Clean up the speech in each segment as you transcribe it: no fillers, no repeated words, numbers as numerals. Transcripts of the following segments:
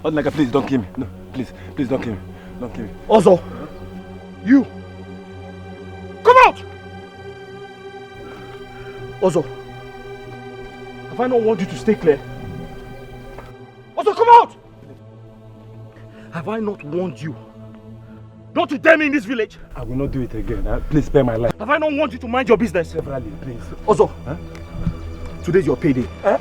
Odnaga, please don't kill me. No, please don't kill me. Don't kill me. Ozo, you, come out! Ozo, have I not warned you to stay clear? Ozo, come out! Have I not warned you not to dare me in this village? I will not do it again. Please spare my life. Have I not warned you to mind your business? Severally, please. Ozo, today's your payday. Hey!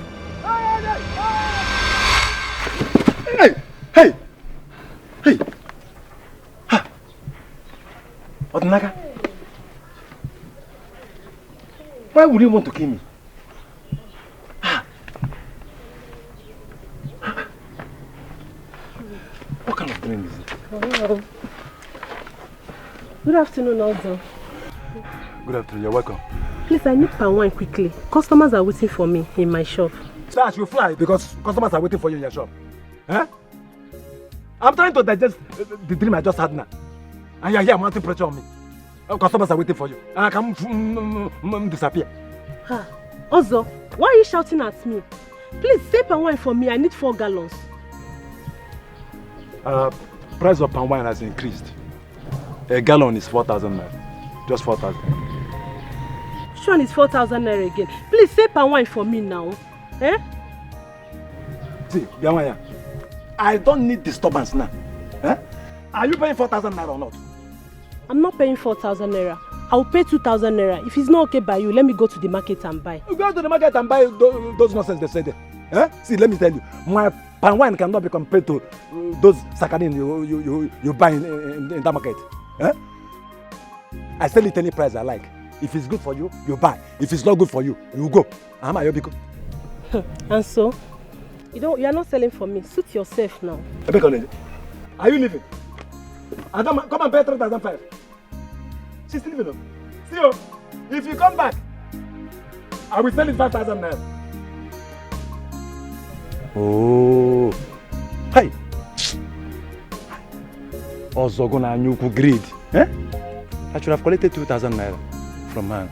Odnaga, why would you want to kill me? What kind of dream is it? Hello. Good afternoon, Ozo. Good afternoon, you're welcome. Please, I need palm wine quickly. Customers are waiting for me in my shop. Sir, you fly because customers are waiting for you in your shop. Huh? I'm trying to digest the dream I just had now. And you're here mounting pressure on me. Customers are waiting for you. And I can disappear. Ozo, why are you shouting at me? Please, save palm wine for me. I need 4 gallons. Price of palm wine has increased. A gallon is 4,000 naira. Just 4,000. Which one is 4,000 naira again? Please, save palm wine for me now. Eh? See, Biamaya, I don't need disturbance now. Eh? Are you paying 4,000 naira or not? I'm not paying 4,000 naira. I'll pay 2,000 naira. If it's not okay by you, let me go to the market and buy. You go to the market and buy those nonsense they say there. Eh? See, let me tell you, my palm wine cannot be compared to those saccharin you buy in that market. Eh? I sell it any price I like. If it's good for you, you buy. If it's not good for you, you go. And so, you are not selling for me. Suit yourself now. Are you leaving? Adam, come and pay 3,500. She's leaving. See you. If you come back, I will sell it 5,000 naira. Oh. Hey. Also gonna nyuku greed. Eh? I should have collected 2,000 naira from man.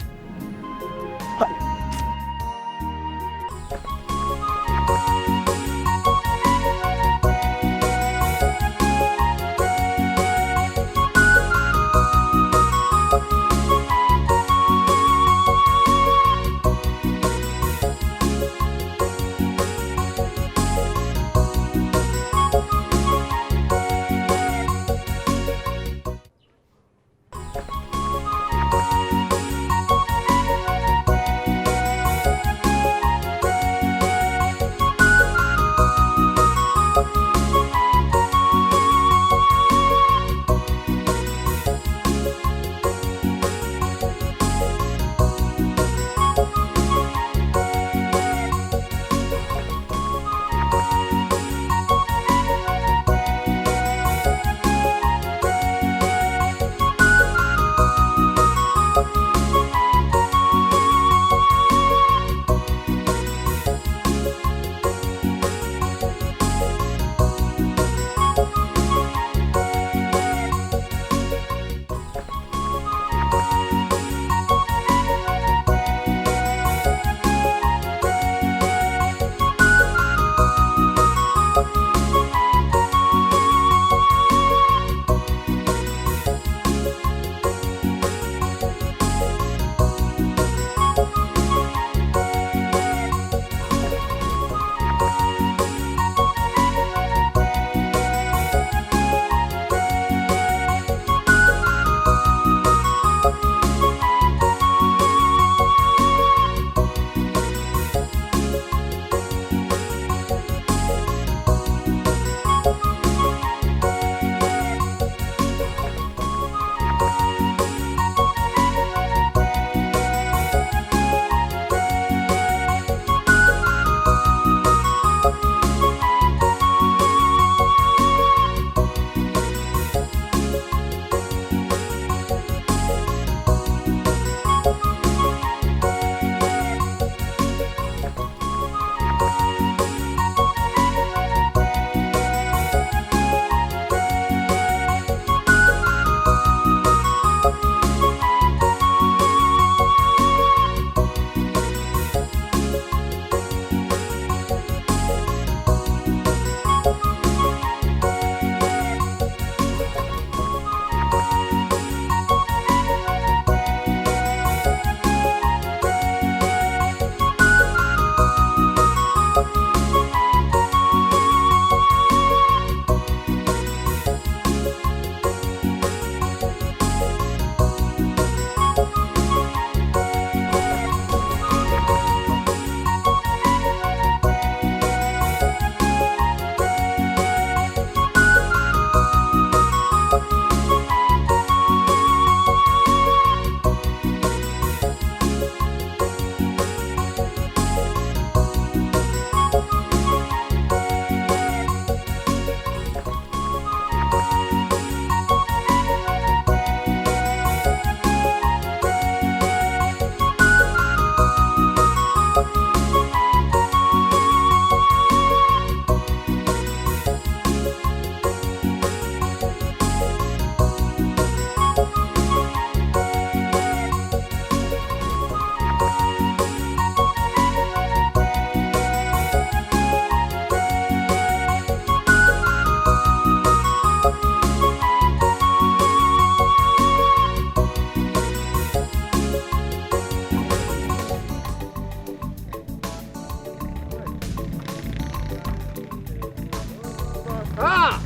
Ah!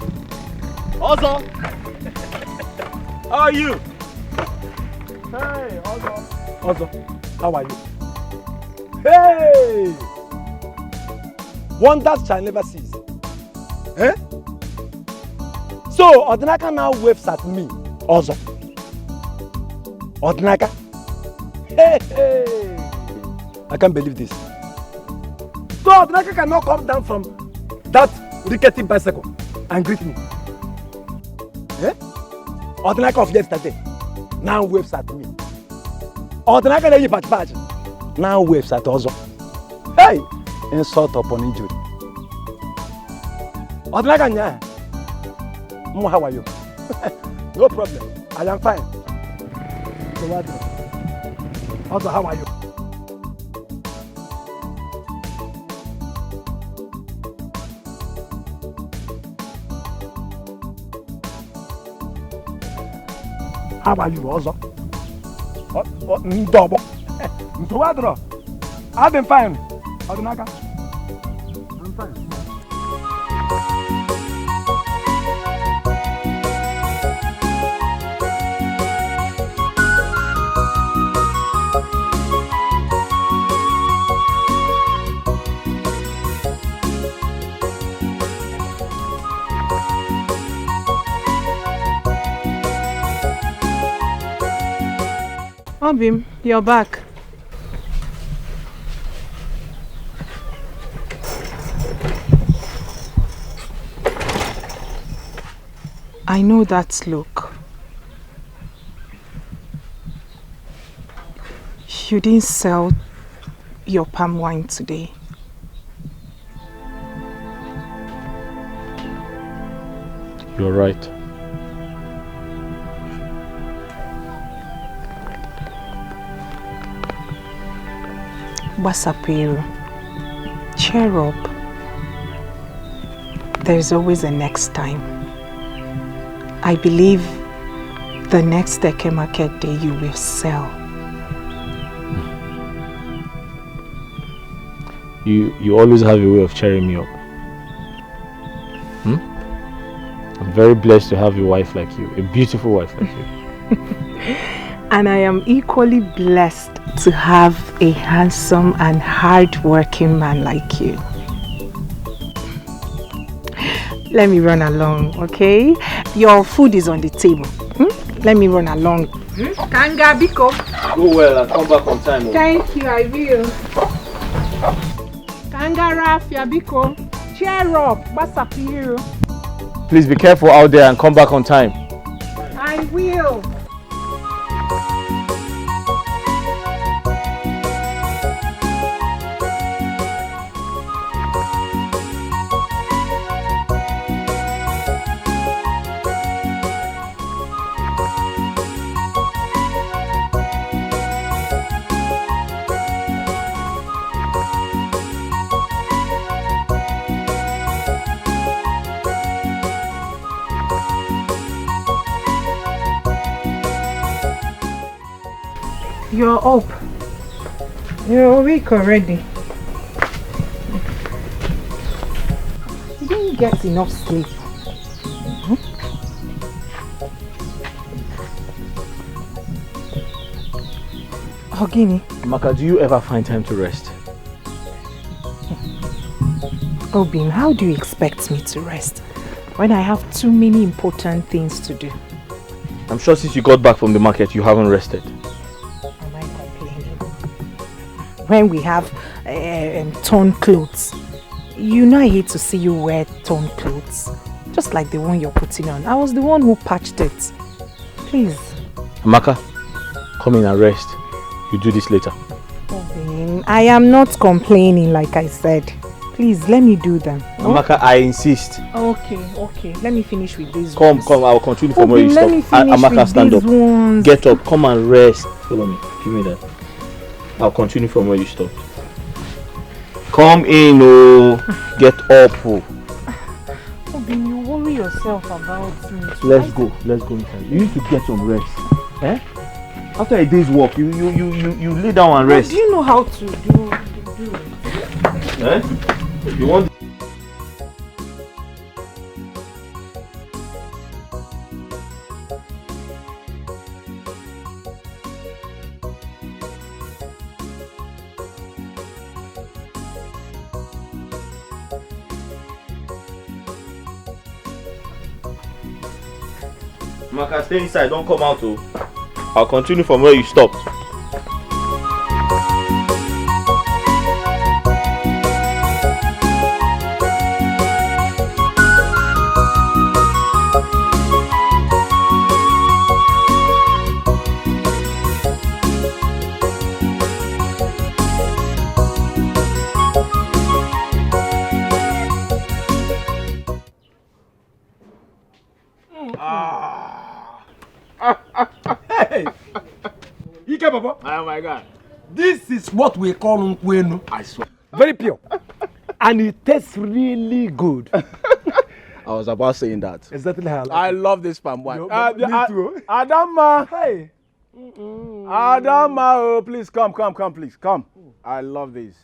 Also, how are you? Hey, Also, how are you? Hey! Wonders shall never cease. Eh? So, Odinaka now waves at me. Also. Odinaka. Hey, hey! I can't believe this. So, Odinaka cannot come down from that rickety bicycle and greet me. Eh? Odinaka of yesterday now waves at me. Odinaka na patch now waves at Ozo. Hey! Insult upon injury. Odinaka nya. How are you? No problem. I am fine. So what? Also, how are you? How are you also? Double. So what? I've been fine. Odinaka. I'm fine. Obim, you're back. I know that look. You didn't sell your palm wine today. You're right. Basapiru, cheer up. There's always a next time. I believe the next Eke market day you will sell. You always have a way of cheering me up. I'm very blessed to have a wife like you, a beautiful wife like you. And I am equally blessed to have a handsome and hard-working man like you. Let me run along, okay? Your food is on the table. Let me run along. Kanga Biko. Go well and come back on time. Thank you, I will. Kanga Rafia Biko. Cheer up, Basapiru. Please be careful out there and come back on time. I will. You're up. You're awake already. You didn't get enough sleep. Ogini. Maka, do you ever find time to rest? Obim, how do you expect me to rest when I have too many important things to do? I'm sure since you got back from the market, you haven't rested. Am I complaining? When we have torn clothes, you know I hate to see you wear torn clothes. Just like the one you're putting on. I was the one who patched it. Please. Amaka, come in and rest. You do this later. Obim, I am not complaining like I said. Please, let me do them. Amaka, I insist. Okay. Let me finish with these Come, ones. I'll continue from where you let stop. me finish Amaka, with stand these up. Ones. Get up, come and rest. Follow me, give me that. I'll continue from where you stopped. Come in, oh. Get up, oh. Obim, you worry yourself about me. Let's go inside. You need to get some rest. Eh? After a day's work, you lay down and rest. Do you know how to do it? Eh? You want Maka, stay inside, don't come out. Oh. I'll continue from where you stopped. Hey! You care, Papa? Oh my God. This is what we call Nkwenu. I swear. Very pure. And it tastes really good. I was about saying that. Exactly how I love this palm wine. Me too. Adama. Hey! Adama, oh, please come, please. Come. I love this.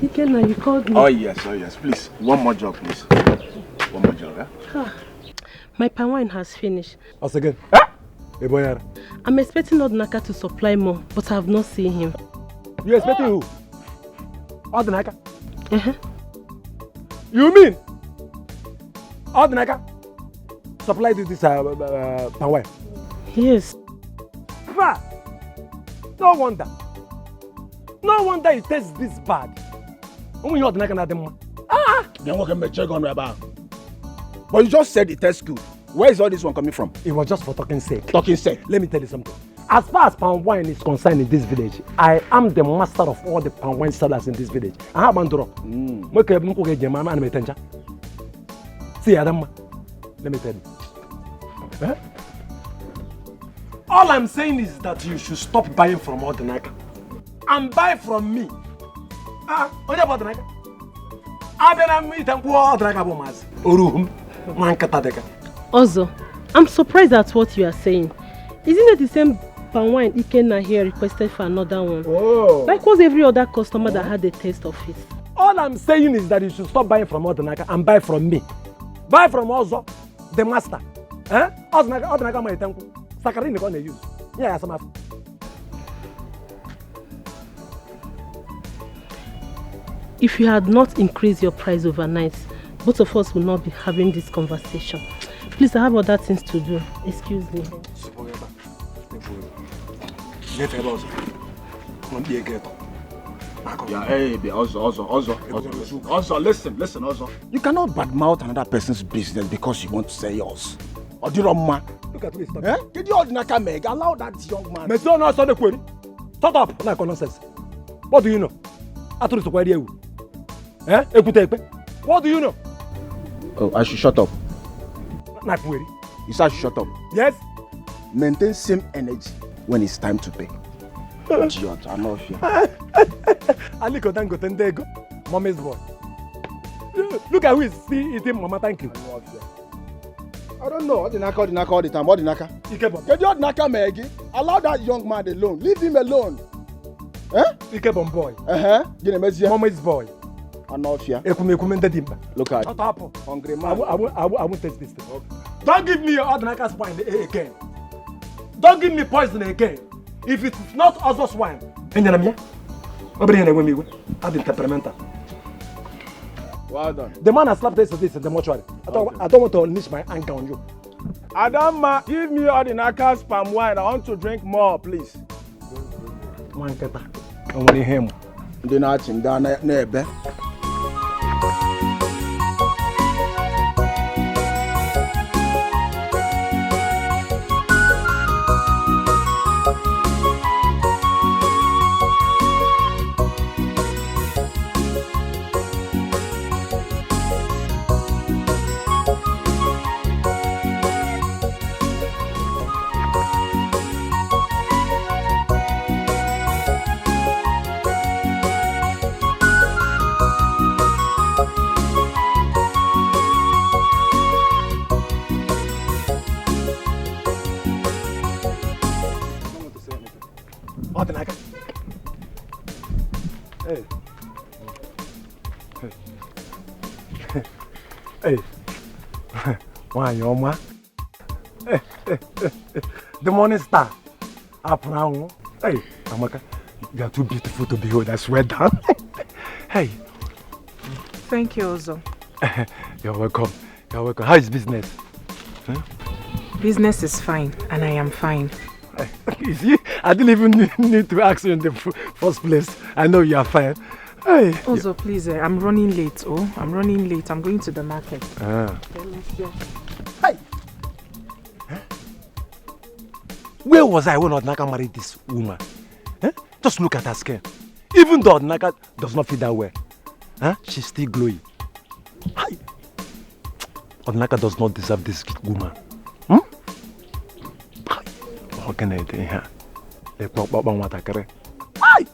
Ikenna, you called me. Oh yes, please. One more job, please. One more job, yeah? My palm wine has finished. Us again. Hey, boy. I'm expecting Odinaka to supply more, but I have not seen him. You expecting who? Odinaka? Uh-huh. You mean? Odinaka? Supply this palm wine? Yes. No wonder. No wonder it tastes this bad. When you're not them. Then what can check on about? But you just said it tastes good. Where is all this one coming from? It was just for talking sake. Talking sake. Let me tell you something. As far as palm wine is concerned in this village, I am the master of all the palm wine sellers in this village. I have Banduro. See, Adam, let me tell you. Eh? All I'm saying is that you should stop buying from Odinaka and buy from me. What about Odinaka? Also, I'm surprised at what you are saying. Isn't it the same palm wine Ikenna here requested for another one? Oh. Like was every other customer that had a taste of it? All I'm saying is that you should stop buying from Odinaka and buy from me. Buy from Ozo, the master. Eh? Odinaka my tanku. Sakarin is going to use. Yeah, some of. If you had not increased your price overnight, both of us will not be having this conversation. Please, I have other things to do. Excuse me. Yeah, hey, also, listen, also. You cannot badmouth another person's business because you want to say yours. Or do you know, Look at me. eh? Did you Odinaka make? Allow that young man. Shut up! Like nonsense. What do you know? I told you to query you. Eh? What do you know? Oh, I should shut up. Not query. You said I should shut up. Yes? Maintain same energy when it's time to pay. Idiot, I know you. Aliko Dango Tendego, mommy's boy. Look at who is still eating Mama, thank you. I don't know. Odinaka all the time. Odinaka. Get your Odinaka Maggie. Allow that young man alone. Leave him alone. Eh? Ikebon boy. Mommy's boy. I know you. Look at shut up. Hungry man. I won't taste this thing. Okay. Don't give me your Odinaka's wine again. Don't give me poison again. If it's not Ozo's wine, I'm temperamental. Well done. The man has slapped this in the mortuary. I don't want to unleash my anger on you. Adama, give me Odinaka's palm wine. I want to drink more, please. Man, keta. I want to hear him. Odinaka. Hey. Hey. Why, your ma? The morning star. Up now. Hey, Amaka, you are too beautiful to behold. I swear down. Hey. Thank you, Ozo. You're welcome. You're welcome. How is business? Huh? Business is fine, and I am fine. You see, I didn't even need to ask you in the first place. I know you are fine. Hey. Also, please, I'm running late. Oh, I'm running late. I'm going to the market. Okay, let's go. Hey. Huh? Where was I when Odnaka married this woman? Huh? Just look at her skin. Even though Odnaka does not fit that well, huh? She's still glowing. Hey. Odnaka does not deserve this woman. What can I do here? Let's talk about what I can. Hey!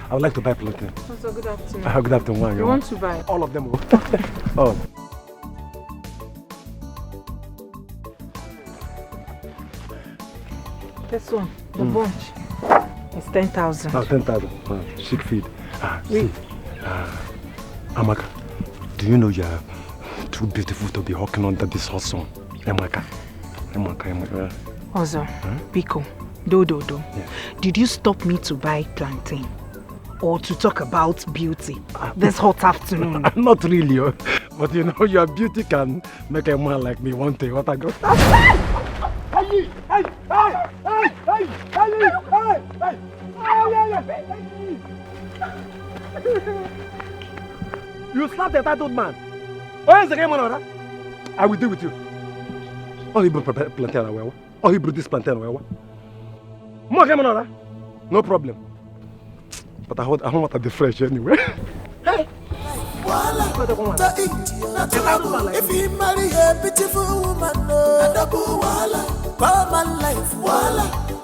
I would like to buy plantain. Also, good afternoon. Good afternoon. You want to buy? All of them. Oh. This one, the bunch, is 10,000. Oh, 10,000. Oh, chic feed. See, Amaka, do you know you are too beautiful to be hawking under this hot sun? Amaka. Also, Biko, do. Yeah. Did you stop me to buy plantain? Or to talk about beauty this hot afternoon? Not really, but you know, your beauty can make a man like me one day. What I go? You slapped the entitled man. Where is the game on? I will deal with you. Oh, you brought plantain away. Oh, you brought this plantain away. More game on? No problem. But I don't want to be fresh anyway. Hey! If you marry a beautiful woman, life,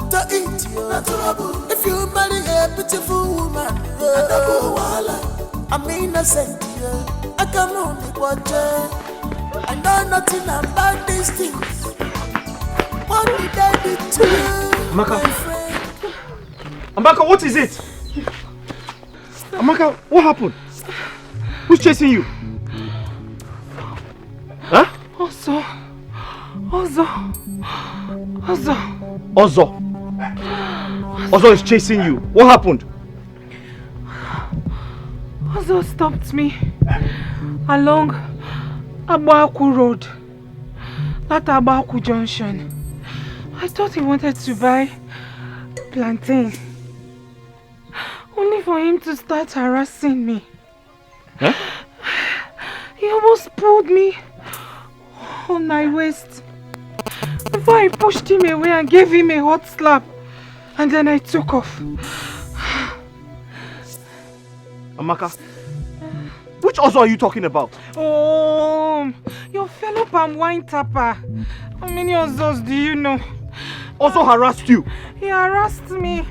to eat you. If you marry a beautiful woman, I'm innocent. I can only watch. I know nothing about these things. What did I do to you, Amaka. my friend? Amaka, what is it? Amaka, what happened? Who's chasing you? Huh? Ozo is chasing you. What happened? Ozo stopped me along Abaku Road, that Abaku Junction. I thought he wanted to buy plantain, only for him to start harassing me. Huh? He almost pulled me on my waist before I pushed him away and gave him a hot slap, and then I took off. Amaka, which Ozo are you talking about? Oh, your fellow palm wine tapper. How many Ozos do you know? Ozo harassed you? He harassed me.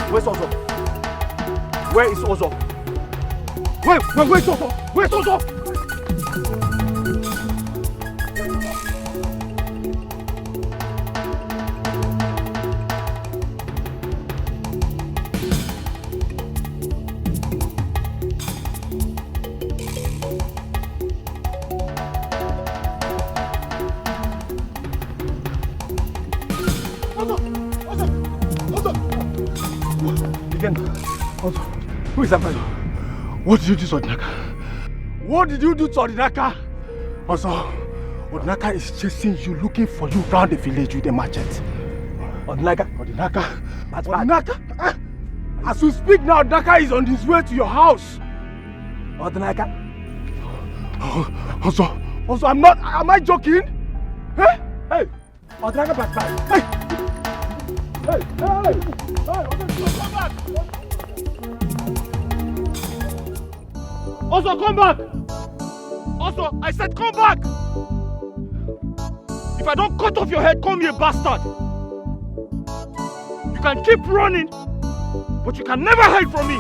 Where's Ozo? Where is Ozo? Where's Ozo? Where's Ozo? Who is that fellow? What did you do to Odinaka? What did you do to Odinaka? Also, Odinaka is chasing you, looking for you around the village with a machete. Odinaka? That's Odinaka? As we speak now, Odinaka is on his way to your house. Odinaka? Also, am I joking? Hey! Hey! Odinaka, Hey! Come back! Also, come back! Also, I said come back! If I don't cut off your head, call me a bastard! You can keep running, but you can never hide from me!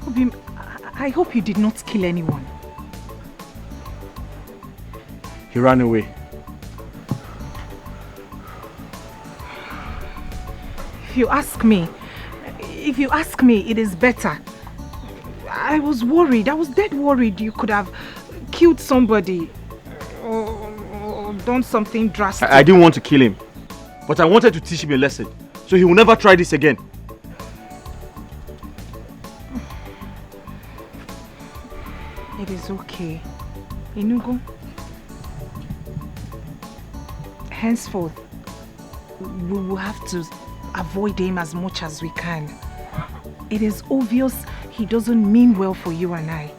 Obim, I hope you did not kill anyone. He ran away. If you ask me, it is better. I was worried. I was dead worried you could have killed somebody or done something drastic. I didn't want to kill him, but I wanted to teach him a lesson, so he will never try this again. It is okay. Inugo, henceforth, we will have to avoid him as much as we can. It is obvious he doesn't mean well for you and I.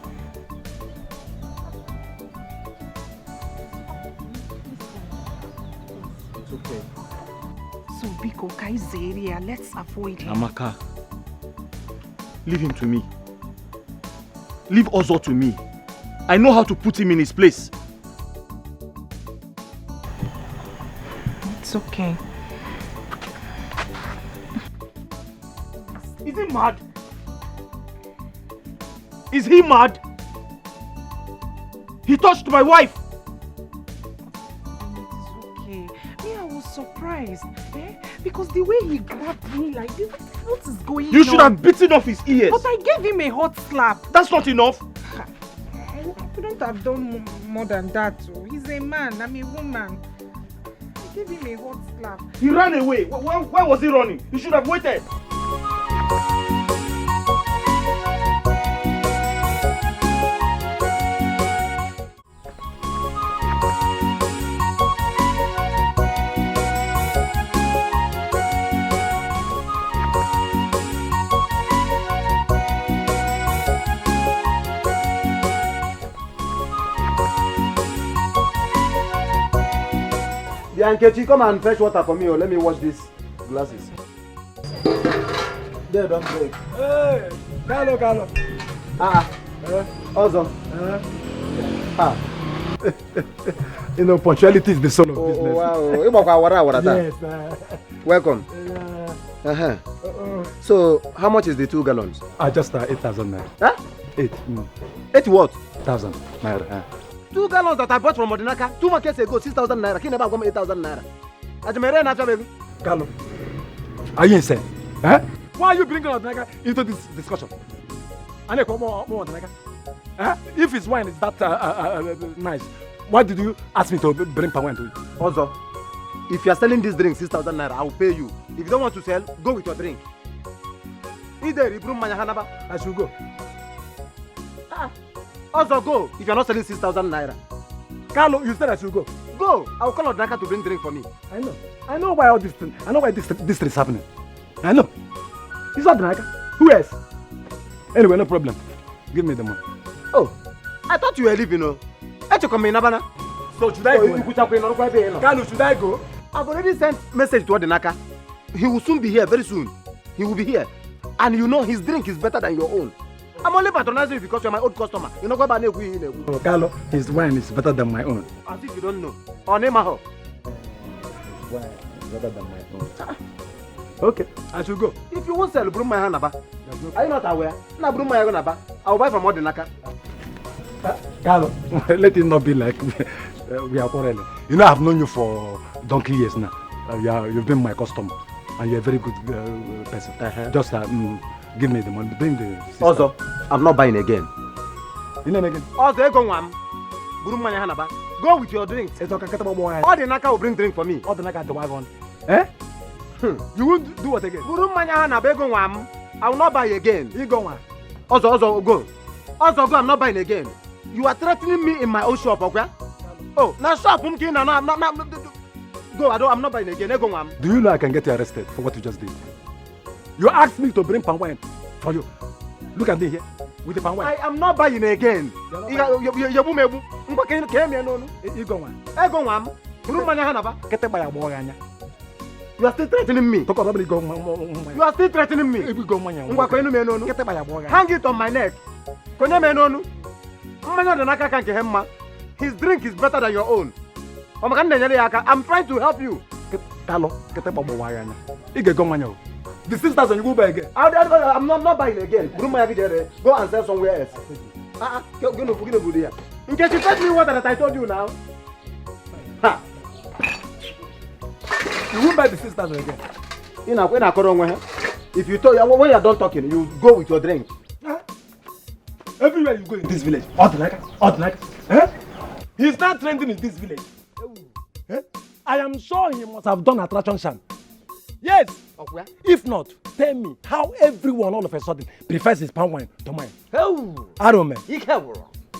It's okay. So, Biko, Kaizeria, let's avoid him. Amaka, leave him to me. Leave Ozo to me. I know how to put him in his place. It's okay. Is he mad? Is he mad? He touched my wife. It's okay. Me, I was surprised. Because the way he grabbed me like this, what is going on? You should have bitten off his ears. But I gave him a hot slap. That's not enough. I couldn't have done more than that. He's a man, I'm a woman. I gave him a hot slap. He ran away. Why was he running? He should have waited. Yeah, Nkechi, come and fetch water for me or let me wash these glasses. There, don't break. Hey, Carlo. Also. You know, punctuality is the soul of business. Wow. Yes. Welcome. So, how much is the 2 gallons? Just 8,000 naira. Huh? 8 what? 1,000 naira. 2 gallons that I bought from Odinaka 2 markets ago, 6,000 naira. Can never come 8,000 naira. Carlo, are you insane? Huh? Why are you bringing Odinaka into this discussion? If his wine is that nice, why did you ask me to bring palm wine to you? Also, if you are selling this drink 6,000 naira, I will pay you. If you don't want to sell, go with your drink. Either you bring Hanaba, I should go. Also go if you are not selling 6,000 naira. Carlo, you said I should go. Go. I will call Odinaka to bring drink for me. I know why all this thing. I know why this is happening. I know. It's not Odinaka. Who else? Anyway, no problem. Give me the money. Oh, I thought you were leaving. So should I go? Carlo, should I go? I've already sent message to Odinaka. He will soon be here, very soon. He will be here. And you know his drink is better than your own. I'm only patronizing you because you're my old customer. You know what about Carlo, his wine is better than my own. As if you don't know. Onemaho. His wine is better than my own. Okay, I should go. If you won't sell, bring my Hanaba. Are you not aware? Now bring my Hanaba. I will buy from Odinaka. Carlo, let it not be like we are quarreling. You know, I've known you for donkey years now. You've been my customer, and you're a very good person. Just give me the money. Bring the sister. Also, I'm not buying again. You know again? Also, go with your drinks. Odinaka will bring drink for me. Odinaka the wagon. Eh? You won't do what again? I will not buy again. You go on. Also, go. Also, go. I'm not buying again. You are threatening me in my own shop, okay? Oh, now shop. Go. I'm not buying again. Do you know I can get you arrested for what you just did? You asked me to bring palm wine for you. Look at me here with the palm wine. I am not buying again. You go on. You are still threatening me. You are still threatening me. Hang it on my neck. His drink is better than your own. I'm trying to help you. The sisters you go buy again. I'm not buying again. Go and sell somewhere else. In case you tell me what that I told you now. You won't buy the sisters again. If you told when you are done talking, you go with your drink. Everywhere you go in this village, Odinaka. He's not trending in this village. I am sure he must have done attraction sham. Yes. If not, tell me how everyone all of a sudden prefers his palm wine to mine. I don't know.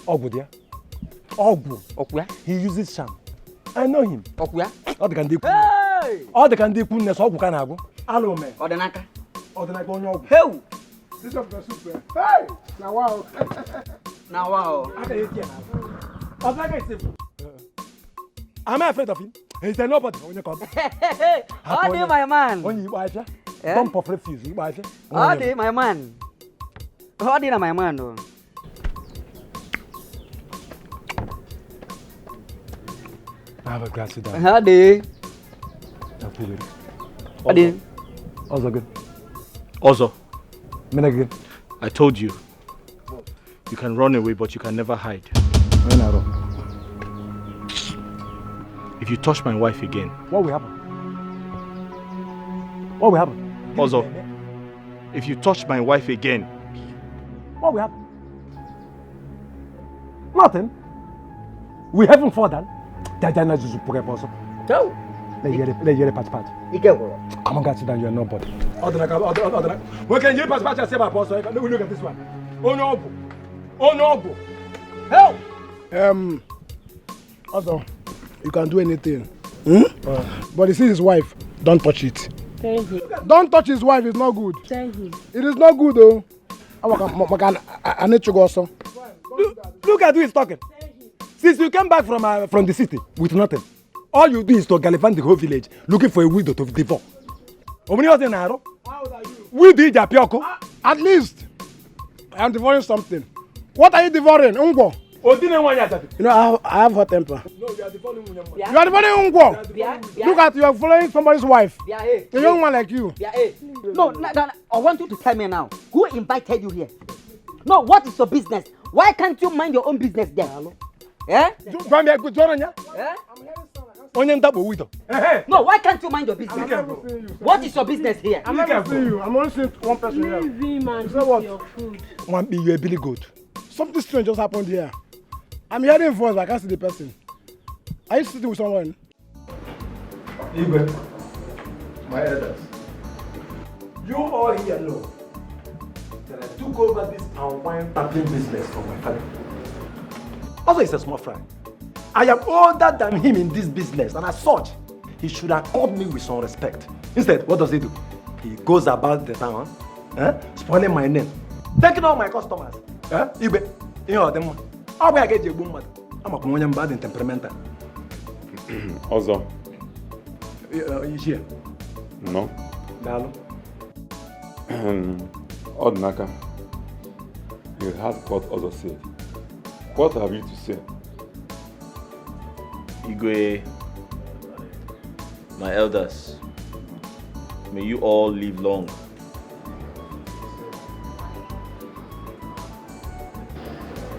Ogbu. He uses sham. I know him. All the candy. All the candy goodness of Bukanago. Hello, man. Odinaka on your. Hey! This is the super. Hey! Now wow. Okay, am I afraid of him? He's a nobody when you come. How do my man? When you wife, don't puff refuse. You wife. How do my man? How do my man? I have a glass of that. How do? Also good. Also, Menagin. I told you. You can run away, but you can never hide. When I run. If you touch my wife again. What will happen? What will happen? Also, if you touch my wife again. What will happen? Nothing. We haven't fallen. Jajana Jusu Pokeposo. Go. Let you patch. Come on, sit down, you're nobody. Other. We can you patch and say my boss. Look at this one. Oh no. Help! Also, you can do anything. But you see his wife, don't touch it. Thank you. Don't touch his wife, it's not good. Thank you. It is not good though. I need to go also. Look at who is talking. Since you came back from the city with nothing, All you do is to gallivant the whole village looking for a widow to divorce. How old are you? We did Japioko. At least, I am devouring something. What are you devouring? Ungo. You know, I have hot temper. No, you are devouring Ungo. You are devouring Ungo. Look at you are following somebody's wife. A young man like you. No, I want you to tell me now. Who invited you here? No, what is your business? Why can't you mind your own business then? Eh? No, why can't you mind your business? What is your business here? I'm not seeing you. I'm only seeing one person here. Leave him and You know what? your food. One be you a billy goat. Something strange just happened here. I'm hearing voice, but I can't see the person. Are you sitting with someone? Igwe, my elders, you all here know that I took over this unwind tapping business from my father. Also, he's a small fry. I am older than him in this business, and as such, he should have called me with some respect. Instead, what does he do? He goes about the town, spoiling my name, taking all my customers. Igwe, you know them. How will I get you boom? I'm a communion bad and temperamental. Also. Is here? No. Dalo. Odnaka, you heard what Ozo said. What have you to say? Igwe, my elders, may you all live long.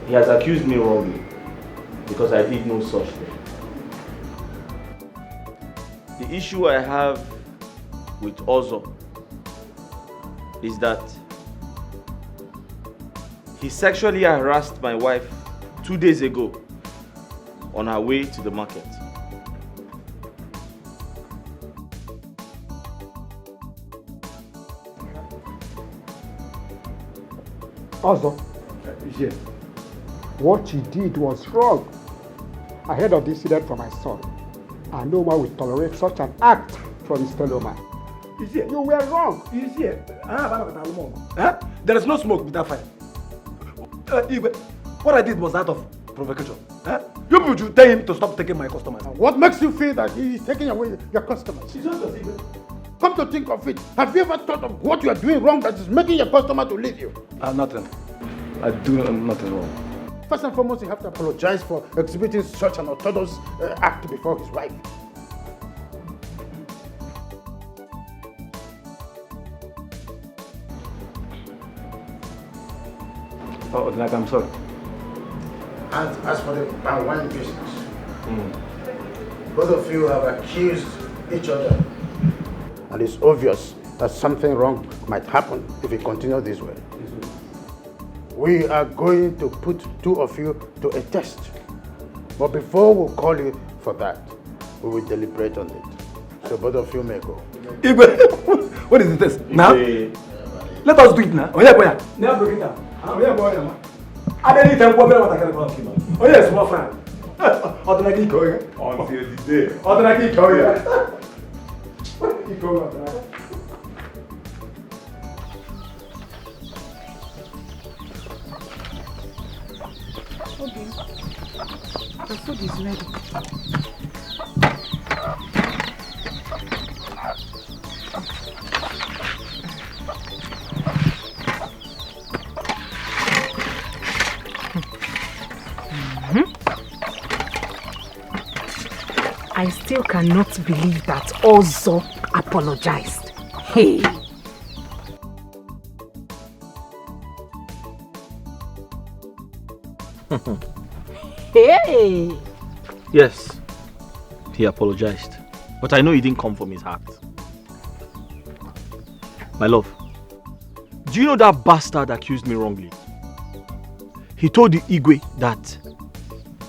He has accused me wrongly because I did no such thing. The issue I have with Ozo is that he sexually harassed my wife 2 days ago on her way to the market. Also, Yes. what she did was wrong. I heard of this incident from my son, and no one will tolerate such an act from his fellow man. You were wrong. There is no smoke without fire. What I did was out of provocation. You people should tell him to stop taking my customers. What makes you feel that he is taking away your customers? Come to think of it, have you ever thought of what you are doing wrong that is making your customer to leave you? Nothing. I do nothing wrong. First and foremost, you have to apologize for exhibiting such an orthodox act before his wife. Oh, like I'm sorry. As for the wine business, both of you have accused each other. And it's obvious that something wrong might happen if we continue this way. We are going to put two of you to a test. But before we call you for that, we will deliberate on it. So both of you may go. What is the test? Now? Let us do it now. Oh yeah, boy. Now break it down. Oh yeah, boy. I don't need to go what I can about him. Oh yes, my friend. Automatically go. Until the day. Automatically go. Okay. The food is ready. I still cannot believe that Ozo apologized. Hey! Hey! Yes, he apologized. But I know he didn't come from his heart. My love, do you know that bastard accused me wrongly? He told the Igwe that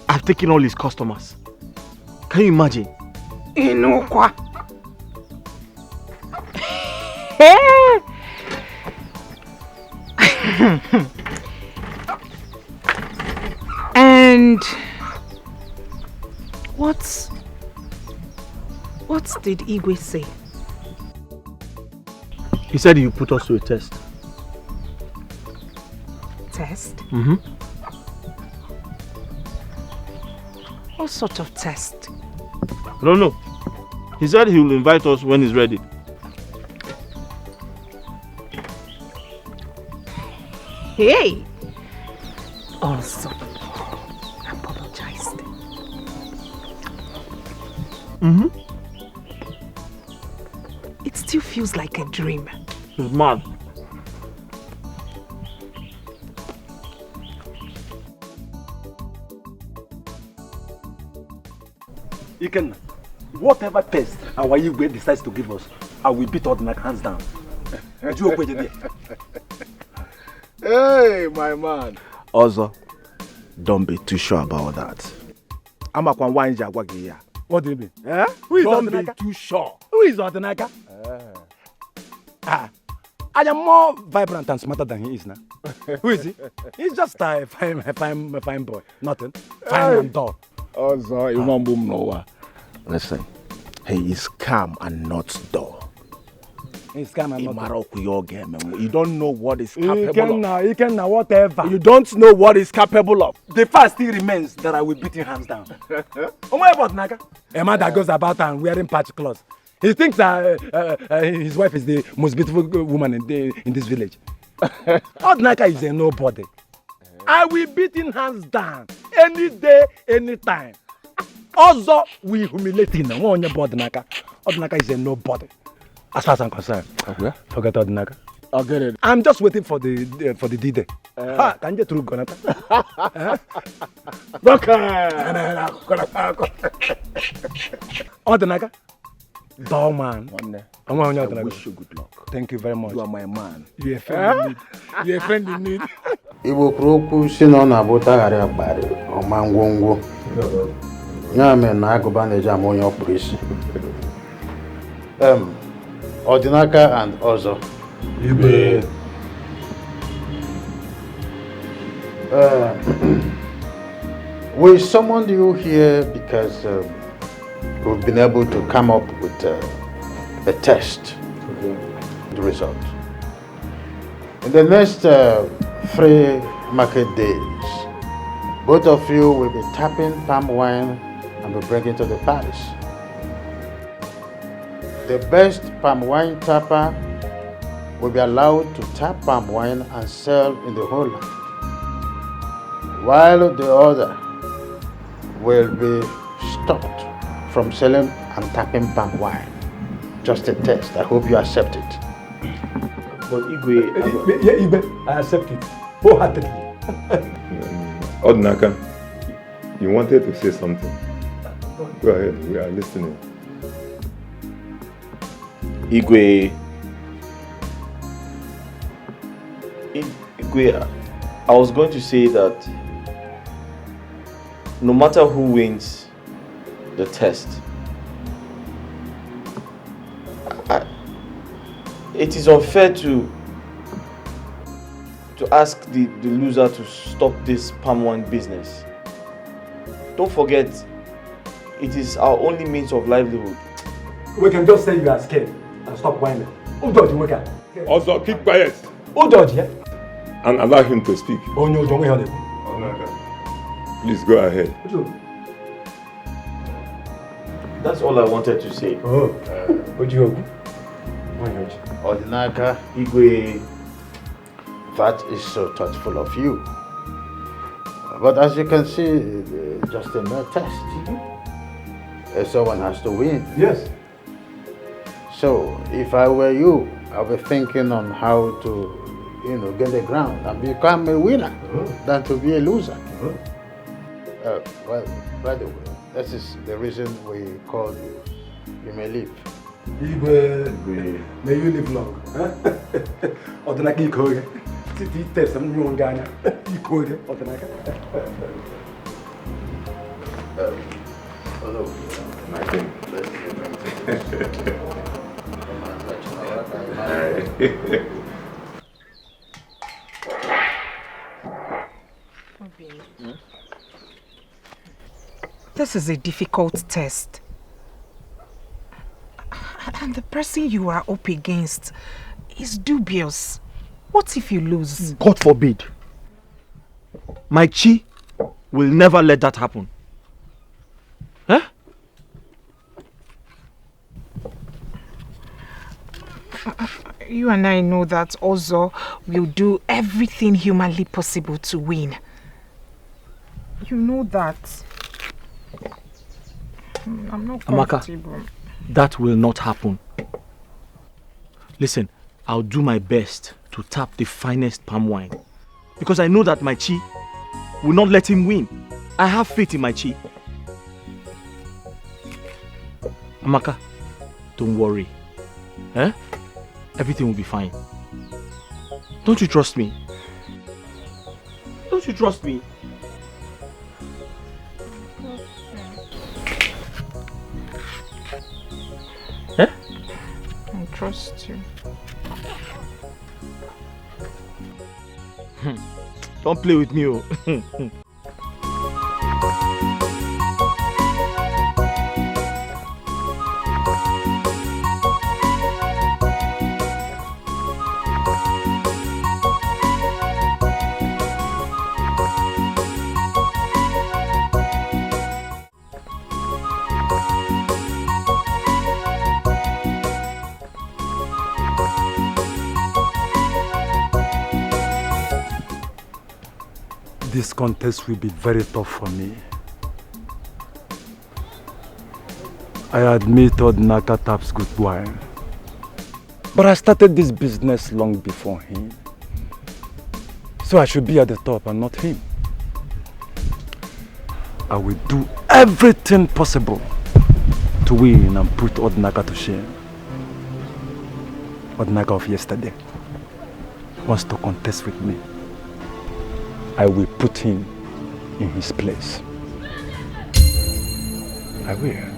I've taken all his customers. Can you imagine? Inukwa. Hey! And what did Igwe say? He said he would put us to a test. Test? Mm-hmm. What sort of test? I don't know. He said he will invite us when he's ready. Hey! Also, apologized. It still feels like a dream. He's mad. Iken, whatever test our Igwe decides to give us, I will beat Odinaka hands down. Hey, my man. Also, don't be too sure about that. I'm a Kwanwanja Jagwagia. What do you mean? Eh? Who is Don't Odinaka? be too sure. Who is Odinaka? I am more vibrant and smarter than he is now. Who is he? He's just a fine boy. Nothing. Fine and dull. Also, listen, he is calm and not dull. He's calm and not dull. You don't know what he's capable of. He can now, whatever. You don't know what he's capable of. The fact still remains that I will beat him hands down. Oh my God, Naka. A man that goes about and wearing patch clothes. He thinks that his wife is the most beautiful woman in this village. Odinaka is a nobody. I will beat him hands down any day, anytime. Also, we humiliate him. Odinaka is a nobody. As far as I'm concerned, forget Odinaka. I'll get it. I'm just waiting for the D-Day. Can you through Gonata? Odinaka, dull man. I wish you good luck. Thank you very much. You are my man. You're a friend in need. You're a friend in need. Igbo kwuru si na ọ na-abụtagharị akparị ọma ngwongwo. Ya mere na agụba na-eji ama onye ọkpụrụ isi. Odinaka and Ozo. Igwe. We summoned you here because we've been able to come up with a test. The result. In the next 3 market days, both of you will be tapping palm wine and be bringing to the palace. The best palm wine tapper will be allowed to tap palm wine and sell in the whole land, while the other will be stopped from selling and tapping palm wine. Just a test. I hope you accept it. But Igwe... Yeah, Igwe, I accept it. Wholeheartedly. Odinaka, you wanted to say something. Go ahead, we are listening. Igwe, I was going to say that no matter who wins the test, it is unfair to ask the loser to stop this palm wine business. Don't forget, it is our only means of livelihood. We can just say you are scared and stop whining. Who dodge you? Also, keep quiet. Who dodge you? And allow him to speak. Oh no, don't worry. Please go ahead. That's all I wanted to say. Odinaka, Igwe, that is so thoughtful of you. But as you can see, just a mere test. Someone has to win. Yes. So, if I were you, I'll be thinking on how to, get the ground and become a winner than to be a loser. Well, by the way, this is the reason we called you. You may leave. Igwe, may you live long. Odinaka Ikoge. Titi test some new Ghana. Ikoge, Odinaka. Hello. My king. This is a difficult test. And the person you are up against is dubious. What if you lose? God forbid. My Chi will never let that happen. Huh? You and I know that Ozo will do everything humanly possible to win. You know that. I'm not comfortable. Amaka, that will not happen. Listen, I'll do my best to tap the finest palm wine. Because I know that my chi will not let him win. I have faith in my chi. Amaka, don't worry. Everything will be fine. Don't you trust me? Don't you trust me? I trust you. Don't play with me, oh. This contest will be very tough for me. I admit Odinaka taps good wine. But I started this business long before him. So I should be at the top and not him. I will do everything possible to win and put Odinaka to shame. Odinaka of yesterday wants to contest with me. I will put him in his place. I will.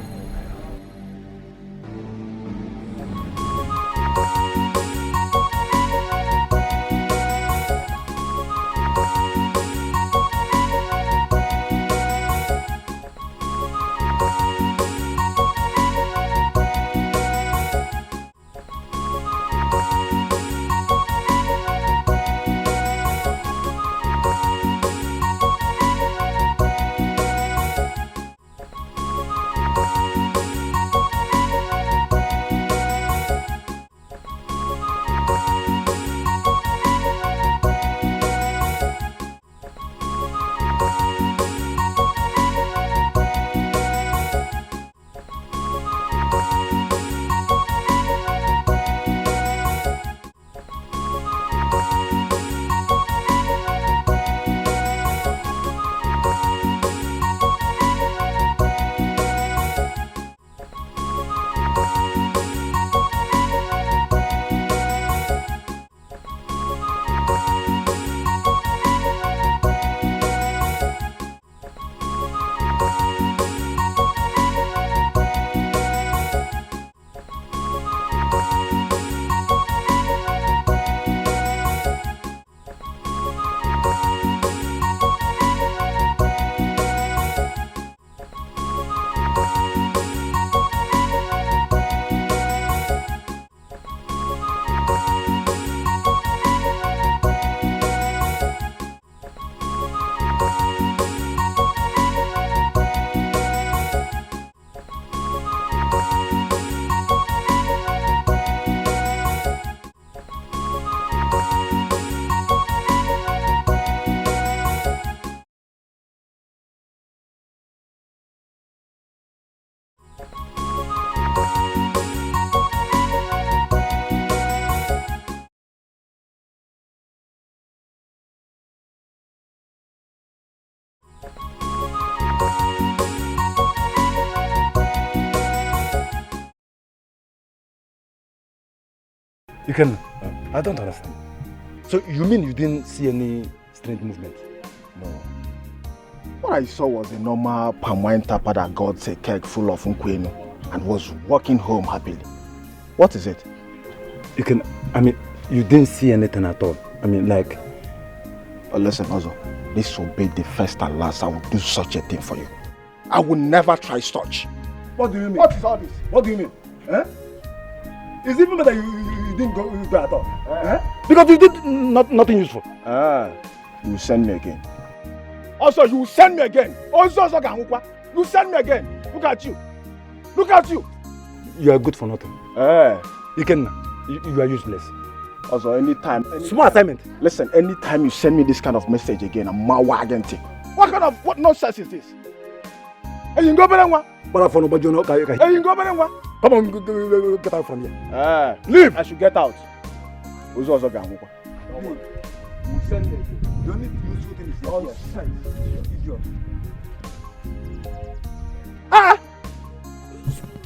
You can... I don't understand. So you mean you didn't see any strange movement? No. What I saw was a normal palm wine tapper that got a keg full of nkwenu and was walking home happily. What is it? You can... I mean, you didn't see anything at all. I mean, like... But listen, Ozo, this will be the first and last I will do such a thing for you. I will never try such. What do you mean? What is all this? What do you mean? It's even better you didn't go at all. Because you did nothing useful. You will send me again. Also, you will send me again. Also, you send me again. Look at you. Look at you. You are good for nothing. You are useless. Also, anytime. Small assignment. Listen, anytime you send me this kind of message again, I'm mawagenti. What nonsense is this? Hey, you go better one. Hey, you go better one. Come on, get out from here. Leave. I should get out. Who's also going? You send it. You don't need to use good things. Nonsense. Idiot.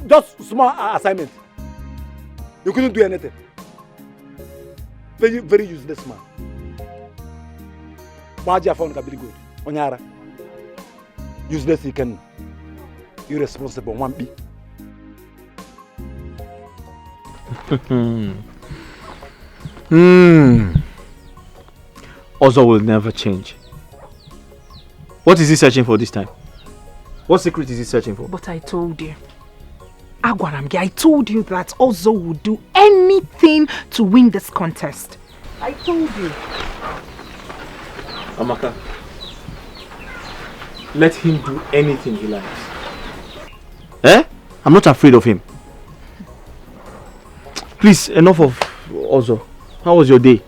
Just small assignment. You couldn't do anything. Very, very useless man. Waja found very good. Onyara. Useless he can. Irresponsible one B. Ozo will never change. What is he searching for this time? What secret is he searching for? But I told you. Agwaramgi, I told you that Ozo would do anything to win this contest. I told you. Amaka, let him do anything he likes. Eh? I'm not afraid of him. Please, enough of Ozo. How was your day?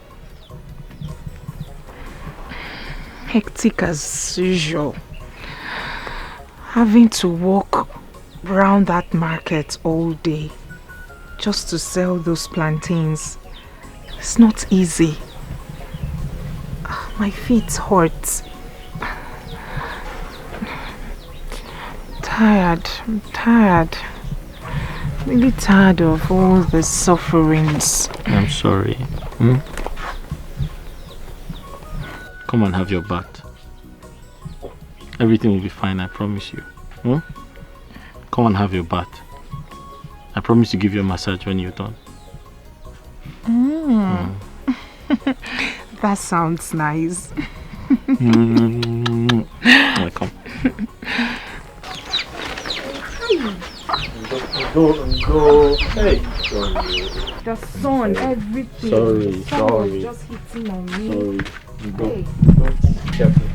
Hectic as usual. Having to walk round that market all day just to sell those plantains. It's not easy. My feet hurt. I'm tired. Really tired of all the sufferings. I'm sorry. Come and have your bath. Everything will be fine, I promise you. Come and have your bath. I promise to give you a massage when you're done. That sounds nice. Welcome. Go. Hey. Sorry. The sun, everything. Sorry. The sun was just hitting on me. Sorry. Go. Hey. Go. Careful.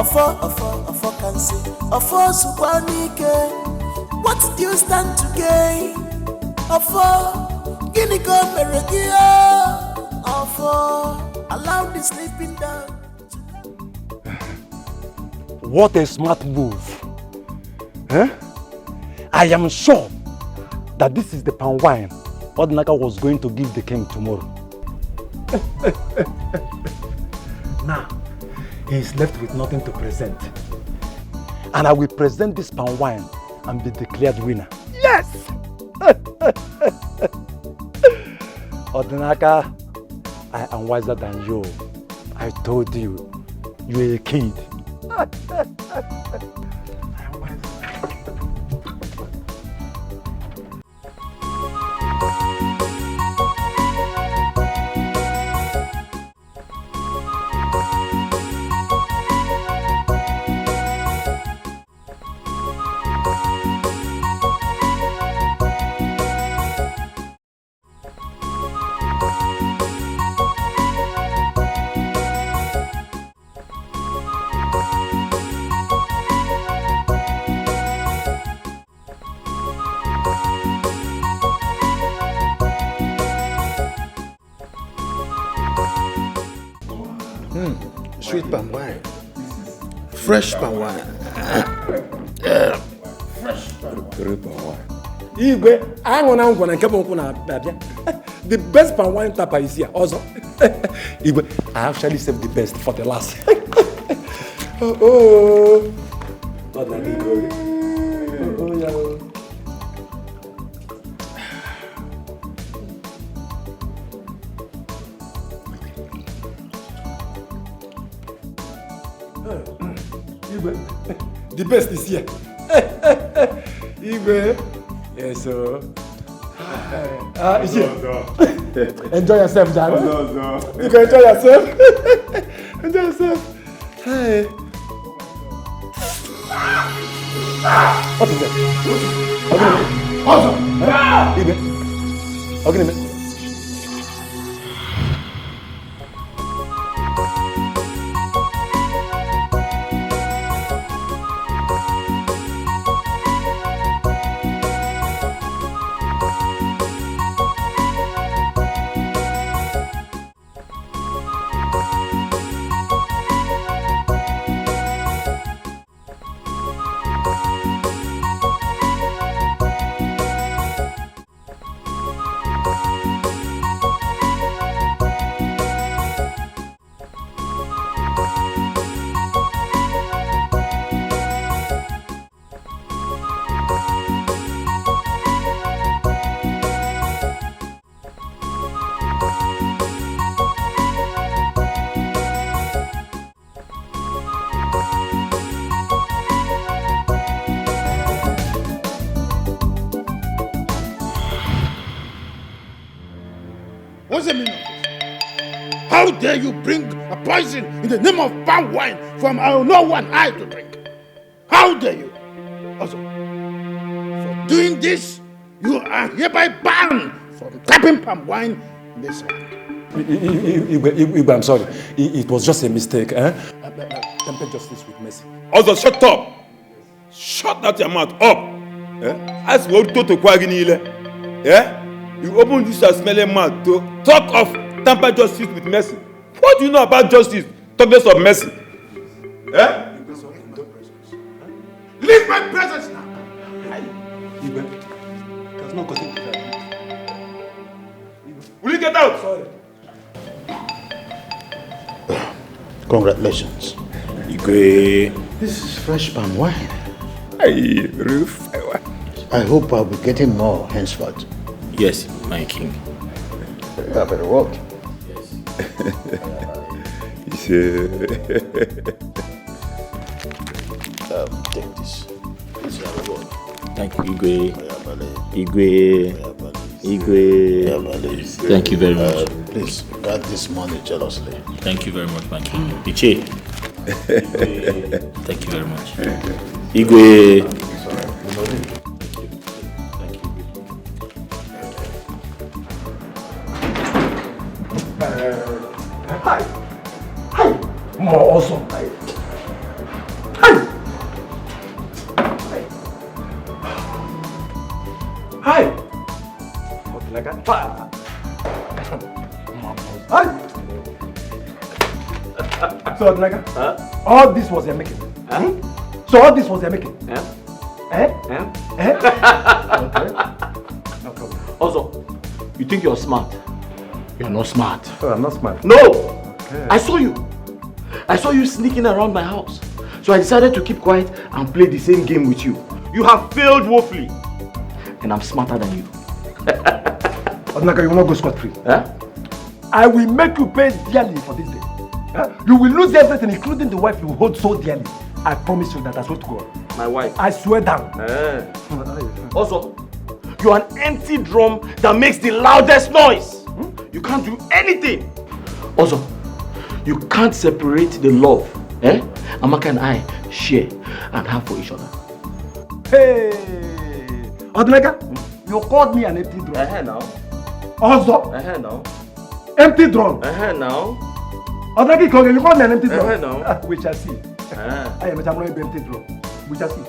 Ofo can say, Ofo Supanike, what do you stand to gain? Ofo, Ginigo Meregia, Ofo, allow the sleeping down. What a smart move. I am sure that this is the palm wine Odinaka was going to give the king tomorrow. Now, he is left with nothing to present. And I will present this palm wine and be declared winner. Yes! Odinaka, I am wiser than you. I told you, you're a kid. Sweet palm wine. Fresh palm wine. Fresh palm wine. Igwe, I want to keep on the best palm wine tapa is here also. Igwe, I actually saved the best for the last. Oh, not like Igwe. Oh, yeah. The best is here. Igwe. Yes, sir. Is here. Enjoy yourself, Dad. You can enjoy yourself. Enjoy yourself. Hey. What is that? Igwe. Okay. What's the meaning of this? How dare you bring a poison in the name of palm wine from no one I to drink? How dare you? Also, for doing this, you are hereby banned from tapping palm wine in this hand. Igwe, I'm sorry. It was just a mistake. Temper justice with mercy. Also, shut up! Shut that your mouth up! As we go to Kwaginile, you open this smelling mouth to talk of temper justice with mercy. What do you know about justice? Talk less of mercy. Leave my presence now! Igwe, there's no cause. Will you get out? Sorry. Congratulations. Igwe. This is fresh palm wine. Hey, Roof. I hope I'll be getting more henceforth. Yes, my king. You have a reward. Yes. Take this. This is your reward. Thank you, Igwe. Thank you very much. Please guard this money jealously. Thank you very much, my king. Iche. Thank you very much. Igwe. Hi. More awesome. Hi. Okay, like that. Hi. So, Naga, all this was your making. So all this was your making. Okay. No problem. Also, you think you're smart? You're not smart. Oh, I'm not smart. No! Okay. I saw you. I saw you sneaking around my house. So I decided to keep quiet and play the same game with you. You have failed woefully. And I'm smarter than you. Odinaka, you will not go scot-free. I will make you pay dearly for this day. You will lose everything, including the wife you hold so dearly. I promise you that. I swear to God. My wife? I swear down. Also, you're an empty drum that makes the loudest noise. You can't do anything. Also, you can't separate the love Amaka and I share and have for each other. Hey! Odinaka, you called me an empty drum. Now. Also? Now. Empty drum. Now. Odinaka, you called me an empty drum. Now. We shall see. I am a empty drum. We shall see.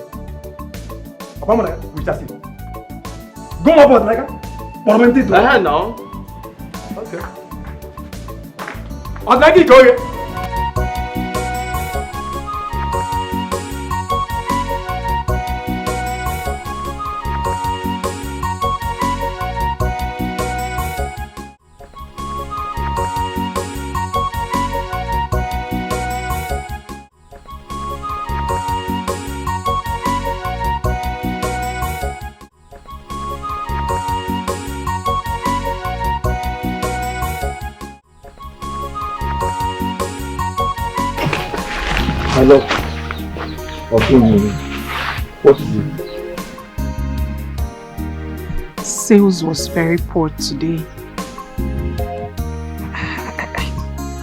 We shall see. Go up, Odinaka. For empty drum. Now. Okay. Odinaka, go here. My love. Okay, what is it? Sales was very poor today.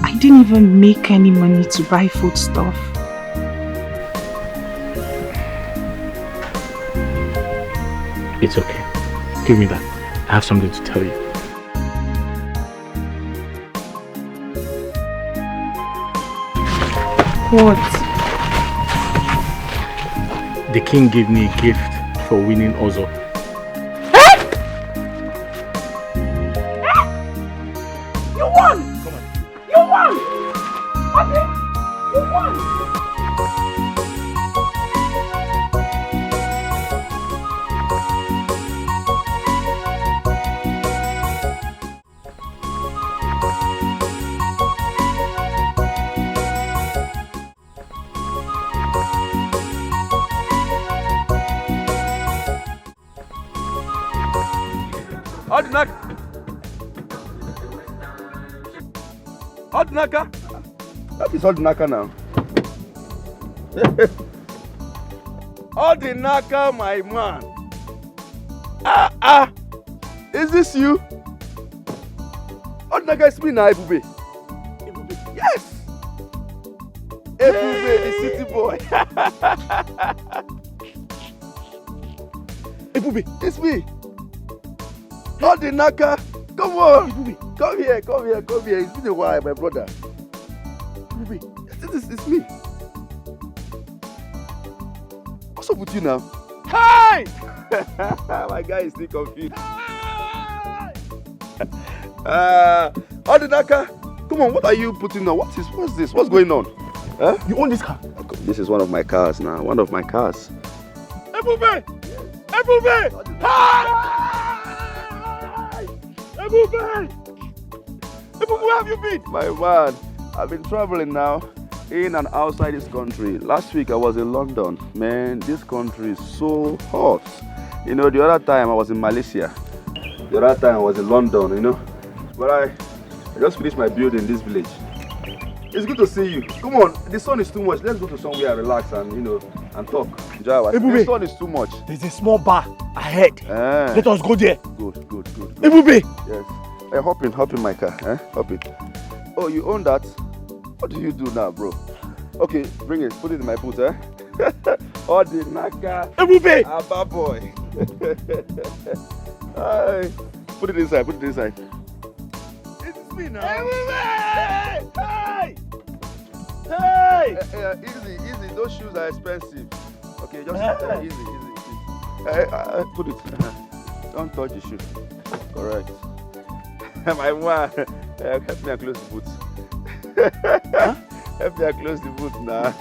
I didn't even make any money to buy food stuff. It's okay. Give me that. I have something to tell you. What? The king gave me a gift for winning Ozo. You won! Come on. You won! Okay? You won! Odinaka? That is Odinaka now. Odinaka, my man. Is this you? Odinaka is me now, Ebube. Yes! Ebube, the city boy. Ebube, it's me. Odinaka, come on. Ebube, come here. It's been a while, my brother. Ebube, it's me. What's up with you now? Hi! My guy is still confused. Odinaka, come on, what are you putting on? What's this? What's going on? Huh? You own this car? This is one of my cars now. One of my cars. Ebube! Ebube! Hi! Ebube! Ebube, where have you been? My man, I've been traveling now, in and outside this country. Last week I was in London. Man, this country is so hot. You know, the other time I was in Malaysia. The other time I was in London, you know. But I just finished my build in this village. It's good to see you. Come on, the sun is too much. Let's go to somewhere, relax and, you know, and talk. Java, the sun is too much. There's a small bar ahead. Let us go there. Good. Ebube! Yes. Hey, hop in my car. Hop in. Oh, you own that? What do you do now, bro? Okay, bring it. Put it in my boot, Odinaka. Ebube! Abba boy. Hi. Put it inside. It's me now. Ebube! Hey! Easy. Those shoes are expensive. Okay, just easy. Put it. Don't touch the shoe. Correct. My man, help me close the boot. Help me close the boot now.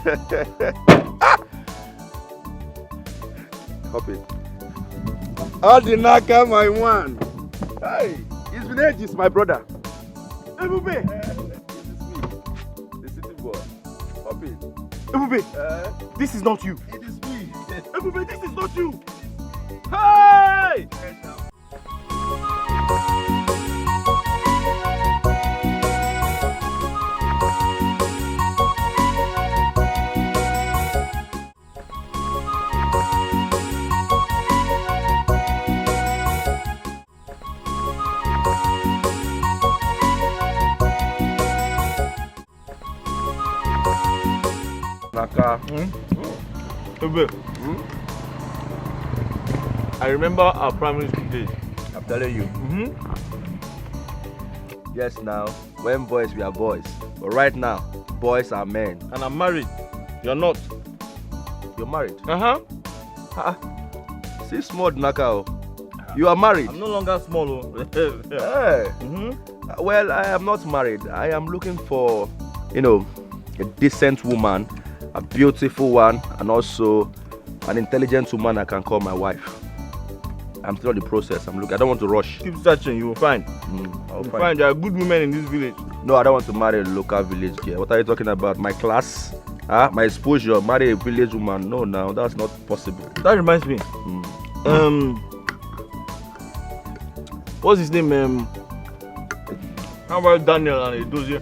Hop it. Odinaka, my man. Hey, it's been ages, my brother. Ebube! This is me, the city boy. Hop it. Ebube! This is not you. It is me. Ebube, this is not you. Hey! Naka. Ebube. I remember our primary school days. I'm telling you. Yes, now, when boys we are boys. But right now, boys are men. And I'm married. You're not. You're married? See, small Naka. You are married? I'm no longer small. Hey. Well, I am not married. I am looking for, you know, a decent woman, a beautiful one, and also an intelligent woman I can call my wife. I'm still in the process. I don't want to rush. Keep searching, you will find. I'll find. There are good women in this village. No, I don't want to marry a local village girl. What are you talking about? My class? My exposure? Marry a village woman? No, now that's not possible. That reminds me. What's his name? How about Daniel and Edozie?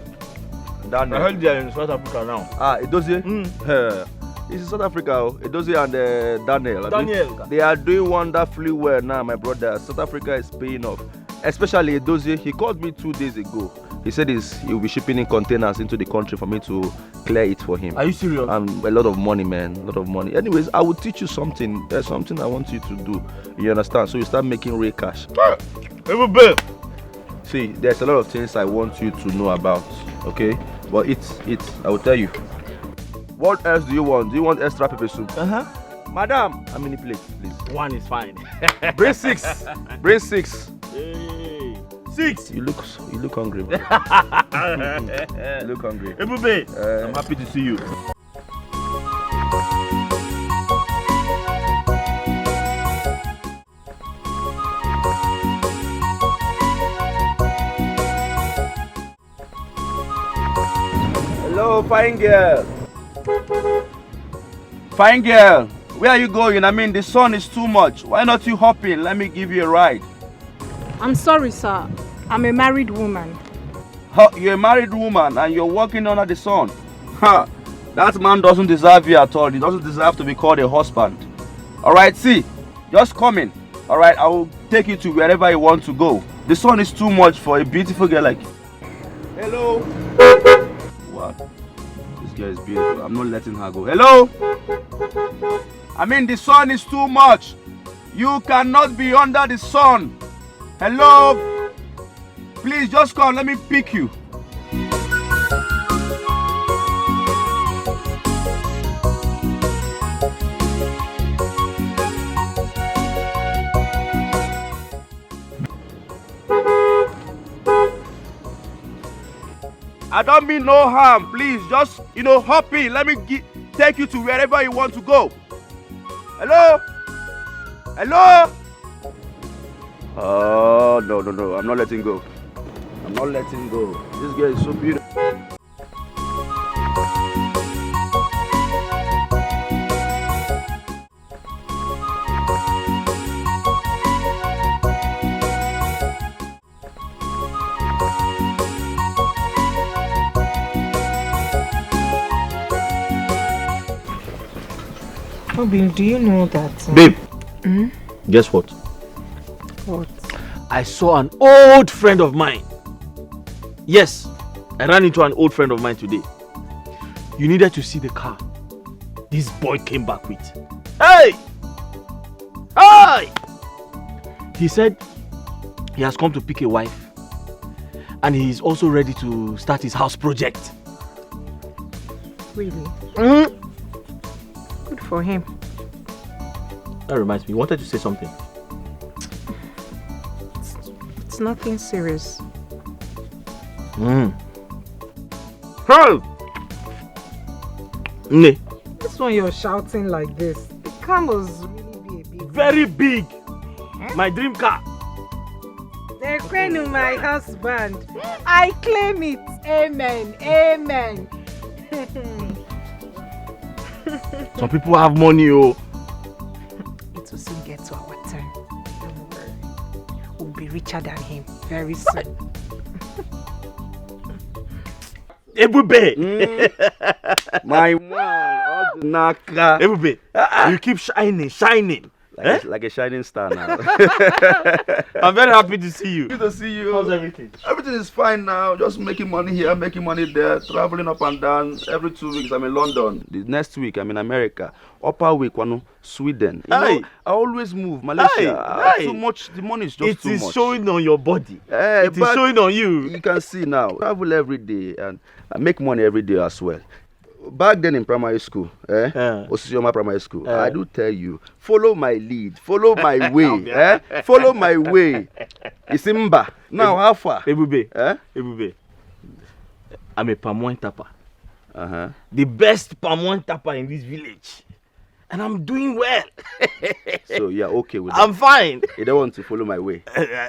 Daniel. I heard they are in South Africa now. Ah, Edozie? It's in South Africa. Edozie and Daniel. Daniel. They are doing wonderfully well now, my brother. South Africa is paying off. Especially Edozie. He called me 2 days ago. He said he'll be shipping in containers into the country for me to clear it for him. Are you serious? A lot of money, man. A lot of money. Anyways, I will teach you something. There's something I want you to do. You understand? So you start making real cash. See, there's a lot of things I want you to know about. Okay? But I will tell you. What else do you want? Do you want extra pepper soup? Madam, how many plates, please? 1 is fine. Bring 6. Bring 6. Hey, 6. You look hungry. You look hungry. Ebube, I'm happy to see you. Hello, fine girl. Fine girl, where are you going? I mean, the sun is too much. Why not you hop in? Let me give you a ride. I'm sorry, sir. I'm a married woman. You're a married woman and you're walking under the sun. That man doesn't deserve you at all. He doesn't deserve to be called a husband. Alright, see, just come in. Alright, I will take you to wherever you want to go. The sun is too much for a beautiful girl like you. Hello? What? This girl is beautiful. I'm not letting her go. Hello? I mean, the sun is too much. You cannot be under the sun. Hello? Please just come. Let me pick you. I don't mean no harm. Please, just, hop in. Let me take you to wherever you want to go. Hello? Hello? Oh, no. I'm not letting go. I'm not letting go. This girl is so beautiful. Obi, do you know that? Babe, guess what? What? I saw an old friend of mine. Yes, I ran into an old friend of mine today. You needed to see the car this boy came back with. Hey! Hey! He said he has come to pick a wife and he is also ready to start his house project. Really? Good for him. That reminds me, you wanted to say something. It's nothing serious. Hey! This one you're shouting like this. The car must really be a big one. Very big. My dream car. The queen of my husband. I claim it. Amen. Amen. Some people have money, oh. It will soon get to our turn. Don't worry. We'll be richer than him very soon. Ebube! My man, Naka. Ebube, you keep shining. Like a shining star now. I'm very happy to see you. Good to see you. How's everything? Everything is fine now. Just making money here, making money there, traveling up and down. Every 2 weeks I'm in London. The next week I'm in America. Upper week, Sweden. I always move. Malaysia. Too much. The money is just too much. It is showing on your body. It is showing on you. You can see now. Travel every day and I make money every day as well. Back then in primary school, Osisioma Primary School, I do tell you, follow my lead, follow my way, follow my way. Isimba. Now, how far? Ebube, Ebube, I'm a palm wine tapper. The best palm wine tapper in this village. And I'm doing well. So you're okay with that? I'm fine. You don't want to follow my way?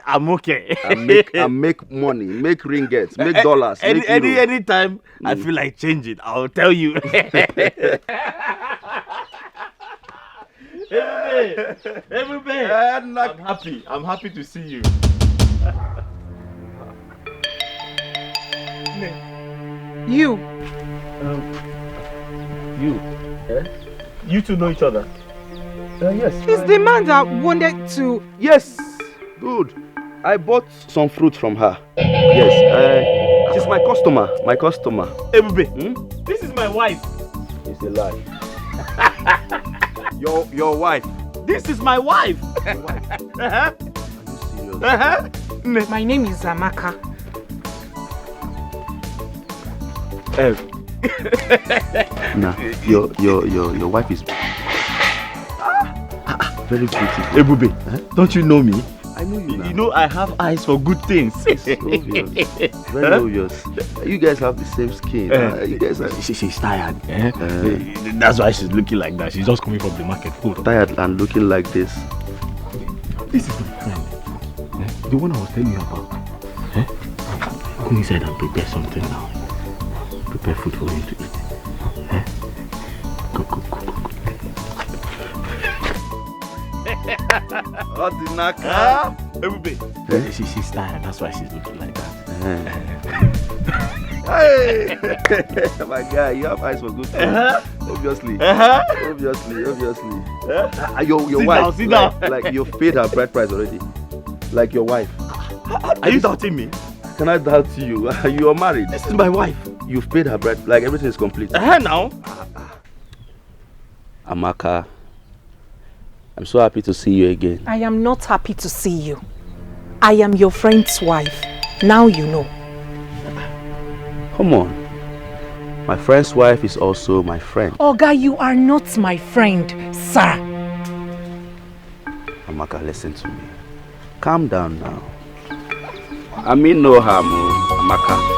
I'm okay. I make money, make ringgits, make dollars. Anytime I feel like changing, I'll tell you. Everybody, I'm happy to see you. 1, You. You? You two know each other? Yes. He's the man that wanted to... Yes, good. I bought some fruit from her. Yes, she's my customer. Ebube, this is my wife. It's a lie. your wife. This is my wife. Are you serious? My name is Amaka. Nah, your wife is very pretty. Ebube, don't you know me? I know you now. You know I have eyes for good things. It's obvious. Very obvious. You guys have the same skin. You guys are... She's tired. That's why she's looking like that. She's just coming from the market. Tired and looking like this. This is my friend. The one I was telling you about. Go inside and prepare something now. Prepare food for him to eat. Go. Ordinaka. Ebube. She's tired. That's why she's looking like that. Hey! My guy, you have eyes for good things. Obviously. Your wife. Sit down. Like you've paid her bride price already. Like your wife. Are you doubting me? Can I doubt you? You are married. This is my wife. You've paid her bride. Like everything is complete. Now. Amaka, I'm so happy to see you again. I am not happy to see you. I am your friend's wife. Now you know. Come on. My friend's wife is also my friend. Oga, you are not my friend, sir. Amaka, listen to me. Calm down now. I mean no harm, Amaka.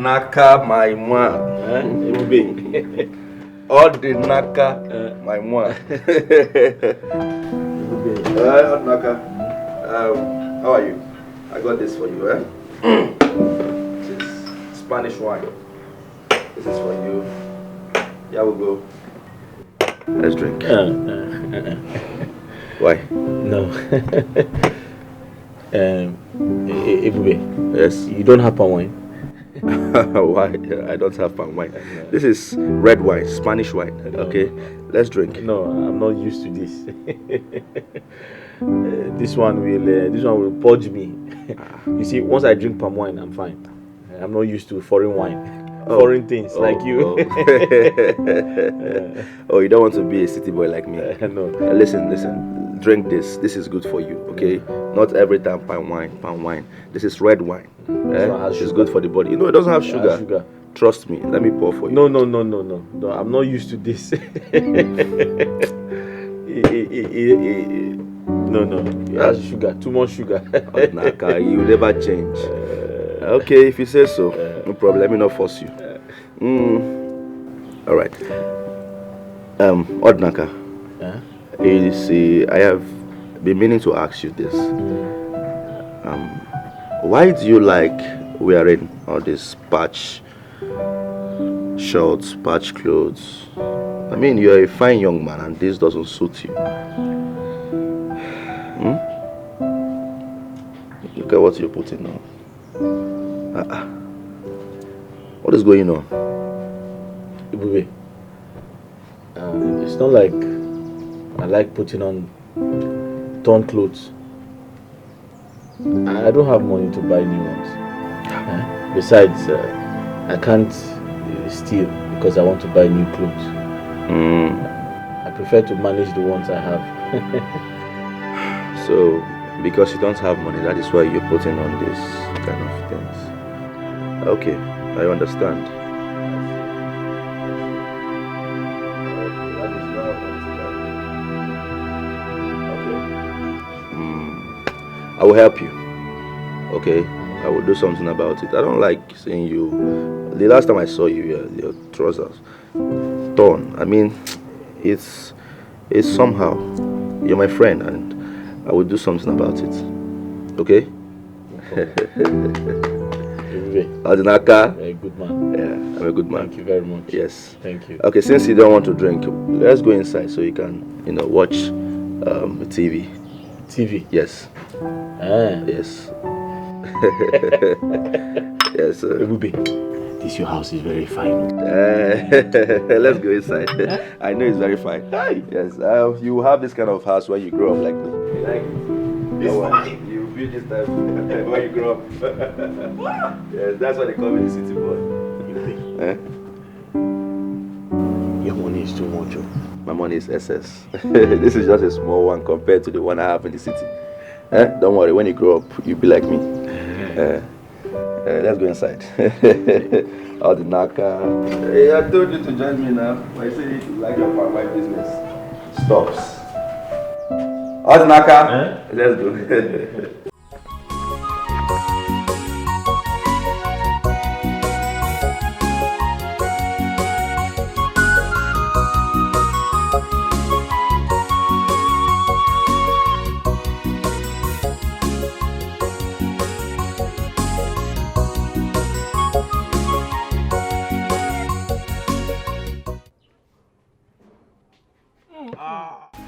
Naka my one. All the naka my one. Naka. How are you? I got this for you, This is Spanish wine. This is for you. Here we go. Let's drink. Why? No. Ebube. Yes. You don't have palm wine? Why? I don't have palm wine. This is red wine, Spanish wine. Okay, let's drink. No, I'm not used to this. This one will purge me. You see, once I drink palm wine, I'm fine. I'm not used to foreign wine, foreign things like you. Oh, you don't want to be a city boy like me? No. Listen. Drink this. This is good for you. Okay, not every time palm wine. This is red wine. It's good for the body. You know, it doesn't have sugar. Trust me. Let me pour for you. No. I'm not used to this. No. It has sugar. Too much sugar. Naka, you will never change. Okay, if you say so, no problem. Let me not force you. All right. Odnaka. You see, I have been meaning to ask you this. Why do you like wearing all these patch shorts, patch clothes? I mean, you're a fine young man and this doesn't suit you. Look at what you're putting on. What is going on? Ibube, it's not like I like putting on torn clothes. I don't have money to buy new ones. Besides, I can't steal because I want to buy new clothes. I prefer to manage the ones I have. So, because you don't have money, that is why you're putting on this kind of things. Okay, I understand. I will help you. Okay, I will do something about it. I don't like seeing you. The last time I saw you, your trousers torn. I mean, it's somehow. You're my friend, and I will do something about it. Okay? Adinaka. A good man. Yeah, I'm a good man. Thank you very much. Yes. Thank you. Okay, since you don't want to drink, let's go inside so you can, watch TV. TV? Yes. Ah. Yes. Yes, sir. Ebube, this your house is very fine. Let's go inside. I know it's very fine. Yes, you will have this kind of house when you grow up like me. You like it? It's fine. You will build this type when you grow up. Yes, that's why they call me the city boy. Your money is too much. My money is SS. This is just a small one compared to the one I have in the city. Don't worry, when you grow up, you'll be like me. Let's go inside. All the naka. Hey, I told you to join me now. But you say you like your wife business. Stops. All the naka. Let's go.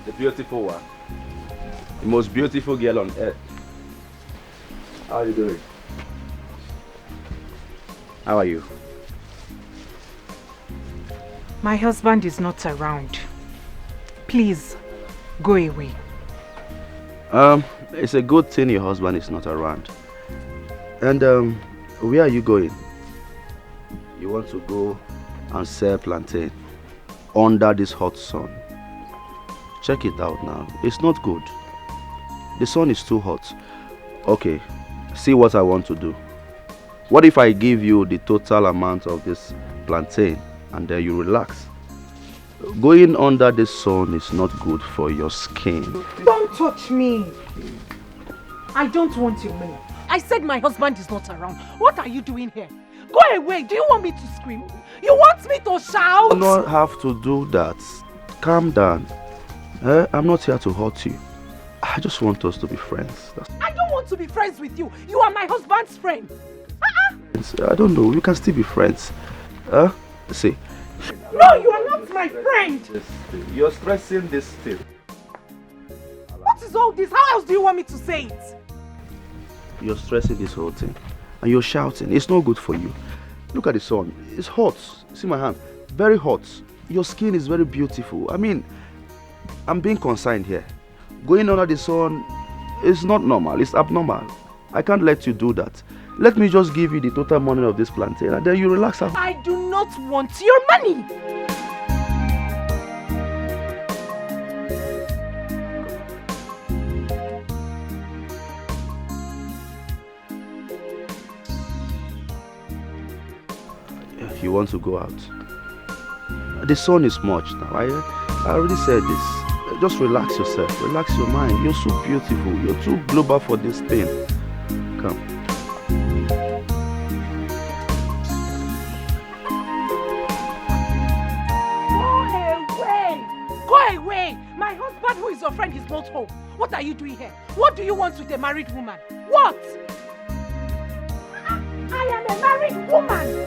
The beautiful one. The most beautiful girl on earth. How are you doing? How are you? My husband is not around. Please, go away. It's a good thing your husband is not around. And where are you going? You want to go and sell plantain under this hot sun. Check it out now. It's not good. The sun is too hot. Okay, see what I want to do. What if I give you the total amount of this plantain and then you relax? Going under the sun is not good for your skin. Don't touch me. I don't want your money. I said my husband is not around. What are you doing here? Go away. Do you want me to scream? You want me to shout? You don't have to do that. Calm down. I'm not here to hurt you. I just want us to be friends. I don't want to be friends with you. You are my husband's friend. I don't know. We can still be friends. See. No, you are not my friend. You're stressing this thing. What is all this? How else do you want me to say it? You're stressing this whole thing. And you're shouting. It's not good for you. Look at the sun. It's hot. See my hand. Very hot. Your skin is very beautiful. I mean, I'm being concerned here. Going under the sun is not normal. It's abnormal. I can't let you do that. Let me just give you the total money of this plantain and then you relax. I do not want your money. You want to go out? The sun is much now. I already said this. Just relax yourself. Relax your mind. You're so beautiful. You're too global for this thing. Come. Go away. My husband, who is your friend, is not home. What are you doing here? What do you want with a married woman? What? I am a married woman.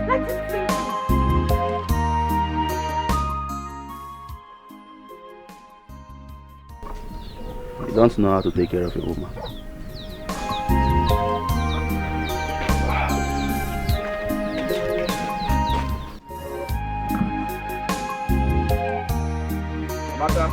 Let it sink in. You don't know how to take care of a woman. Amaka.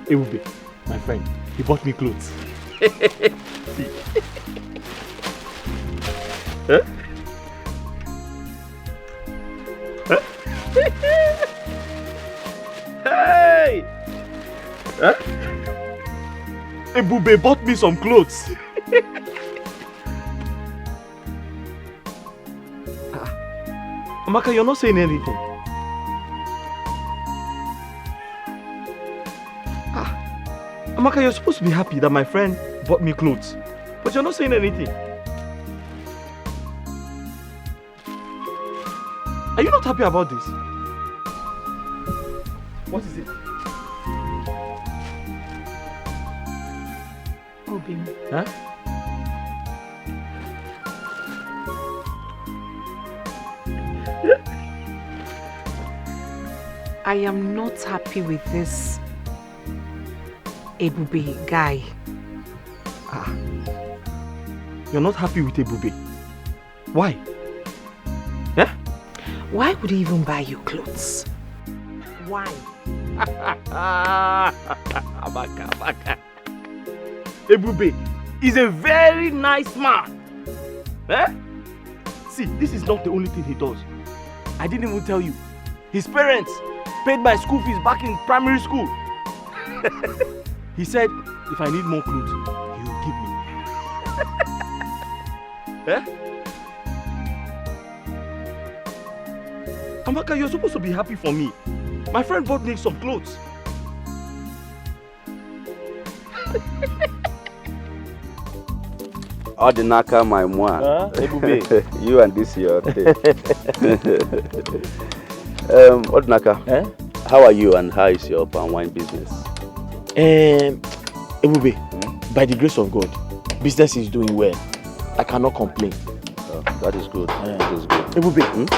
Ebube, my friend, he bought me clothes. See. Huh? Huh? Hey! Huh? Ebube bought me some clothes. Amaka, you're not saying anything. Amaka, you're supposed to be happy that my friend bought me clothes, but you're not saying anything. Are you not happy about this? What is it? Obi. Huh? I am not happy with this Ebube guy. You're not happy with Ebube? Why? Yeah? Why would he even buy you clothes? Why? Amaka. Ebube is a very nice man. Eh? See, this is not the only thing he does. I didn't even tell you. His parents paid my school fees back in primary school. He said, if I need more clothes, he will give me. Eh? Amaka, you're supposed to be happy for me. My friend bought me some clothes. Ordinaka, my moi. You and this your thing. Ordinaka, how are you and how is your palm wine business? Ebube, by the grace of God, business is doing well. I cannot complain. Oh, that is good. That is good. Ebube,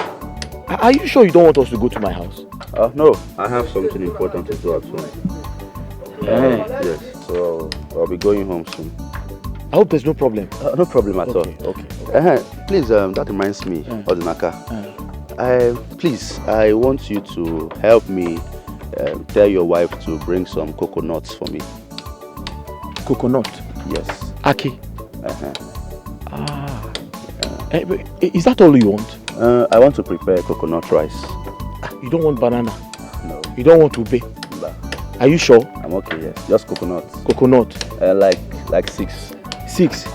are you sure you don't want us to go to my house? No, I have something important to do at home. Yes, so I'll be going home soon. I hope there's no problem. No problem at all. Okay. Please, that reminds me, Ordinaka. Please, I want you to help me tell your wife to bring some coconuts for me. Coconut? Yes. Aki? Is that all you want? I want to prepare coconut rice. You don't want banana? No. You don't want ube? No. Are you sure? I'm okay, yes. Just coconut. Coconut? Like 6. 6?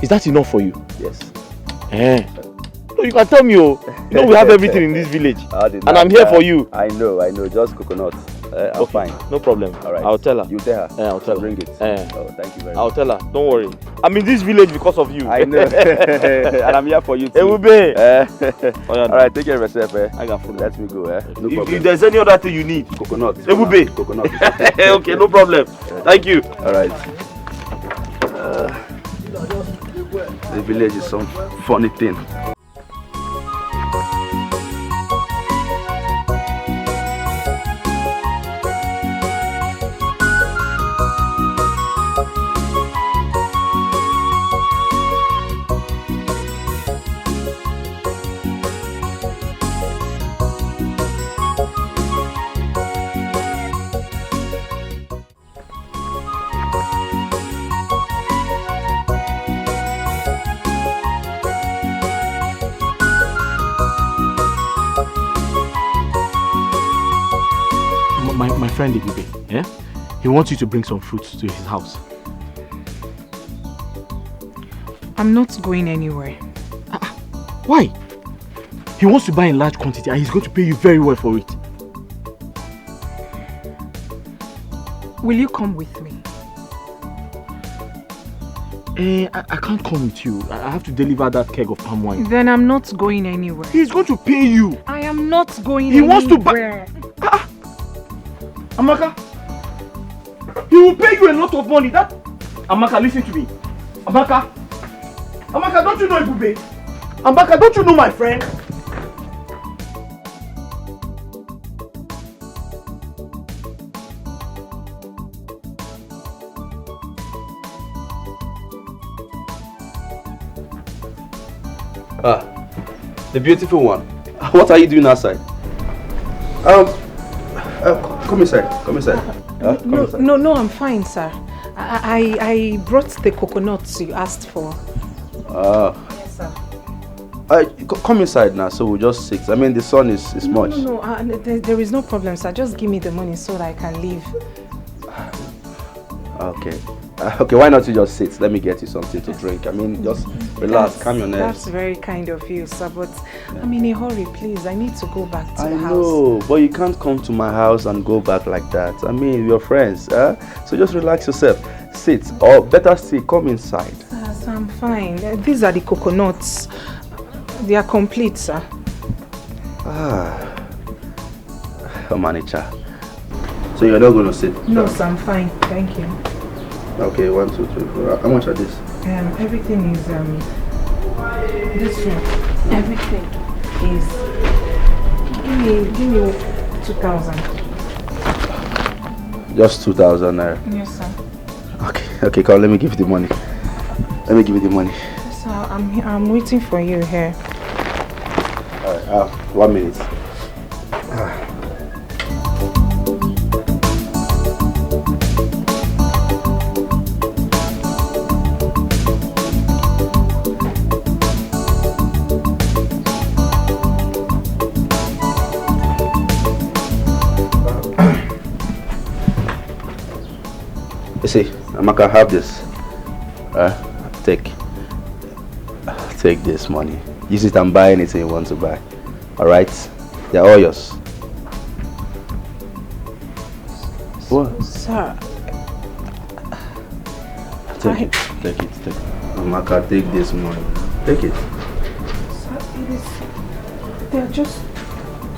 Is that enough for you? Yes. No, you can tell me, you know we have everything in this village. And I'm here for you. I know. Just coconut. I'm fine. No problem. All right. I'll tell her. You tell her. I'll tell her. Bring it. Oh, thank you very much. I'll tell her. Don't worry. I'm in this village because of you. I know. And I'm here for you too. Ebube. All right, take care of yourself. I got food. Let me go. No problem. If there's any other thing you need. Coconut. Ebube. Coconut. Okay, no problem. Thank you. All right. The village is some funny thing. My friend Ebube, he wants you to bring some fruits to his house. I'm not going anywhere. Why? He wants to buy in large quantity and he's going to pay you very well for it. Will you come with me? I can't come with you. I have to deliver that keg of palm wine. Then I'm not going anywhere. He's going to pay you. I am not going He anywhere. wants to buy... Amaka, he will pay you a lot of money. Amaka, listen to me. Amaka, don't you know Ebube? Amaka, don't you know my friend? The beautiful one. What are you doing outside? Come inside. No, I'm fine, sir. I brought the coconuts you asked for. Yes, sir. Come inside now, so we'll just sit. I mean, the sun is much. No, there is no problem, sir. Just give me the money so that I can leave. Okay. Okay, why not you just sit? Let me get you something to drink. I mean, just relax, calm your nerves. That's very kind of you, sir, but I'm in a hurry, please. I need to go back to the house. I know, but you can't come to my house and go back like that. I mean, we're friends, so just relax yourself. Sit, or better still, come inside. Sir, I'm fine. These are the coconuts. They are complete, sir. Manager. So you're not going to sit? No, sir, I'm fine. Thank you. Okay, 1, 2, 3, 4. How much are this? Everything is this one. Everything is. Give me 2,000. Just 2,000 naira. Yes, sir. Okay, come. Let me give you the money. Let me give you the money. Yes, sir. I'm waiting for you here. Alright, 1 minute. You see, Amaka, have this. Take this money. Use it and buy anything you want to buy. Alright? They're all yours. What? Sir. Take it. Amaka, take this money. Take it. Sir, they're just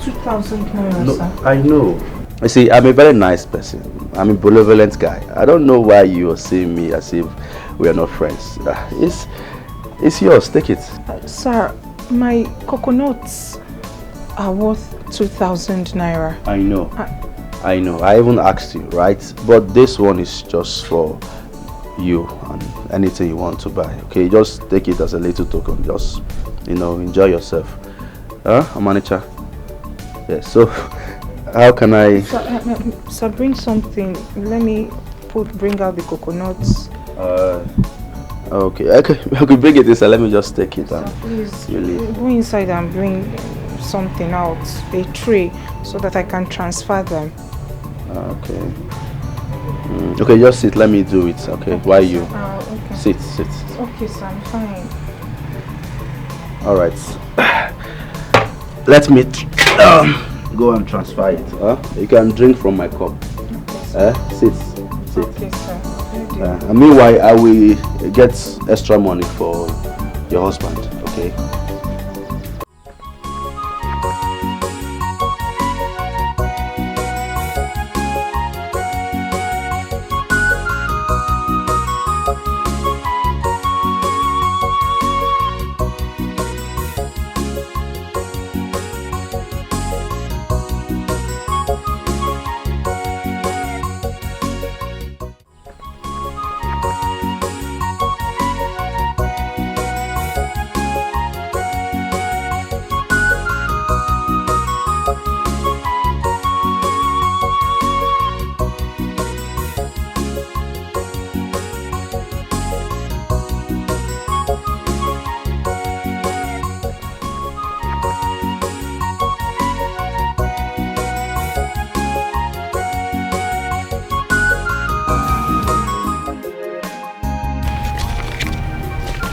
2,000 naira, No, sir. I know. You see, I'm a very nice person. I'm a benevolent guy. I don't know why you are seeing me as if we are not friends. It's yours. Take it. Sir, my coconuts are worth 2,000 naira. I know. I know. I even asked you, right? But this one is just for you and anything you want to buy. Okay, just take it as a little token. Just, enjoy yourself. Manager? Yes. So, how can I? Sir, bring something. Let me bring out the coconuts. Okay. Bring it inside. Let me just take it and please you leave. go inside and bring something out, a tray, so that I can transfer them. Okay. Okay, just sit. Let me do it. Okay. Why you? Okay. Sit. Okay, sir. I'm fine. All right. Let me go and transfer it. You can drink from my cup. Okay, sit. Okay, sir. And meanwhile, I will get extra money for your husband. Okay.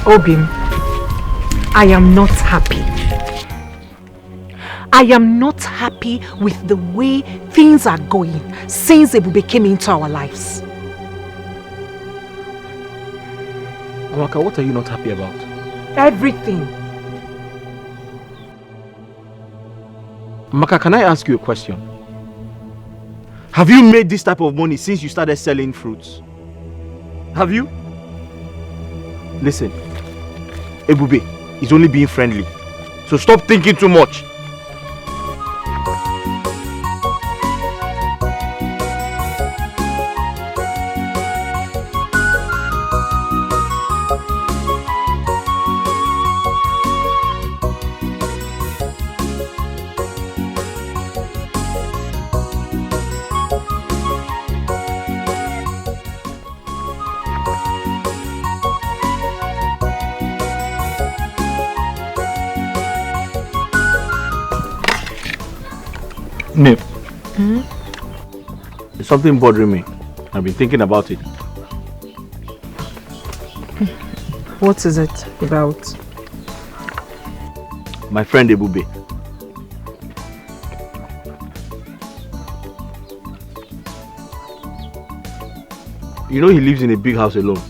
Obim, I am not happy. I am not happy with the way things are going since Ebube came into our lives. Amaka, what are you not happy about? Everything. Amaka, can I ask you a question? Have you made this type of money since you started selling fruits? Have you? Listen, Ebube is only being friendly, so stop thinking too much. Nip. There's something bothering me. I've been thinking about it. What is it about? My friend Ebube. You know he lives in a big house alone.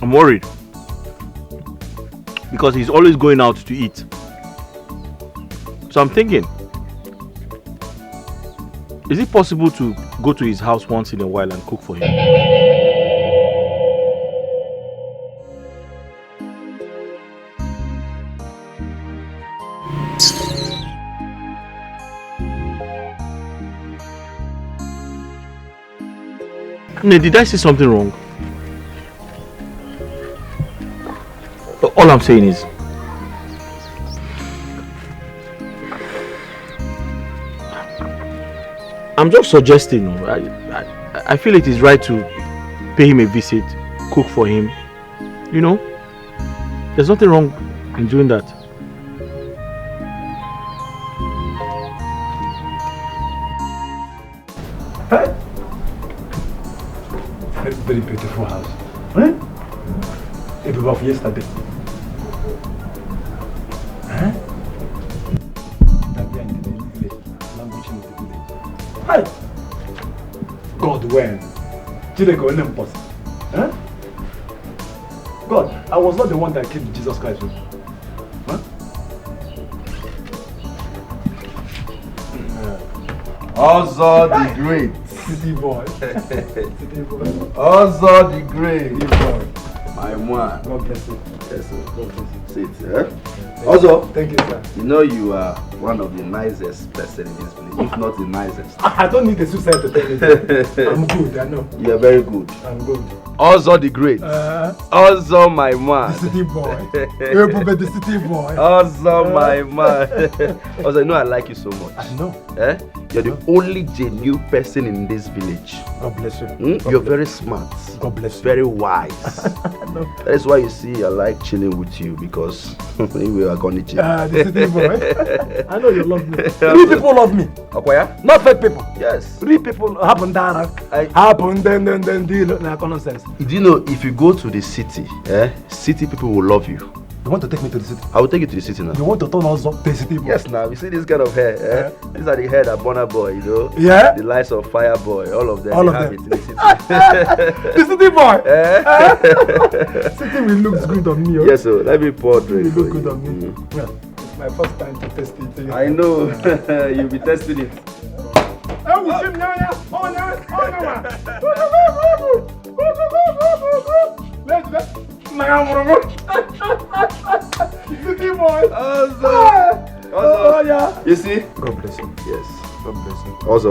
I'm worried. Because he's always going out to eat. So I'm thinking, is it possible to go to his house once in a while and cook for him? No, did I say something wrong? All I'm saying is, I'm just suggesting. I feel it is right to pay him a visit, cook for him. You know, there's nothing wrong in doing that. Very, very beautiful house. Huh? It was of yesterday. Huh? That we are in the village, languishing in the village. Hi! God, when? Huh? God, I was not the one that killed Jesus Christ. Huh? Also the Great. City boy. City boy. Also the Great. City boy. My man. God bless you. Yes, sir. God bless you. Sit, eh? Also, thank you, sir. You know you are one of the nicest person in this village, if not the nicest. I don't need a suicide to tell you that. I'm good, I know. You are very good. I'm good. Also the Great. Also my man. The city boy. The city boy. Also my man. Also, I know I like you so much. I know. Eh? You're the only genuine person in this village. God bless you. You're very smart. God bless you. Very wise. That's why you see I like chilling with you, because we are going to chill. The city boy. I know you love me. Real people love me. Okay? Not fake people. Yes. Real people happen there. Happen then deal like nonsense. Do you know if you go to the city, city people will love you. You want to take me to the city? I will take you to the city now. You want to turn us up to the city boy? Yes, now. You see this kind of hair, These are the hair that Bonner Boy, you know? Yeah? The lights of Fire Boy, all of them. All of have them. it in the city. The city boy! City will look good on me. Yes, so let me pour drink. It will look good on me. Yeah. It's my first time to test it. I know. You'll be testing it. City boy. Also, yeah. You see? God bless you. Yes. God bless you. Also,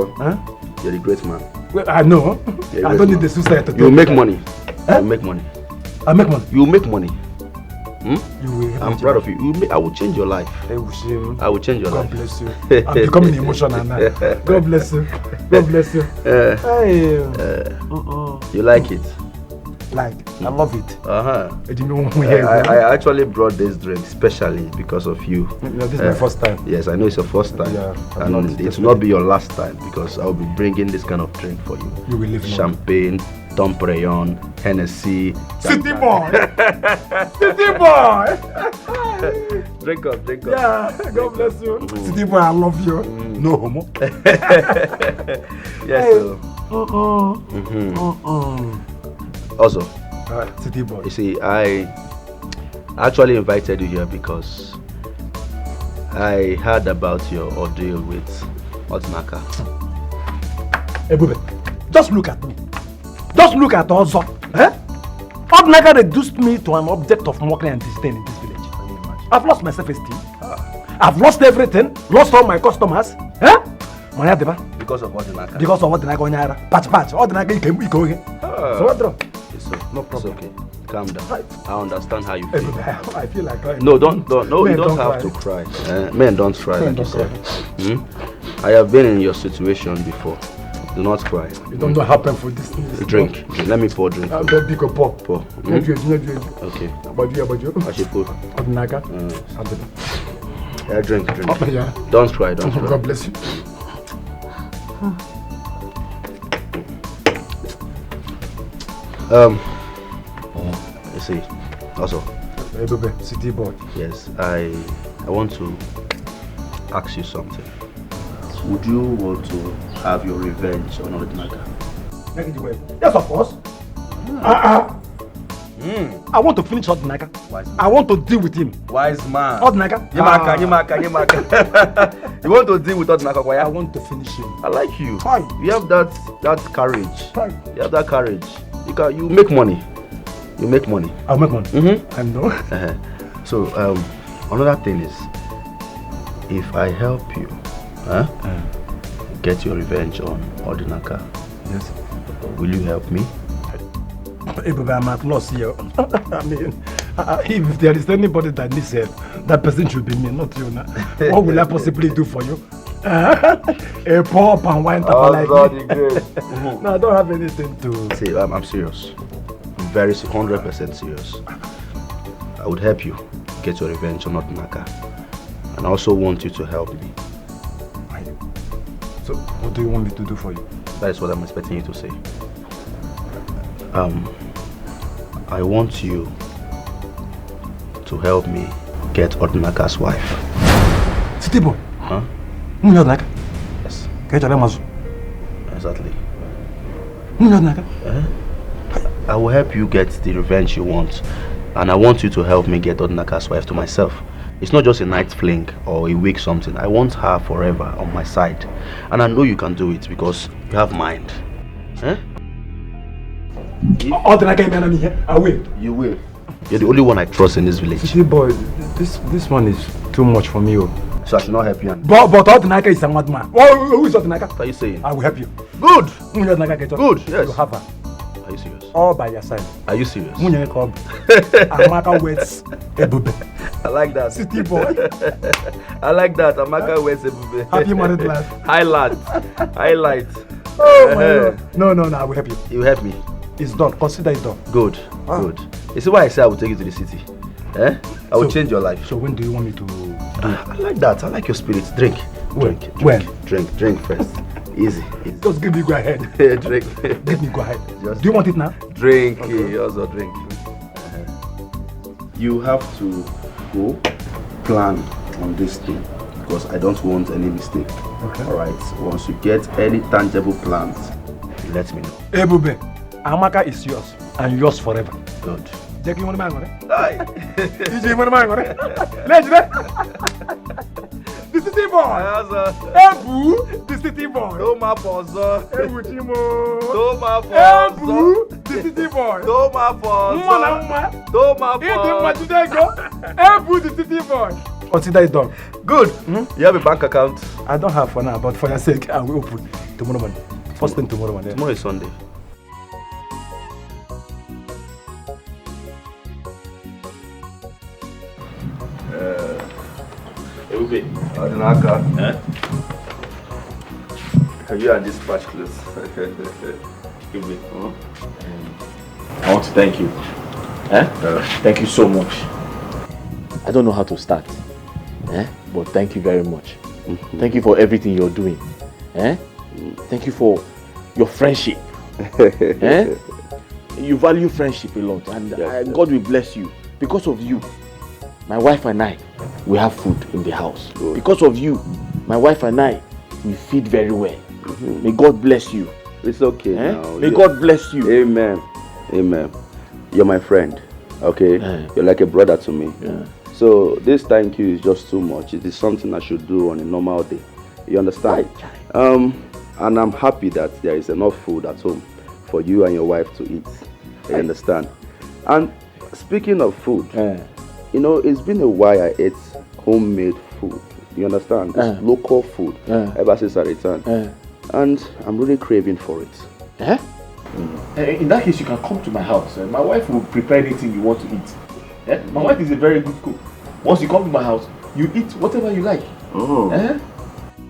you're a great man. Well, I know. I don't need the suicide to you'll make money. You'll make money. I make money. You'll make money. You will. I'm proud of you. I will change your life. I will change your life. God bless you. I'm becoming emotional now. God bless you. God bless you. You like it? Like, I love it. I actually brought this drink specially because of you. This is my first time. Yes, I know it's your first time. Yeah, and it will not be your last time, because I'll be bringing this kind of drink for you. You will live Champagne, Dom Perignon, Hennessy. City boy! City boy! Drink up, drink up. Yeah, God bless you. City boy, I love you. No homo. Yes, Also, City boy. You see, I actually invited you here because I heard about your ordeal with Odinaka. Hey, Bube, just look at me. Just look at Ozo. Odinaka reduced me to an object of mockery and disdain in this village. I've lost my self-esteem. I've lost everything. Lost all my customers. Because of Odinaka. Because of Odinaka. Patch. Odinaka came. So what wrong? No problem. It's okay. Calm down. I understand how you feel. I feel like crying. No, you don't have to cry. Men don't cry, like you said. I have been in your situation before. Do not cry. You don't know how painful this is. Drink. Let me pour drink. Big pour. Pour. Okay. About you. I should pour. Odinaga. Yeah, drink. Oh, yeah. Don't cry. God bless you. You see, also. Hey, baby, city boy. Yes, I want to ask you something. Would you want to have your revenge on Odinaga? Yes, of course. I want to finish Odinaga. I want to deal with him. Wise man. Odinaga. Yimaka. You want to deal with Odinaga? I want to finish him. I like you. Fine. You have that courage. Fine. You have that courage. You make money. You make money. I'll make money. I know. So another thing is, if I help you, get your revenge on Odinaga, yes, will you help me? Hey, baby, I'm at loss here. I mean, if there is anybody that needs help, that person should be me, not you. What will I possibly do for you? A poor and wine tapper like me. No, I don't have anything to... See, I'm serious. I'm very 100% serious. I would help you get your revenge on Odinaga. And I also want you to help me. So, what do you want me to do for you? That is what I'm expecting you to say. I want you to help me get Odinaga's wife. City boy? Huh? Odinaga? Yes. Exactly. I will help you get the revenge you want. And I want you to help me get Odinaga's wife to myself. It's not just a night fling or a week something. I want her forever on my side. And I know you can do it because you have mind. I will. You will. You're the only one I trust in this village. City boy, this one is too much for me. So I should not help you. But Odinaga is a madman. Who is Odinaga? What are you saying? I will help you. Good. Good. Yes. You have her. Are you serious? All by your side. Are you serious? Amaka waits Ebube. I like that. City boy. I like that. Amaka waits Ebube. Happy married life. Highlight. Oh my God. No, I will help you. You help me. It's done. Consider it done. Good. Good. You see why I say I will take you to the city? I will change your life. So when do you want me to do it? I like that. I like your spirit. Drink. Drink first. Easy. Just give me go ahead. Drink. Give me go ahead. Do you want it now? Drink. Okay. Also drink. You have to go plan on this thing because I don't want any mistake. Okay. Alright. Once you get any tangible plans, let me know. Hey, Bube, Amaka is yours and yours forever. Good. Jackie, you want to man? You want to man? Let's go. The city boy. Ebu, the city boy. Toma pozo. Ebu Chimo. Toma pozo. Ebu, the city boy. Toma pozo. Toma pozo. Ebu, the city boy. Consider it done. Good. You have a bank account? I don't have for now, but for your sake, I will open tomorrow morning. First thing tomorrow morning. Tomorrow is Sunday. Odinaga. Have you had this patch clothes? Give me. I want to thank you. Thank you so much. I don't know how to start. But thank you very much. Thank you for everything you're doing. Thank you for your friendship. You value friendship a lot, and God will bless you. Because of you, my wife and I, we have food in the house. Good. Because of you, my wife and I, we feed very well. May God bless you. It's okay now. May God bless you. Amen. Amen. You're my friend. Okay? You're like a brother to me. So this thank you is just too much. It is something I should do on a normal day. You understand? And I'm happy that there is enough food at home for you and your wife to eat. You understand? And speaking of food, you know, it's been a while I ate homemade food. You understand? It's local food ever since I returned. And I'm really craving for it. In that case, you can come to my house. My wife will prepare anything you want to eat. My wife is a very good cook. Once you come to my house, you eat whatever you like.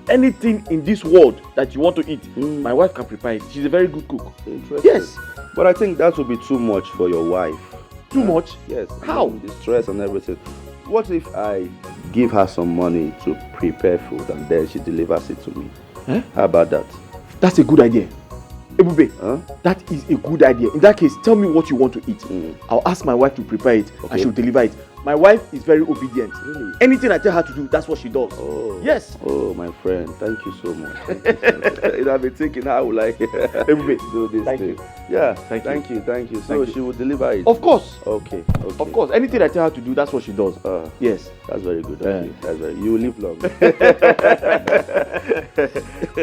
anything in this world that you want to eat, my wife can prepare it. She's a very good cook. Interesting. Yes. But I think that would be too much for your wife. Too much? Yes. How? The stress and everything. What if I give her some money to prepare food and then she delivers it to me? Huh? How about that? That's a good idea. Ebube, that is a good idea. In that case, tell me what you want to eat. I'll ask my wife to prepare it and she'll deliver it. My wife is very obedient. Really? Anything I tell her to do, that's what she does. Oh. Yes. Oh, my friend, thank you so much. I've been thinking how would I do this Thank thing. you. Yeah, Thank you. thank you. So Thank you. she will deliver it? Of course. Okay. Of course. Anything I tell her to do, that's what she does. Yes. That's very good. Okay. That's very. You will live long.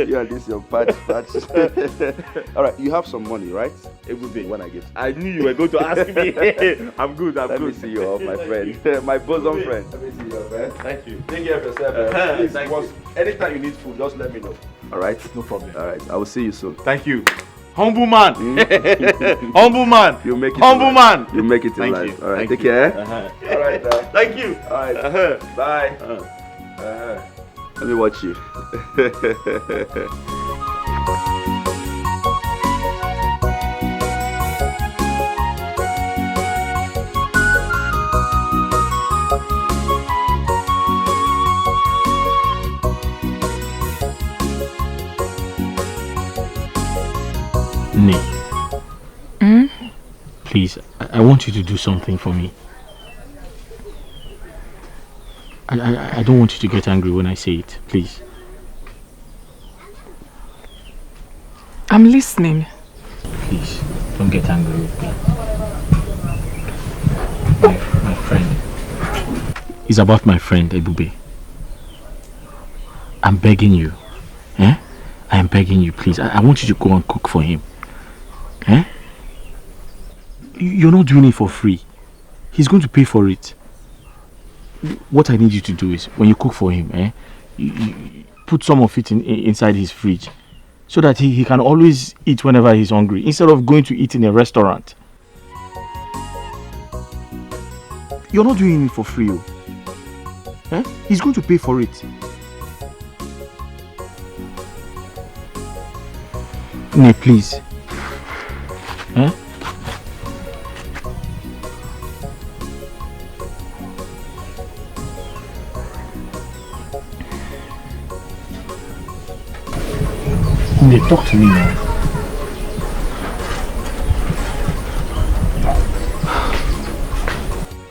You and this your patch. All right. You have some money, right? Everything. When I give. I knew you were going to ask me. I'm good. Let me see you off, my friend. My bosom friend. Let me see you off, man. Thank you. Take care of yourself. Please, anytime you need food, just let me know. All right. No problem. All right. I will see you soon. Thank you. Humble man. Humble man. You make it. Humble man. You make it in Thank life. you. All right. Thank Take care. All right. Thank you. All right. Bye. Let me watch you. Please, I want you to do something for me. I don't want you to get angry when I say it, please. I'm listening. Please, don't get angry with me. My friend. It's about my friend, Ebube. I'm begging you. I am begging you, please. I want you to go and cook for him. You're not doing it for free. He's going to pay for it. What I need you to do is, when you cook for him, you put some of it inside his fridge so that he can always eat whenever he's hungry, instead of going to eat in a restaurant. You're not doing it for free. He's going to pay for it. Nee, please. Nee, talk to me now.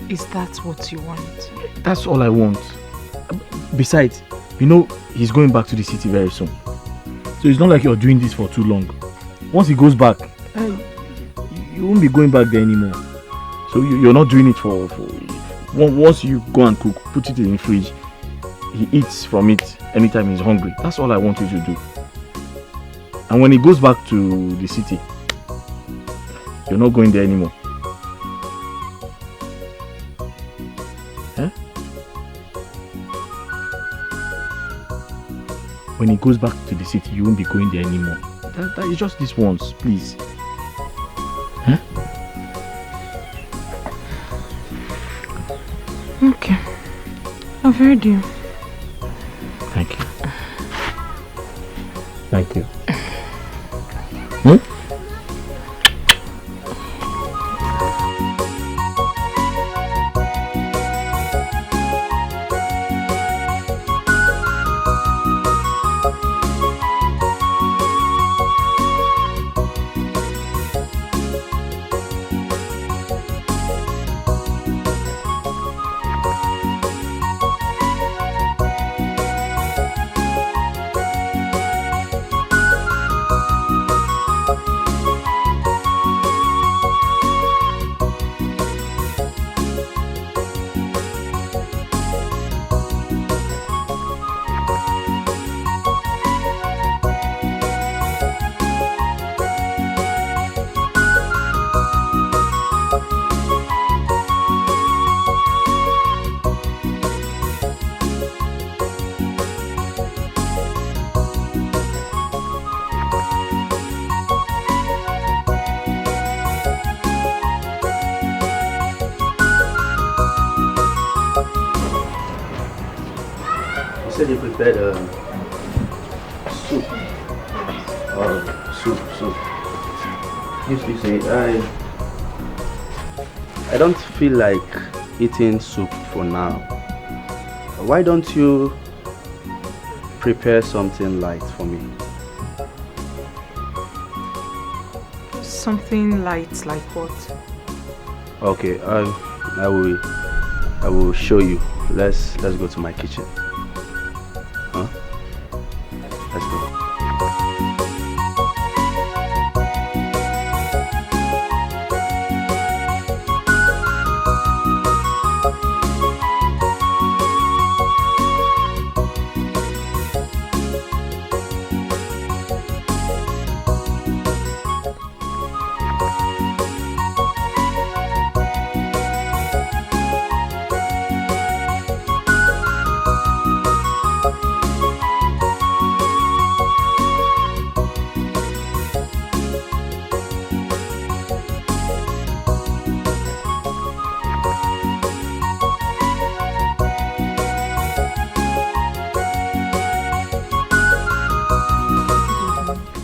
Is that what you want? That's all I want. Besides, you know, he's going back to the city very soon. So it's not like you're doing this for too long. Once he goes back, you won't be going back there anymore. So you're not doing it for once you go and cook, put it in the fridge, he eats from it anytime he's hungry. That's all I want you to do. And when he goes back to the city, you're not going there anymore. When he goes back to the city, you won't be going there anymore. That is just this once, please. Okay. I've heard you. Thank you. Thank you. Said you prepared soup. Soup. You see, I don't feel like eating soup for now. Why don't you prepare something light for me? Something light like what? Okay, I will show you. Let's go to my kitchen. Huh? Let's go.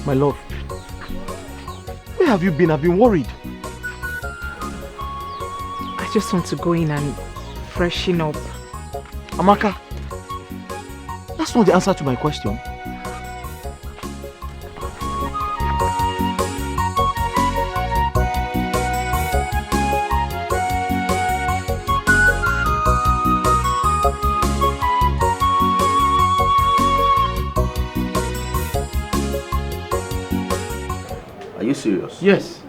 My love, where have you been? I've been worried. I just want to go in and freshen up. Amaka, that's not the answer to my question. Are you serious? Yes.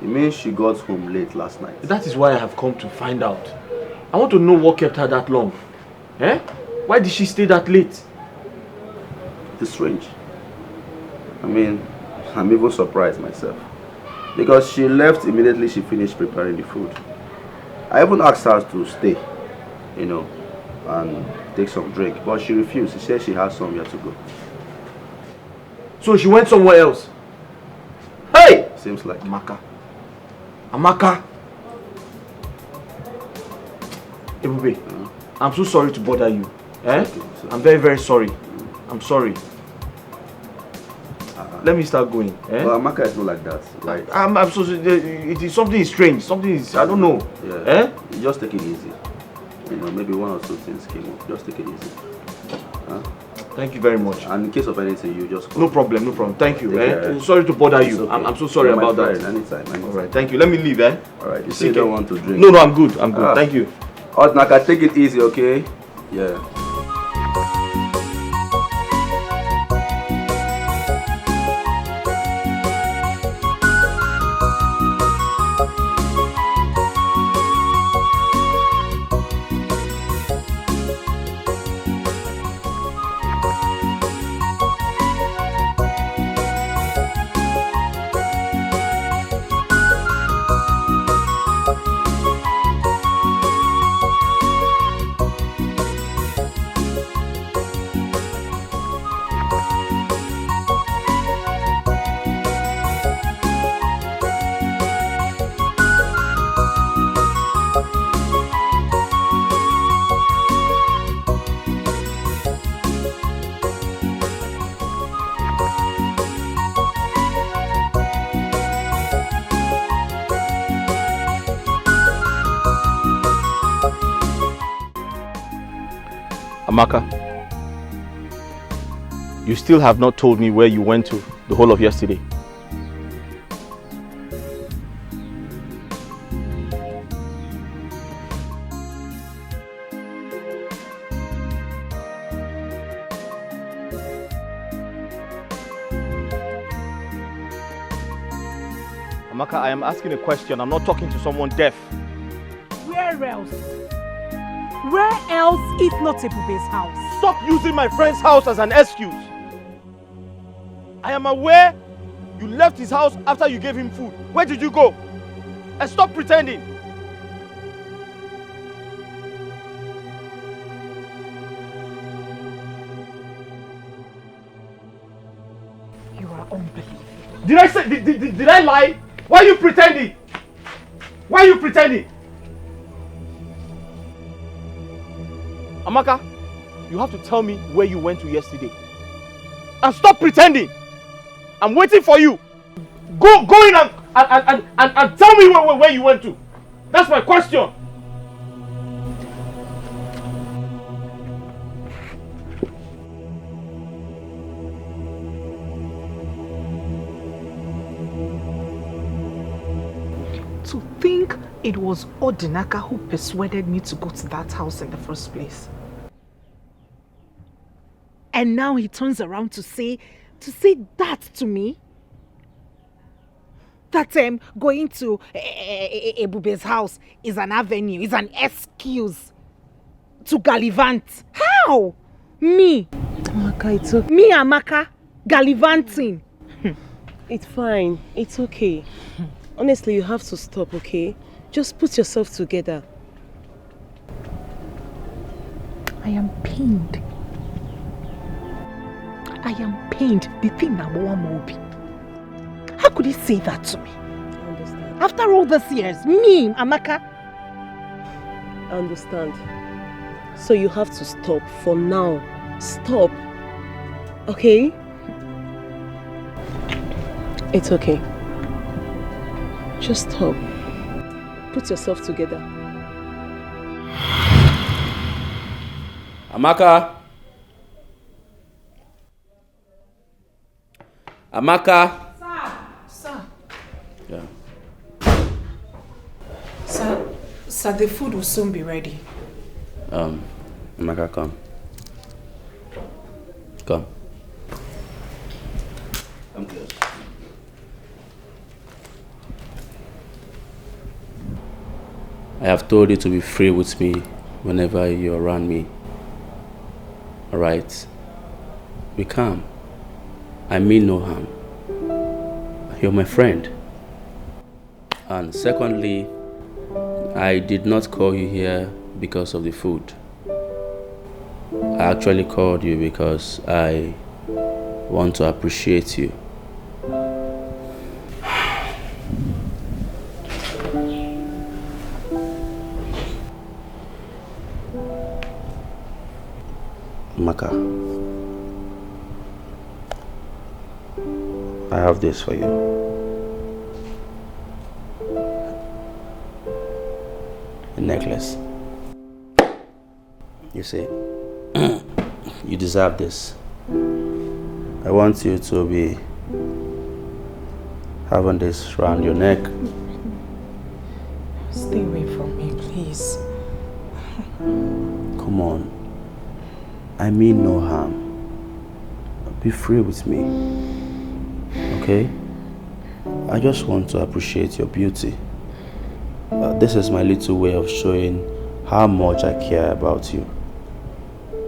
It means she got home late last night. That is why I have come to find out. I want to know what kept her that long. Eh? Why did she stay that late? It's strange. I mean, I'm even surprised myself. Because she left immediately she finished preparing the food. I even asked her to stay, you know, and take some drink. But she refused. She said she has somewhere to go. So she went somewhere else? Hey! Seems like. Amaka! Ebube, I'm so sorry to bother you. Eh? I'm very, very sorry. I'm sorry. Let me start going. Eh? Well, Amaka is not like that, right? I'm so sorry. It is something is strange. Something is, I don't know. Yeah. Eh? You just take it easy. You know, maybe one or two things came up. Just take it easy. Huh? Thank you very much. And in case of anything, you just call. No problem, no problem. Thank you. Eh? Sorry to bother you. Okay. I'm so sorry about that. Anytime. Alright, thank you. Let me leave, eh? Alright, you say you don't want to drink. No, I'm good. I'm good. Thank you. Naka, take it easy, okay? Yeah. Amaka, you still have not told me where you went to the whole of yesterday. Amaka, I am asking a question. I'm not talking to someone deaf. Where else? Where else if not Ebube's house? Stop using my friend's house as an excuse. I am aware you left his house after you gave him food. Where did you go? And stop pretending. You are unbelievable. Did I say? Did I lie? Why are you pretending? Why are you pretending? Amaka, you have to tell me where you went to yesterday. And stop pretending. I'm waiting for you. Go in and tell me where you went to. That's my question. To think it was Odinaka who persuaded me to go to that house in the first place. And now he turns around to say that to me? That going to Ebube's house is an avenue, is an excuse to gallivant. How? Me? Amaka, it's okay. Me, Amaka, gallivanting. It's fine. It's okay. Honestly, you have to stop, okay? Just put yourself together. I am pained. I am pained. The thing that Mobi. How could he say that to me? I understand. After all these years, me, Amaka. I understand. So you have to stop for now. Stop. Okay? It's okay. Just stop. Put yourself together. Amaka. Amaka. Sir. Yeah. Sir, the food will soon be ready. Amaka, come. Come. Come close. I have told you to be free with me whenever you're around me. Alright? Be calm. I mean no harm. You're my friend. And secondly, I did not call you here because of the food. I actually called you because I want to appreciate you. Maka, I have this for you. A necklace. You see, you deserve this. I want you to be having this around your neck. Stay away from me, please. Come on. I mean no harm. Be free with me. Okay? I just want to appreciate your beauty. This is my little way of showing how much I care about you.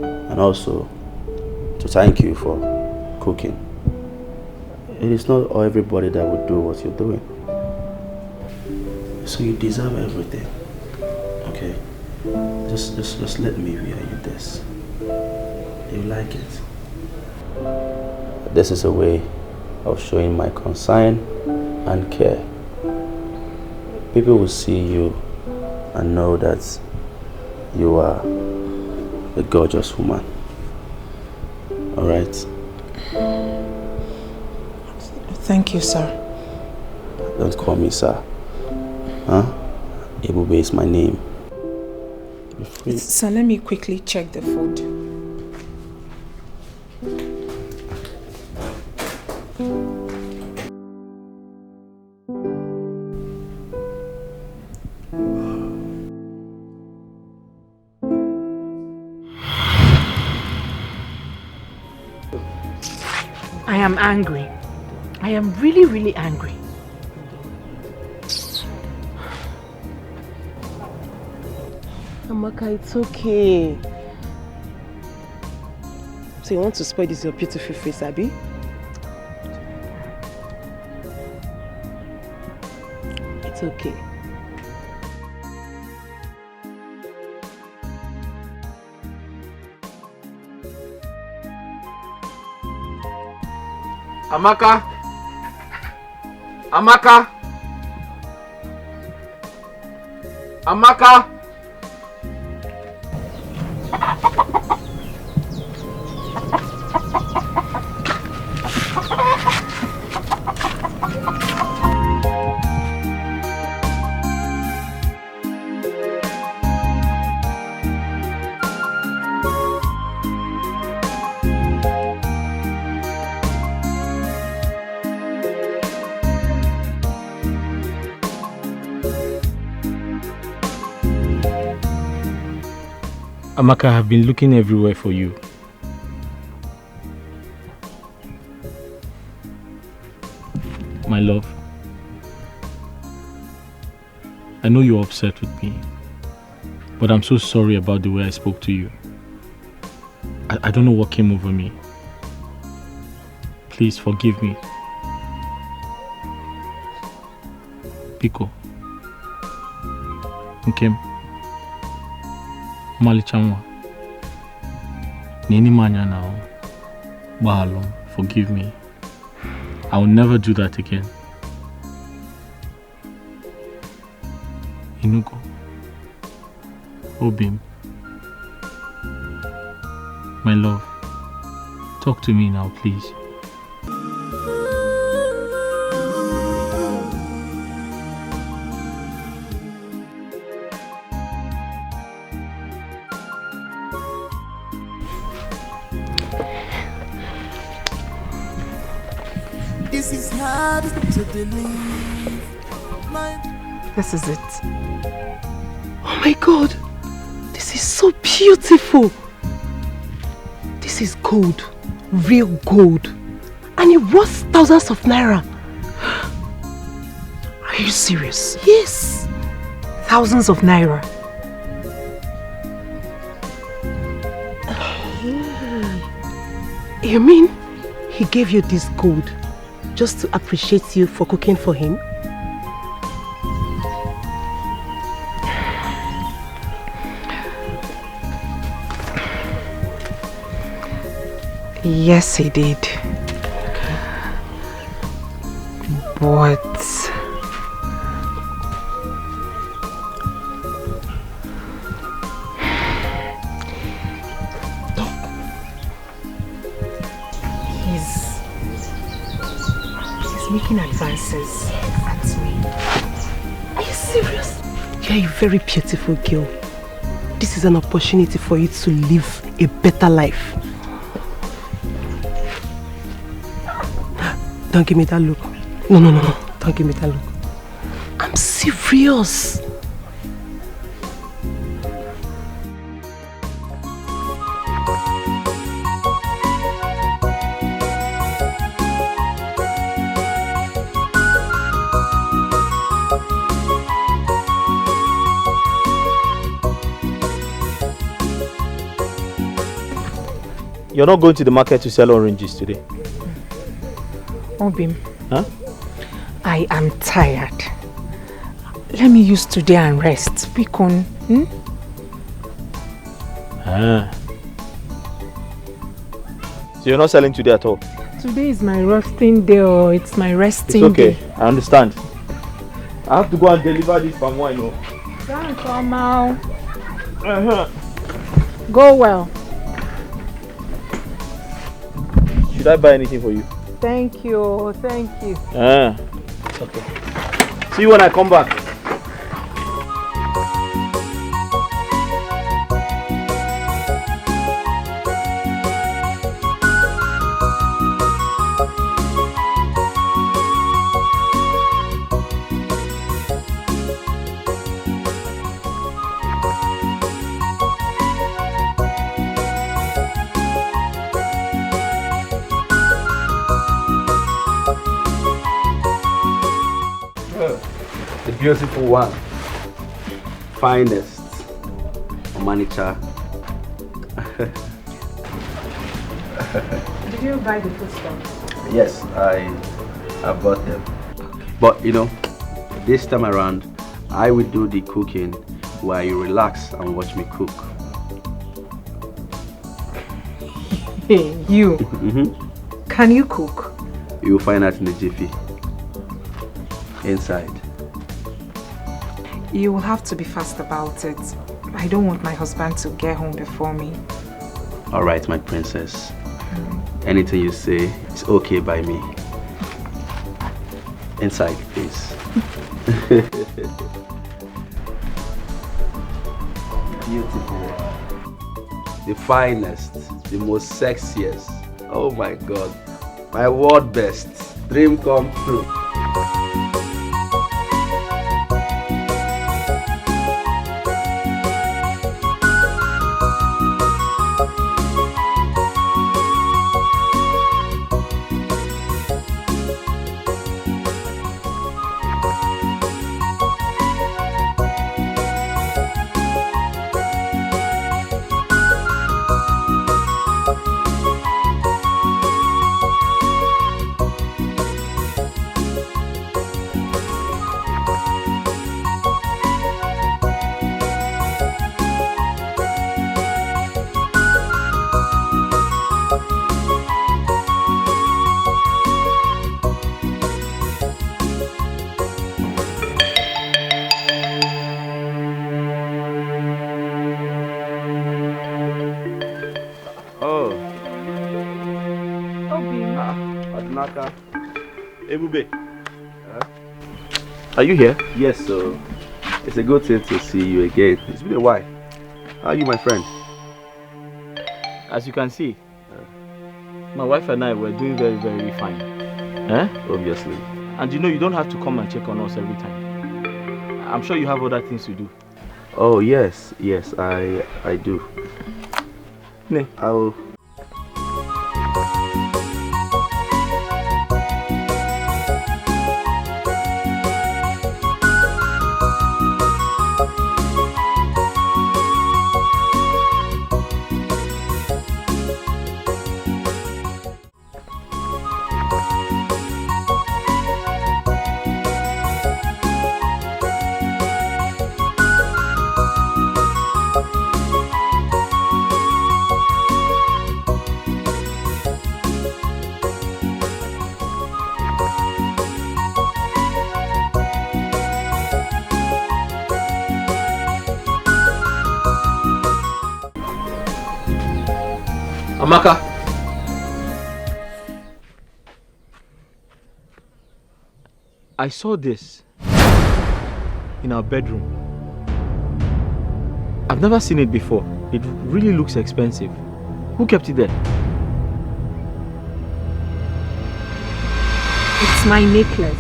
And also to thank you for cooking. It is not everybody that would do what you're doing. So you deserve everything. Okay? Just let me wear you this. You like it? This is a way of showing my concern and care. People will see you and know that you are a gorgeous woman. Alright? Thank you, sir. Don't call me sir. Huh? Ebube is my name. Be free. So let me quickly check the food. I am angry. I am really, really angry. Amaka, it's okay. So you want to spoil this your beautiful face, Abby? It's okay. Amaka. Amaka. Amaka. Amaka, I have been looking everywhere for you. My love, I know you're upset with me, but I'm so sorry about the way I spoke to you. I don't know what came over me. Please forgive me. Pico. Nkem. Malichanwa. Nini manya now. Bahalo, forgive me. I will never do that again. Inugo. Obim. My love. Talk to me now, please. This is hard to believe. This is it. Oh my God, this is so beautiful. This is gold, real gold, and it worth thousands of naira. Are you serious? Yes. Thousands of naira. You mean he gave you this gold just to appreciate you for cooking for him? Yes, he did. But he's making advances at me. Are you serious? You're a very beautiful girl. This is an opportunity for you to live a better life. Don't give me that look. No. Don't give me that look. I'm serious. You're not going to the market to sell oranges today? Obim, huh? I am tired. Let me use today and rest. Bikon, So you're not selling today at all? Today is my resting day. Oh, it's my resting day. It's okay, I understand. I have to go and deliver this palm wine. Thanks, Omar. Go well. Should I buy anything for you? Thank you. Okay. See you when I come back. Beautiful one, finest, Omanicha. Did you buy the food stuff? Yes, I bought them. But you know, this time around, I will do the cooking while you relax and watch me cook. Hey, you. Can you cook? You'll find out in the jiffy. Inside. You will have to be fast about it. I don't want my husband to get home before me. All right, my princess. Anything you say is okay by me. Inside, please. Beautiful. The finest, the most sexiest. Oh my God. My world best. Dream come true. Adnaka. Ebube. Are you here? Yes, so it's a good thing to see you again. It's been a while. How are you, my friend? As you can see, my wife and I were doing very, very fine. Obviously. And you know, you don't have to come and check on us every time. I'm sure you have other things to do. Oh, yes, I do. Ne. I'll... Amaka. I saw this in our bedroom. I've never seen it before. It really looks expensive. Who kept it there? It's my necklace.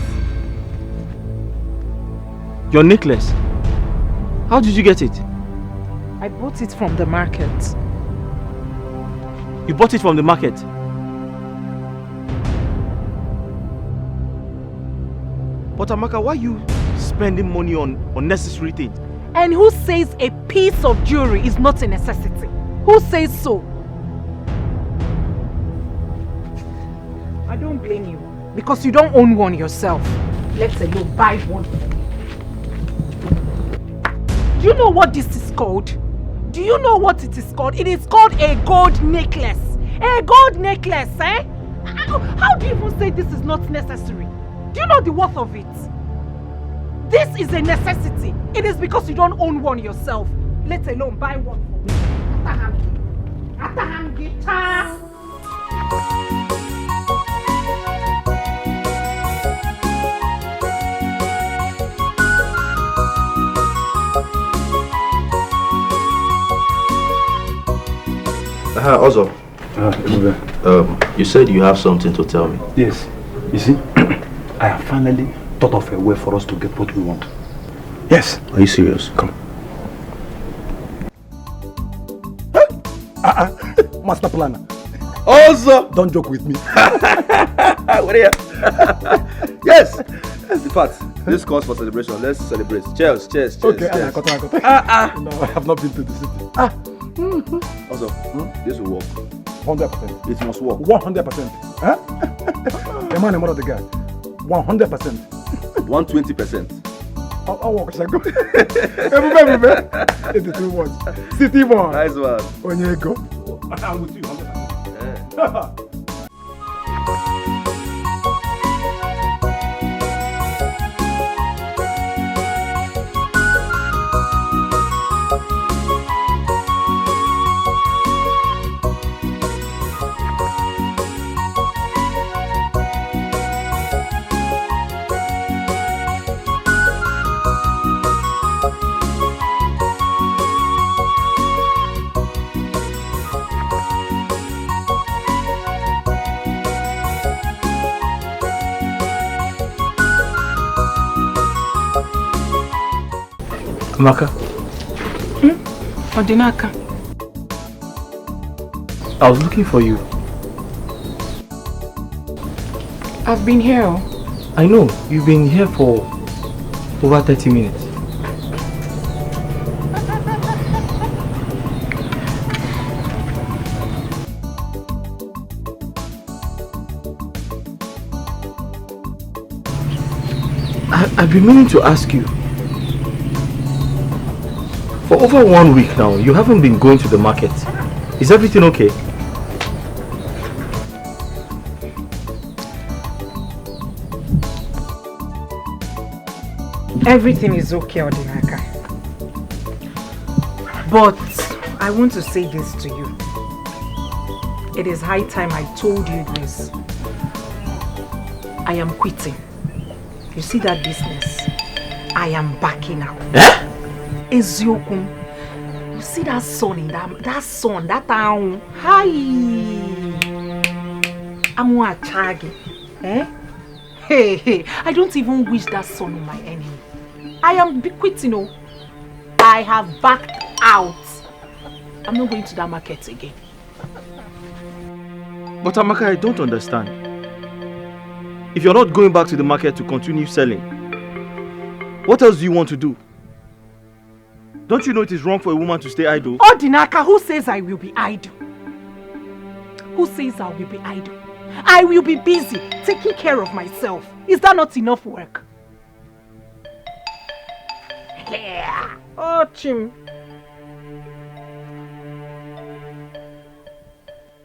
Your necklace? How did you get it? I bought it from the market. You bought it from the market? But Amaka, why are you spending money on unnecessary things? And who says a piece of jewelry is not a necessity? Who says so? I don't blame you, because you don't own one yourself. Let alone buy one for me. Do you know what this is called? Do you know what it is called? It is called a gold necklace. A gold necklace, eh? How do you even say this is not necessary? Do you know the worth of it? This is a necessity. It is because you don't own one yourself. Let alone buy one for me. Ataham guitar. Also, you said you have something to tell me. Yes. You see, I have finally thought of a way for us to get what we want. Yes. Are you serious? Come. Master planner. Also, don't joke with me. What are you? Yes. That's the fact. This calls for celebration. Let's celebrate. Cheers, cheers, cheers. Okay, cheers. No, I have not been to the city. Also, this will work. 100%. It must work. 100%. Huh? A man, a mother, the guy. 100%. 120%. I'll walk. Everybody. 82 words. City boy. Nice one. Onyego. I'm with you. 100%. Amaka. Odinaka. I was looking for you. I've been here. I know. You've been here for over 30 minutes. I've been meaning to ask you. For over 1 week now, you haven't been going to the market. Is everything okay? Everything is okay, Odinaka. But I want to say this to you. It is high time I told you this. I am quitting. You see that business? I am backing out. Eziokwu. You see that son in that town? Hi. I'm a chagi. Hey, I don't even wish that son on my enemy. I am quitting, you know. I have backed out. I'm not going to that market again. But Amaka, I don't understand. If you're not going back to the market to continue selling, what else do you want to do? Don't you know it is wrong for a woman to stay idle? Odinaka, who says I will be idle? Who says I will be idle? I will be busy taking care of myself. Is that not enough work? Yeah. Oh, Chim.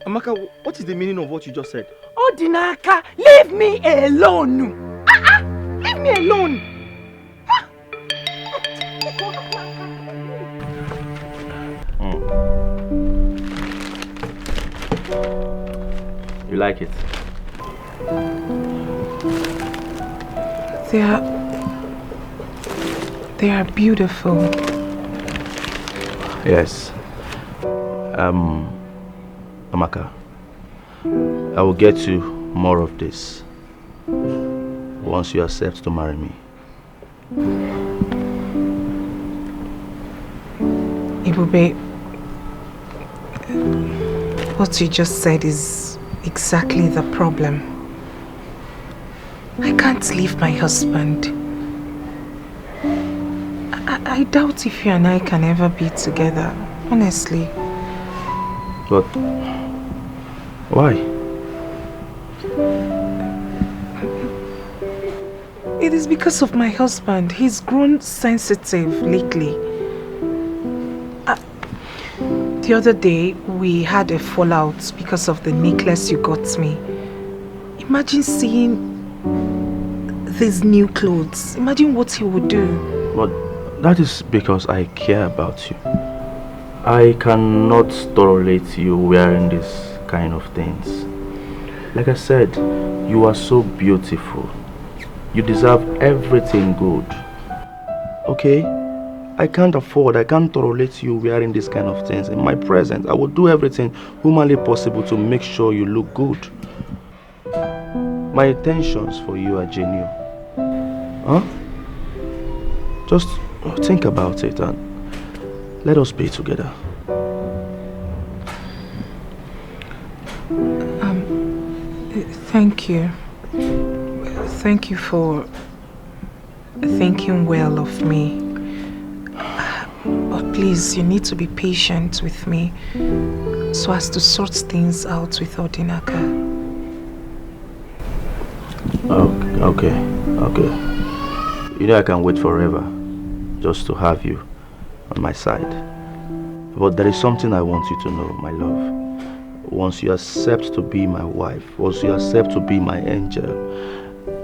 Amaka, what is the meaning of what you just said? Odinaka, leave me alone. Leave me alone. You like it? They are beautiful. Yes. Amaka, I will get you more of this once you accept to marry me. Ibube, what you just said is exactly the problem. I can't leave my husband. I doubt if you and I can ever be together, honestly. But why? It is because of my husband. He's grown sensitive lately. The other day, we had a fallout because of the necklace you got me. Imagine seeing these new clothes. Imagine what he would do. But that is because I care about you. I cannot tolerate you wearing this kind of things. Like I said, you are so beautiful. You deserve everything good. Okay? I can't tolerate you wearing this kind of things. In my presence, I will do everything humanly possible to make sure you look good. My intentions for you are genuine. Huh? Just think about it and let us be together. Thank you. Thank you for thinking well of me. But please, you need to be patient with me so as to sort things out with Odinaka. Okay. You know I can wait forever just to have you on my side. But there is something I want you to know, my love. Once you accept to be my wife, once you accept to be my angel,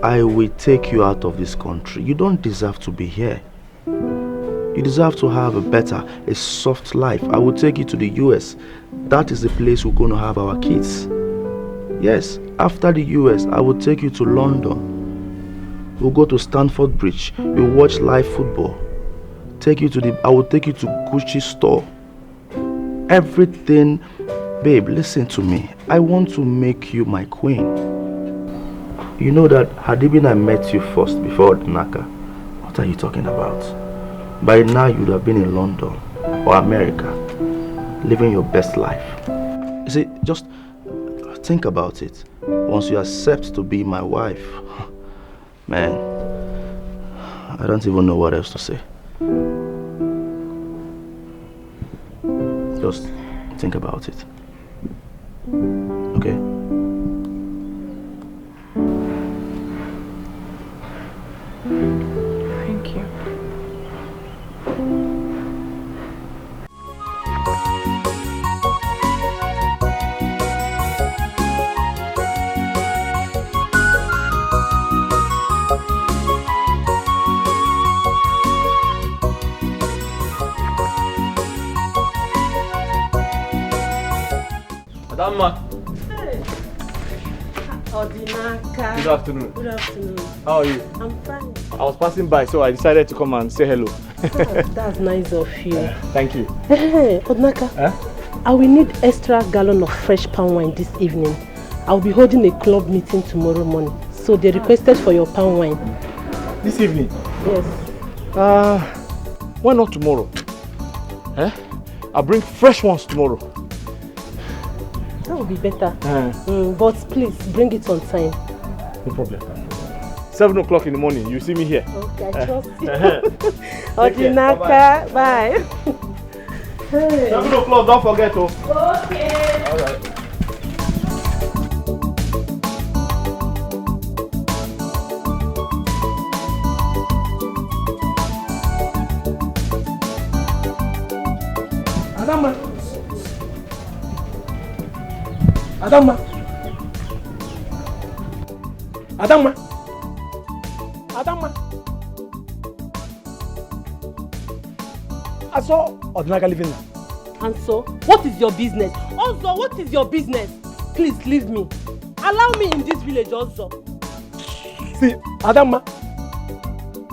I will take you out of this country. You don't deserve to be here. You deserve to have a soft life. I will take you to the US. That is the place we're going to have our kids. Yes, after the US, I will take you to London. We'll go to Stamford Bridge. We'll watch live football. I will take you to Gucci store. Everything. Babe, listen to me. I want to make you my queen. You know that had it been I met you first before Naka, what are you talking about? By now you would have been in London or America, living your best life. You see, just think about it. Once you accept to be my wife, man, I don't even know what else to say. Just think about it. Okay? Thank you. Adamma, Odinaka. Good afternoon. Good afternoon. How are you? I'm fine. I was passing by, so I decided to come and say hello. That's nice of you. Thank you. Hey, Odinaka. I will need extra gallon of fresh palm wine this evening. I'll be holding a club meeting tomorrow morning. So they requested for your palm wine. This evening? Yes. Why not tomorrow? I'll bring fresh ones tomorrow. That would be better. But please, bring it on time. No problem. 7 o'clock in the morning, you see me here. Okay, I trust you. Odinaka, bye. Hey. 7 o'clock, don't forget. Oh. Okay. All right. Adama. Adama. Adama. Adama. I saw Odinaka living now. And so, what is your business? Also, what is your business? Please leave me. Allow me in this village also. See, Adama,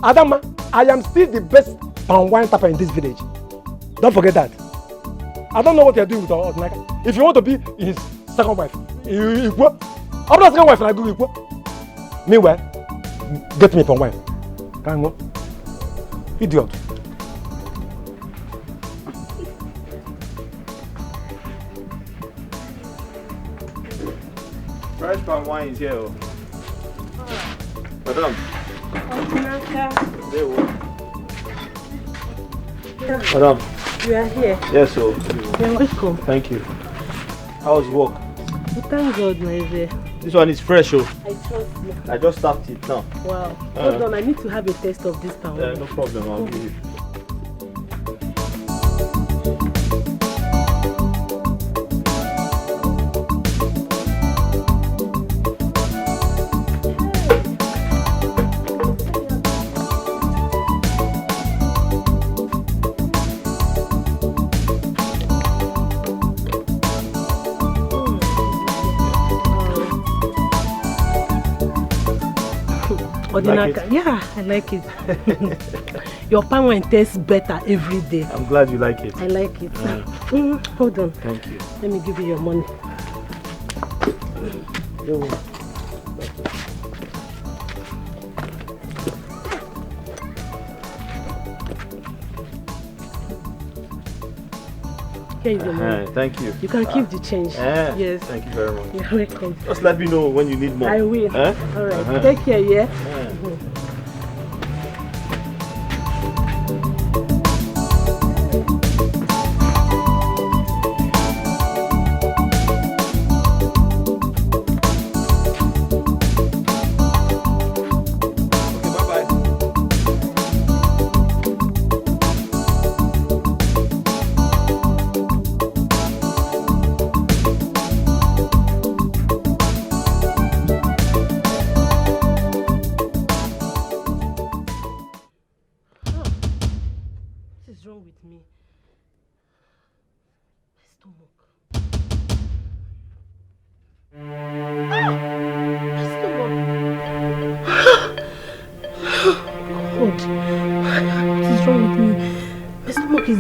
I am still the best palm wine tapper in this village. Don't forget that. I don't know what you're doing with Odinaka. If you want to be his second wife, you go. I'm not second wife and I do equal. Meanwhile, get me palm wine. Can you go? Idiot. Fresh palm wine is here. Oh. Madam. There Madam. You are here. Yes, sir. You're welcome. Thank you. How was work? Thank God, my dear. This one is fresh, oh. I trust you. I just tapped it now. Wow. Hold on, I need to have a taste of this palm wine. No problem, I'll give you. Odinaka, like yeah, I like it. Your palm wine tastes better every day. I'm glad you like it. I like it. Hold on. Thank you. Let me give you your money. Here is your money. Thank you. You can keep the change. Yes. Thank you very much. You're welcome. Just let me know when you need more. I will. All right. Take care, yeah?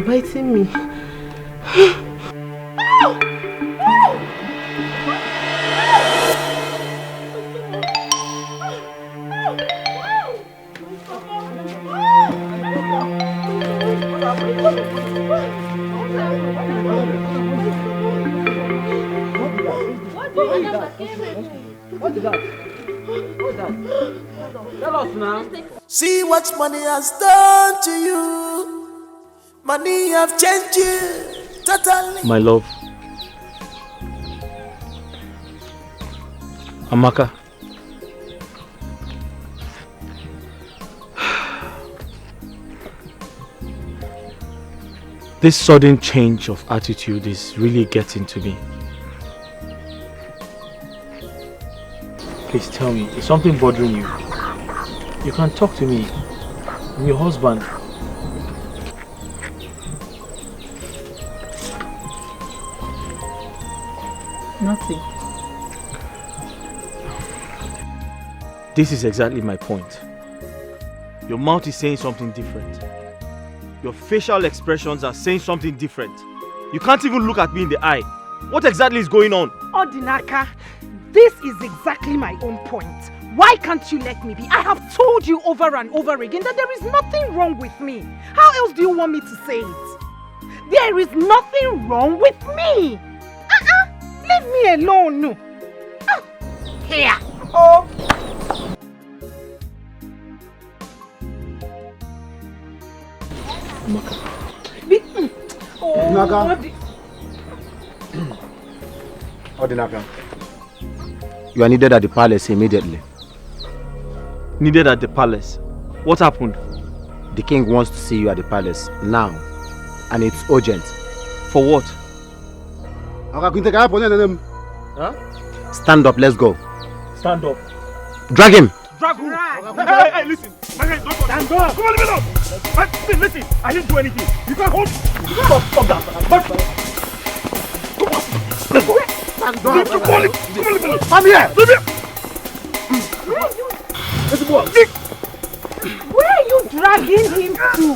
Biting me. What is that? What's that? Tell us now. See what money has done to you. Money have changed you totally. My love. Amaka. This sudden change of attitude is really getting to me. Please tell me, is something bothering you? You can talk to me. I'm your husband. Nothing. This is exactly my point. Your mouth is saying something different. Your facial expressions are saying something different. You can't even look at me in the eye. What exactly is going on? Odinaka, this is exactly my own point. Why can't you let me be? I have told you over and over again that there is nothing wrong with me. How else do you want me to say it? There is nothing wrong with me. Leave me alone. Here. Oh. Odinaka. You are needed at the palace immediately. Needed at the palace? What happened? The king wants to see you at the palace now, and it's urgent. For what? Huh? Stand up, let's go. Stand up. Drag him. Drag who? Hey, listen. Stand up. Come on, leave it up. Listen, I didn't do anything. You can't hold. Stop that. Come on. Let's go. Stand up. Come on, leave it up. I'm here. Leave it. Let's go. Where are you dragging him to?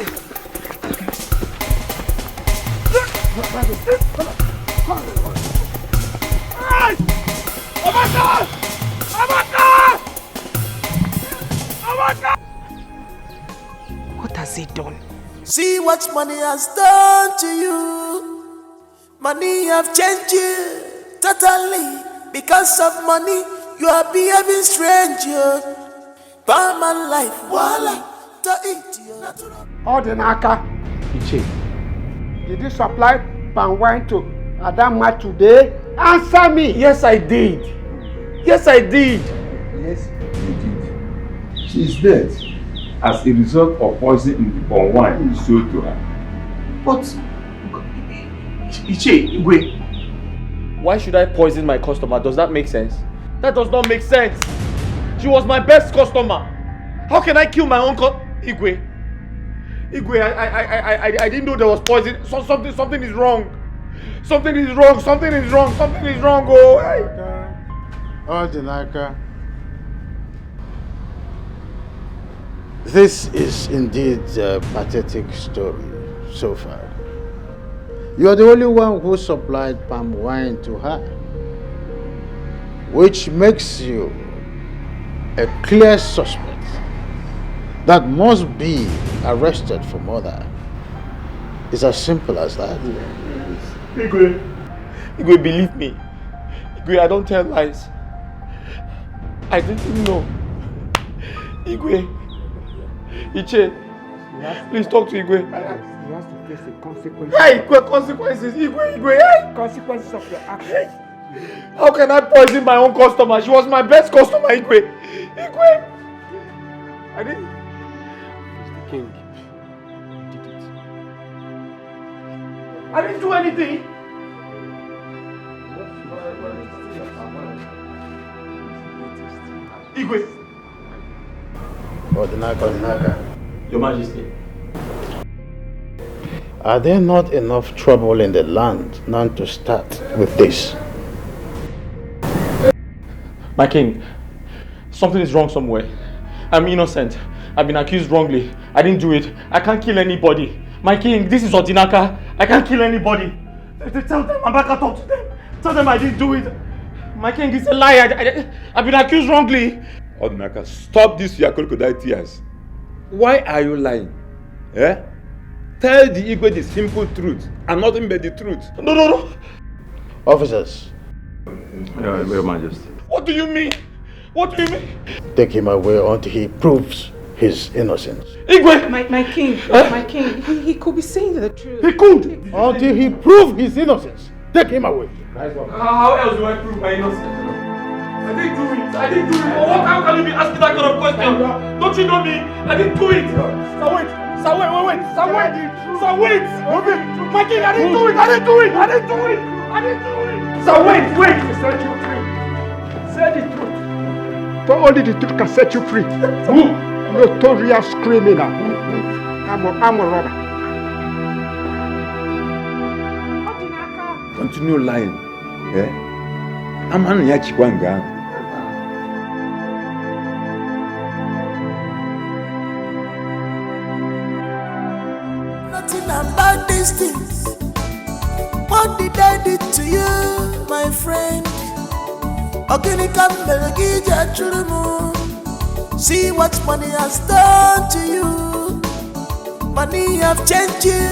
What has he done? See what money has done to you. Money have changed you totally. Because of money, you are behaving strange. Palm and life, voila, to eat you. Odinaka, did you supply palm wine to Adama today? Answer me. Yes, I did. Yes, I did. Yes, you did. She is dead as a result of poison in the palm wine you sold to her. But, Iche, wait. Why should I poison my customer? Does that make sense? That does not make sense. She was my best customer. How can I kill my own Igwe? Igwe, I didn't know there was poison. Something is wrong. Something is wrong. Oh, hey. Odinaka, this is indeed a pathetic story so far. You are the only one who supplied palm wine to her, which makes you a clear suspect that must be arrested for murder. It's as simple as that. Igwe, believe me. Igwe, I don't tell lies. I didn't know. Igwe, Iche, please talk to Igwe. He has to face the consequences. Hey, consequences, Igwe, hey! Consequences of your actions. How can I poison my own customer? She was my best customer, Igwe. I didn't. Mr. King, you did it. I didn't do anything. Igwe. Odinaka. Your Majesty. Are there not enough trouble in the land not to start with this? My king, something is wrong somewhere. I'm innocent. I've been accused wrongly. I didn't do it. I can't kill anybody. My king, this is Odinaka. I can't kill anybody. Tell them, I'm back, talk to them. Tell them I didn't do it. My king, it's a lie. I've been accused wrongly. Odinaka, stop this your crocodile tears. Why are you lying? Eh? Tell the Igwe the simple truth and nothing but the truth. No. Officers. Your Majesty. What do you mean? What do you mean? Take him away until he proves his innocence. Igwe! My king, he could be saying the truth. He could! Until he proves his innocence. Take him away. How else do I prove my innocence? I didn't do it. How can you be asking that kind of question? Don't you know me? I didn't do it. Sir, wait. My king, I didn't do it. Sir, wait. Set you free. Say the truth. For only the truth can set you free. Who? Notorious criminal. I'm a robber. Continue lying. Eh? I'm an Yachikwanga. Nothing about these things. What did I do to you, my friend? See what money has done to you. Money have changed you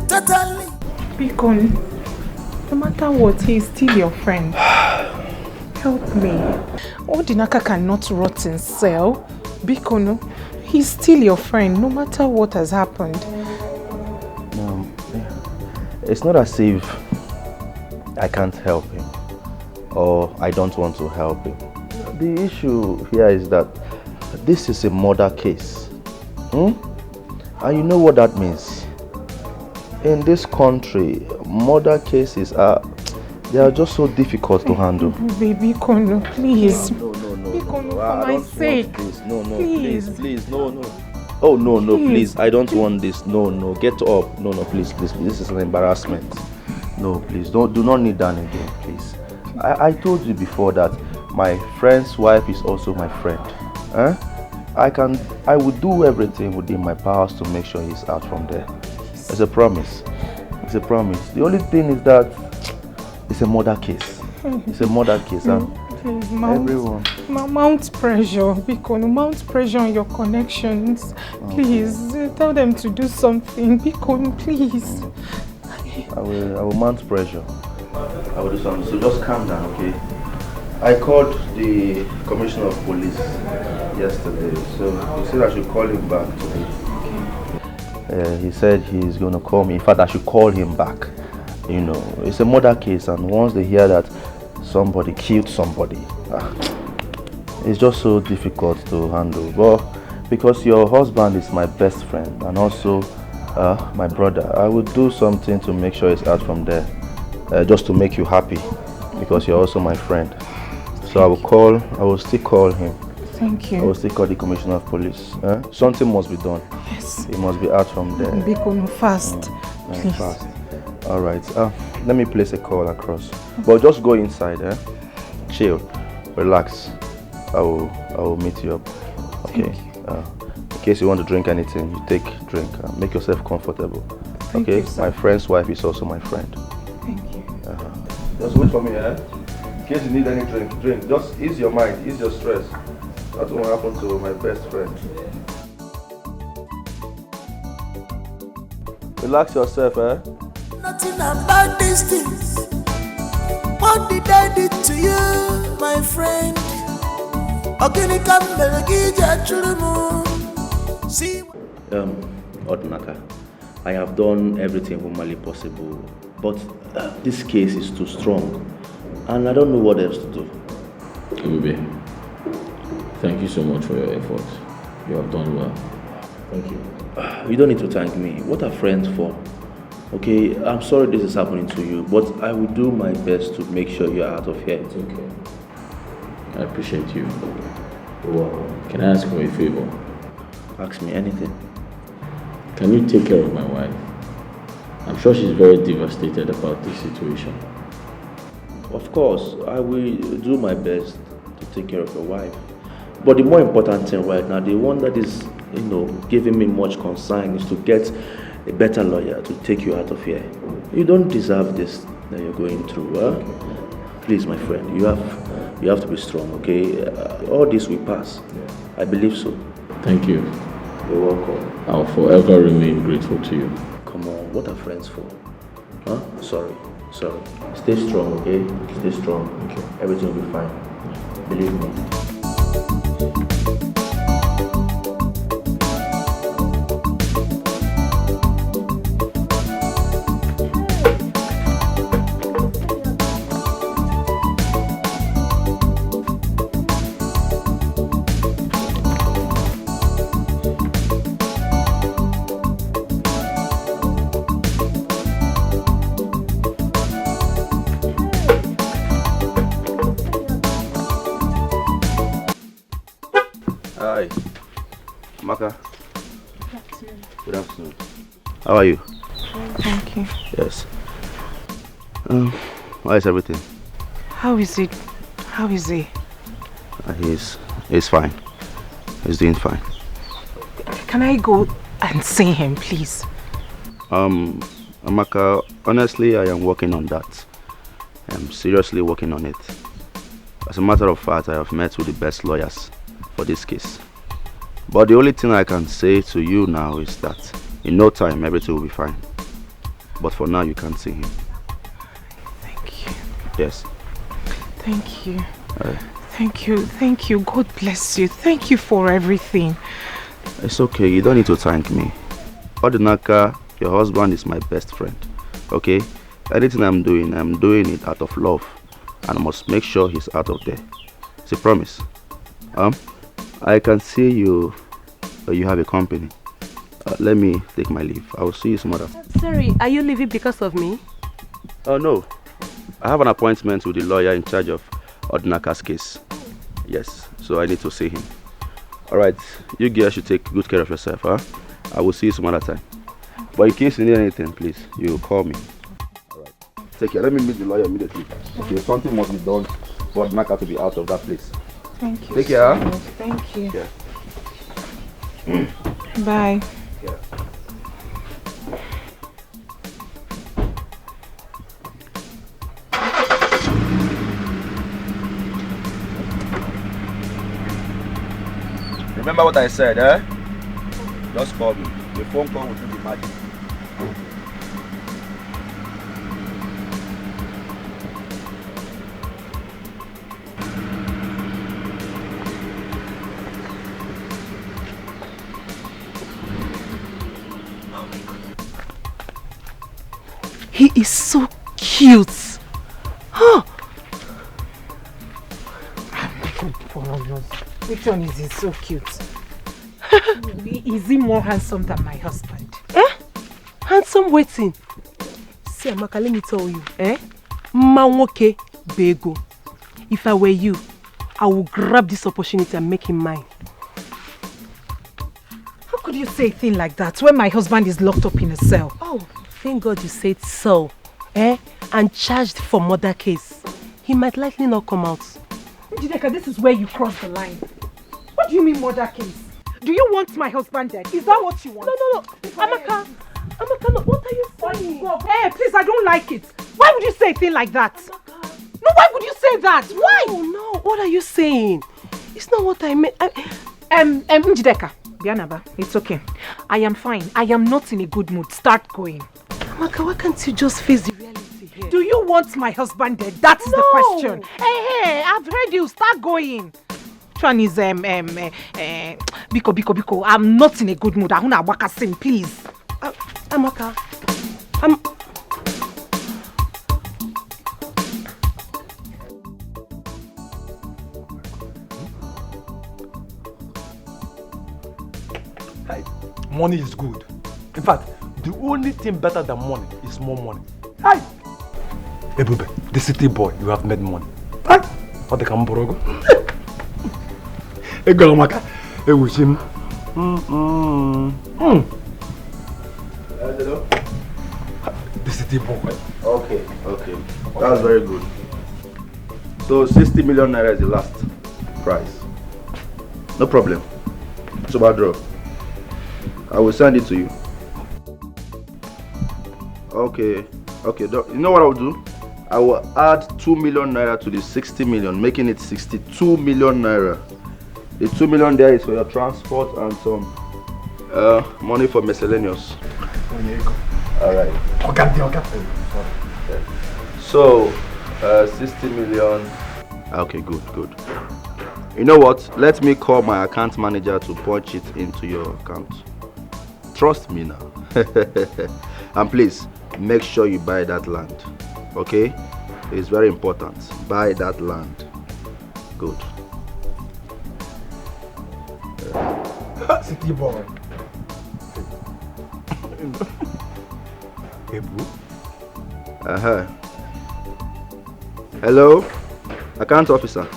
totally. Bikon, no matter what, he is still your friend. Help me. Odinaka cannot rot in cell. Bikon, he's still your friend, no matter what has happened. It's not as if I can't help him or I don't want to help him. The issue here is that this is a murder case. And you know what that means? In this country, murder cases they are just so difficult to handle. Baby Kono, please. No. Bikono, for my sake. No, please, no. Oh, no, please. I don't want this. No, get up. No, please. This is an embarrassment. No, please, do not need that again, please. I told you before that my friend's wife is also my friend. I will do everything within my powers to make sure he's out from there. It's a promise. The only thing is that it's a murder case. Please, mount pressure. Bikono, mount pressure on your connections. Please, tell them to do something. Bikono, please. I will mount pressure. I will do something. So just calm down, okay? I called the commissioner of police yesterday, so he said I should call him back today. He said he's going to call me. In fact, I should call him back. You know, it's a murder case, and once they hear that somebody killed somebody, it's just so difficult to handle. But because your husband is my best friend and also my brother, I will do something to make sure he's out from there, just to make you happy, because you're also my friend. So I will still call him. Thank you. I will still call the commissioner of police. Something must be done. Yes. He must be out from there. Bikono, fast. Please. Fast. All right. Let me place a call across. But just go inside. Chill. Relax. I will meet you up. Okay. In case you want to drink anything, you take drink. Make yourself comfortable. Thank okay. You, sir. My friend's wife is also my friend. Thank you. Just wait for me. In case you need any drink. Just ease your mind, ease your stress. That's what happened to my best friend. Relax yourself, Nothing about these things. What did I do to you, my friend? Odinaka, I have done everything humanly possible, but this case is too strong, and I don't know what else to do. Ube, thank you so much for your efforts. You have done well. Thank you. You don't need to thank me. What are friends for? Okay, I'm sorry this is happening to you, but I will do my best to make sure you're out of here. It's okay. I appreciate you. Can I ask you a favor? Ask me anything. Can you take care of my wife? I'm sure she's very devastated about this situation. Of course, I will do my best to take care of your wife. But the more important thing right now, the one that is, giving me much concern is to get a better lawyer to take you out of here. You don't deserve this that you're going through. Please, my friend, you have to be strong, okay? All this will pass. I believe so. Thank you. You're welcome. I'll forever remain grateful to you. Come on, what are friends for? Sorry. Stay strong, okay? Stay strong. Okay. Everything will be fine. Believe me. Hi. Maka. Good afternoon. Good afternoon. How are you? Thank you. Yes. How is everything? How is it? How is he? He's fine. He's doing fine. Can I go and see him, please? Amaka, honestly, I am working on that. I'm seriously working on it. As a matter of fact, I have met with the best lawyers for this case. But the only thing I can say to you now is that in no time, everything will be fine. But for now, you can't see him. Thank you. Yes. Thank you. Thank you. Thank you. God bless you. Thank you for everything. It's okay. You don't need to thank me. Odinaka, your husband is my best friend. Okay? Anything I'm doing it out of love. And I must make sure he's out of there. It's a promise. I can see you have a company. Let me take my leave. I will see you some other. Sorry, are you leaving because of me? Oh no. I have an appointment with the lawyer in charge of Odinaka's case. Yes, so I need to see him. Alright, you girls should take good care of yourself, huh? I will see you some other time. But in case you need anything, please, you call me. Alright. Take care. Let me meet the lawyer immediately. Okay, something must be done for Odinaka to be out of that place. Thank you. Take care, so much. Thank you. Yeah. Bye. Yeah. Remember what I said, eh? Just call me. The phone call will do the magic. He is so cute. Huh? Which one is he so cute? Is he more handsome than my husband? Handsome waiting. See, Amaka, let me tell you, Manwoke Bego. If I were you, I would grab this opportunity and make him mine. How could you say a thing like that when my husband is locked up in a cell? Oh, thank God you said so. And charged for murder case. He might likely not come out. Jideka, this is where you cross the line. What do you mean murder case? Do you want my husband dead? Is that what you want? No. Amaka, no, what are you saying? Hey, please, I don't like it. Why would you say a thing like that? No, why would you say that? Why? No, what are you saying? It's not what I meant. Njideka, Bianaba, it's okay. I am fine. I am not in a good mood. Start going. Amaka, why can't you just face the reality here? Do you want my husband dead? That is the question. Hey, I've heard you. Start going. Which one is Biko. I'm not in a good mood. Ahuna wakasin, please. Amaka, Money is good. In fact, the only thing better than money is more money. Hey, Ebube, the city boy, you have made money. Hey, what the Kamborogo? Hey, Galamaka, hey, Wishim. Hello? The city boy. Okay. That's very good. So 60 million naira is the last price. No problem. It's about draw. I will send it to you. Okay. You know what I will do? I will add 2 million naira to the 60 million, making it 62 million naira. The 2 million there is for your transport and some money for miscellaneous. Alright. Okay. So, 60 million. Okay, good. You know what? Let me call my account manager to punch it into your account. Trust me now. And please, make sure you buy that land. Okay? It's very important. Buy that land. Good. City boy. Ebu. Hello? Account officer.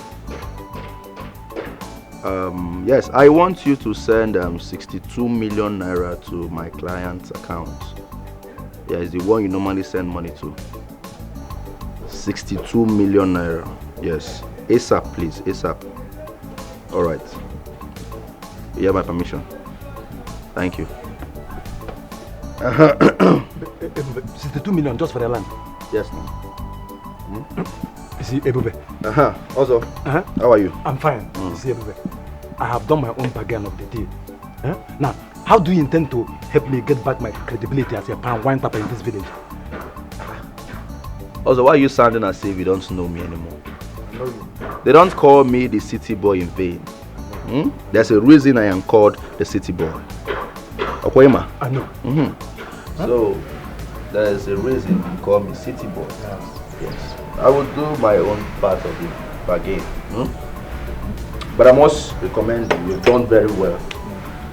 Yes, I want you to send 62 million naira to my client's account. Yeah, it's the one you normally send money to. 62 million naira. Yes. ASAP, please. ASAP. Alright. You have my permission. Thank you. 62 million just for the land. Yes, no. You see, Ebube. Also, how are you? I'm fine. You see, Ebube, I have done my own bargain of the deal. Now, how do you intend to help me get back my credibility as a palm wine tapper in this village? Also, why are you sounding as if you don't know me anymore? I know you. They don't call me the city boy in vain. There's a reason I am called the city boy. Okoyema? I know. So, there's a reason you call me city boy. Yes. I will do my own part of the bargain. But I must recommend you. You've done very well.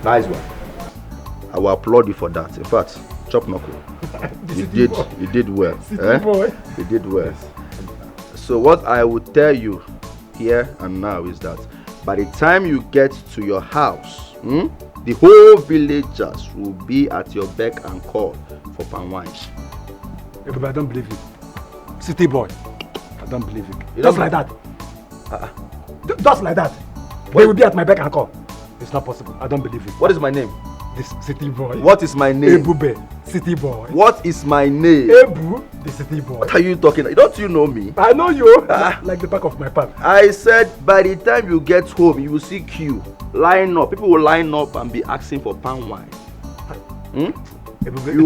Nice one. I will applaud you for that. In fact, chop knuckle. You did well. You did well. So what I would tell you here and now is that by the time you get to your house, the whole villagers will be at your beck and call for palm wine. Yeah, but I don't believe you. City boy, I don't believe you. Just like that. Just like that. They will be at my beck and call. It's not possible. I don't believe you. What is my name? This city boy. What is my name? Ebube, city boy. What is my name? Ebu, the city boy. What are you talking about? Don't you know me? I know you. Like the back of my palm. I said by the time you get home, you will see queue. Line up. People will line up and be asking for palm wine. You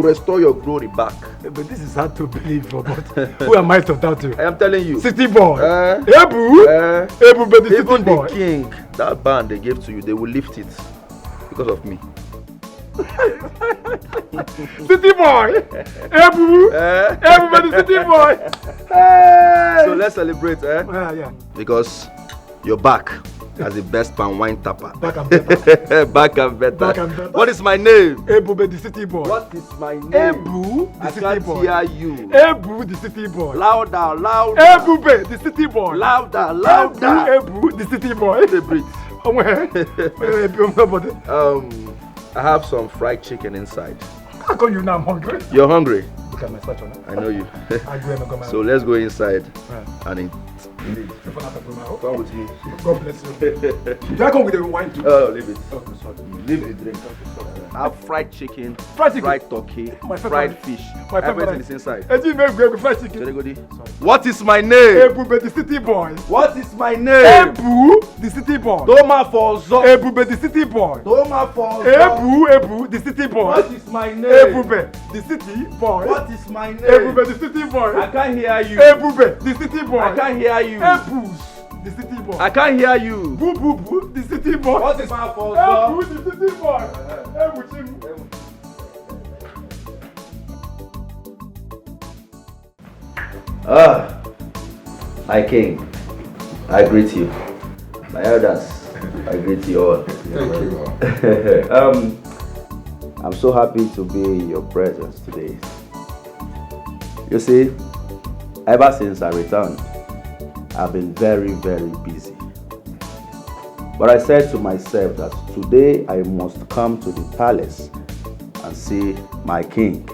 restore your glory back. But this is hard to believe, but who am I to doubt you? I am telling you. City boy. Ebu. Ebu, but the even city boy. The king, that band they gave to you, they will lift it because of me. City boy. Ebu. Ebu, but the city boy. Hey. So let's celebrate, Yeah. Because you're back as the best palm wine tapper. Back and better. Back and better. Back and better. What is my name? Ebu, but the city boy. What is my name? Ebu, the I city can't boy. hear you. Ebu, the city boy. Louder, louder. Ebu, the city boy. Louder, louder. Ebu, the city boy. They breathe. I have some fried chicken inside. How come you now I'm hungry? You're hungry? Look at my statue now. I know you. So let's go inside and eat. Come with me. God bless you. Do I come with the wine too? Oh, leave it. Okay, sorry. Leave the drink. I have fried chicken, fried turkey, my fried fish. Everything is inside. Fried chicken. What is my name? Ebu, the city boy. What is my name? Ebu, the city boy. Toma for Zo. Ebu, the city boy. Toma for Zo. Ebu, the city boy. What is my name? Ebu, the city boy. What is my name? Ebu, the city boy. I can't hear you. Ebu, the city boy. I can't hear you. Ebu, the city boy. I can't hear you. Boo, the city boy. What is my for Ebu, the city boy. Ebu, Chimu. My king, I greet you. My elders, I greet you all. Thank you. I'm so happy to be in your presence today. You see, ever since I returned, I've been very, very busy. But I said to myself that today I must come to the palace and see my king,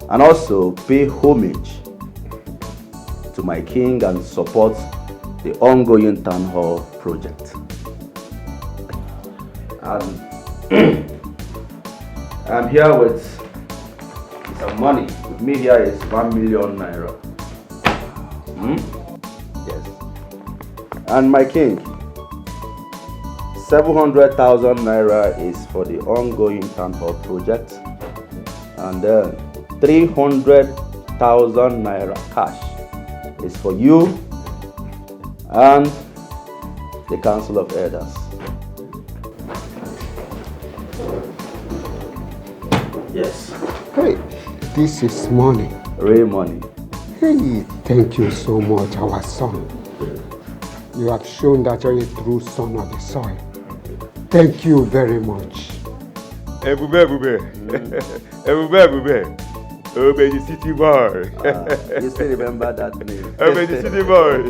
and also pay homage to my king and support the ongoing town hall project. And I'm here with some money. With me here is 1 million naira. Yes. And my king, 700,000 naira is for the ongoing town hall project, and then 300,000 naira cash is for you and the Council of Elders. Yes. Hey, this is money. Real money. Hey, thank you so much, our son. You have shown that you're a true son of the soil. Thank you very much. Ebube. Obey the city boy. You still remember that name? Obey the city boy.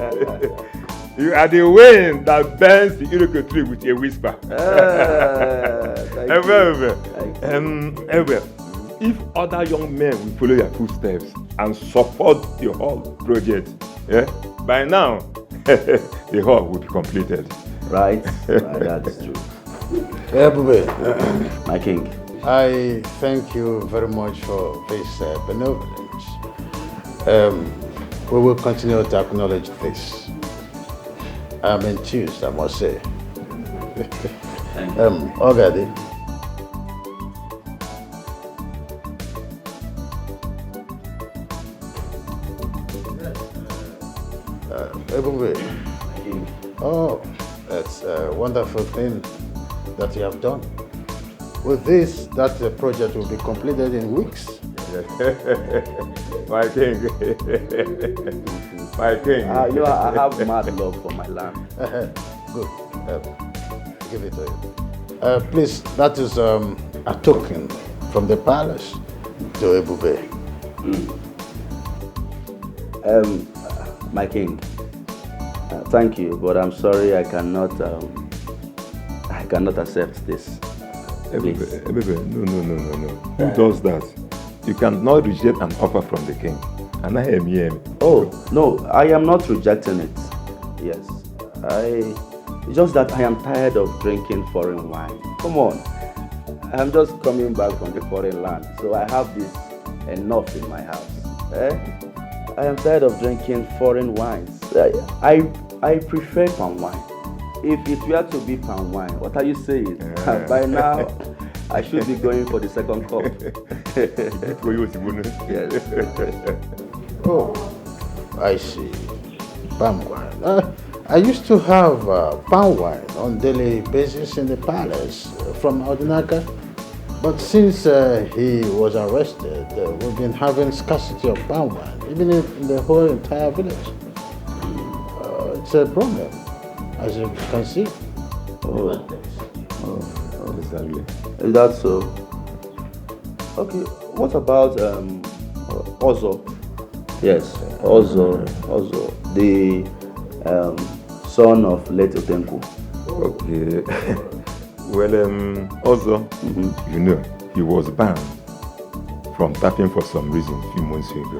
You are the wind that bends the iroko tree with a whisper. If other young men will follow your footsteps and support the whole project, by now the hall will be completed. Right, that's true. Ebube. My king. I thank you very much for this benevolence. We will continue to acknowledge this. I'm enthused, I must say. Ogadi. Oh, that's a wonderful thing that you have done. With this, that project will be completed in weeks. My king. My king. I have mad love for my land. Good. Give it to you. Please, that is a token from the palace to Ebube. My king, thank you, but I'm sorry I cannot accept this. Ebube, no. Who does that? You cannot reject an offer from the king. And I am here. Oh, no, I am not rejecting it. Yes. It's just that I am tired of drinking foreign wine. Come on. I'm just coming back from the foreign land, so I have this enough in my house. I am tired of drinking foreign wines. I prefer palm wine. If it were to be palm wine, what are you saying? By now, I should be going for the second cup. Yes. Oh, I see. Palm wine. I used to have palm wine on daily basis in the palace from Odinaka. But since he was arrested, we've been having scarcity of palm wine, even in the whole entire village. It's a problem, as you can see. Oh, exactly. Is that so? Okay, what about Ozo? Yes, Ozo, the son of late Otenku. Okay. Well, Ozo, you know, he was banned from tapping for some reason a few months ago.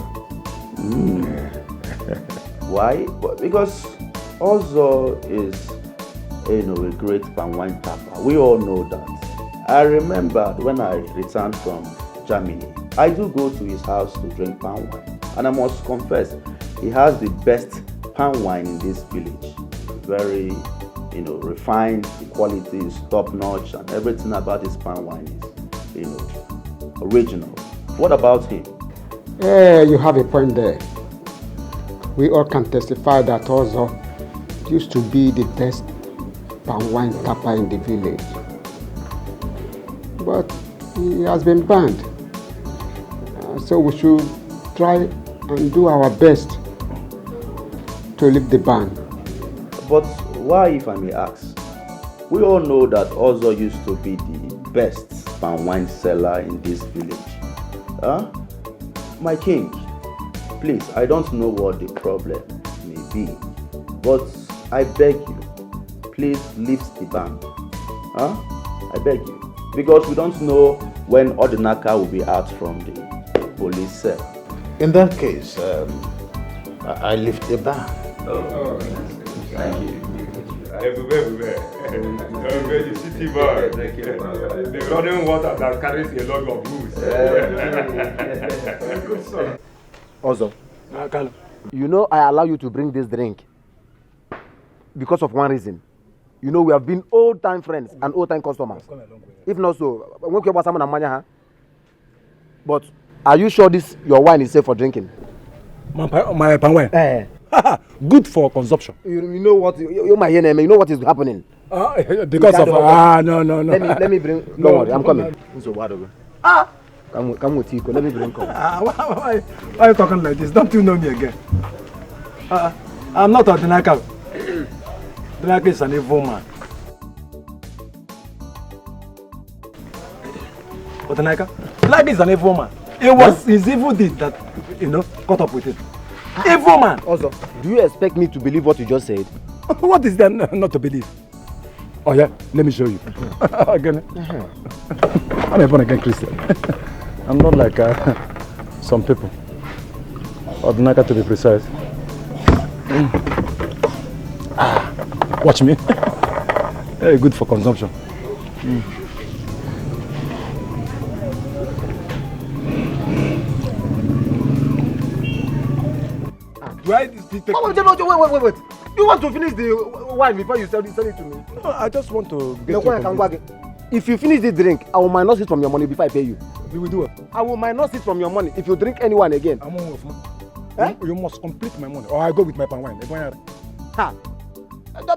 Why? Because Ozo is, a great palm wine tapper. We all know that. I remember when I returned from Germany, I do go to his house to drink palm wine. And I must confess, he has the best palm wine in this village. Very, refined, the quality is top notch, and everything about his palm wine is, original. What about him? You have a point there. We all can testify that Ozo used to be the best palm wine tapper in the village. But he has been banned. So we should try and do our best to lift the ban. But why, if I may ask? We all know that Ozo used to be the best palm wine seller in this village. My king, please, I don't know what the problem may be, but I beg you, please lift the ban. I beg you, because we don't know when Odinaka will be out from the police cell. In that case, I lift the ban. Oh, thank you. The city boy. The running water that carries a lot of goods. Also, you know I allow you to bring this drink because of one reason. You know we have been old-time friends and old-time customers. If not so, but are you sure this your wine is safe for drinking? My palm wine? Good for consumption. You know what? You know what is happening. Because of no. Let me bring. Don't worry, I'm coming. Come with you. Let me bring. Why are you talking like this? Don't you know me again? I'm not Odinaka. Odinaka is an evil man. Odinaka is an evil man. It was his evil deed that caught up with him. Evil man. Also, do you expect me to believe what you just said? What is there not to believe? Oh yeah, let me show you. Again. I'm a born again Christian. I'm not like some people. Odinaka to be precise. Watch me. Very good for consumption. Why did he take wait. You want to finish the wine before you sell it to me? No, I just want to get If you finish the drink, I will minus it from your money before I pay you. You will do it? I will minus it from your money if you drink anyone again. I'm on off. You must complete my money or I go with my palm wine. Ha!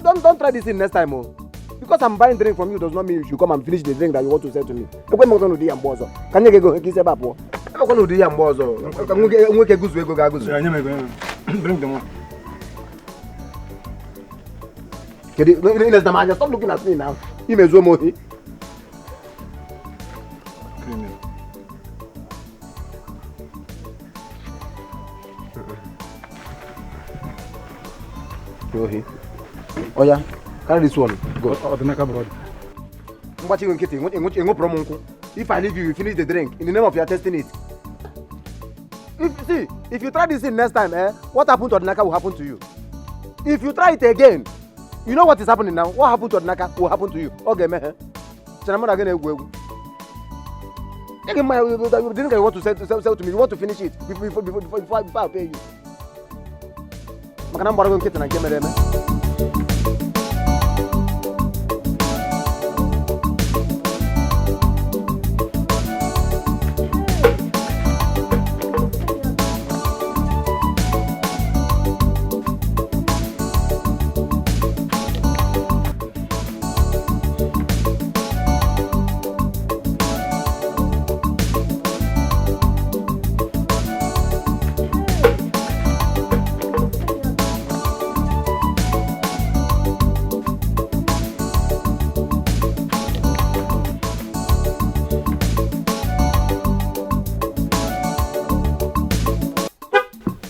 Don't try this thing next time, oh. Because I'm buying drink from you does not mean you should come and finish the drink that you want to sell to me. Can you go? Can you go? Kiss about what? I'm going to do Yambozo. Bring them on. Stop looking at me now. You may zoom on. Oh yeah, carry this one. Go. If I leave you, you finish the drink. In the name of your testing it. If you try this thing next time, what happened to Odinaka will happen to you. If you try it again, you know what is happening now. What happened to Odinaka will happen to you. Okay, man. The drink you want to sell to me, you want to finish it before I pay you.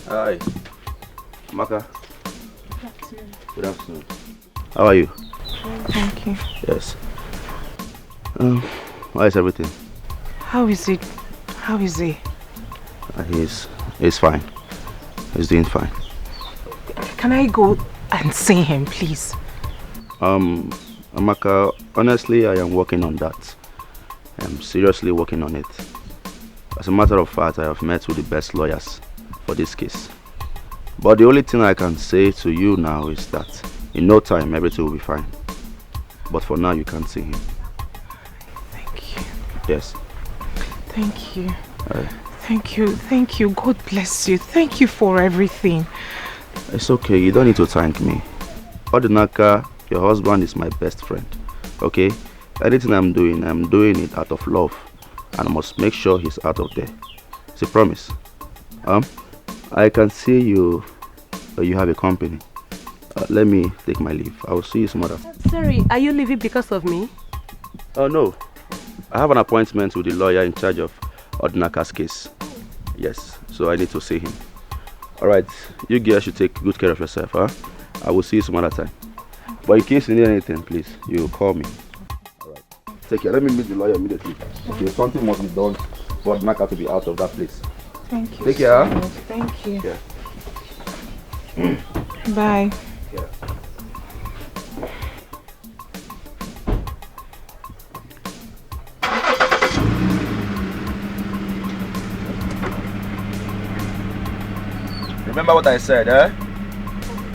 Hi. Maka. Good afternoon. How are you? Thank you. Yes. How is everything? How is it? How is he? He's fine. He's doing fine. Can I go and see him, please? Maka, honestly, I am working on that. I'm seriously working on it. As a matter of fact, I have met with the best lawyers for this case. But the only thing I can say to you now is that in no time everything will be fine. But for now you can't see him. Thank you. Yes. Thank you. Thank you. God bless you. Thank you for everything. It's okay, you don't need to thank me. Odinaka, your husband is my best friend. Okay? Anything I'm doing it out of love. And I must make sure he's out of there. It's a promise. I can see you have a company. Let me take my leave. I will see you some other. Sorry, are you leaving because of me? Oh no. I have an appointment with the lawyer in charge of Odinaka's case. Yes, so I need to see him. Alright, you girls should take good care of yourself, huh? I will see you some other time. But in case you need anything, please, you call me. Alright. Take care. Let me meet the lawyer immediately. Okay, something must be done for Odinaka to be out of that place. Thank you. Take care. So much. Thank you. Yeah. Bye. Yeah. Remember what I said, eh?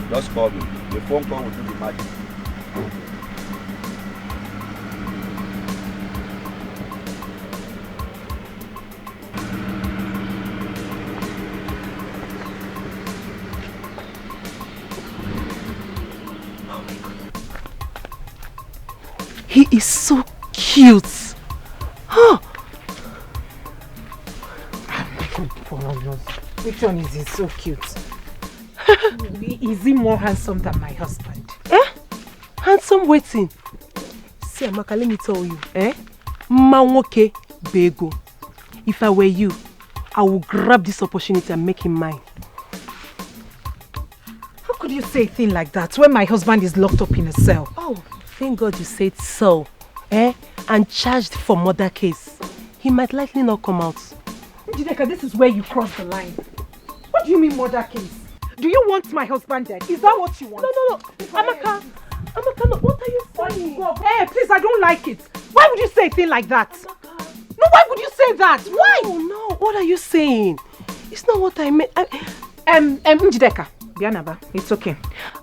Just call me. The phone call will do the magic. He is so cute. Huh? Which one is he so cute? Is he more handsome than my husband? Handsome waiting. See, Amaka, let me tell you, Manwoke Bego. If I were you, I would grab this opportunity and make him mine. How could you say a thing like that when my husband is locked up in a cell? Oh, thank God you said so. And charged for murder case. He might likely not come out. Njideka, this is where you cross the line. What do you mean murder case? Do you want my husband dead? Is that what you want? No. Amaka, no, what are you saying? Hey, please, I don't like it. Why would you say a thing like that? No, why would you say that? Why? No, what are you saying? It's not what I meant. Njideka, Bianaba, it's okay.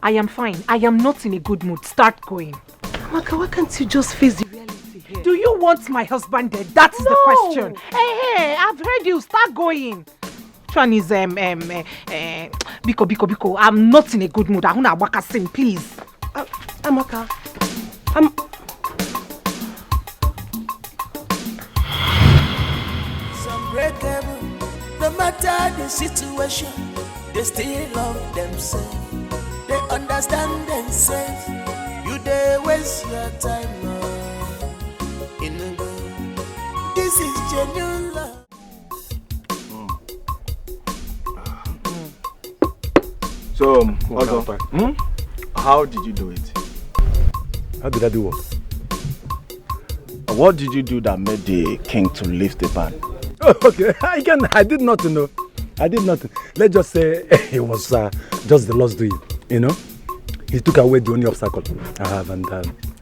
I am fine. I am not in a good mood. Start going. Amaka, why can't you just face the reality here? Do you want my husband dead? That is the question. Hey, I've heard you. Start going. Which one is Biko. I'm not in a good mood. I want to waka sing, please. Amaka, Some breakable, no matter the situation, they still love themselves. They understand themselves. You they waste your time in the good. This is genuine love. So, also, how did you do it? How did I do what? What did you do that made the king to lift the ban? Oh, okay, I did not know. I did not. Let's just say it was just the Lord's doing, you know. He took away the only obstacle I have and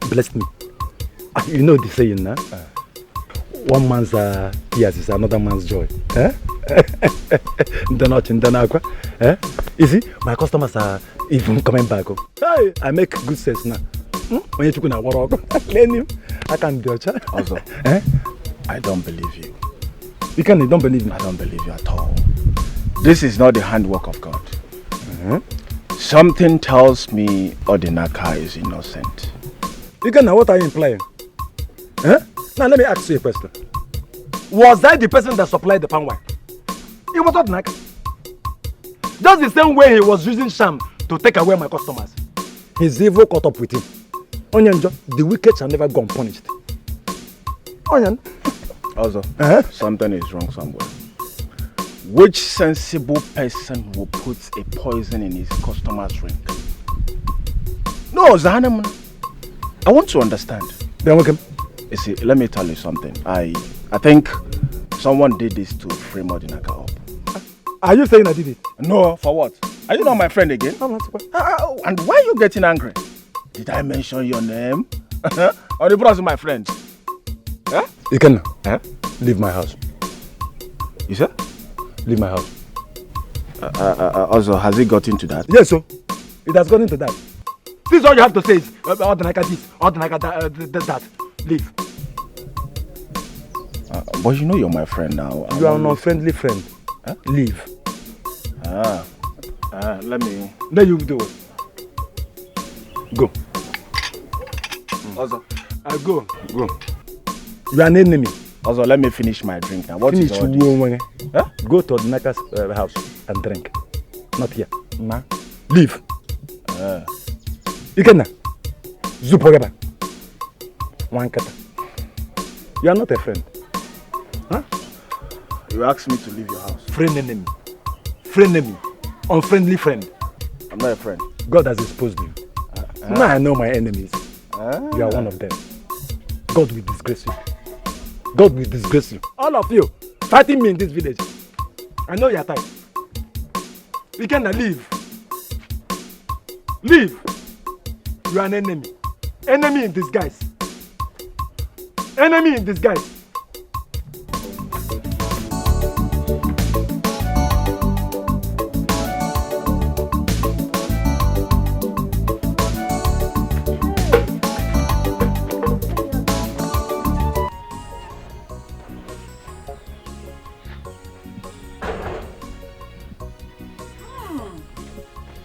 blessed me. You know the saying, huh? One man's tears is another man's joy. Eh? You see, my customers are even coming back. Hey, I make good sense now. When you took a walk, I can't do it. Also, I don't believe you. You don't believe me? I don't believe you at all. This is not the handwork of God. Something tells me Odinaka is innocent. What are you implying? Now let me ask you a question. Was I the person that supplied the palm wine? It was Odinaka. Just the same way he was using sham to take away my customers. His evil caught up with him. Onyanjo, the wicked shall never go unpunished. Onyan. Also, something is wrong somewhere. Which sensible person will put a poison in his customer's drink? No, Zahanam. I want to understand. Then welcome. You see, let me tell you something. I think someone did this to frame Odinaka up. Are you saying I did it? No, for what? Are you not my friend again? And why are you getting angry? Did I mention your name? Or the brother my friend? You can leave my house. You said? Leave my house. Also, has it got into that? Yes, sir. It has gone into that. This is all you have to say is Odinaka this, Odinaka that. Leave. But you know you're my friend now. You are an unfriendly friend. Leave. Let me... Then you do it. Go. Also, go. You are an enemy. Also, let me finish my drink now. What is all this? Go to Odinaka's house and drink. Not here. Nah. Leave. Ikenna. Zupogaba. Wankata. You are not a friend. You asked me to leave your house. Friend enemy. Friend enemy. Unfriendly friend. I'm not a friend. God has exposed you. Now I know my enemies. You are one of them. God will disgrace you. God will disgrace you. All of you fighting me in this village. I know you are tired. You cannot leave. Leave. You are an enemy. Enemy in disguise. Enemy in disguise.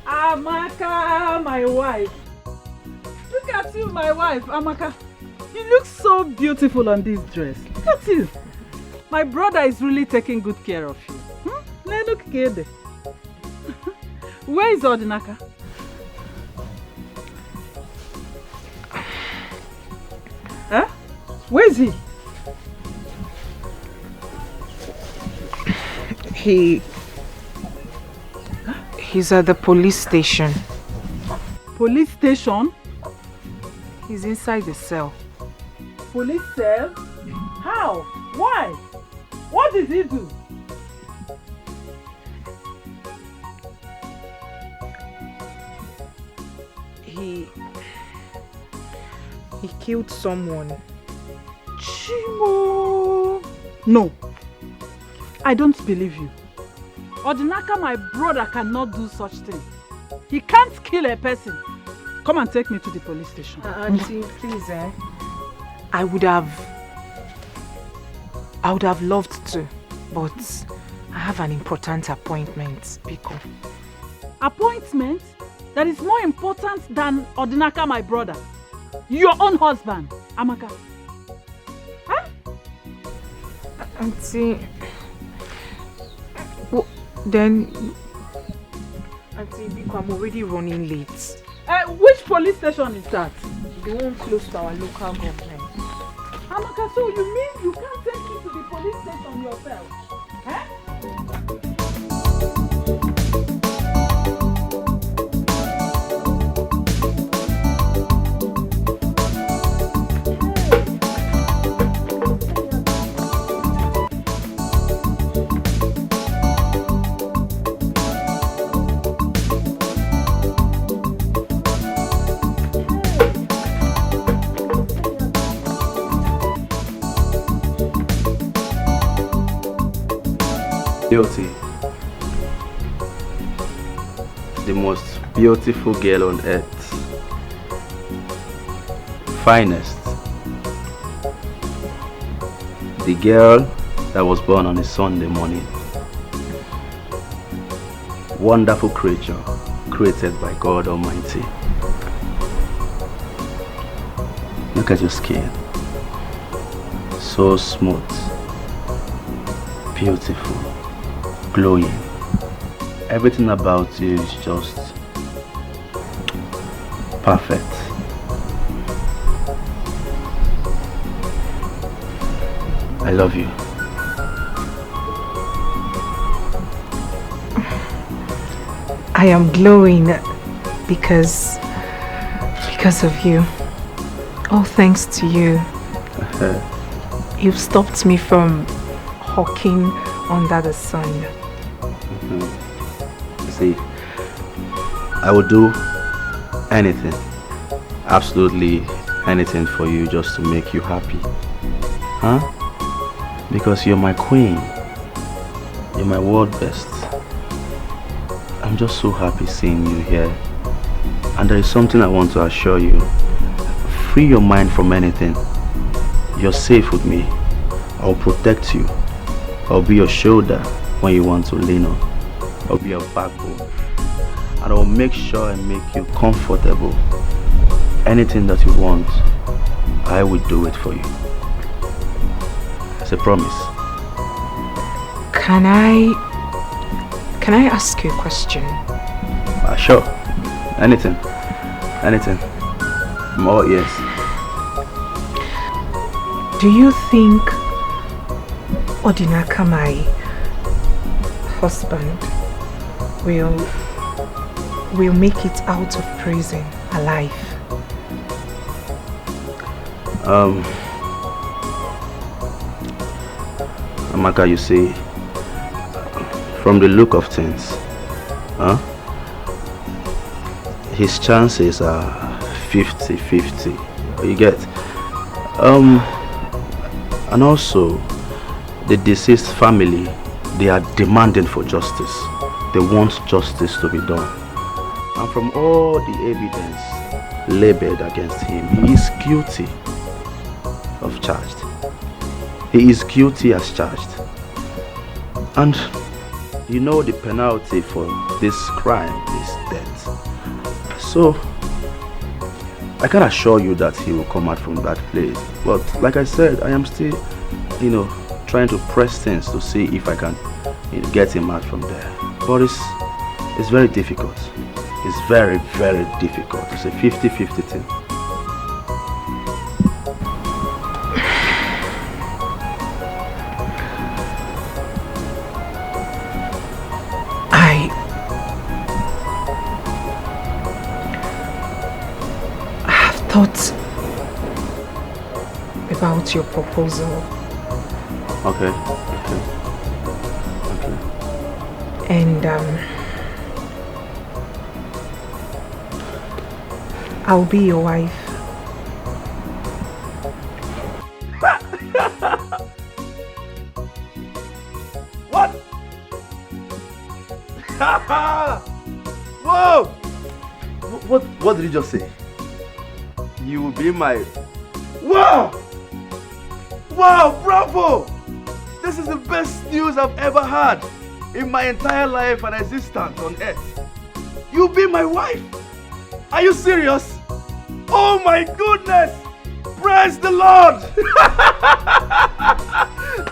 Amaka, my wife. Look at you, my wife, Amaka. You look so beautiful on this dress. Look at you. My brother is really taking good care of you. Look good. Where is Odinaka? Where is he? He's at the police station. Police station? He's inside the cell. Police cell? How? Why? What did he do? He killed someone. Chimo! No. I don't believe you. Odinaka, my brother, cannot do such thing. He can't kill a person. Come and take me to the police station. Auntie, please, I would have loved to, but I have an important appointment, Biko. Appointment that is more important than Odinaka, my brother. Your own husband, Amaka. Huh? Auntie, then, Auntie Biko, I'm already running late. Which police station is that? The one close to our local government. Amaka, so you mean you can't take me to the police station yourself? Eh? Beauty. The most beautiful girl on earth. Finest. The girl that was born on a Sunday morning. Wonderful creature created by God Almighty. Look at your skin. So smooth. Beautiful. Glowing. Everything about you is just perfect. I love you. I am glowing because of you. All thanks to you. You've stopped me from hawking under the sun. See, I would do anything, absolutely anything for you just to make you happy. Huh? Because you're my queen. You're my world best. I'm just so happy seeing you here. And there is something I want to assure you. Free your mind from anything. You're safe with me. I'll protect you. I'll be your shoulder when you want to lean on. I'll be your backbone. And I'll make sure I make you comfortable. Anything that you want, I will do it for you. It's a promise. Can I ask you a question? Sure. Anything. Anything. I'm all ears. Do you think Odinaka, my husband, will make it out of prison alive? Amaka, you see, from the look of things, his chances are 50-50. You get? And also, the deceased family, they are demanding for justice. They want justice to be done. And from all the evidence labeled against him, he is guilty of charged. He is guilty as charged. And you know the penalty for this crime is death. So, I can assure you that he will come out from that place. But like I said, I am still, trying to press things to see if I can get him out from there. But it's very difficult. It's very, very difficult. It's a 50-50 thing. Thought about your proposal. Okay. And I'll be your wife. What? Whoa! What did you just say? You will be my... Wow! Wow, bravo! This is the best news I've ever had in my entire life and existence on earth. You'll be my wife! Are you serious? Oh my goodness! Praise the Lord!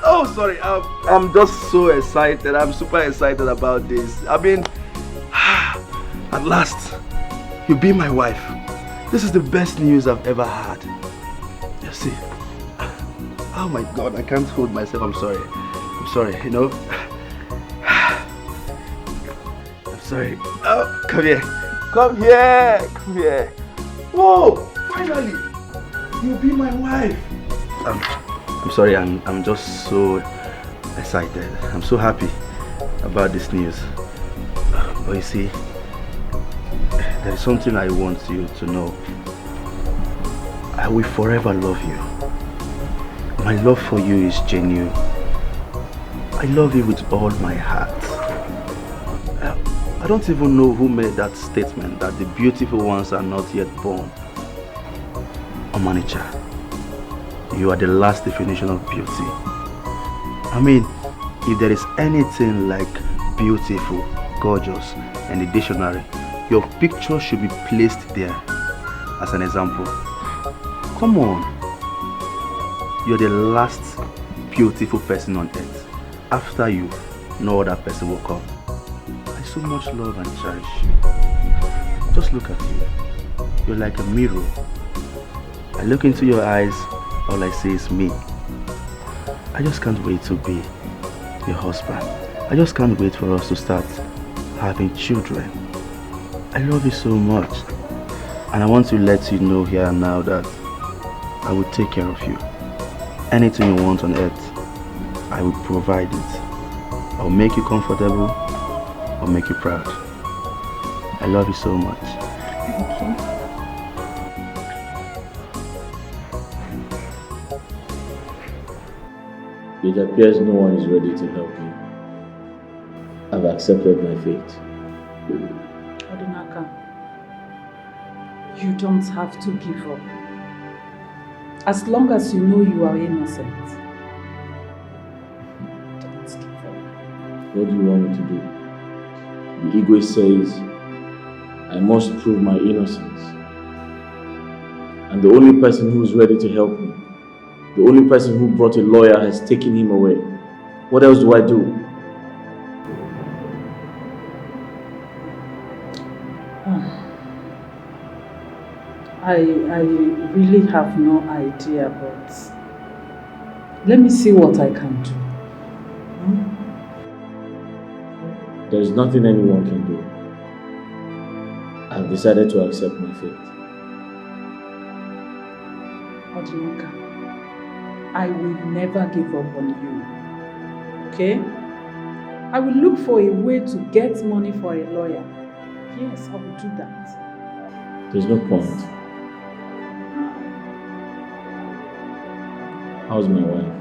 Oh, sorry. I'm just so excited. I'm super excited about this. I mean, at last, you'll be my wife. This is the best news I've ever had. You see? Oh my God, I can't hold myself. I'm sorry, you know? I'm sorry. Oh, come here. Come here. Whoa, finally. You'll be my wife. I'm sorry, I'm just so excited. I'm so happy about this news. But you see, there is something I want you to know. I will forever love you. My love for you is genuine. I love you with all my heart. I don't even know who made that statement that the beautiful ones are not yet born. Omanicha, you are the last definition of beauty. I mean, if there is anything like beautiful, gorgeous in the dictionary, your picture should be placed there as an example. Come on. You're the last beautiful person on earth. After you, no other person will come. I so much love and cherish you. Just look at you. You're like a mirror. I look into your eyes, all I see is me. I just can't wait to be your husband. I just can't wait for us to start having children. I love you so much. And I want to let you know here and now that I will take care of you. Anything you want on earth, I will provide it. I'll make you comfortable. I'll make you proud. I love you so much. Thank you. It appears no one is ready to help me. I've accepted my fate. Odinaka, you don't have to give up. As long as you know you are innocent, don't give up. What do you want me to do? The ego says I must prove my innocence. And the only person who is ready to help me, the only person who brought a lawyer has taken him away. What else do I do? I really have no idea, but let me see what I can do. There's nothing anyone can do. I've decided to accept my fate. Odinaka, I will never give up on you. Okay? I will look for a way to get money for a lawyer. Yes, I will do that. There's no point. How's my wife,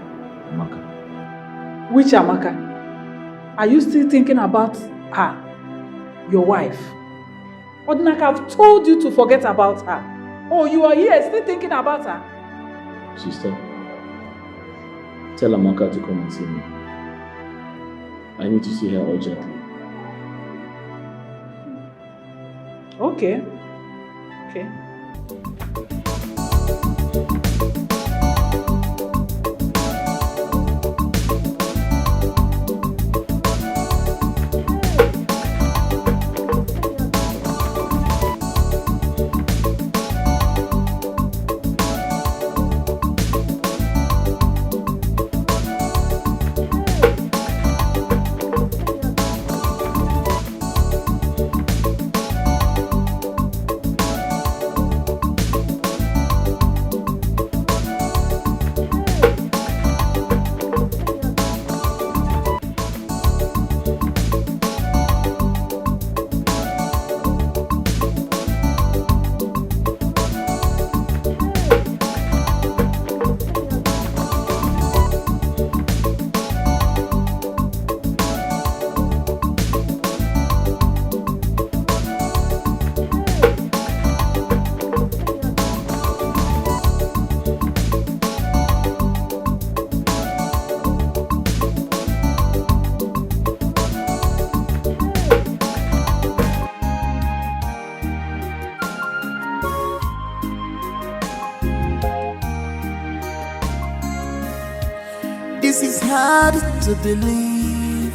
Amaka? Which Amaka? Are you still thinking about her? Your wife? Odinaka, I've told you to forget about her. Oh, you are here still thinking about her? Sister, tell Amaka to come and see me. I need to see her urgently. Okay. Okay. This is hard to believe.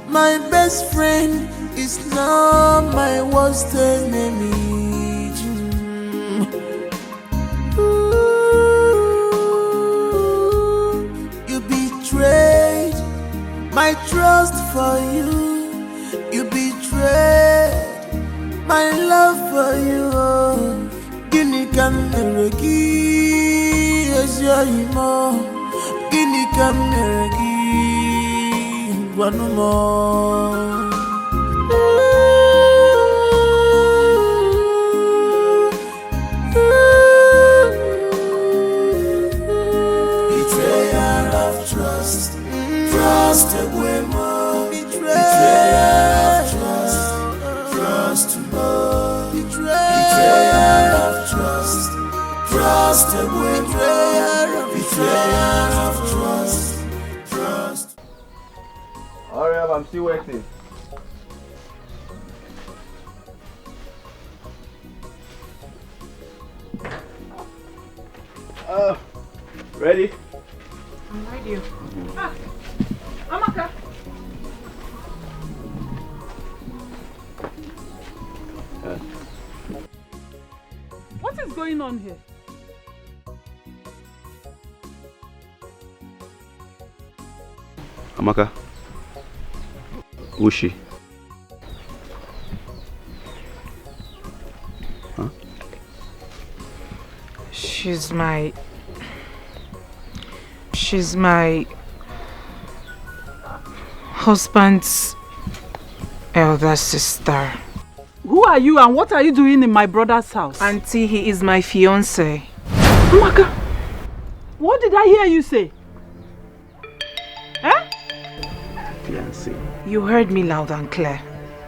My best friend is now my worst enemy. You betrayed my trust for you. You betrayed my love for you. Guinea can never give as your emo. Guinea can never give one more. Betrayal of trust, trust away more. Betrayal of trust, trust more. Betrayal of trust, trust away more. Betrayal of trust, trust. Alright, I'm still waiting. Ready? I'm ready. Ah, Amaka. What is going on here? Amaka, who's she? Huh? She's my husband's elder sister. Who are you and what are you doing in my brother's house? Auntie, he is my fiancé. Amaka, what did I hear you say? Eh? Fiancé. You heard me loud and clear.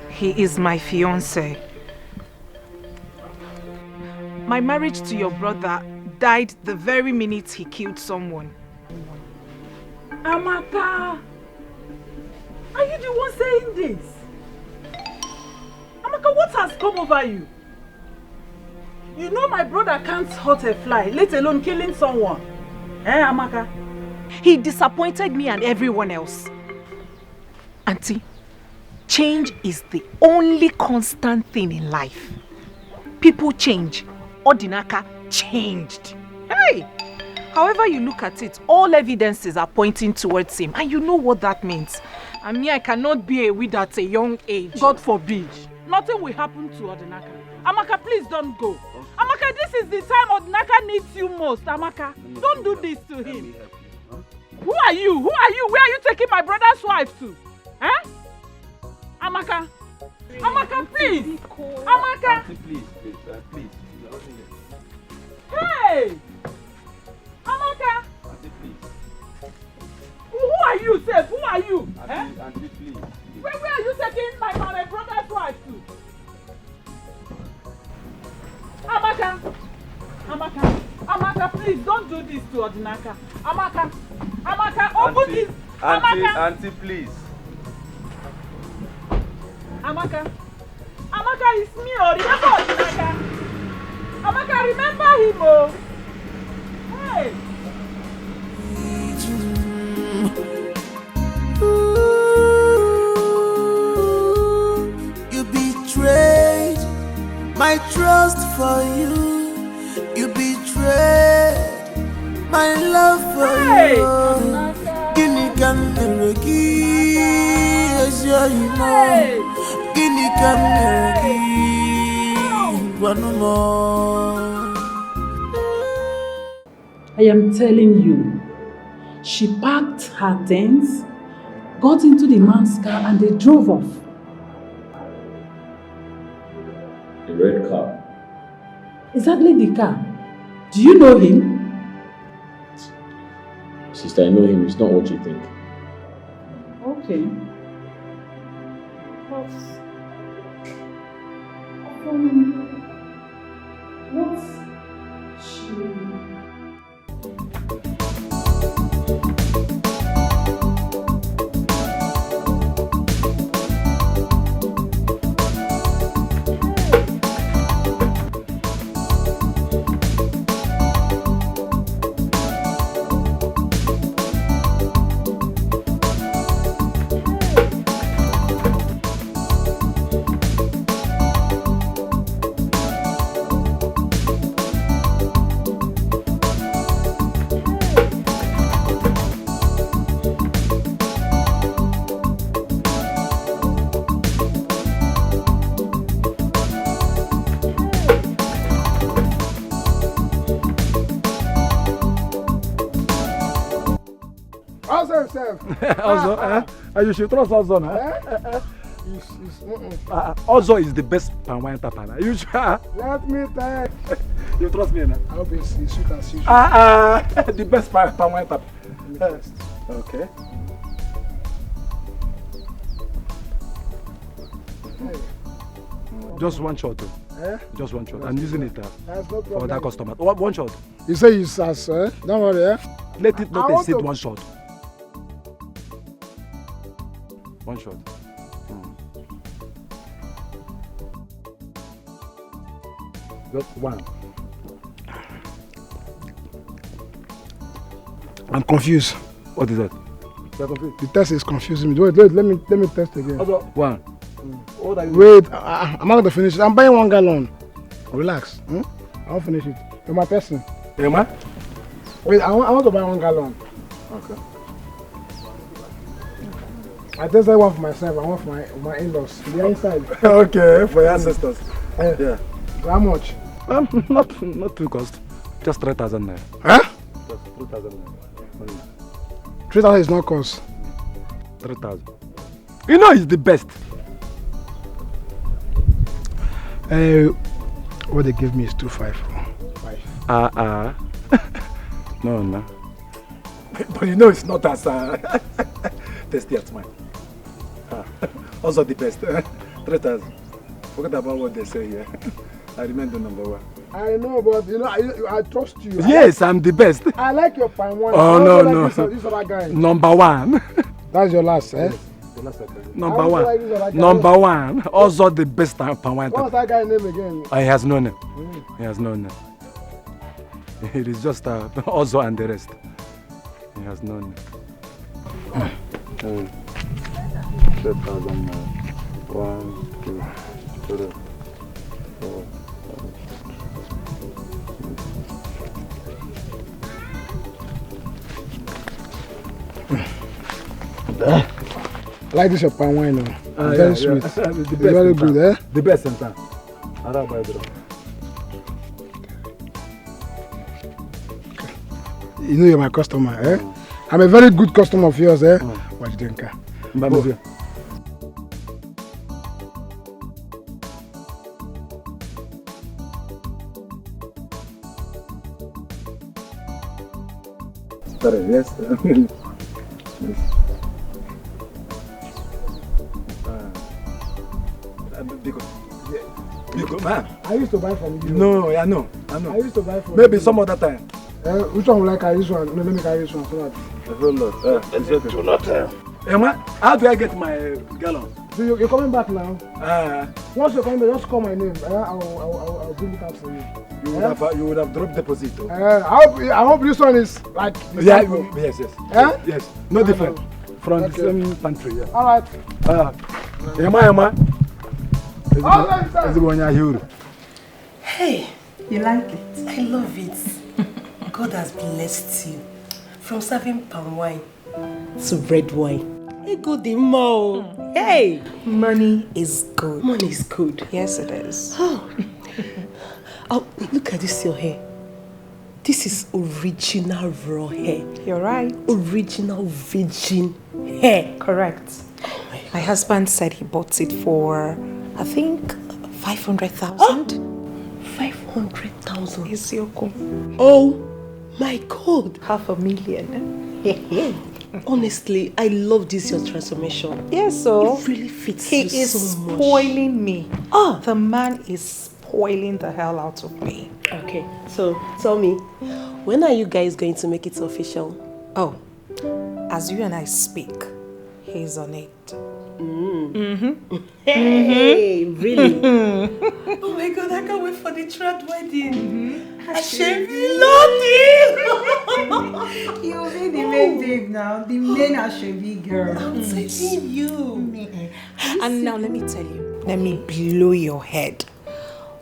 He is my fiancé. My marriage to your brother died the very minute he killed someone. Amaka, are you the one saying this? Amaka, what has come over you? You know my brother can't hurt a fly, let alone killing someone. Eh, Amaka? He disappointed me and everyone else. Auntie, change is the only constant thing in life. People change. Odinaka changed. Hey! However you look at it, all evidences are pointing towards him. And you know what that means. I mean, I cannot be a widow at a young age. God forbid. Nothing will happen to Odinaka. Amaka, please don't go. Amaka, this is the time Odinaka needs you most. Amaka, don't do this to him. Who are you? Who are you? Where are you taking my brother's wife to? Eh? Amaka. Amaka, please. Amaka. Auntie, please. Hey! Amaka! Auntie, please. Who are you, Seth? Who are you? Auntie, please. Where are you taking my brother's wife to? Amaka! Amaka, please don't do this to Odinaka. Amaka, open this. Auntie, please. Amaka, it's me. Oh, remember Odinaka. Amaka, remember him. Oh. Hey. You betrayed my trust for you. You betrayed my love for you. Guinea can never give as your emo. Guinea can never give one more. I am telling you, she packed her things, got into the man's car and they drove off. The red car. Exactly the car. Do you know him? Sister, I know him. It's not what you think. Okay. What's she... Also himself. Also, you should trust Ozo now. Ozo is the best palm wine tapper. You should. Let me tell you. You trust me now? I hope it's sweet as usual. The best palm wine tapper. Okay. Just one shot. Just one shot. I'm using it for that customer. One shot. You say you sass, Don't worry, Let it not exceed one shot. One shot. Just one. I'm confused. What is that? You're confused. The test is confusing me. Wait, let me test again. One. Wait, I'm not going to finish it. I'm buying 1 gallon. Relax. I won't finish it. You're my person. Emma? Wait, I want to buy 1 gallon. Okay. I tested one for myself. I want for my in-laws. The inside. Okay, for your ancestors. Yeah. How much? Not too cost. Just 3,000 naira. Huh? Just 3,000 naira. 3,000 is not cost. 3,000. You know it's the best. What they gave me is 254. No. But you know it's not as tasty as mine. Also the best. 3,000. Forget about what they say here. I remain the number one. I know, but you know, I trust you. Yes, I'm the best. I like your palm wine. Oh no. This other guy. Number one. That's your last, Yes. The last Number one. Like number one. Also the best palm wine. What's that guy's name again? He has no name. He has no name. It is just Ozo and the rest. He has no name. 3,000. 1, 2, 3, 4, 5. Like this your palm wine, very sweet. The very good, The best in town. You know you're my customer, I'm a very good customer of yours, Watch Denka. Sorry, yes. Because, man. I used to buy from you. No, I know. I used to buy from Maybe you. some other time. Which one will I carry this one? No, let me carry this one so that. Do not tell. Emma, how do I get my gallon? So you're coming back now? Once you're coming back, just call my name. I'll bring it out for you. You would have dropped deposit. I hope this one is like. Yes. Yes. No different. From the same country. Yeah. Alright. Emma. Hey, you like it? I love it. God has blessed you. From serving palm wine to red wine. Hey, good mo. Hey, money is good. Money is good. Yes, it is. Oh, look at this your hair. This is original raw hair. You're right. Original virgin hair. Correct. My husband said he bought it for, I think, 500,000. 500,000. Isioko. Oh my God. 500,000. Honestly, I love this your transformation. Yes, so it really fits he you is so much. spoiling me. The man is spoiling the hell out of me. Okay, so tell me, when are you guys going to make it official? Oh, as you and I speak, he's on it. Hey, really? Oh my God, I can't wait for the third wedding. Ashebi Lodi! You'll be the main babe now, the main Ashebi girl. I'm telling you. And now let me tell you, let me blow your head.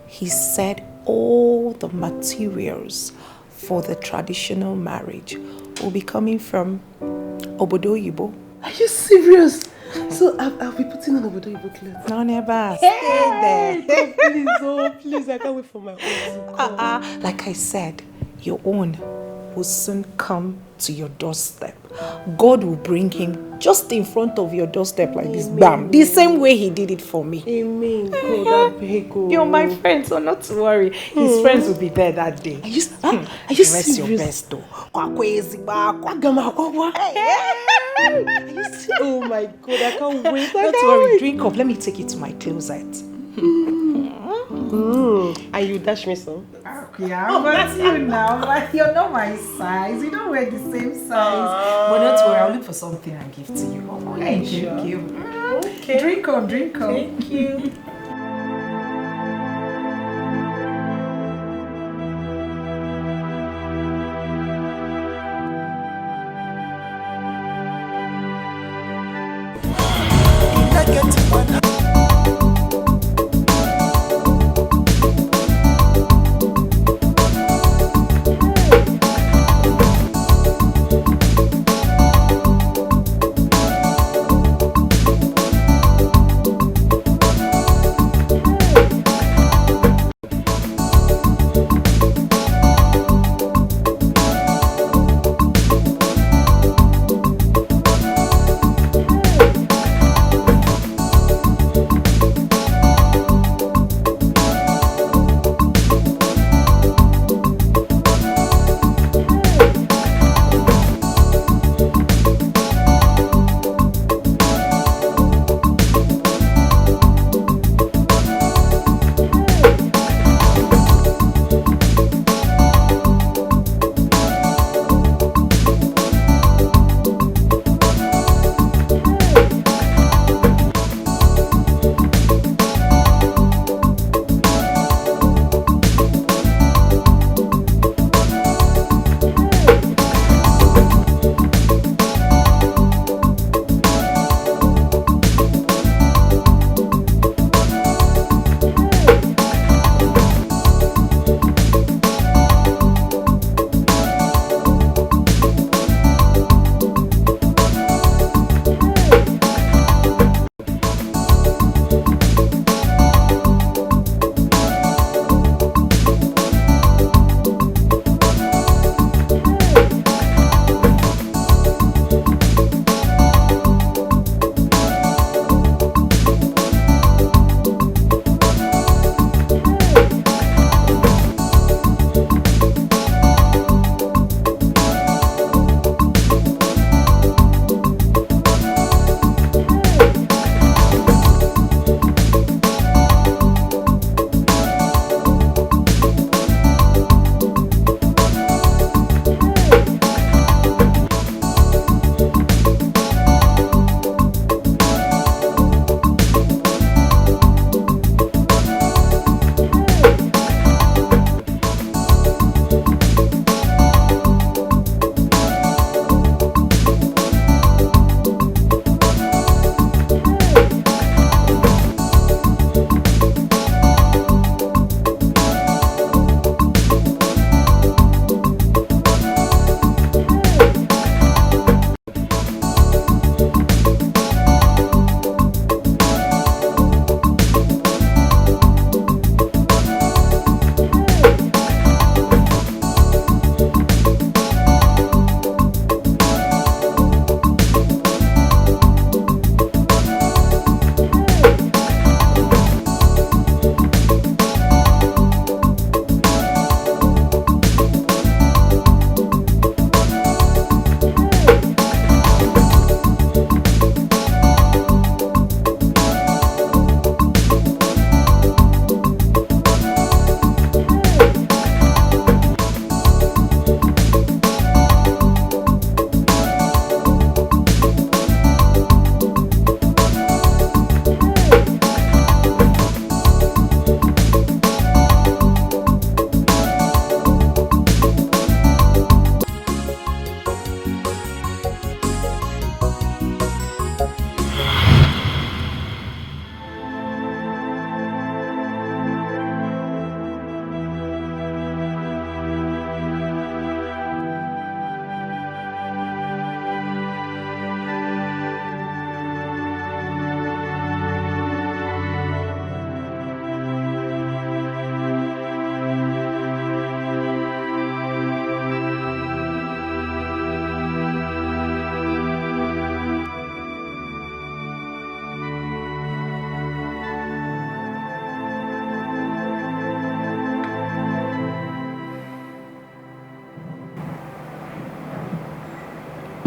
He said all the materials for the traditional marriage will be coming from Obodo Yibo. Are you serious? So I'll be putting on Obodo Yibo clothes. No, never. Stay there. Please, I can't wait for my own. Like I said, your own will soon come to your doorstep. God will bring him just in front of your doorstep like this, bam, the same way he did it for me. Amen. God, I beg you. You're my friend, so not to worry. His friends will be there that day. Are you Rest serious? your best though. Are you oh my God, I can't wait. Don't worry, drink up. Let me take you to my closet. And you dash me some? Yeah, but you now, but you're not my size. You don't wear the same size. But don't worry, I'll look for something and give to you. Oh, thank you. Okay. Drink on. Thank you.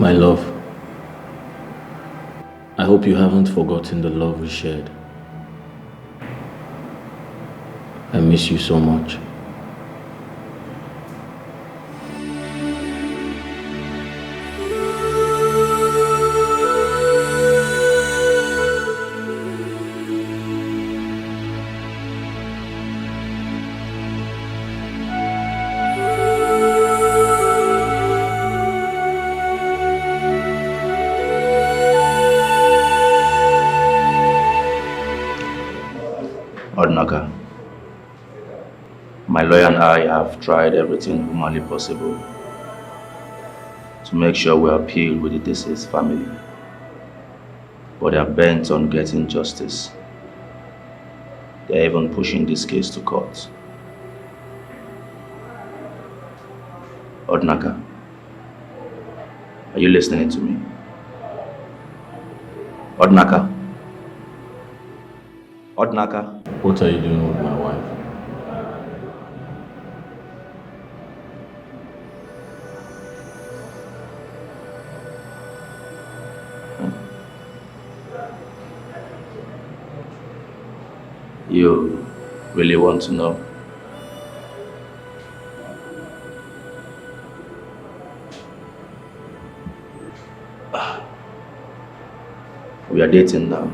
My love, I hope you haven't forgotten the love we shared. I miss you so much. Odnaga, my lawyer and I have tried everything humanly possible to make sure we appeal with the deceased family, but they are bent on getting justice. They are even pushing this case to court. Odnaga, are you listening to me? Odnaga? Odnaga? What are you doing with my wife? You really want to know? We are dating now.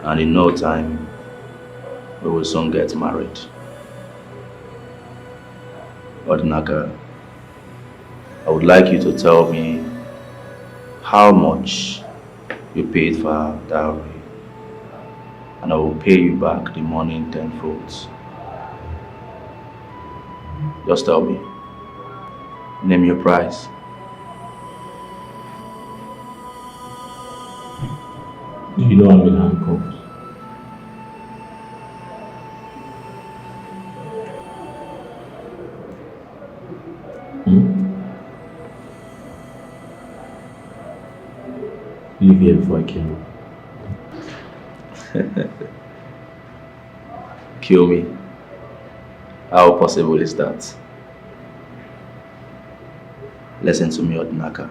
And in no time, we will soon get married. Odnaga, I would like you to tell me how much you paid for her dowry, and I will pay you back the money in tenfold. Just tell me. Name your price. Do you know I'm in handcuffs? Leave here before I kill you. Kill me? How possible is that? Listen to me, Odnaga.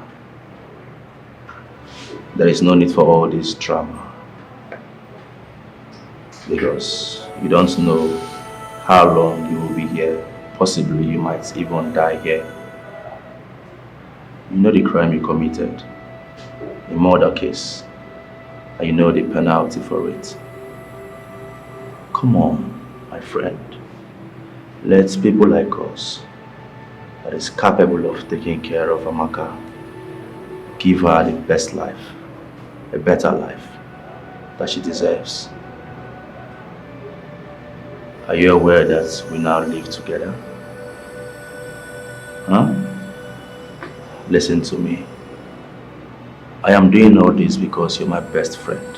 There is no need for all this drama, because you don't know how long you will be here. Possibly you might even die here. You know the crime you committed, a murder case, and you know the penalty for it. Come on, my friend. Let people like us, that is capable of taking care of Amaka, give her the best life, a better life that she deserves. Are you aware that we now live together? Huh? Listen to me. I am doing all this because you're my best friend.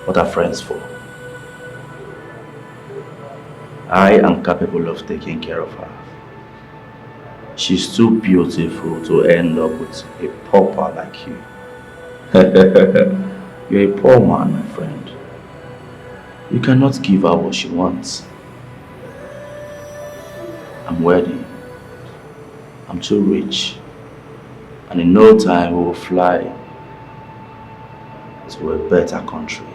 What are friends for? I am capable of taking care of her. She's too beautiful to end up with a pauper like you. You're a poor man, my friend. You cannot give her what she wants. I'm worthy. I'm too rich. And in no time we will fly to a better country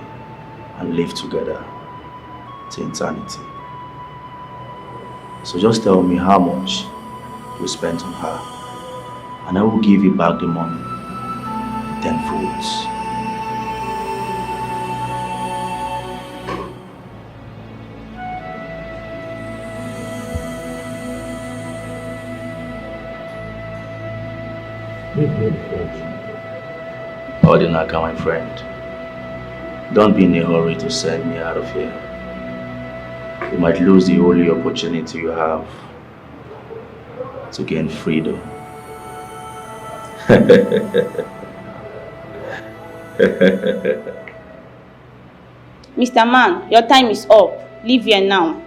and live together to eternity. So just tell me how much you spent on her, and I will give you back the money, 10 fruits. Odinaka, my friend, don't be in a hurry to send me out of here. You might lose the only opportunity you have to gain freedom. Mr. Man, your time is up. Leave here now.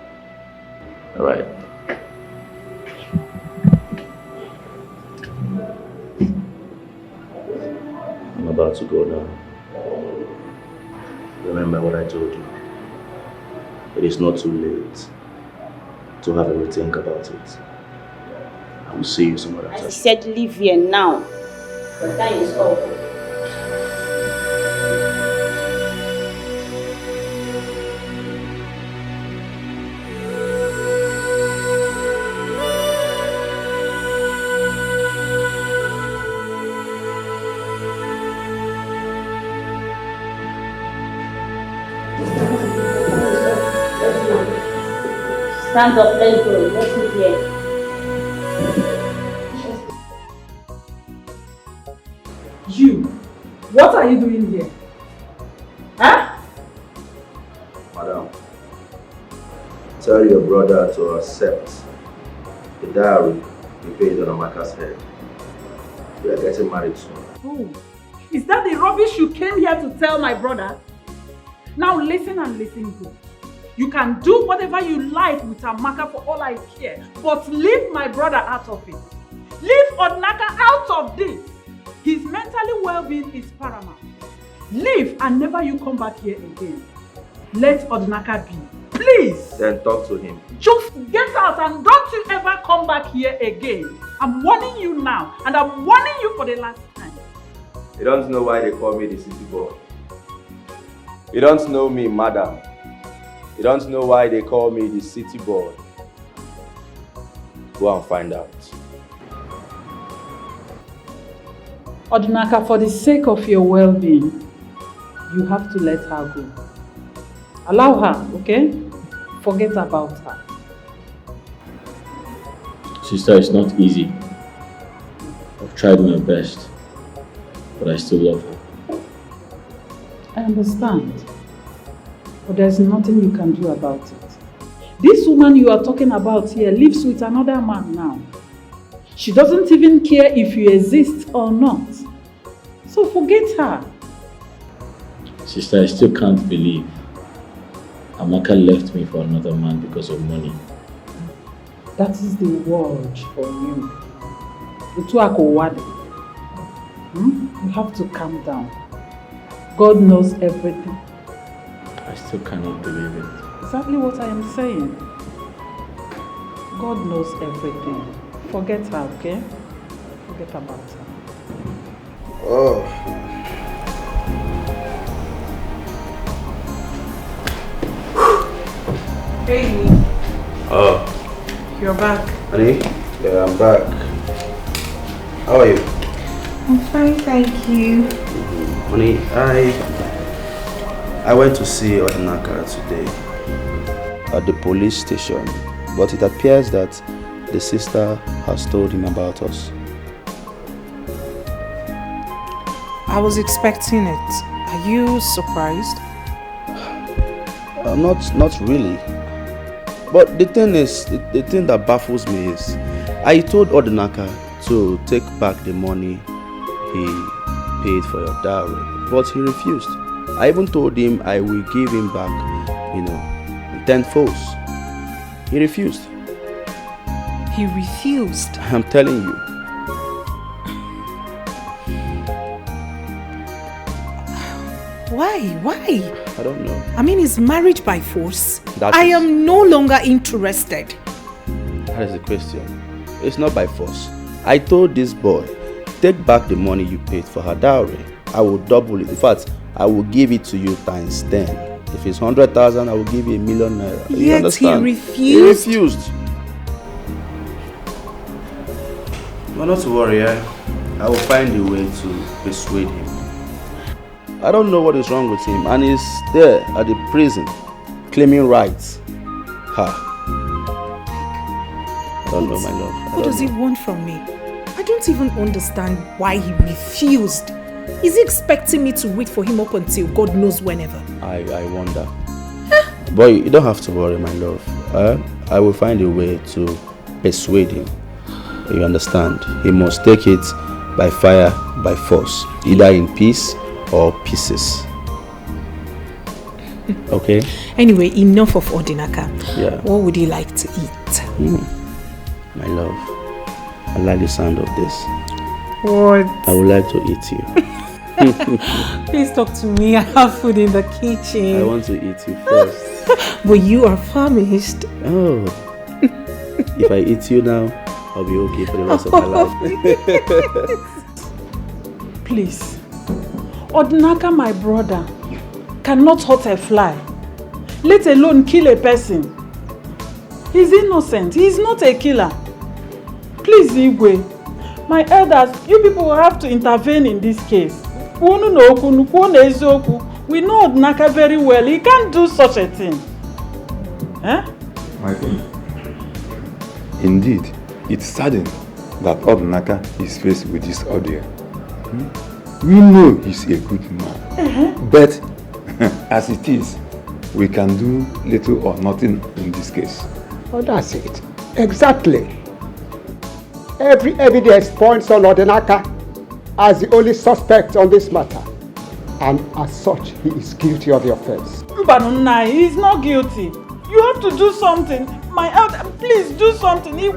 All right. I'm about to go now. Remember what I told you. It is not too late to have a rethink about it. I will see you some other I time. said leave here now. Your time is up. Stand up, let's go. Let's meet here. You, what are you doing here? Huh? Madam, tell your brother to accept the diary you paid on Amaka's head. We are getting married soon. Oh, is that the rubbish you came here to tell my brother? Now listen and listen good. You can do whatever you like with Amaka for all I care, but leave my brother out of it. Leave Odnaka out of this. His mentally well-being is paramount. Leave and never you come back here again. Let Odnaka be. Please. Then talk to him. Just get out and don't you ever come back here again. I'm warning you now, and I'm warning you for the last time. You don't know why they call me the city boy. You don't know me, madam. You don't know why they call me the city boy. Go and find out. Odnaka, for the sake of your well-being, you have to let her go. Allow her, okay? Forget about her. Sister, it's not easy. I've tried my best, but I still love her. I understand, but there's nothing you can do about it. This woman you are talking about here lives with another man now. She doesn't even care if you exist or not. So forget her. Sister, I still can't believe Amaka left me for another man because of money. That is the word for you. You have to calm down. God knows everything. I still cannot believe it. Exactly what I am saying. God knows everything. Forget her, okay? Forget about her. Oh. Hey, Oh. you're back. Honey? Yeah, I'm back. How are you? I'm fine, thank you. Honey, I went to see Odinaka today at the police station, but it appears that the sister has told him about us. I was expecting it. Are you surprised? Not really. But the thing is, the thing that baffles me is, I told Odinaka to take back the money he paid for your dowry, but he refused. I even told him I will give him back, 10-fold. He refused. He refused? I'm telling you. Why? I don't know. I mean, is marriage by force? That I is- am no longer interested. That is the question. It's not by force. I told this boy, take back the money you paid for her dowry. I will double it. In fact, I will give it to you times 10. If it's 100,000, I will give you 1,000,000 naira. You Yet understand? he refused? He refused. But not to worry, I will find a way to persuade him. I don't know what is wrong with him, and he's there at the prison, claiming rights. I don't know, my love. What does he want from me? I don't even understand why he refused. Is he expecting me to wait for him up until God knows whenever? I wonder. Boy, you don't have to worry, my love. I will find a way to persuade him. You understand? He must take it by fire, by force, either in peace or pieces. Okay? Anyway, enough of Odinaka. Yeah. What would you like to eat? My love, I like the sound of this. What? I would like to eat you. Please talk to me. I have food in the kitchen. I want to eat you first. But you are famished. Oh. If I eat you now, I'll be okay for the rest of my life. Please. Odinaka, my brother, cannot hurt a fly, let alone kill a person. He's innocent. He's not a killer. Please, Igwe, my elders, you people will have to intervene in this case. We know Odinaka very well. He can't do such a thing. Eh? My king, indeed, it's saddening that Odinaka is faced with this ordeal. We know he's a good man, but as it is, we can do little or nothing in this case. Oh, that's it. Exactly. Every evidence points on Odinaka as the only suspect on this matter. And as such, he is guilty of the offense. Mbanunai, he's not guilty. You have to do something. My elder, please do something. It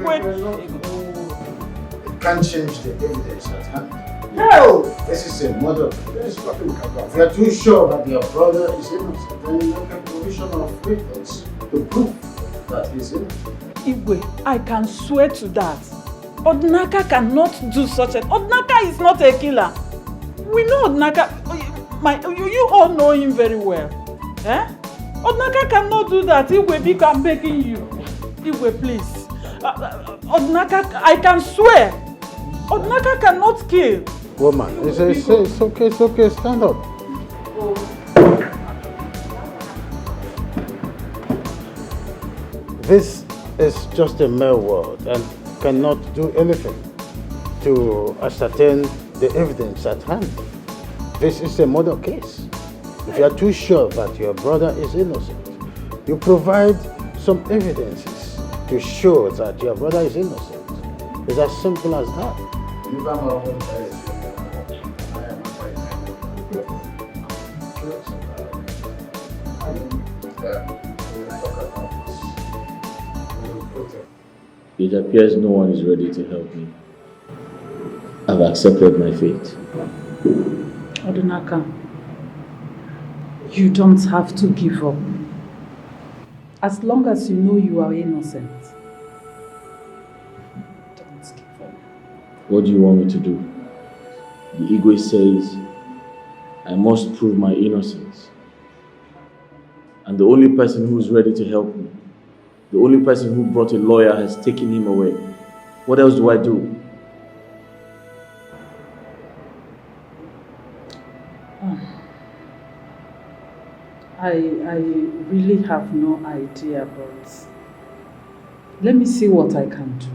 can't change the evidence at hand. No! This is a murder. There's nothing we can do. If you are too sure that your brother is innocent, then you make a provision of witness to prove that he's innocent. Igwe, I can swear to that. Odinaka cannot do such a... Odinaka is not a killer. We know Odinaka... You all know him very well. Eh? Odinaka cannot do that. Igwe, I'm begging you. Igwe, please. Odinaka, I can swear. Odinaka cannot kill. Woman, it's okay, stand up. This is just a mere word and cannot do anything to ascertain the evidence at hand. This is a murder case. If you are too sure that your brother is innocent, you provide some evidences to show that your brother is innocent. It's as simple as that. It appears no one is ready to help me. I've accepted my fate. Odinaka, you don't have to give up. As long as you know you are innocent, don't give up. What do you want me to do? The Igwe says I must prove my innocence. And the only person who is ready to help me, the only person who brought a lawyer has taken him away. What else do I do? I really have no idea, but let me see what I can do.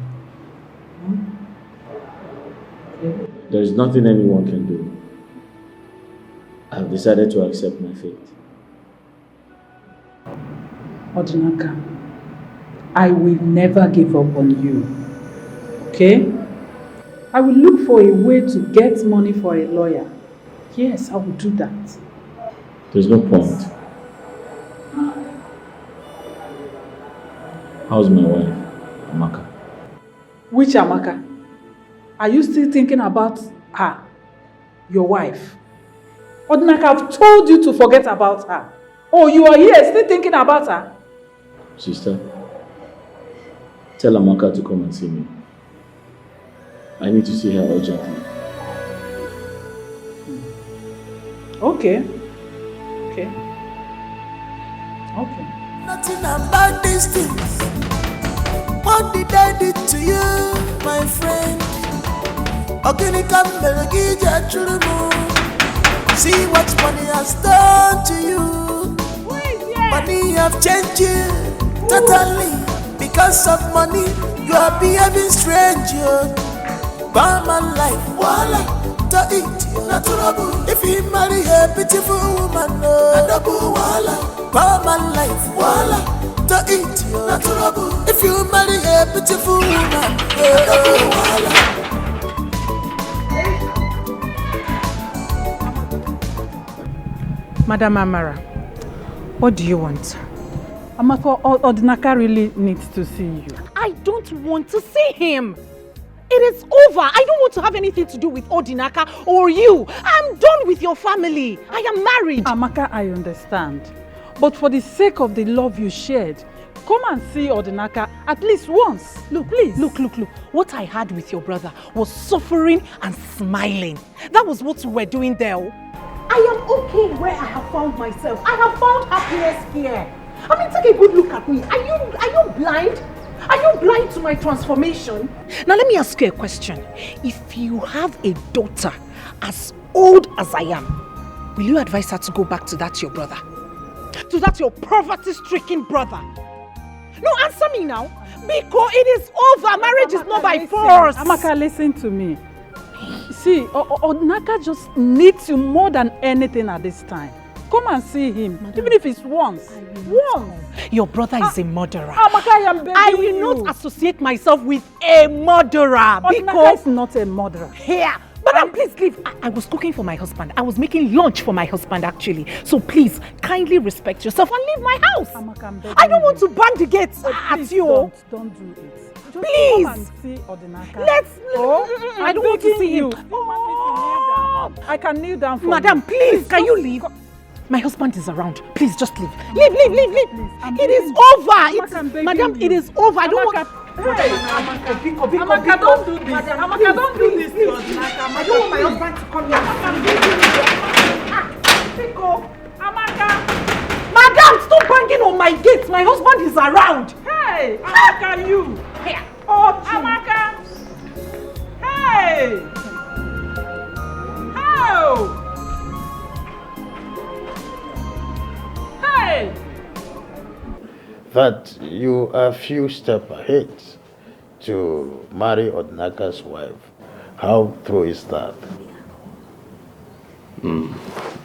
Okay. There is nothing anyone can do. I have decided to accept my fate. Odinaka, I will never give up on you. Okay? I will look for a way to get money for a lawyer. Yes, I will do that. There's no point. How's my wife, Amaka? Which Amaka? Are you still thinking about her? Your wife? Odinaka, I've told you to forget about her. Oh, you are here still thinking about her? Sister, tell Amaka to come and see me. I need to see her urgently. Okay. Okay. Okay. Nothing about these things. What did I do to you, my friend? See what money has done to you. Money have changed you totally. Because of money, you are behaving strange. Bad man life, voila, to eat, natural. If you marry a beautiful woman, double voila. Bad man life, voila, to eat, natural. If you marry a beautiful woman, double voila. Madam Amara, what do you want? Amaka, Odinaka really needs to see you. I don't want to see him. It is over. I don't want to have anything to do with Odinaka or you. I'm done with your family. I am married. Amaka, I understand. But for the sake of the love you shared, Come and see Odinaka at least once. Look, please. Look. What I had with your brother was suffering and smiling. That was what we were doing there. I am okay where I have found myself. I have found happiness here. I mean, take a good look at me. Are you blind? Are you blind to my transformation? Now let me ask you a question. If you have a daughter as old as I am, will you advise her to go back to that your brother? To that your poverty-stricken brother? No, answer me now. Because it is over. Marriage is not by force. Amaka, listen to me. See, Odinaka just needs you more than anything at this time. Come and see him, Madam, even if it's once. Your brother is a murderer. Amaka, I am begging I will not associate myself with a murderer. Odinaka is not a murderer. Here. Madam, please leave. I was cooking for my husband. I was making lunch for my husband, actually. So please, kindly respect yourself and leave my house. Amaka, I don't want to bang the gates at you. Don't do it. Just please. Come and see Odinaka. I don't want to see him. I can kneel down for Madam, you. please, can you leave? My husband is around. Please, just leave. Leave. It is over. Madam, it is over. I don't want... Hey, Amaka, don't do this. Amaka, don't do this to Odinaka. I don't want my husband to come here. Amaka. Madam, stop banging on my gate. My husband is around. Hey, Amaka, you. Here. Oh, Amaka. Hey. How? Hey. That you are a few steps ahead to marry Odinaka's wife. How true is that?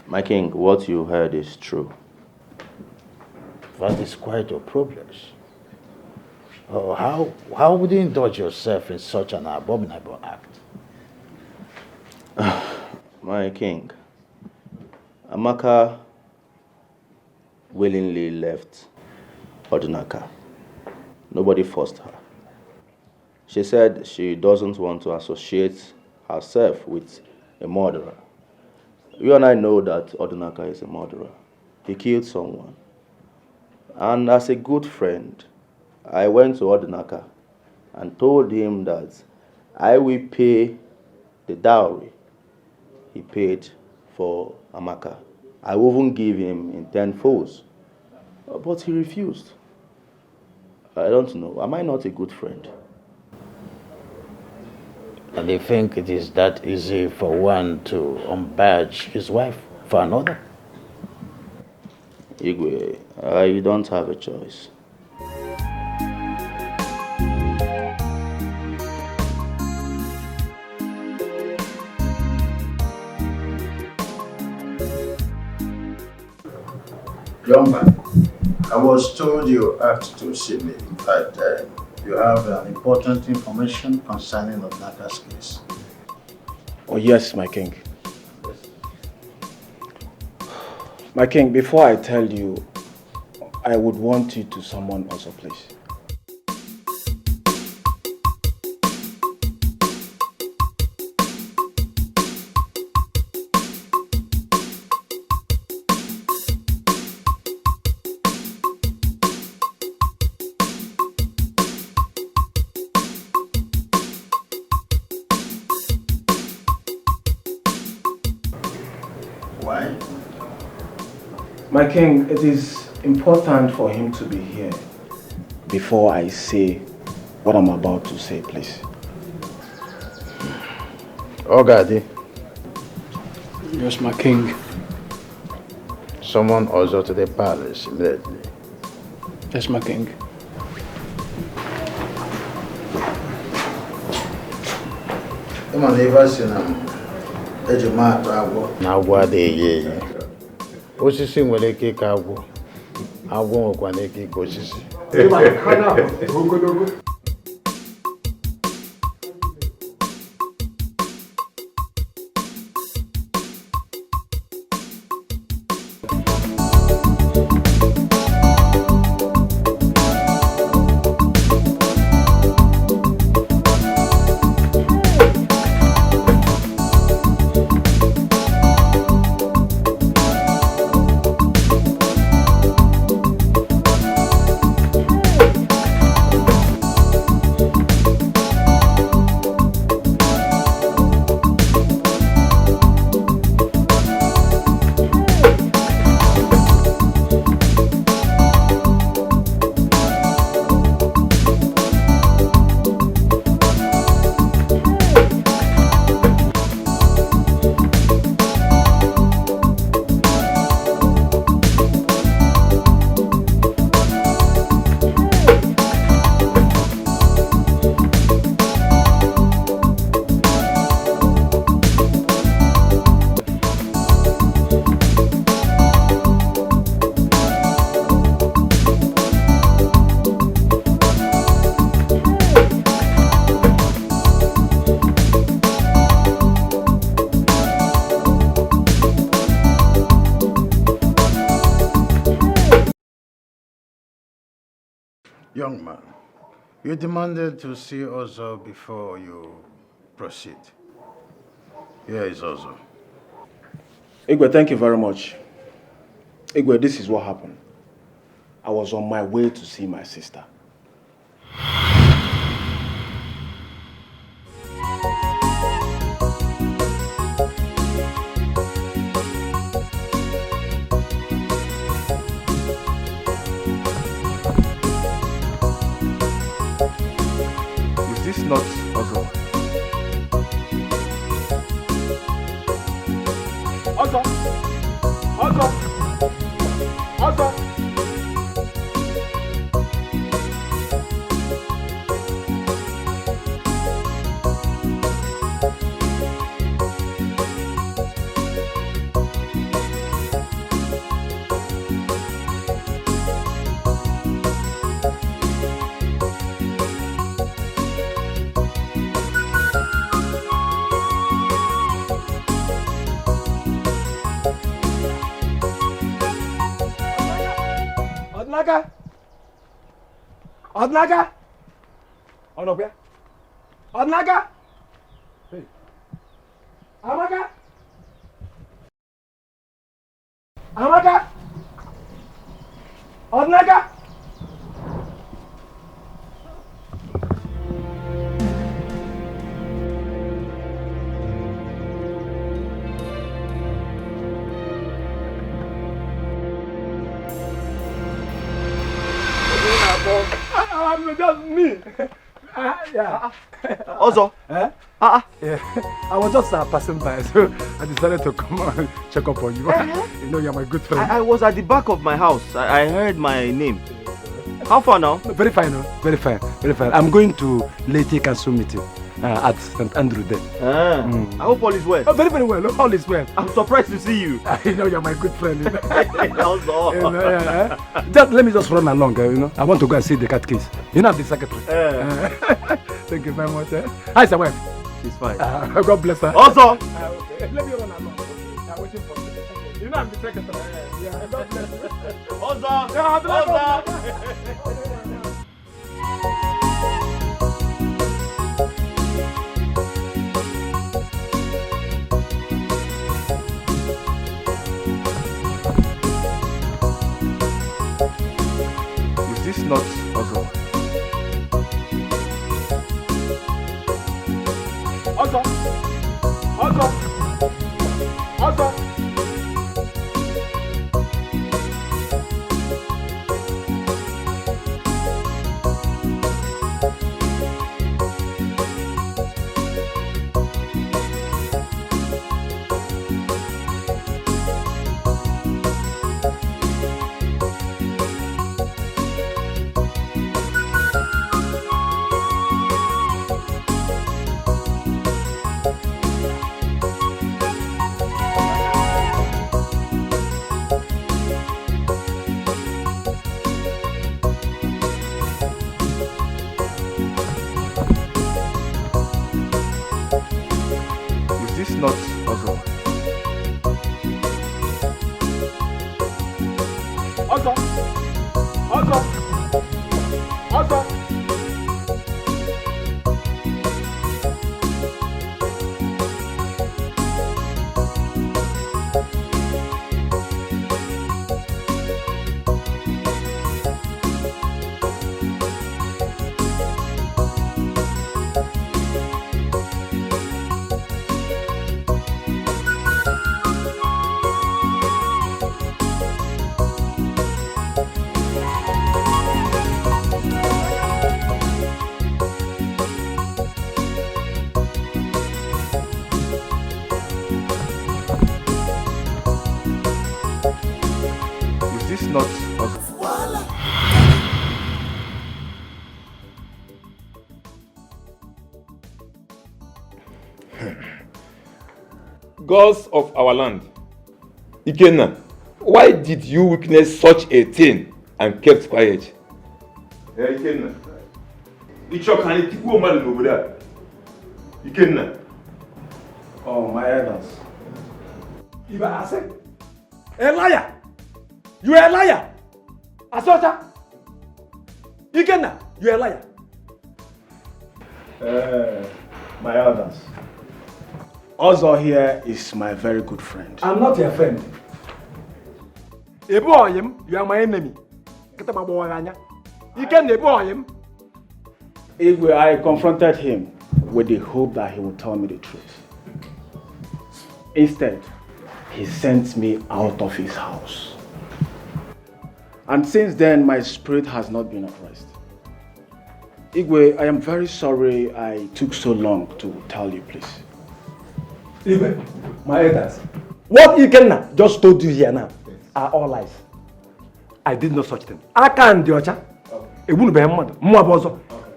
My king, what you heard is true. That is quite a problem. Oh, how would you indulge yourself in such an abominable act? My king, Amaka willingly left Odinaka. Nobody forced her. She said she doesn't want to associate herself with a murderer. You and I know that Odinaka is a murderer. He killed someone. And as a good friend, I went to Odinaka and told him that I will pay the dowry he paid for Amaka. I will even give him in 10 folds. But he refused. I don't know. Am I not a good friend? And you think it is that easy for one to unbadge his wife for another? Igwe, I don't have a choice. Young man, I was told you asked to see me. In fact, you have important information concerning Odinaka's case. Oh yes, my king. My king, before I tell you, I would want you to summon also, please. Why? My king, it is important for him to be here before I say what I'm about to say, please. Ogadi. Yes, my king. Summon also to the palace immediately. Yes, my king. Come on, neighbors, na agwọ adịghị eyi osisi nwere ike ịka agwọ agwọ nwekwana ike ịka osisi Young man, you demanded to see Ozo before you proceed. Here is Ozo. Igwe, thank you very much. Igwe, this is what happened. I was on my way to see my sister. Is this not Ozo? Ozo! Ozo! Ozo! Odnaga! Odnaga! Onobia! Odnaga! Hey. Amaga! Amaga! Odnaga! I'm just me. Yeah. Ozo? Yeah. I was just passing by, so I decided to come and check up on you. You know, you're my good friend. I was at the back of my house. I heard my name. How far now? Very fine, no? Very fine, very fine. I'm going to Leyte Council meeting at St. Andrew there. I hope all is well. Oh, very, very well. All is well. I'm surprised to see you. You know, you're my good friend. You know? Also. You know, just let me just run along. You know, I want to go and see the cat case. You know, I'm the secretary. Thank you very much. Hi, sir, wife. She's fine. God bless her. Also. Okay. Let me run along. I'm waiting for you. You know, I'm the secretary. Yeah, God bless you. Also. Is this not Ozo? Ozo! Ozo! Ozo! Is this not Ozo? Ozo! Ozo! Ozo! Is this not Ozo? Gods of our land, Ikenna, why did you witness such a thing and kept quiet? Ikenna, Ichokani Tiku Madu Nobuda. Ikenna. Oh, my elders. You are a liar. You are a liar. Asota. Ikenna, you're a liar. My elders. Ozo here is my very good friend. I'm not your friend. You are my enemy. Igwe, I confronted him with the hope that he would tell me the truth. Instead, he sent me out of his house. And since then, my spirit has not been at rest. Igwe, I am very sorry I took so long to tell you, please. Igwe, my elders, what Ikenna just told you here now are all lies. I did not such thing. I can't do it. It wouldn't be a mother.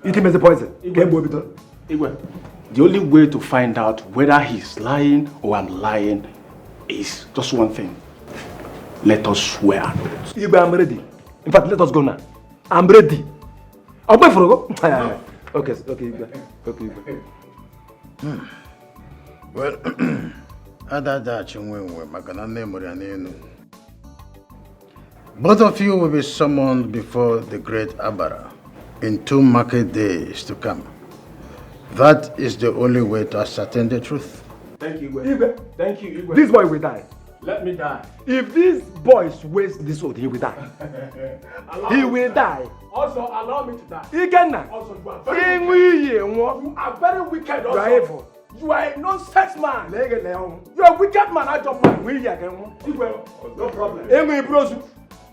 It is a poison. Igwe, the only way to find out whether he's lying or I'm lying is just one thing. Let us swear. Igwe, I'm ready. In fact, let us go now. I'm ready. I'll wait for you. Okay, Igwe. Okay, Igwe. Well, both of you will be summoned before the great Abara in 2 market days to come. That is the only way to ascertain the truth. Thank you, Igwe. Igwe. Thank you, Igwe. This boy will die. Let me die. If these boys waste this oath, he will die. He will die. Also, allow me to die. Ikenna. Also, you are very wicked. Also. You are evil. You are a nonsense man. You are a wicked man. I don't mind. No problem.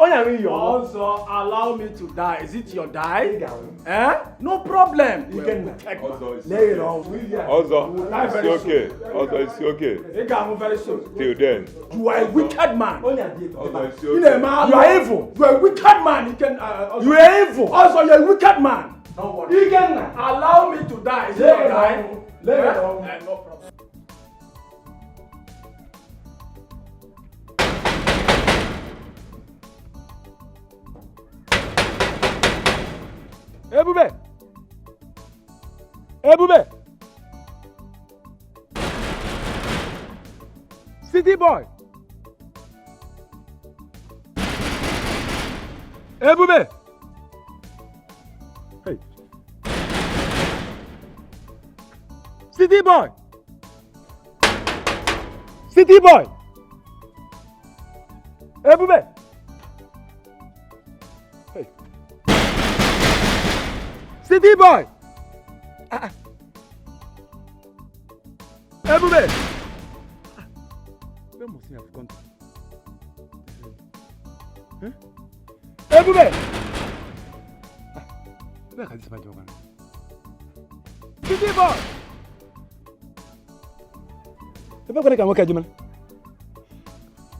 Also, allow me to die. Is it your die? No problem. Lay it on. Also, it's okay. Also, it's okay. Very soon. Till then. You are a wicked man. Also, it's okay. You are evil. You are a wicked man. You are evil. Also, you are a wicked man. Don't worry. Allow me to die. Is it your die? Lay it on. No problem. Ebube! Ebube! City boy! Ebube! Hey! City boy! City boy! Ebube! City boy! Ebube! Where must he have gone to? Ebube! Where can this man go? City boy! Ebube can work at you,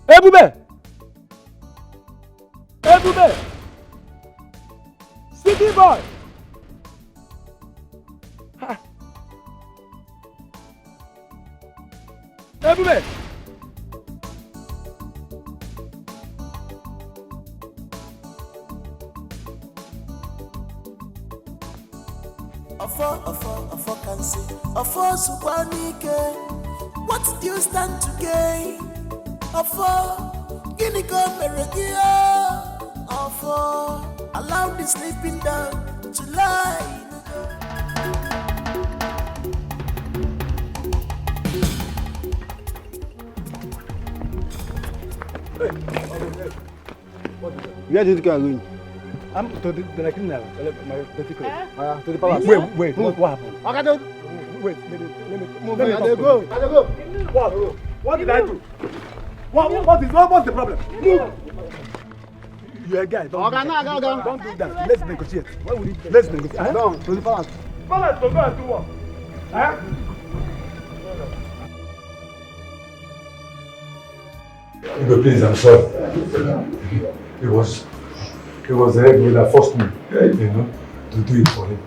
Ebube! Ebube! City boy! Ebube! Ofo can say, Ofo Supanike, what do you stand to gain? Ofo, Ginigo Meregia, Ofo, allow the sleeping dog to lie. Where did you go? I'm to the criminal. My to the palace. Wait, what happened? Okay, wait, let me go. What did I do? What's the problem? Move. You're a guy. Don't do that. Let's negotiate. Let's negotiate. Go to the palace. Palace, go and do what? Please, I'm sorry. It was the head that forced me, to do it for him.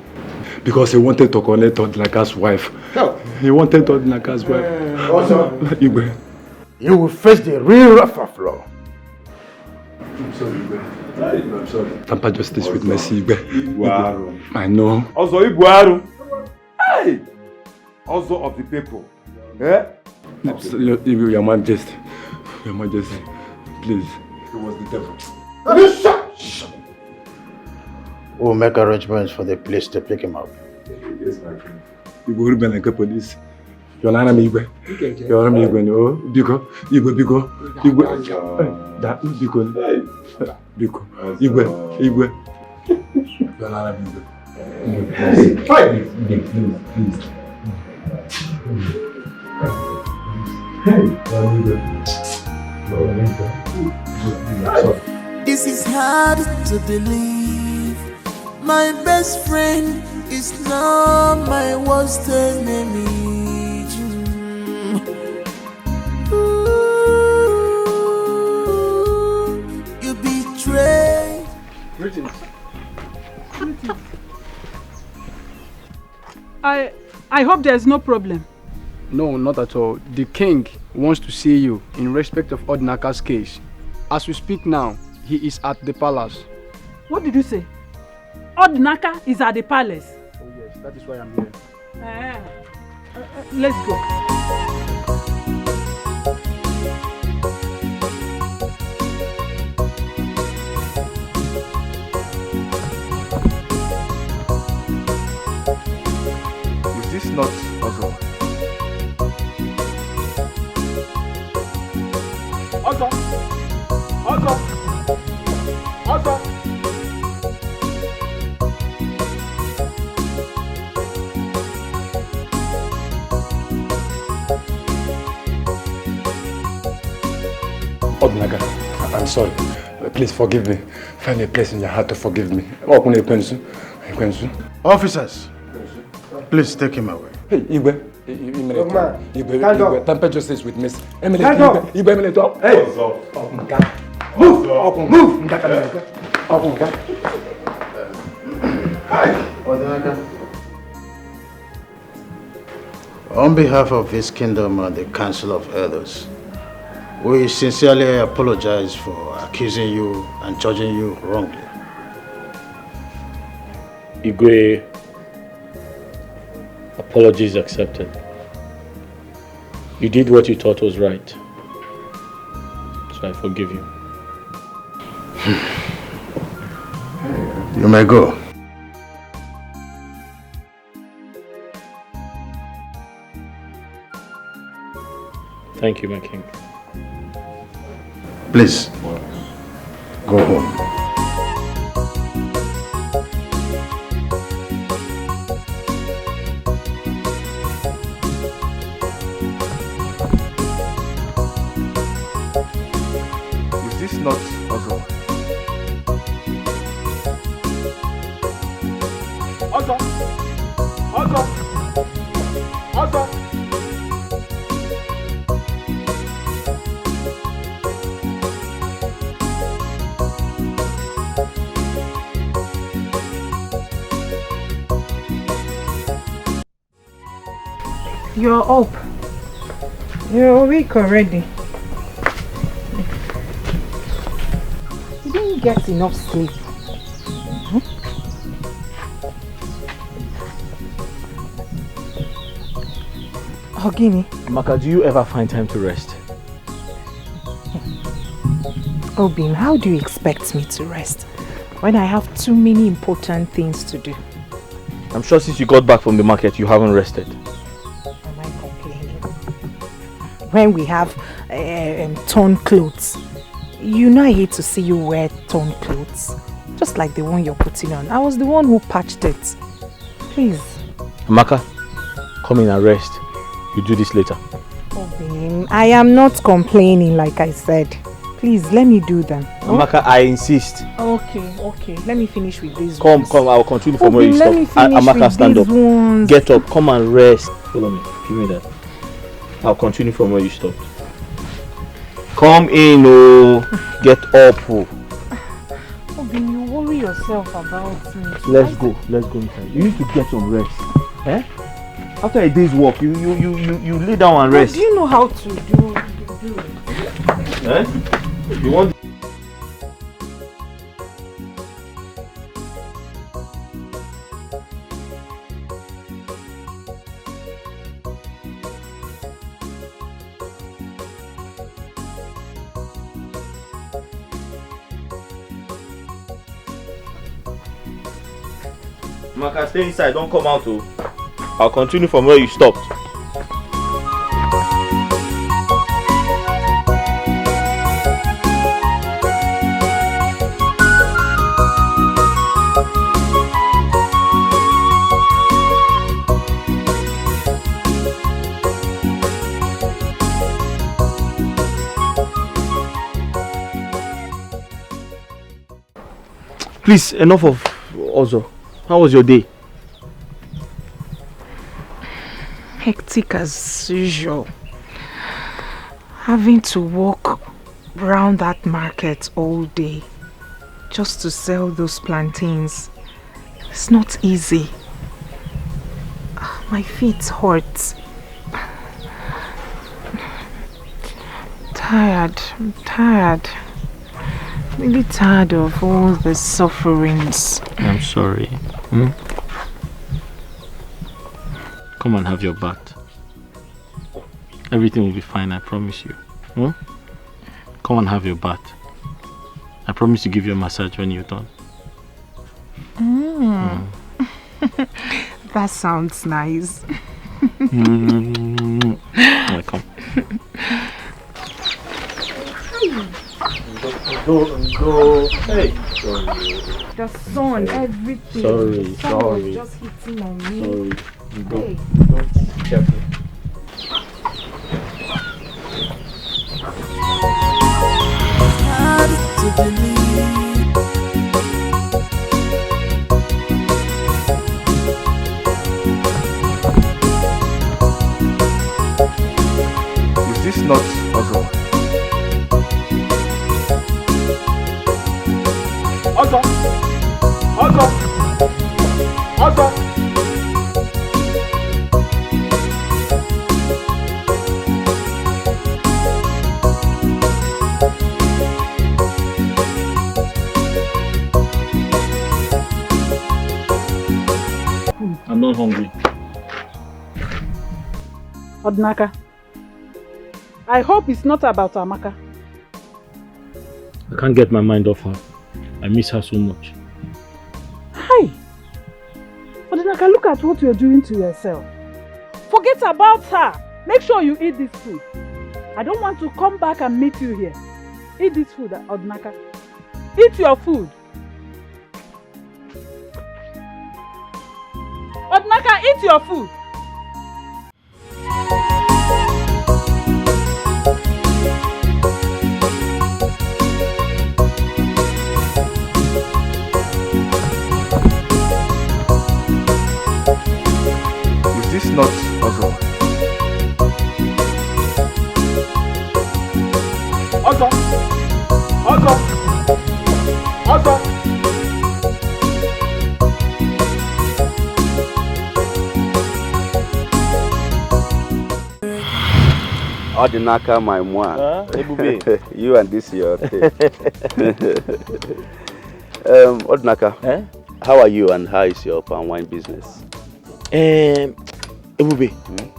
Because he wanted to connect Odinaka's wife. He wanted Odinaka's wife. Also, Igwe. You will face the real wrath of law. I'm sorry, Igwe. I'm sorry. Tamper justice with mercy, Igwe. I know. Also, Igwe. Hey! Also of the people. Your Majesty. Your Majesty. Please. It was the devil. Shut! We'll make arrangements for the police to pick him up. Yes, my friend. You go to the police. You're not me, Igwe. You're not me, Igwe. Oh, Biko, Igwe, Biko, Igwe. That Biko, Biko, Igwe, Igwe. You're not me, Igwe. Please. This is hard to believe. My best friend is now my worst enemy. You betrayed. Greetings. I hope there's no problem. No, not at all. The king wants to see you in respect of Odinaka's case. As we speak now, he is at the palace. What did you say? Odinaka is at the palace. Oh yes, that is why I'm here. Let's go. Is this not also? Also. Odinaga, I'm sorry. Please forgive me. Find a place in your heart to forgive me. Officers, please take him away. Hey, Igwe. Igwe, temper justice with Miss Emily. Emily, talk. Hey! Move! On behalf of this kingdom and the Council of Elders, we sincerely apologize for accusing you and judging you wrongly. Igwe, apologies accepted. You did what you thought was right, so I forgive you. You may go. Thank you, my king. Please, go home. Is this not also? You're up. You're awake already. You didn't get enough sleep. Ogini. Maka, do you ever find time to rest? Obin, how do you expect me to rest when I have too many important things to do? I'm sure since you got back from the market, you haven't rested. Am I complaining? When we have torn clothes, you know I hate to see you wear torn clothes. Just like the one you're putting on. I was the one who patched it. Please. Amaka, come in and rest. You do this later. Obin, I am not complaining like I said. Please, let me do them. Amaka, I insist. Okay. Let me finish with these Come, ones. I'll continue from where you let stop. me finish Amaka, with stand these up. ones. Get up, come and rest. Follow me, give me that. I'll continue from where you stopped. Come in, oh. Get up, oh. Obin, you worry yourself about me. Let's go inside. You need to get some rest. Eh? After a day's work, you lay down and rest. Do you know how to do it? Eh? You want? Maka, stay inside, don't come out. Oh. I'll continue from where you stopped. Please, enough of Ozo. How was your day? Hectic as usual. Having to walk round that market all day just to sell those plantains. It's not easy. My feet hurt. I'm tired. Really tired of all the sufferings. I'm sorry. Come and have your bath. Everything will be fine, I promise you. Come and have your bath. I promise to give you a massage when you're done. That sounds nice. Welcome. Go. Hey. Sorry. The sun, everything. Sorry. The sun was just hitting on me. Sorry. Go. Hey. Be careful. Hard to believe. Is this not Ozo? Ozo! I'm not hungry. Odnaka, I hope it's not about Amaka. I can't get my mind off her. I miss her so much. Hi! Odnaka, look at what you're doing to yourself. Forget about her. Make sure you eat this food. I don't want to come back and meet you here. Eat this food, Odnaka. Eat your food. Odnaka, eat your food. Is this not Ozo? Ozo! Odinaka, my moi. You and this your thing. Odinaka, how are you and how is your palm wine business? Ebube,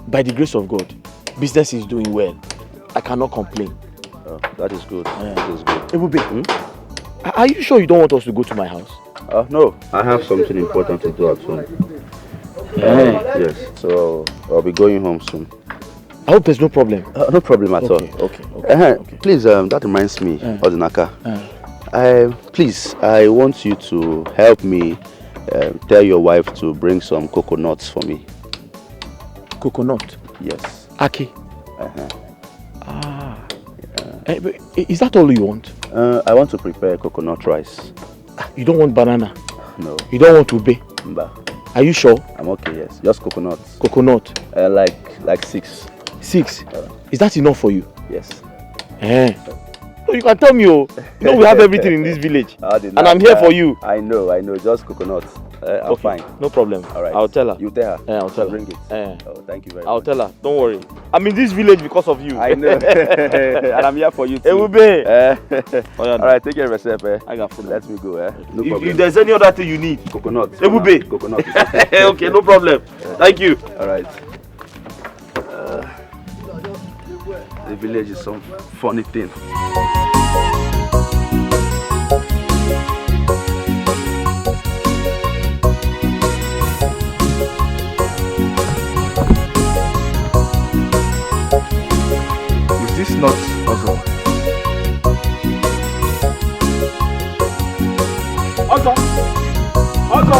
by the grace of God, business is doing well. I cannot complain. Oh, that is good. That is good. Ebube, are you sure you don't want us to go to my house? No, I have something important to do at home. Yes, so I'll be going home soon. I hope there's no problem. No problem at all. Okay. Please, that reminds me, Odinaka. Please, I want you to help me tell your wife to bring some coconuts for me. Coconut? Yes. Aki? Is that all you want? I want to prepare coconut rice. You don't want banana? No. You don't want ube? Mba. Are you sure? I'm okay, yes. Just coconuts. Coconut? Like 6. 6? Is that enough for you? Yes. No, you can tell me, you know we have everything in this village. And I'm here for you. I know. Just coconuts. I'm fine. No problem. All right. I'll tell her. You tell her. I'll tell her. Bring it. Oh, thank you very much. I'll tell her. Don't worry. I'm in this village because of you. I know. And I'm here for you too. Ebube. All right, take care of yourself. I got food. Let me go. No if problem. there's any other thing you need. Coconuts. Ebube. Coconuts. Okay, no problem. Thank you. All right. The village is some funny thing. this not Ozo? Ozo! Ozo!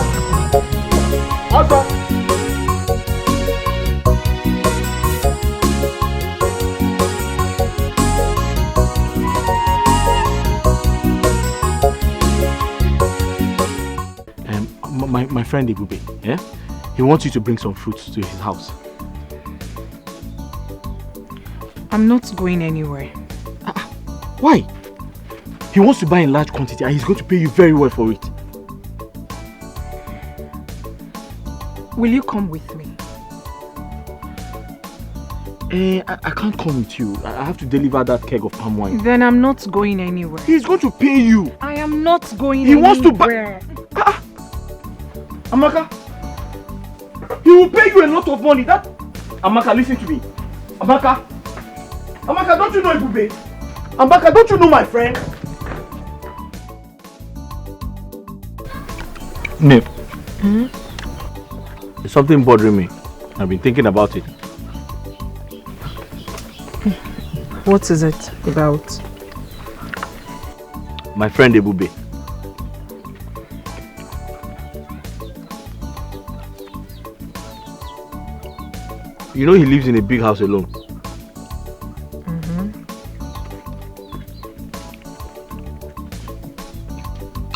Ozo! My friend Ebube, yeah? He wants you to bring some fruits to his house. I'm not going anywhere. Why? He wants to buy in large quantity and he's going to pay you very well for it. Will you come with me? I can't come with you. I have to deliver that keg of palm wine. Then I'm not going anywhere. He's going to pay you. I am not going He anywhere. wants to buy... Amaka, he will pay you a lot of money. That Amaka, listen to me. Amaka, don't you know Ebube? Amaka, don't you know my friend? Nip, there's something bothering me. I've been thinking about it. What is it about? My friend Ebube. You know he lives in a big house alone.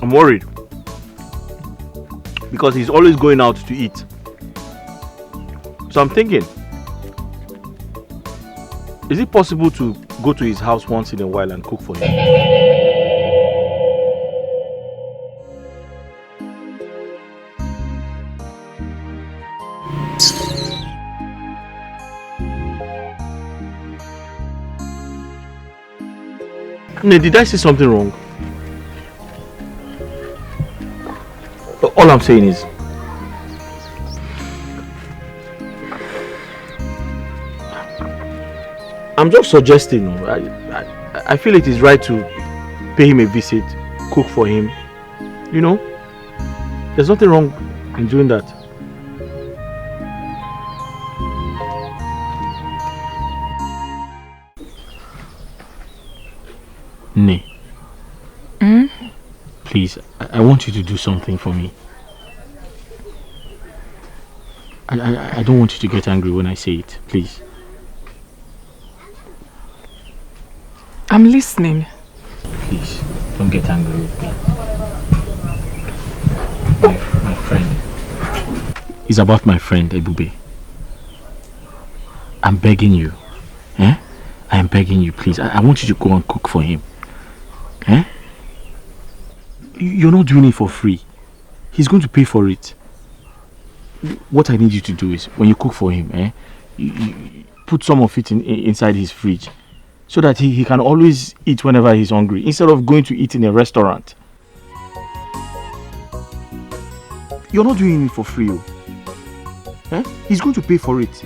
I'm worried because he's always going out to eat. So I'm thinking, is it possible to go to his house once in a while and cook for him? Did I say something wrong? All I'm saying is, I'm just suggesting. I feel it is right to pay him a visit, cook for him. You know, there's nothing wrong in doing that. Ne. Please, I want you to do something for me. I don't want you to get angry when I say it, please. I'm listening. Please, don't get angry with me. My friend. It's about my friend, Ebube. I'm begging you. I am begging you, please. I want you to go and cook for him. You're not doing it for free. He's going to pay for it. What I need you to do is, when you cook for him, you put some of it inside his fridge so that he can always eat whenever he's hungry, instead of going to eat in a restaurant. You're not doing it for free. He's going to pay for it.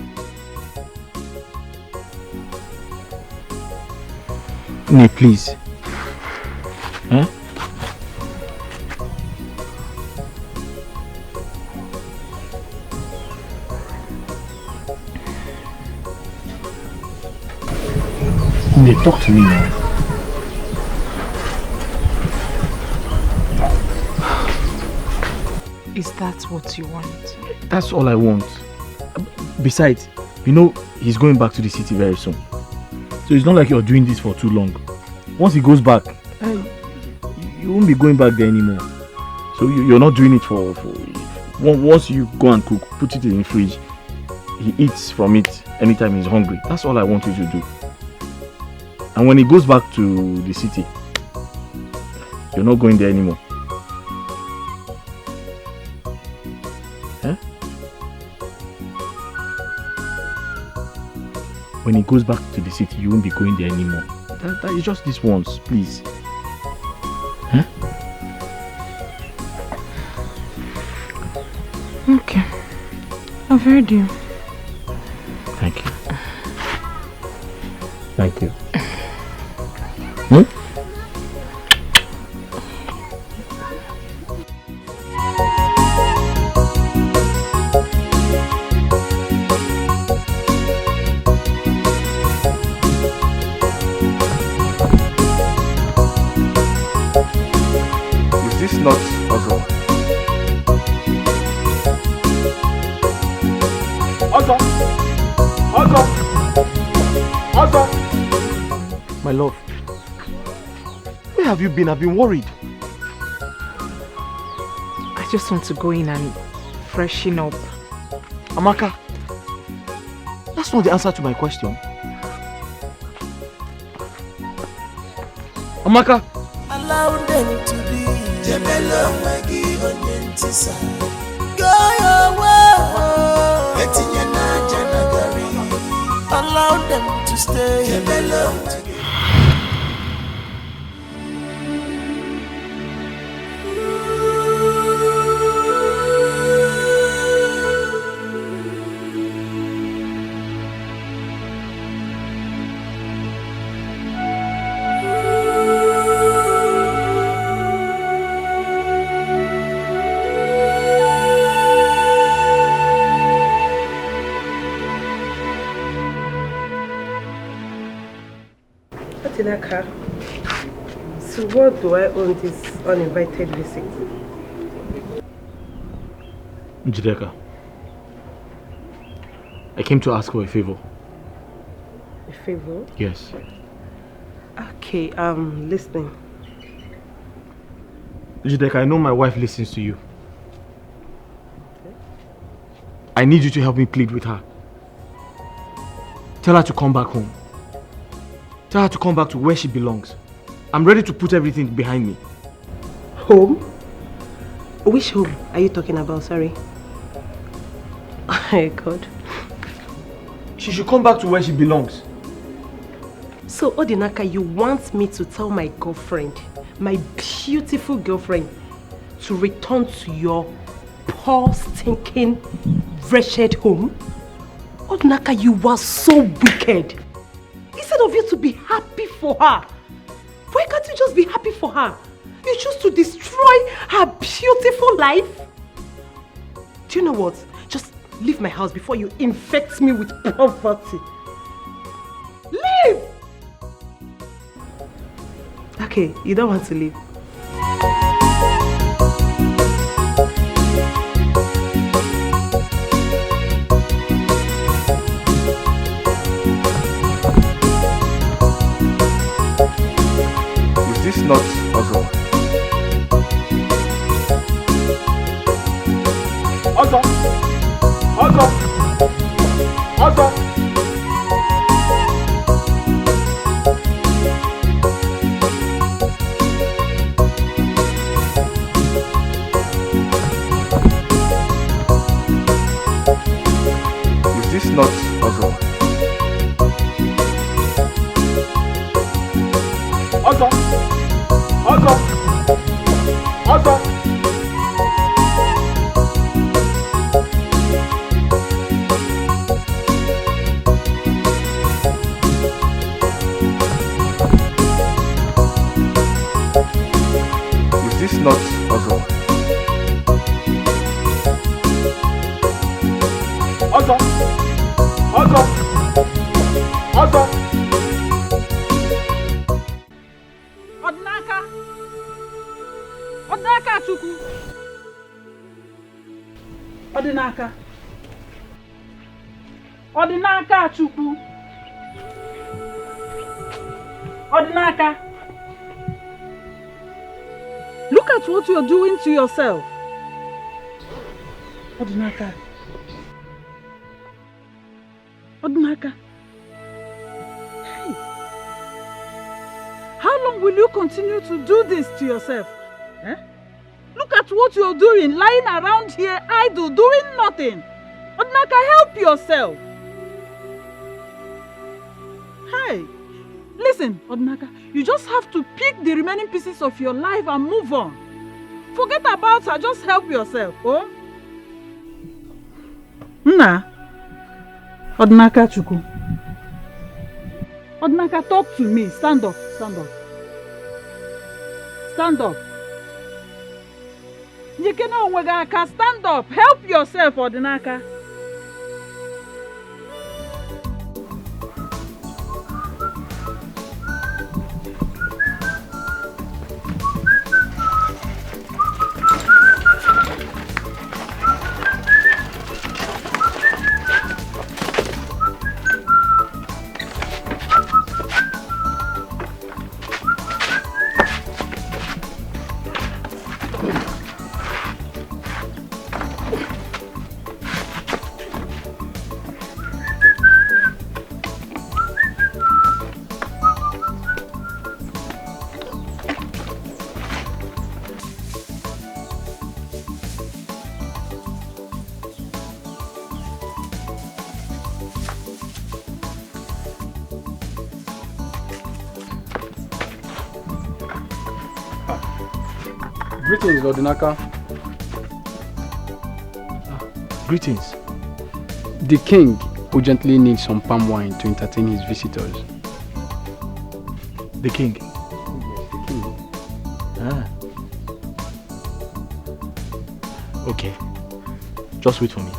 Ne, please. Ne, talk to me now. Is that what you want? That's all I want. Besides, you know he's going back to the city very soon. So it's not like you're doing this for too long. Once he goes back, you won't be going back there anymore. So you're not doing it for once you go and cook, put it in the fridge. He eats from it anytime he's hungry. That's all I want you to do. And when he goes back to the city, you're not going there anymore. When he goes back to the city, you won't be going there anymore. That is just this once, please. Okay. I've heard you. Thank you. Thank you. My love, where have you been? I've been worried. I just want to go in and freshen up. Amaka, that's not the answer to my question. Amaka! Allow them to be. Jebelo magi onyentisa. Go your way. Etinya na janagari. Allow them to stay. Jebelo together. So what do I own this uninvited visit? Njideka, I came to ask for a favor. A favor? Yes. Okay, I'm listening. Njideka, I know my wife listens to you. I need you to help me plead with her. Tell her to come back home. Tell her to come back to where she belongs. I'm ready to put everything behind me. Home? Which home are you talking about? Sorry. Oh my God. She should come back to where she belongs. So, Odinaka, you want me to tell my girlfriend, my beautiful girlfriend, to return to your poor, stinking, wretched home? Odinaka, you are so wicked. Instead of you to be happy for her, why can't you just be happy for her? You choose to destroy her beautiful life? Do you know what? Just leave my house before you infect me with poverty. Leave! Okay, you don't want to leave. Is this not Ozo? Ozo! Ozo! Ozo! Is this not Ozo? Ozo! Ozo! Ozo! Is this not Ozo? Ozo! Ozo! Ozo! Odinaka! Odinaka Chukwu! Odinaka! Odinaka Chukwu! Odinaka! Look at what you're doing to yourself. Odinaka. Odinaka. Hey. How long will you continue to do this to yourself? Eh? Look at what you're doing, lying around here idle, doing nothing. Odinaka, help yourself. Hey. Listen, Odinaka, you just have to pick the remaining pieces of your life and move on. Forget about her, just help yourself, oh? Nna, Odinaka Chukwu. Odinaka, talk to me. Stand up, stand up. Stand up. Njikene onwe gị aka, stand up. Help yourself, Odinaka. Greetings, Odinaka. Greetings. The king urgently needs some palm wine to entertain his visitors. The king? The king. Ah. Okay. Just wait for me.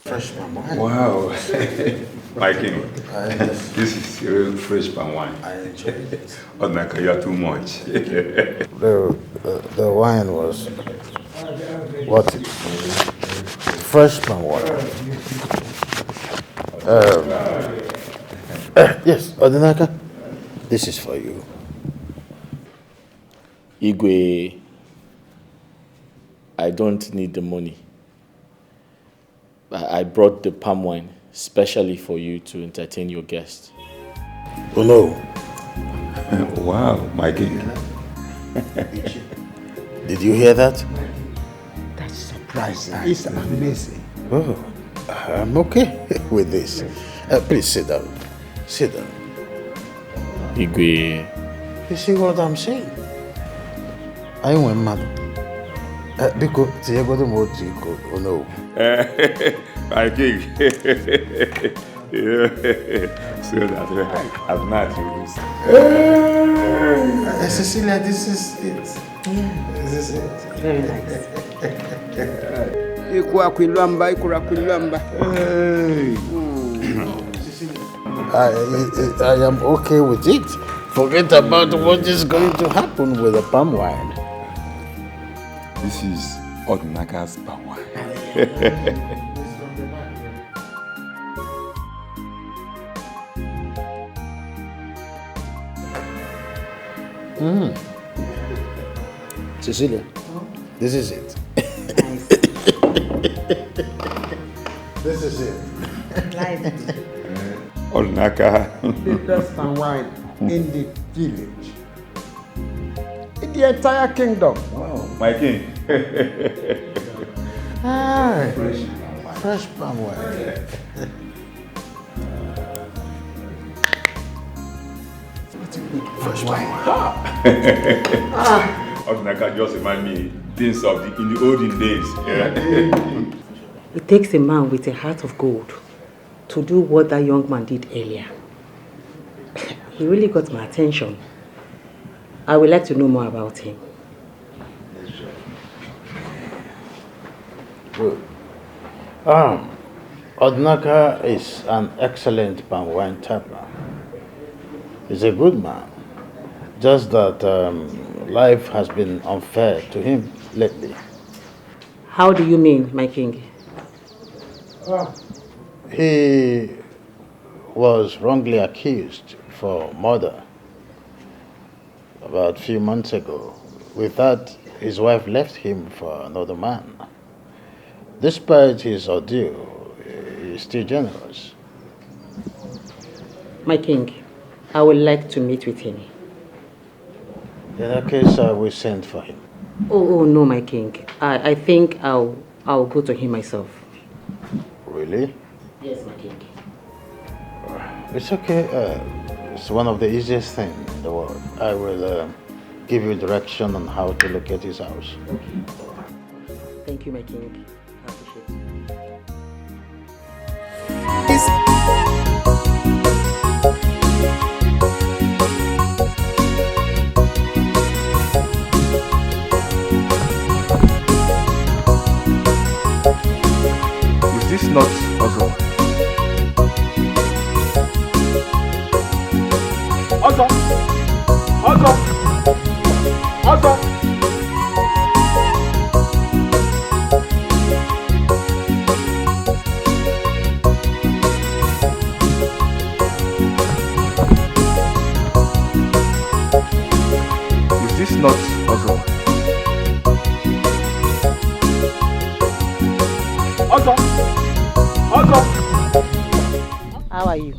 Fresh palm wine. Wow. My king, this is real fresh palm wine. I enjoy it. Oh, Naka, you are too much. The wine was what? Fresh palm wine. Yes, Odinaka, this is for you. Igwe, I don't need the money. I brought the palm wine specially for you to entertain your guests. Oh no. Wow, my king. Did you hear that? That's surprising. It's amazing. Oh, I'm okay with this. Please sit down. Sit down. Igwe. You see what I'm saying? I want mother. Because Tiago Mojiko, oh no. My king. So that I'm not used. Cecilia, this is it. Yeah. This is it. Very nice. I am okay with it. Forget about what is going to happen with the palm wine. This is Odinaka's palm wine. Cecilia, this is it. This is it. Nice. Odinaka. The best palm wine in the village. In the entire kingdom. Wow, my king. Fresh palm wine. Fresh wine. Odinaka just remind me things of in the olden days. Yeah. It takes a man with a heart of gold to do what that young man did earlier. He really got my attention. I would like to know more about him. Good. Odinaka is an excellent palm wine tapper. He's a good man. Just that life has been unfair to him lately. How do you mean, my king? He was wrongly accused for murder about a few months ago. With that, his wife left him for another man. Despite his ordeal, he is still generous. My king, I would like to meet with him. In that case, I will send for him. Oh no, my king. I think I'll go to him myself. Really? Yes, my king. It's okay. It's one of the easiest things in the world. I will give you direction on how to locate his house. Thank you, my king. I appreciate Also! Also! Also! Is this not also? Also! Also! How are you?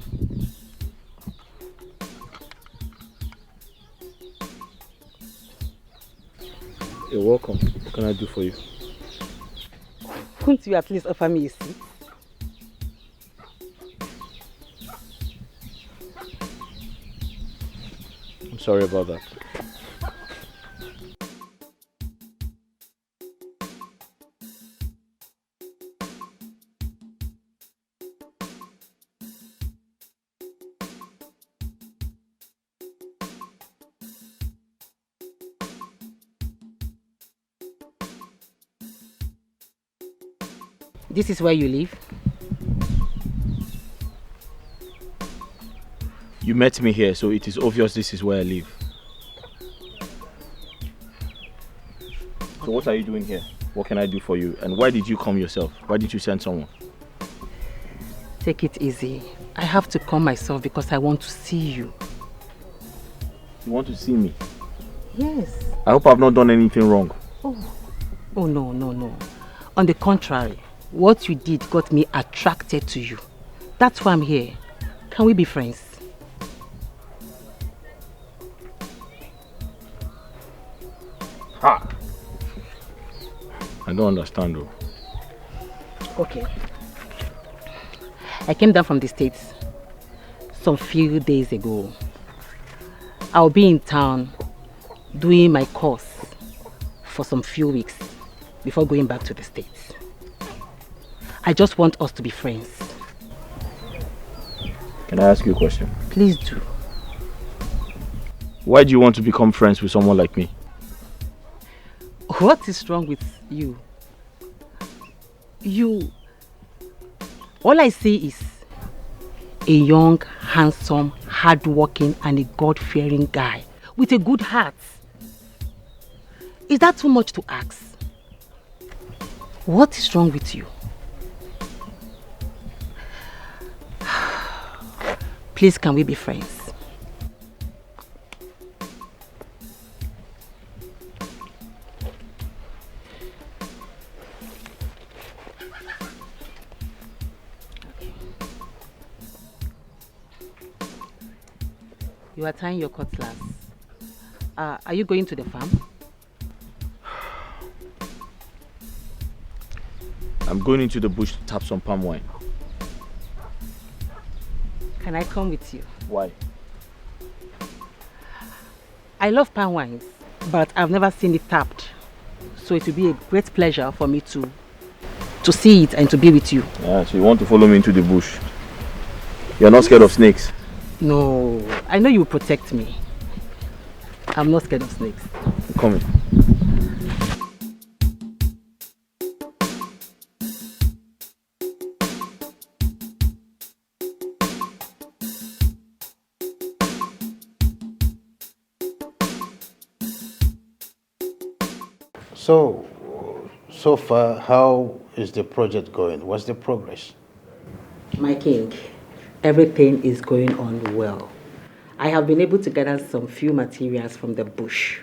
You're welcome. What can I do for you? Couldn't you at least offer me a seat? I'm sorry about that. This is where you live? You met me here, so it is obvious this is where I live. So what are you doing here? What can I do for you? And why did you come yourself? Why didn't you send someone? Take it easy. I have to come myself because I want to see you. You want to see me? Yes. I hope I've not done anything wrong. Oh no, no, no. On the contrary, what you did got me attracted to you. That's why I'm here. Can we be friends? Ha! I don't understand though. Okay. I came down from the States some few days ago. I'll be in town doing my course for some few weeks before going back to the States. I just want us to be friends. Can I ask you a question? Please do. Why do you want to become friends with someone like me? What is wrong with you? All I see is a young, handsome, hardworking and a God-fearing guy with a good heart. Is that too much to ask? What is wrong with you? Please, can we be friends? You are tying your cutlass. Are you going to the farm? I'm going into the bush to tap some palm wine. Can I come with you? Why? I love palm wines, but I've never seen it tapped. So it will be a great pleasure for me to see it and to be with you. Yeah, so you want to follow me into the bush? You're not scared of snakes? No, I know you will protect me. I'm not scared of snakes. Come in. So far, how is the project going? What's the progress? My king, everything is going on well. I have been able to gather some few materials from the bush.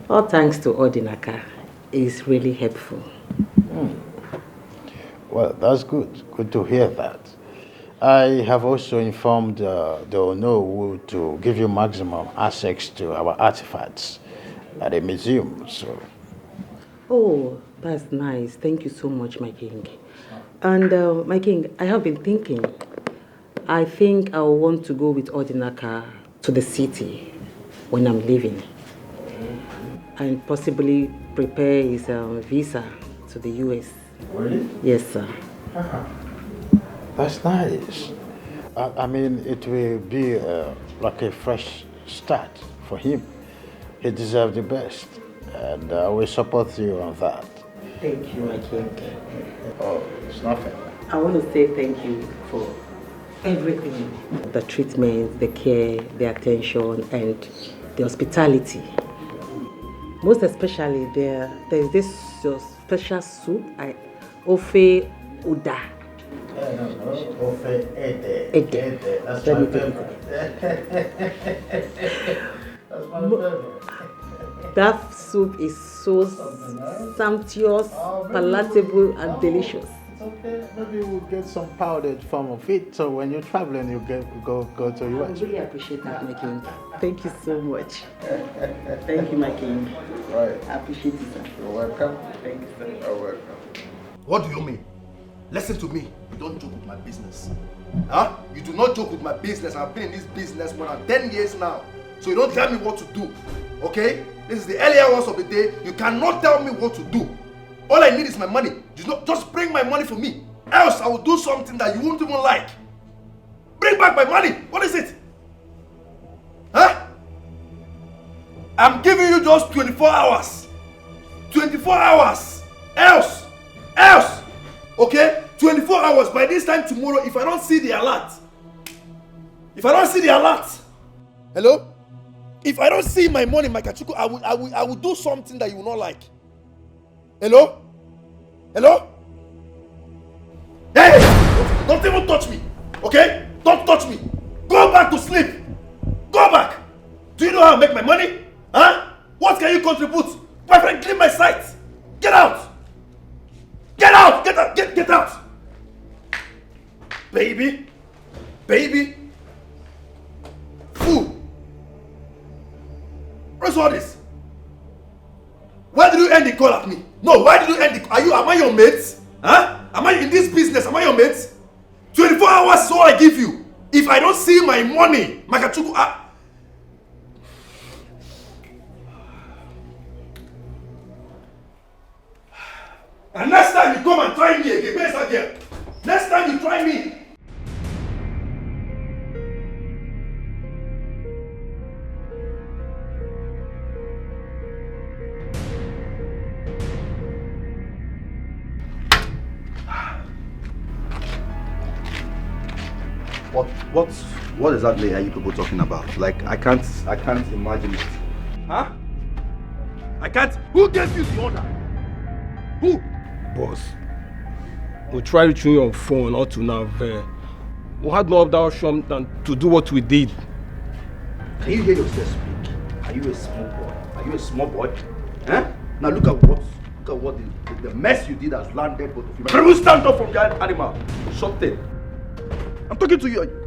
All thanks to Odinaka. It's really helpful. Well, that's good. Good to hear that. I have also informed the Onowu to give you maximum access to our artifacts at the museum. So. Oh, that's nice. Thank you so much, my king. And my king, I have been thinking. I think I want to go with Odinaka to the city when I'm leaving. And possibly prepare his visa to the US. Really? Yes, sir. That's nice. I mean, it will be like a fresh start for him. He deserves the best. And I will support you on that. Thank you, my king. Oh, it's nothing. I want to say thank you for Everything. The treatment, the care, the attention, and the hospitality. Most especially, there is this special soup, Ofe Uda. Ofe Ede. Ede. That's Let my me take it. That's my favorite. That soup is so sumptuous, palatable, and delicious. It's okay. Maybe we'll get some powdered form of it. So when you're traveling, you go to I US. really appreciate that, my king. Thank you so much. Thank you, my king. Right. I appreciate it, sir. You're welcome. Thank you, sir. You're welcome. What do you mean? Listen to me. You don't joke with my business. Huh? You do not joke with my business. I've been in this business more than 10 years now. So you don't tell me what to do. Okay? This is the earlier hours of the day. You cannot tell me what to do. All I need is my money. Just bring my money for me. Else I will do something that you won't even like. Bring back my money. What is it? Huh? I'm giving you just 24 hours. 24 hours. Else. Okay? 24 hours. By this time tomorrow, if I don't see the alert. Hello? If I don't see my money, my kachuku, I will do something that you will not like. Hello? Hey! Don't even touch me. Okay? Don't touch me. Go back to sleep. Go back. Do you know how I make my money? Huh? What can you contribute? My friend, clean my sight. Get out. Get out. Get out. Baby. Fool. What's all this? Why did you end the call at me? No, why did you end the call? Am I your mate? Huh? Am I in this business? Am I your mate? 24 hours is all I give you. If I don't see my money, Makachuku, and next time you come and try me again, where's that girl? Next time you try me. What exactly are you people talking about? Like, I can't imagine it. Huh? I can't. Who gave you the order? Who? Boss, we tried reaching you on phone up to now. We had no other option than to do what we did. Can you hear yourself speak? Are you a small boy? Huh? Now look at what the mess you did has landed both of you. Can you stand up from that animal? Shut it. I'm talking to you.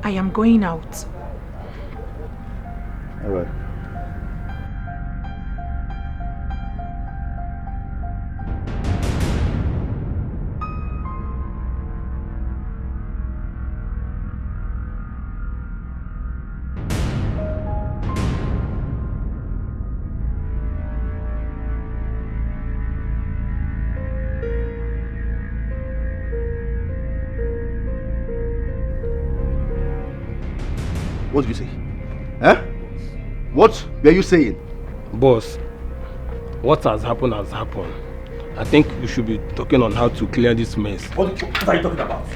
I am going out. All right. What did you say? Huh? What were you saying? Boss, what has happened has happened. I think we should be talking on how to clear this mess. What are you talking about?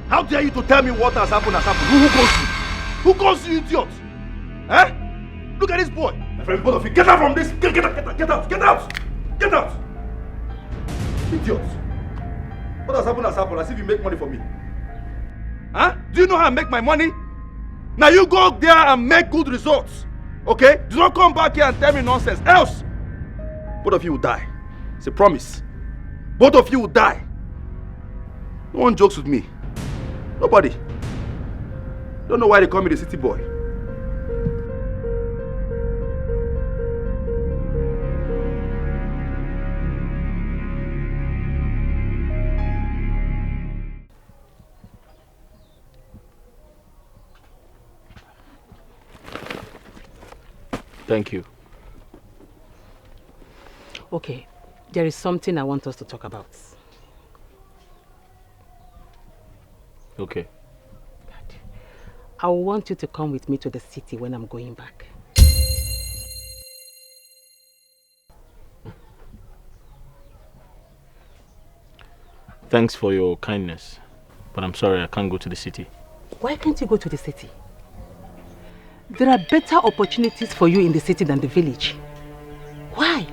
How dare you to tell me what has happened has happened? Who calls you idiot? Huh? Look at this boy. My friend, both of you, get out from this. Get out. Idiot. What has happened as if you make money for me. Huh? Do you know how I make my money? Now you go there and make good results. Okay? Do not come back here and tell me nonsense. Else, both of you will die. It's a promise. Both of you will die. No one jokes with me. Nobody. Don't know why they call me the city boy. Thank you. Okay, there is something I want us to talk about. Okay. I want you to come with me to the city when I'm going back. Thanks for your kindness, but I'm sorry I can't go to the city. Why can't you go to the city? There are better opportunities for you in the city than the village. Why?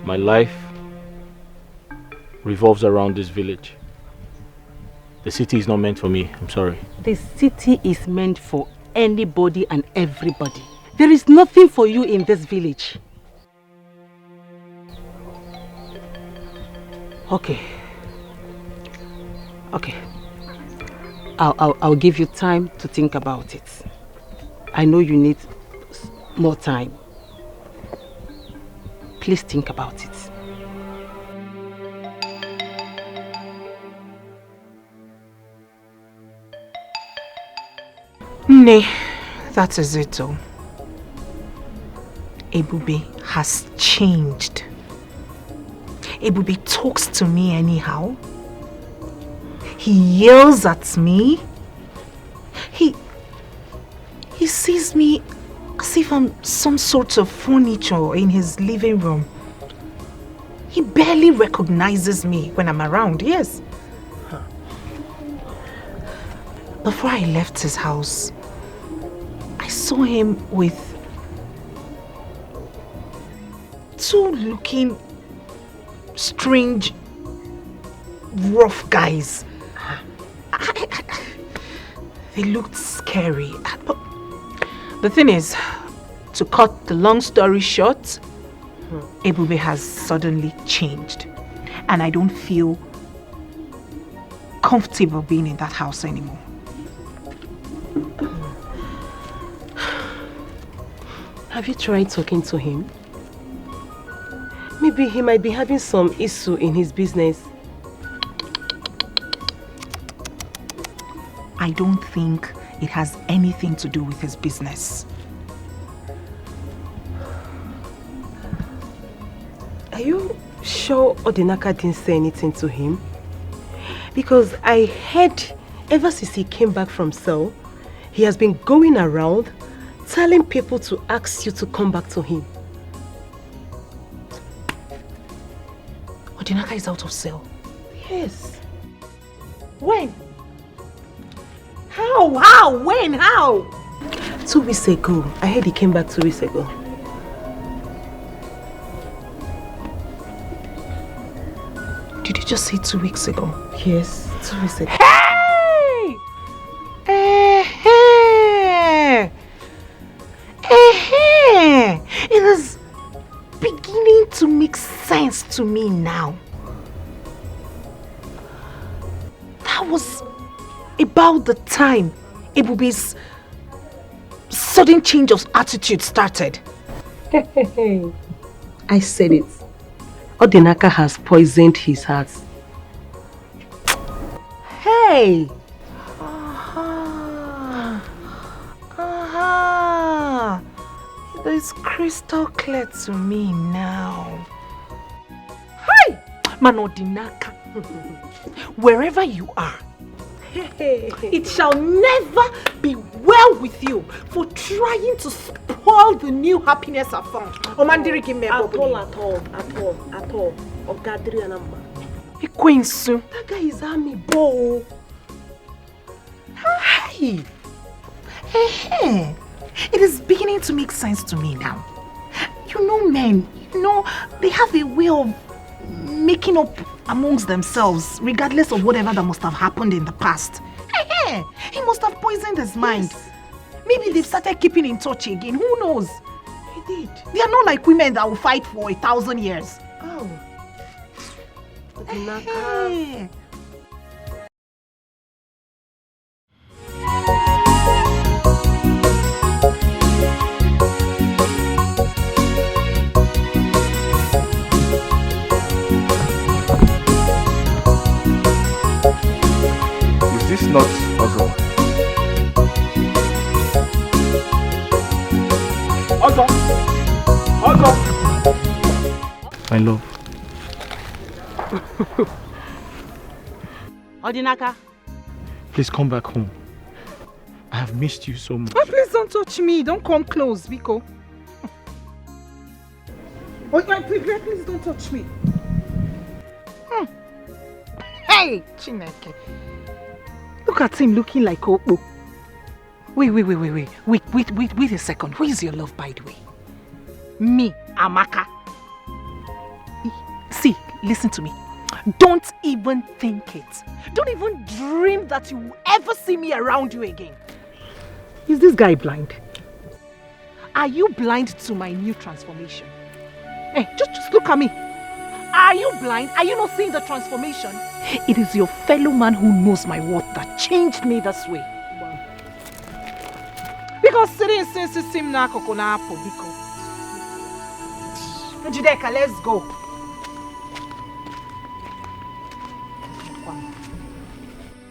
My life revolves around this village. The city is not meant for me, I'm sorry. The city is meant for anybody and everybody. There is nothing for you in this village. Okay. I'll give you time to think about it. I know you need more time. Please think about it. Nay, that is it all. Ebube has changed. Ebube talks to me anyhow. He yells at me. He sees me as if I'm some sort of furniture in his living room. He barely recognizes me when I'm around, yes. Before I left his house, I saw him with two looking strange, rough guys. They looked scary. But the thing is, to cut the long story short, Ebube has suddenly changed. And I don't feel comfortable being in that house anymore. Have you tried talking to him? Maybe he might be having some issue in his business. I don't think it has anything to do with his business. Are you sure Odinaka didn't say anything to him? Because I heard ever since he came back from cell, he has been going around telling people to ask you to come back to him. Odinaka is out of cell. Yes. When? How? When? How? 2 weeks ago. I heard he came back 2 weeks ago. Did you just say 2 weeks ago? Yes, 2 weeks ago. Hey! It is beginning to make sense to me now. That was about the time Ebube's sudden change of attitude started. I said it. Odinaka has poisoned his heart. Hey! It's crystal clear to me now. Hi! Manodinaka, wherever you are, it shall never be well with you for trying to spoil the new happiness I found. At all. That guy is army boy. Hey! It is beginning to make sense to me now. You know, men, they have a way of making up amongst themselves, regardless of whatever that must have happened in the past. He must have poisoned his mind. Yes. Maybe they've started keeping in touch again. Who knows? He did. They are not like women that will fight for 1,000 years. Oh. Is this not Ozo? Ozo! My love. Odinaka. Please come back home. I have missed you so much. Oh, please don't touch me. Don't come close, Biko. Oh, please don't touch me. Hey, Chineke. Look at him looking like Opo. Wait a second. Who is your love, by the way? Me, Amaka. See, listen to me. Don't even think it. Don't even dream that you will ever see me around you again. Is this guy blind? Are you blind to my new transformation? Hey, just look at me. Are you blind? Are you not seeing the transformation? It is your fellow man who knows my worth that changed me this way. Because sitting since sim na kokona apple, because Njideka, let's go.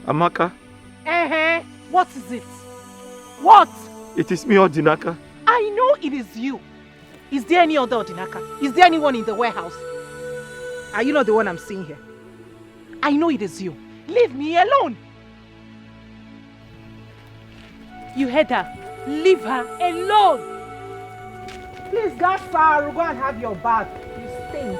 Amaka. What is it? What? It is me, Odinaka. I know it is you. Is there any other Odinaka? Is there anyone in the warehouse? Are you not the one I'm seeing here? I know it is you. Leave me alone. You heard her. Leave her alone. Please, Gaspar, go and have your bath. You stink.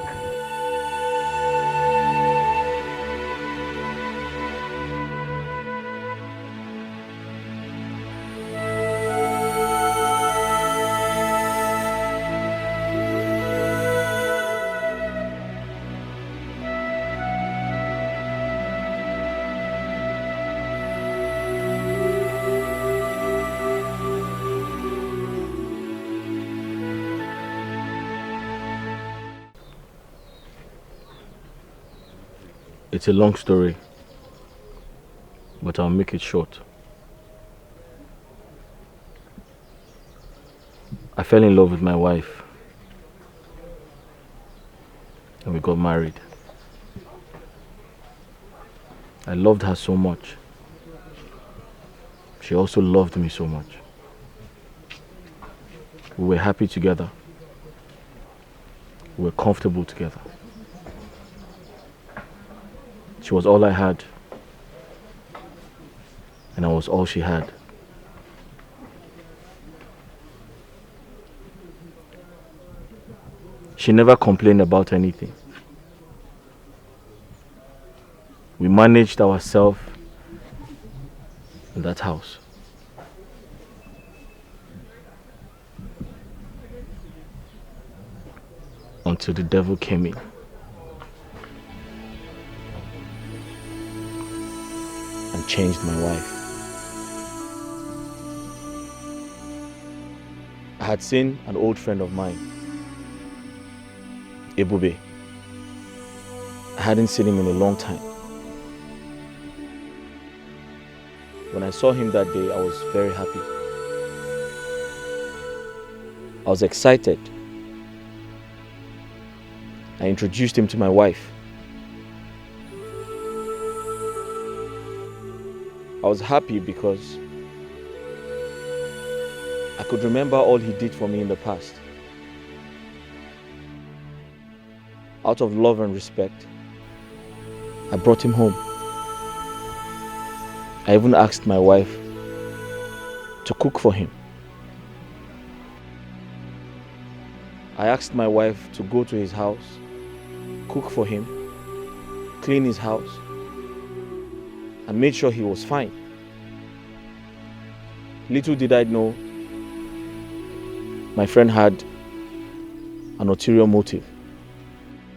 It's a long story, but I'll make it short. I fell in love with my wife, and we got married. I loved her so much. She also loved me so much. We were happy together. We were comfortable together. She was all I had, and I was all she had. She never complained about anything. We managed ourselves in that house. Until the devil came in. And changed my wife. I had seen an old friend of mine, Ebube. I hadn't seen him in a long time. When I saw him that day, I was very happy. I was excited. I introduced him to my wife. I was happy because I could remember all he did for me in the past. Out of love and respect, I brought him home. I even asked my wife to cook for him. I asked my wife to go to his house, cook for him, clean his house, and made sure he was fine. Little did I know, my friend had an ulterior motive.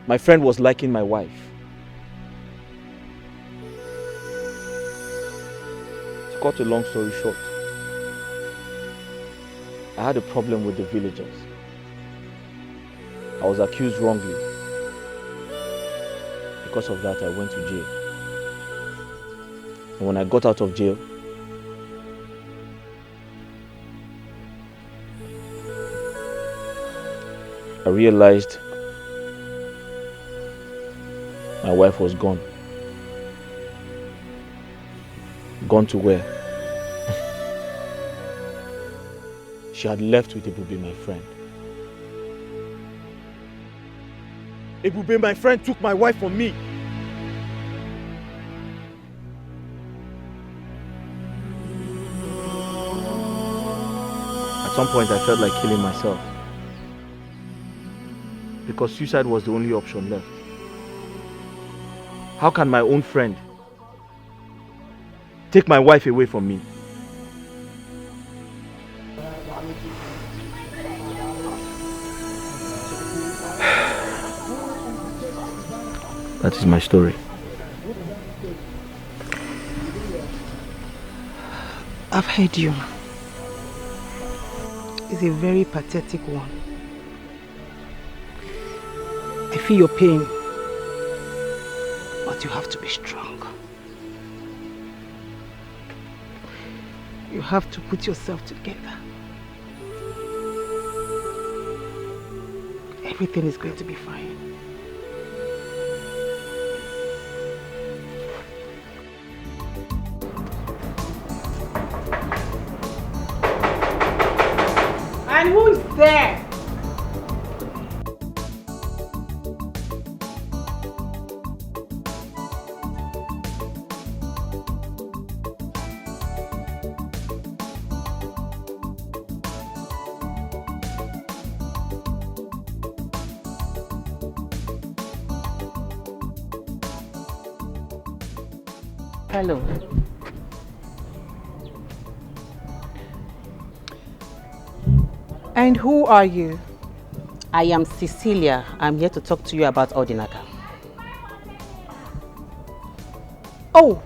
My friend was liking my wife. To cut a long story short, I had a problem with the villagers. I was accused wrongly. Because of that, I went to jail. And when I got out of jail, I realized my wife was gone. Gone to where? She had left with Ebube, my friend. Ebube, my friend, took my wife from me. some point I felt like killing myself. Because suicide was the only option left. How can my own friend take my wife away from me? That is my story. I've heard you. It's a very pathetic one. I feel your pain, but you have to be strong. You have to put yourself together. Everything is going to be fine. And who's there? Hello. And who are you? I am Cecilia. I'm here to talk to you about Odinaka. Oh!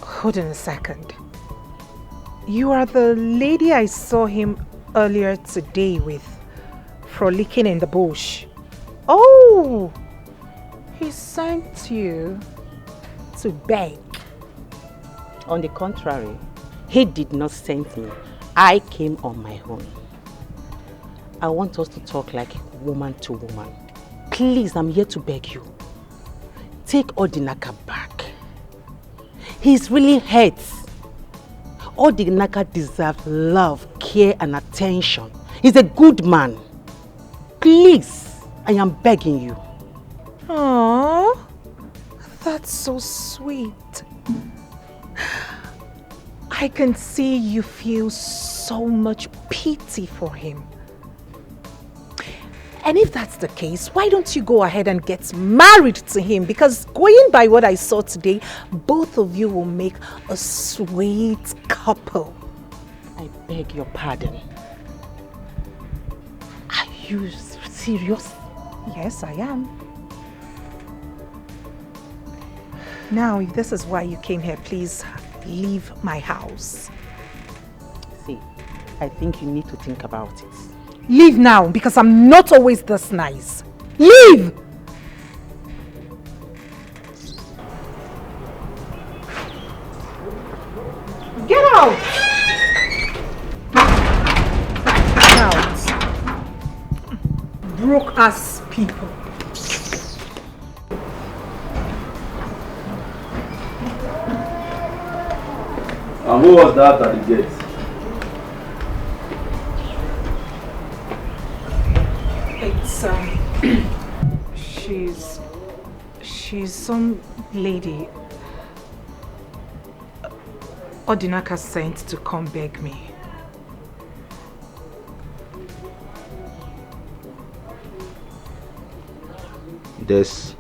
Hold on a second. You are the lady I saw him earlier today with, frolicking in the bush. Oh! He sent you to beg. On the contrary, he did not send me. I came on my own. I want us to talk like woman to woman. Please, I'm here to beg you. Take Odinaka back. He's really hurt. Odinaka deserves love, care and attention. He's a good man. Please, I am begging you. Aww, that's so sweet. I can see you feel so much pity for him. And if that's the case, why don't you go ahead and get married to him? Because going by what I saw today, both of you will make a sweet couple. I beg your pardon. Are you serious? Yes, I am. Now, if this is why you came here, please leave my house. See, I think you need to think about it. Leave now, because I'm not always this nice. Leave! Get out! Out. Broke ass people. And who was that at the gate? It's she's some lady Odinaka sent to come beg me. This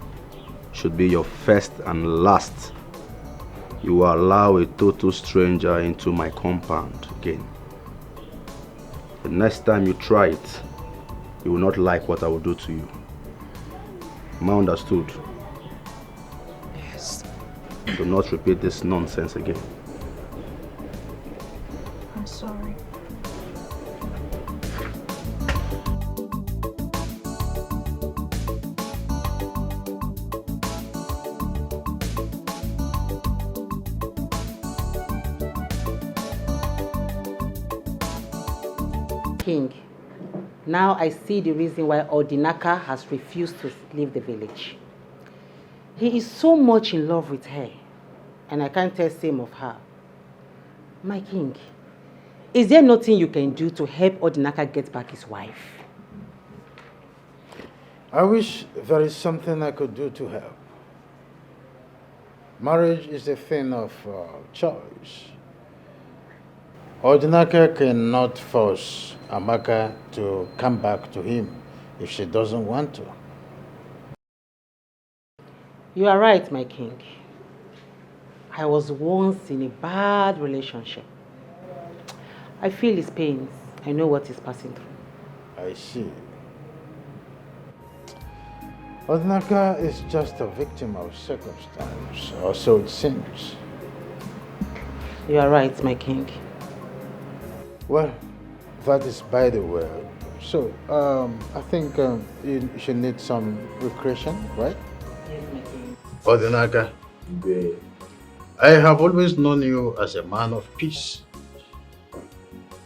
should be your first and last. You will allow a total stranger into my compound again. The next time you try it, you will not like what I will do to you. Am I understood? Yes. Do not repeat this nonsense again. I'm sorry. King, now I see the reason why Odinaka has refused to leave the village. He is so much in love with her, and I can't tell same of her. My king, is there nothing you can do to help Odinaka get back his wife? I wish there is something I could do to help. Marriage is a thing of choice. Odinaka cannot force Amaka to come back to him if she doesn't want to. You are right, my king. I was once in a bad relationship. I feel his pains. I know what he's passing through. I see. Odinaka is just a victim of circumstance, or so it seems. You are right, my king. Well, that is by the way. So, I think you should need some recreation, right? Yes, my king. Odinaka, I have always known you as a man of peace.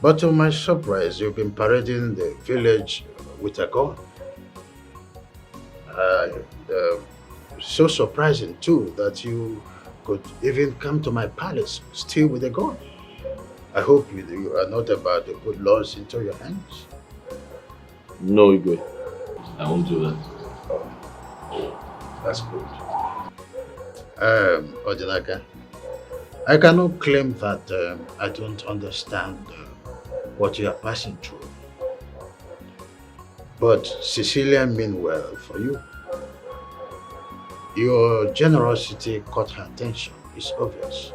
But to my surprise, you've been parading the village with a gun. So surprising too that you could even come to my palace still with a gun. I hope you are not about to put laws into your hands. No, Igwe. I won't do that. That's good. Odinaka, I cannot claim that I don't understand what you are passing through. But Cecilia means well for you. Your generosity caught her attention, it's obvious.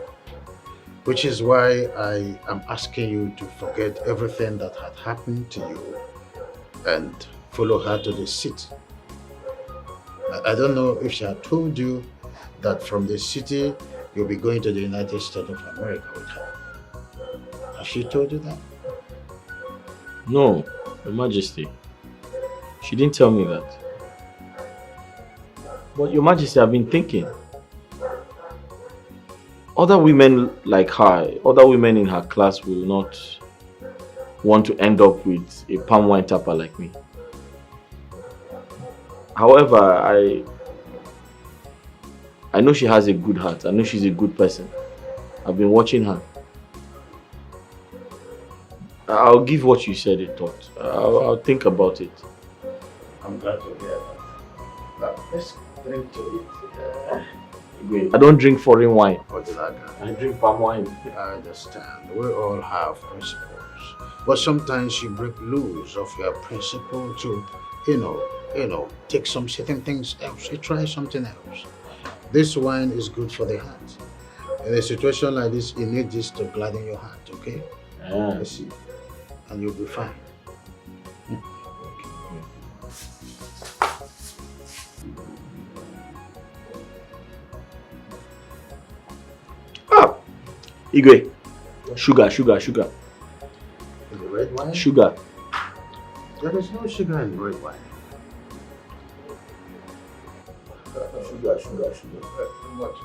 Which is why I am asking you to forget everything that had happened to you and follow her to the city. I don't know if she had told you that from the city you'll be going to the United States of America with her. Has she told you that? No, Your Majesty. She didn't tell me that. But Your Majesty, I've been thinking. Other women like her, other women in her class will not want to end up with a palm wine tapper like me. However, I know she has a good heart. I know she's a good person. I've been watching her. I'll give what you said a thought. I'll think about it. I'm glad to hear that. Now, let's drink to it. I don't drink foreign wine. I drink palm wine. I understand. We all have principles. But sometimes you break loose of your principle to, take some certain things else. You try something else. This wine is good for the heart. In a situation like this, you need this to gladden your heart, okay? I see. And you'll be fine. Igwe, sugar. In the red wine? Sugar. There is no sugar in red wine. Sugar. Much.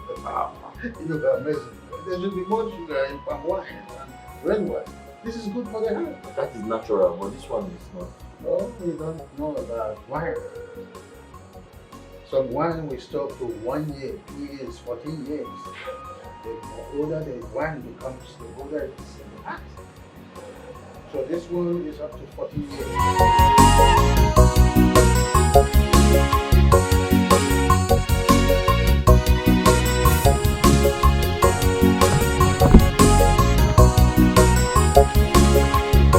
You're amazing. There should be more sugar in palm wine than red wine. This is good for the heart. That is natural, but this one is not. No, we don't know about wine. Some wine we store to 1 year, 2 years, 14 years. The older the wine becomes, the older it is in the heart. So this one is up to 14 years.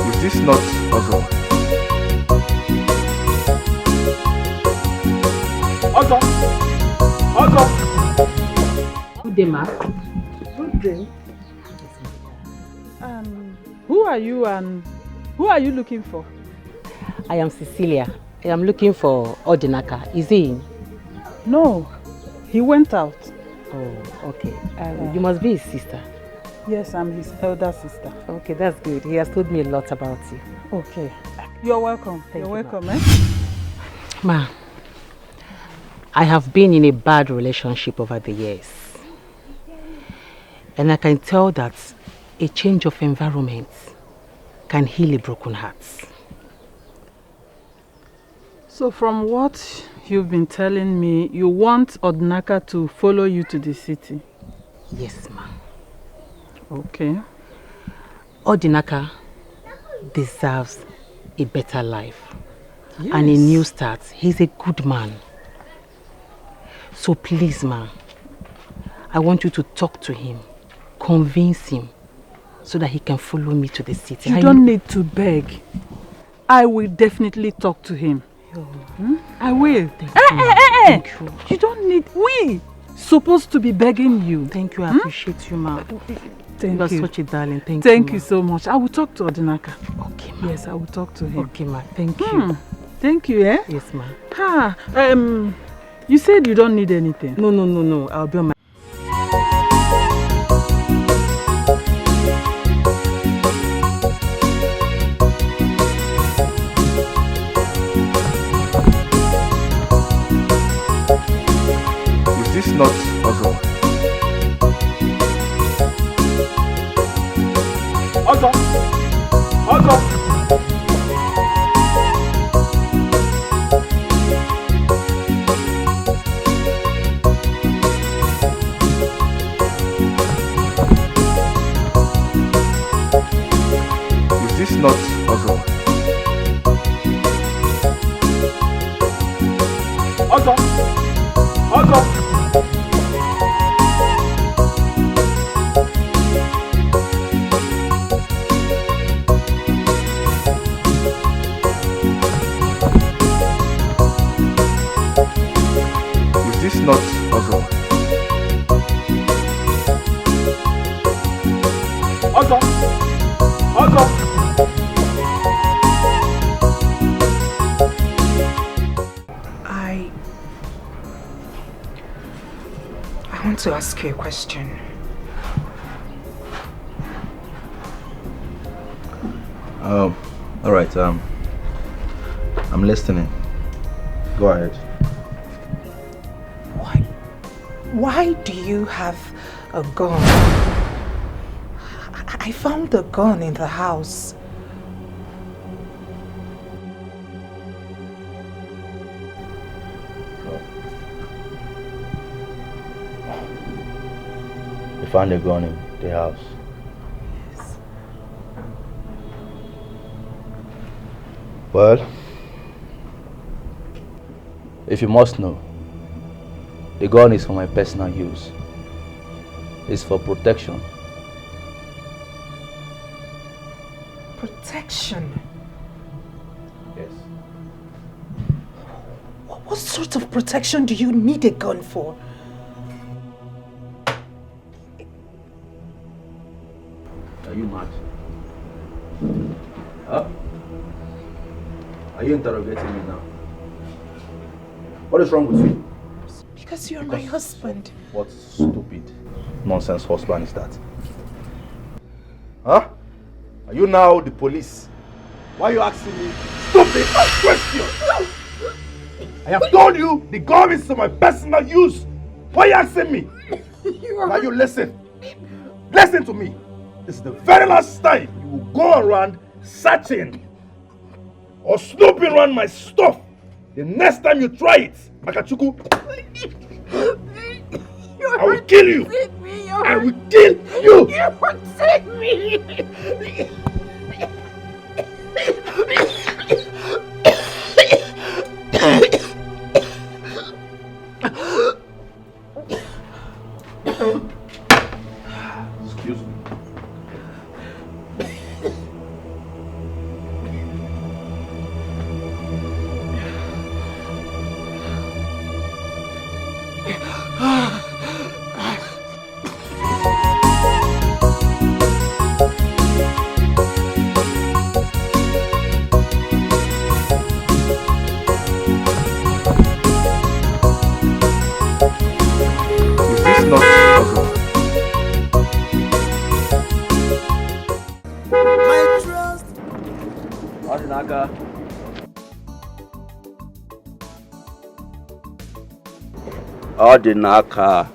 Is this not Ozo? Good day, ma. Good day. Who are you and who are you looking for? I am Cecilia. I am looking for Odinaka. Is he in? No, he went out. Oh, okay. You must be his sister. Yes, I'm his elder sister. Okay, that's good. He has told me a lot about you. Okay. You're welcome. Thank You're you, welcome, Ma, I have been in a bad relationship over the years. And I can tell that a change of environment can heal a broken heart. So from what you've been telling me, you want Odinaka to follow you to the city? Yes, ma. Okay. Odinaka deserves a better life. Yes. And a new start. He's a good man. So please, ma, I want you to talk to him, convince him, so that he can follow me to the city. You don't need to beg. I will definitely talk to him. I will. Thank you. You don't need... We supposed to be begging you. Thank you. I appreciate you, ma. Thank you. Are you. such a darling. Thank you. Thank you so much. I will talk to Odinaka. Okay, ma. Yes, I will talk to him. Okay, ma. Thank you. Thank you, eh? Yes, ma. You said you don't need anything. No. I'll be on my... Is this not Ozo? Ozo! Is this not Ozo? Is this not Ozo? I want to ask you a question. All right. I'm listening. Go ahead. Why do you have a gun? I found the gun in the house. You found a gun in the house. Yes. Well, if you must know, the gun is for my personal use. It's for protection. Protection? Yes. What sort of protection do you need a gun for? Are you mad? Huh? Are you interrogating me now? What is wrong with you? Because you're my husband. What stupid nonsense husband is that? Huh? Are you now the police? Why are you asking me stupid questions? I have told you the gun is for my personal use. Why are you asking me? Now you listen. Listen to me. This is the very last time you will go around searching or snooping around my stuff. The next time you try it, Makachuku, I will kill you. I will kill you. You won't save me. Excuse me. Odinaka.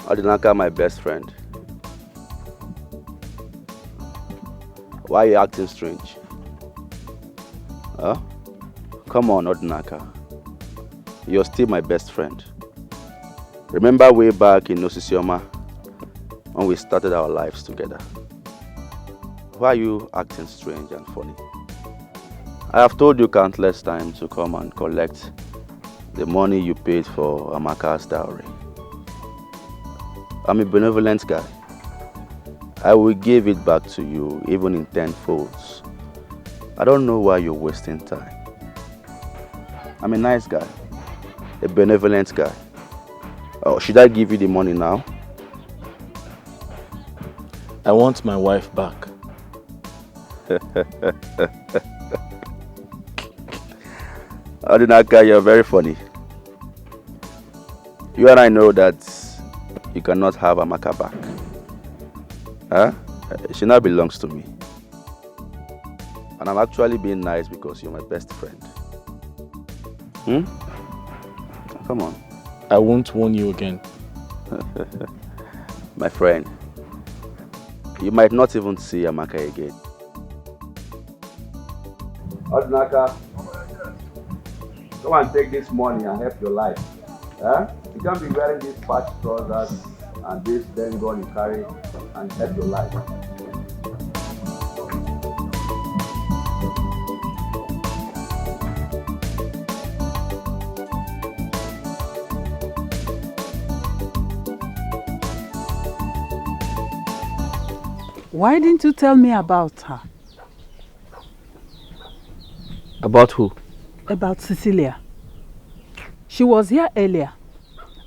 Odinaka, my best friend. Why are you acting strange? Huh? Come on, Odinaka. You're still my best friend. Remember way back in Osisioma when we started our lives together? Why are you acting strange and funny? I have told you countless times to come and collect the money you paid for Amaka's dowry. I'm a benevolent guy. I will give it back to you even in 10 folds. I don't know why you're wasting time. I'm a nice guy, a benevolent guy. Oh, should I give you the money now? I want my wife back. Odinaka, you're very funny. You and I know that you cannot have Amaka back. Huh? She now belongs to me. And I'm actually being nice because you're my best friend. Come on. I won't warn you again. My friend, you might not even see Amaka again. Odinaka, come and take this money and help your life. Huh? You can't be wearing these patch trousers and this then gun you carry and help your life. Why didn't you tell me about her? About who? About Cecilia. She was here earlier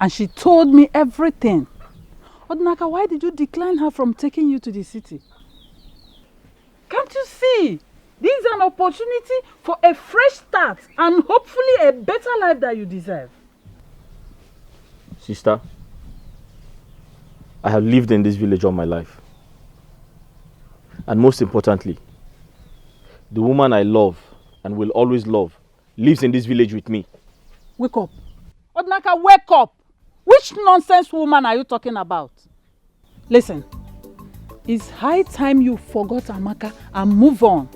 and she told me everything. Odinaka, why did you decline her from taking you to the city? Can't you see? This is an opportunity for a fresh start and hopefully a better life that you deserve. Sister, I have lived in this village all my life. And most importantly, the woman I love and will always love lives in this village with me. Wake up. Odinaka, wake up. Which nonsense woman are you talking about? Listen, it's high time you forgot Amaka and move on.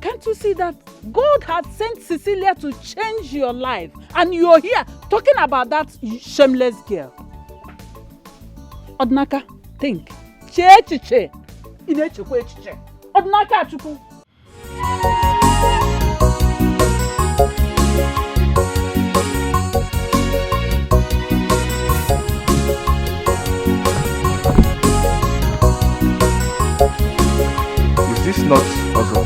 Can't you see that God had sent Cecilia to change your life and you're here talking about that shameless girl? Odinaka, think. Che. Odinaka Chukwu. Is this not Ozo?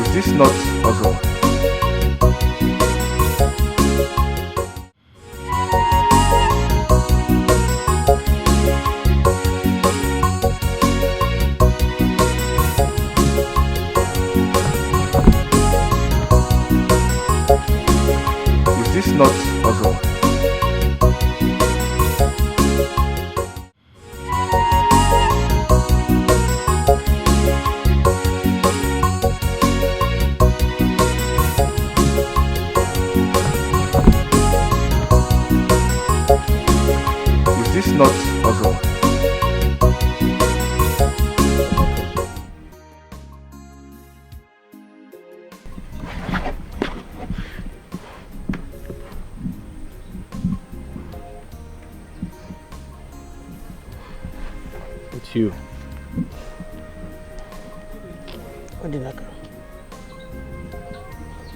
Is this not Ozo? Is this not Ozo? Is this not Ozo? It's you. Odinaka,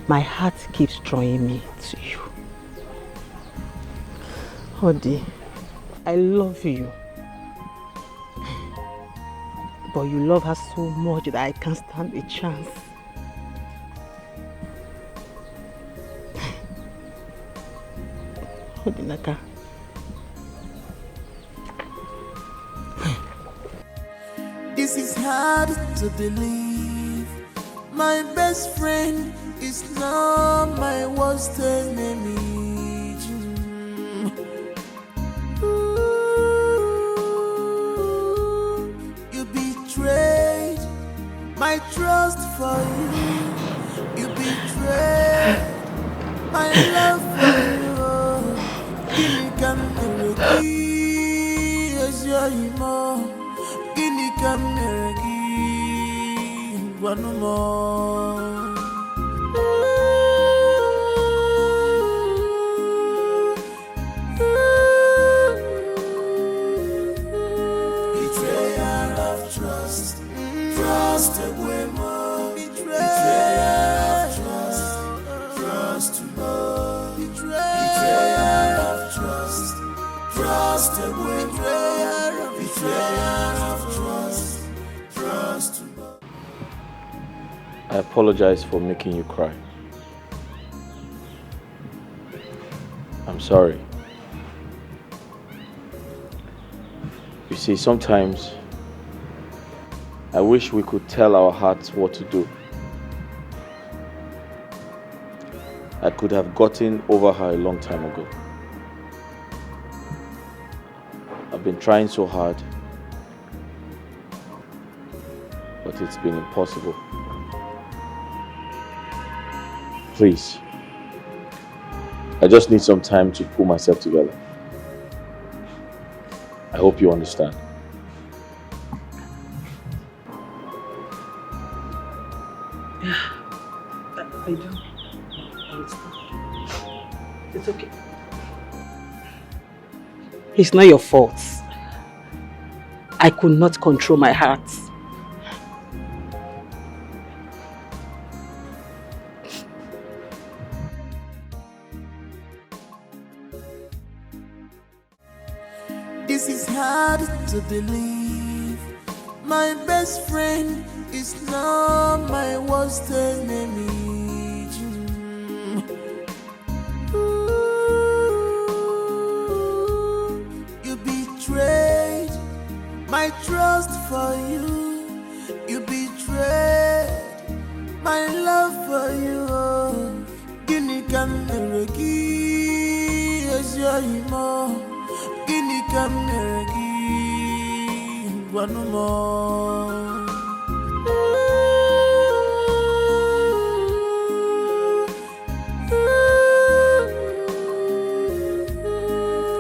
my heart keeps drawing me to you. Odi, I love you. But you love her so much that I can't stand a chance. Odinaka. This is hard to believe. My best friend is now my worst enemy. You betrayed my trust for you. You betrayed my love for you. Guinea can be as your emo. Guinea one more. Betrayal of trust, trust away more. Betrayal of trust, trust more. Betrayal of trust, trust away more. Betrayal of trust, trust more. I apologize for making you cry. I'm sorry. You see, sometimes I wish we could tell our hearts what to do. I could have gotten over her a long time ago. I've been trying so hard, but it's been impossible. Please, I just need some time to pull myself together. I hope you understand. I do. It's okay. It's not your fault. I could not control my heart. This is hard to believe. My best friend is now my worst enemy. You betrayed my trust for you. You betrayed my love for you. Guinea can never give as your emo. Guinea can never give one more.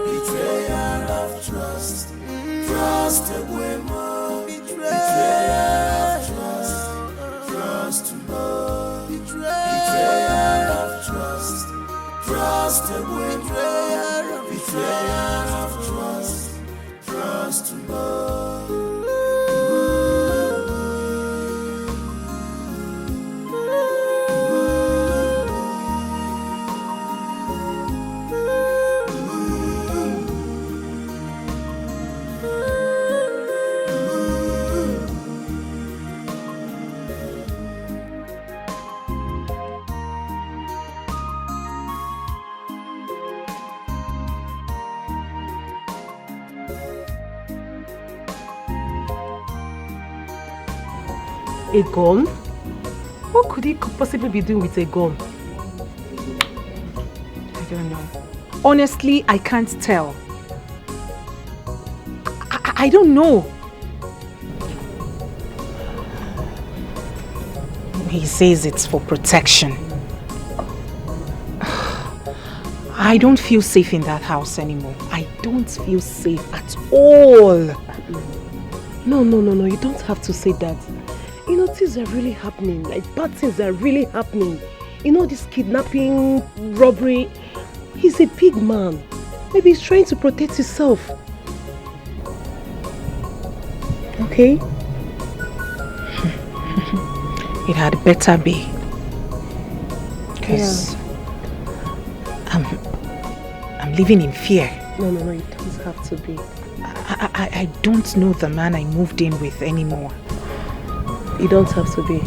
Betrayal of trust, trust away more. Betrayal of trust, trust more. Betrayal of trust, trust away more. Betrayal of trust, trust more. A gun? What could he possibly be doing with a gun? I don't know. Honestly, I can't tell. I don't know. He says it's for protection. I don't feel safe in that house anymore. I don't feel safe at all. No, you don't have to say that. You know, things are really happening. Like, bad things are really happening. You know, this kidnapping, robbery. He's a big man. Maybe he's trying to protect himself. Okay? It had better be. Because I'm living in fear. No, it doesn't have to be. I don't know the man I moved in with anymore. You don't have to be.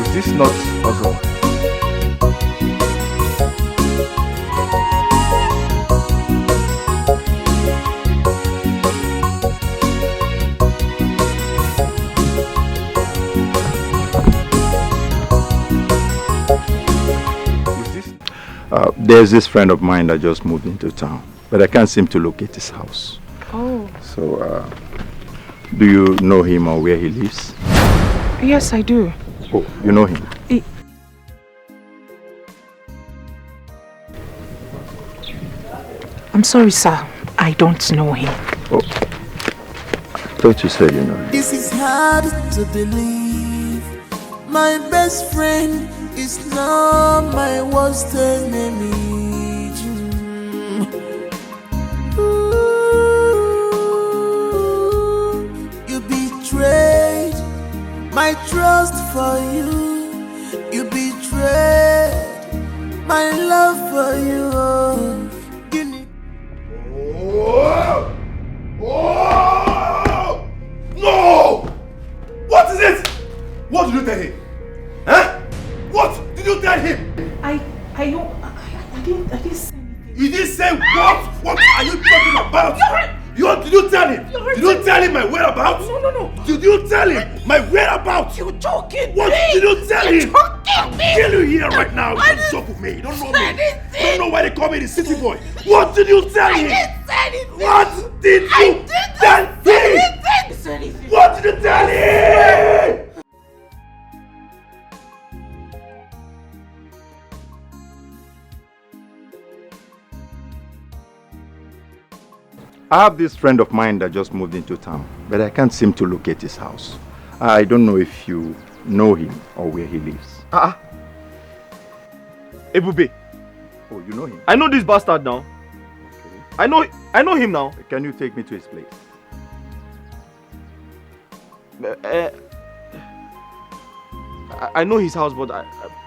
Is this not also? There's this friend of mine that just moved into town, but I can't seem to locate his house. Oh. So, do you know him or where he lives? Yes, I do. Oh, you know him? I'm sorry, sir. I don't know him. Oh, I thought you said you know him. This is hard to believe. My best friend is now my worst enemy. You betrayed my trust for you. You betrayed my love for you. Oh! Oh! No! What is it? What did you tell him? Huh? What did you tell him? I didn't say anything. You didn't say what? What are you talking about? Did you tell him? Did you tell him my whereabouts? No. Did you tell him my whereabouts? You're joking. What did you tell him? I'll kill you here right now. You don't joke with me. You don't know me. You don't know why they call me the city boy. What did you tell him? I didn't say anything. What did you tell him? What did you tell him? I have this friend of mine that just moved into town, but I can't seem to locate his house. I don't know if you know him or where he lives. Ebube. Oh, you know him? I know this bastard now. Okay. I know him now. Can you take me to his place? I know his house, but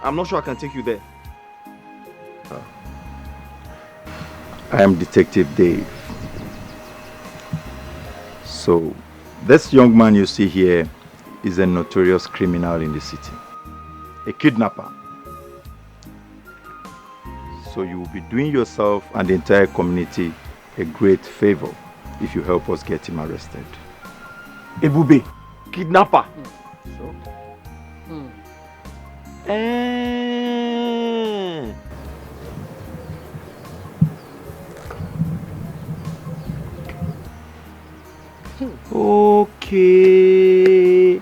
I'm not sure I can take you there. I am Detective Dave. So, this young man you see here is a notorious criminal in the city. A kidnapper. So you will be doing yourself and the entire community a great favor if you help us get him arrested. Ebube, kidnapper. So? Okay.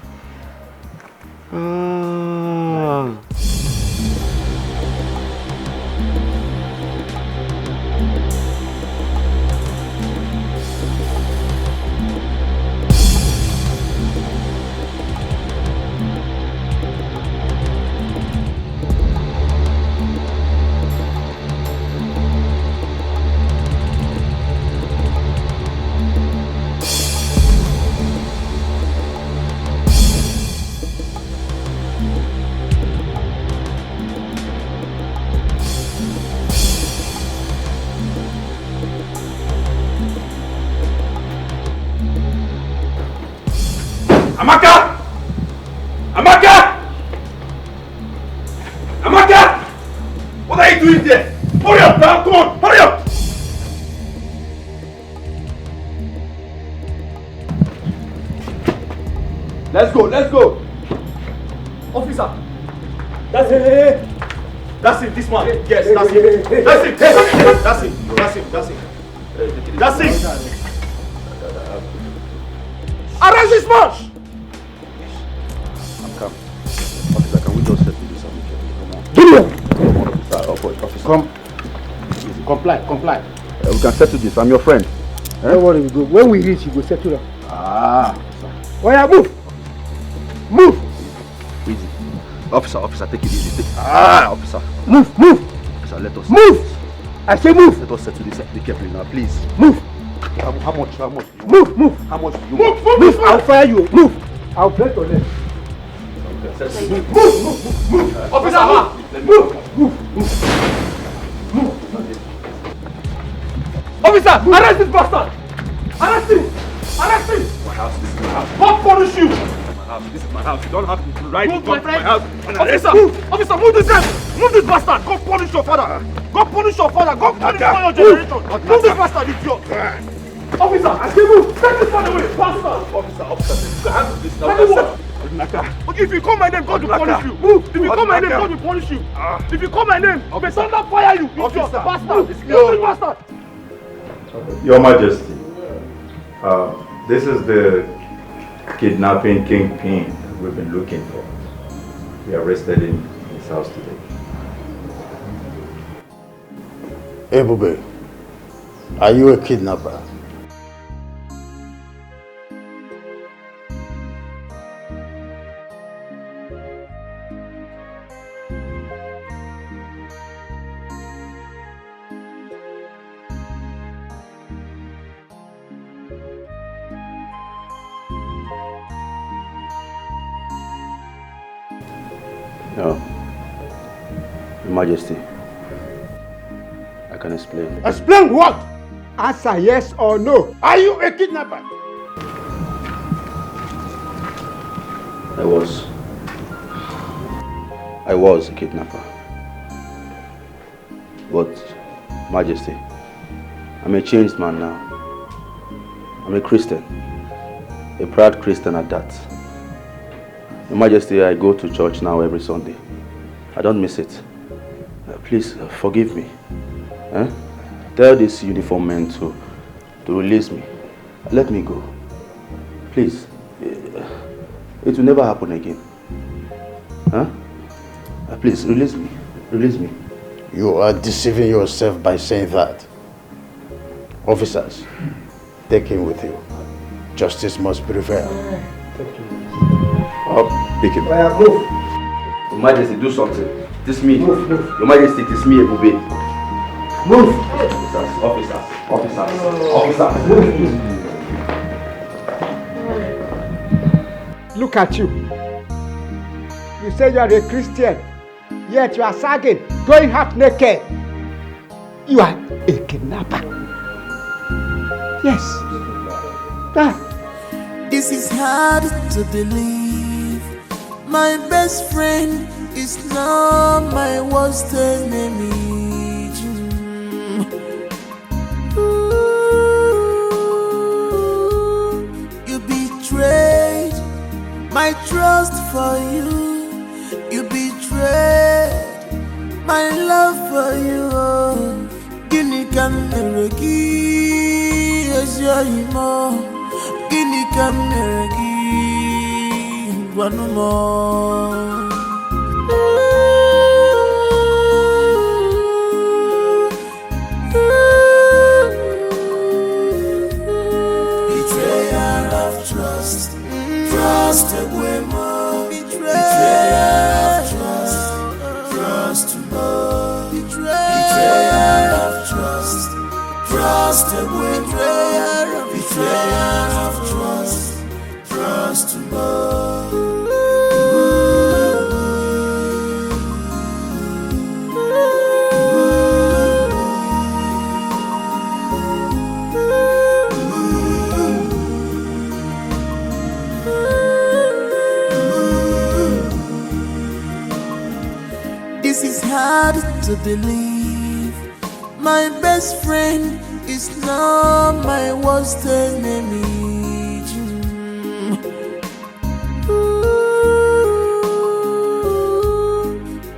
Let's go. Officer. That's it. That's it, this man. Yes, that's it. That's it. That's it. Arrest this man! I'm coming. Officer, can we just settle this amicably? Come on. Officer. Comply. We can settle this. I'm your friend. Don't worry, we go. When we reach, you go settle them. Oh yeah, move! Easy. Officer, take it easy. Officer. Move! Officer, let us. Move! I say move! Let us settle this. Be careful now, please. Move! How much? Move! How much? Move! I'll fire you. Move! I'll break your leg. Move! Officer, move! Officer, arrest this bastard! Arrest him! My house, this is my house. God punish you! This is my house. You don't have to ride Move, to my my friend. house. Officer, move this guy! Move this bastard! God punish your father! God punish your generation! Move this bastard, idiot! Officer, I say move! Take this man away! Bastard! Officer, you have this now. Okay, if you call my name, God will punish you. Move! If you call my name, God will punish you. If you call my name, may thunder fire you, idiot! Bastard! Move this bastard! Your Majesty, This is the kidnapping kingpin we've been looking for. We arrested him in his house today. Ebube, are you a kidnapper? No. Your Majesty, I can explain. Explain what? Answer yes or no. Are you a kidnapper? I was a kidnapper. But, Majesty, I'm a changed man now. I'm a Christian. A proud Christian at that. Your Majesty, I go to church now every Sunday. I don't miss it. Please forgive me. Tell this uniform man to release me. Let me go. Please. It will never happen again. Please, release me. Release me. You are deceiving yourself by saying that. Officers, take him with you. Justice must prevail. Pick him. Move. Your Majesty, do something. It is me. Move. Your Majesty, it is me, Ebube. Move. Officers. Look at you. You say you are a Christian, yet you are sagging, going half naked. You are a kidnapper. Yes. This is hard to believe. My best friend is now my worst enemy. You betrayed my trust for you. You betrayed my love for you. Guinea can never give as your Guinea can never give one more. Betrayal of trust, trust away more. Betrayal of trust, trust more. Betrayal of trust, trust away more. Betrayal of trust, trust more. This is hard to believe. My best friend is now my worst enemy.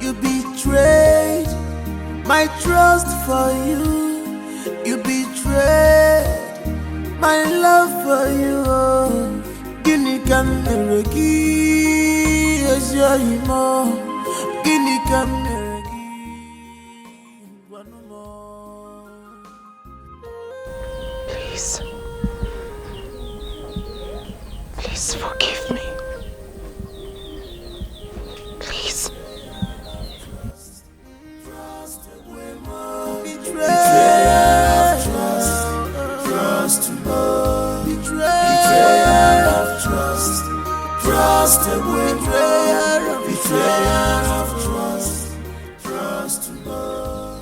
You betrayed my trust for you. You betrayed my love for you. Guinea can never give as your Guinea can never give one more. Please forgive me. Please. Betrayal of trust, trust more. Betrayal of trust, trust away. Betrayal of trust, trust more.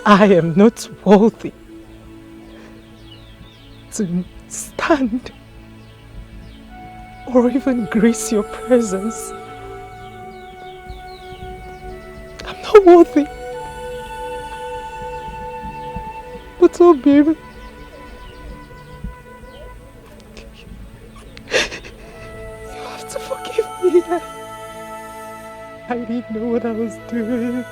I am not worthy to stand or even grace your presence. I'm not worthy. But oh baby, you have to forgive me. I didn't know what I was doing.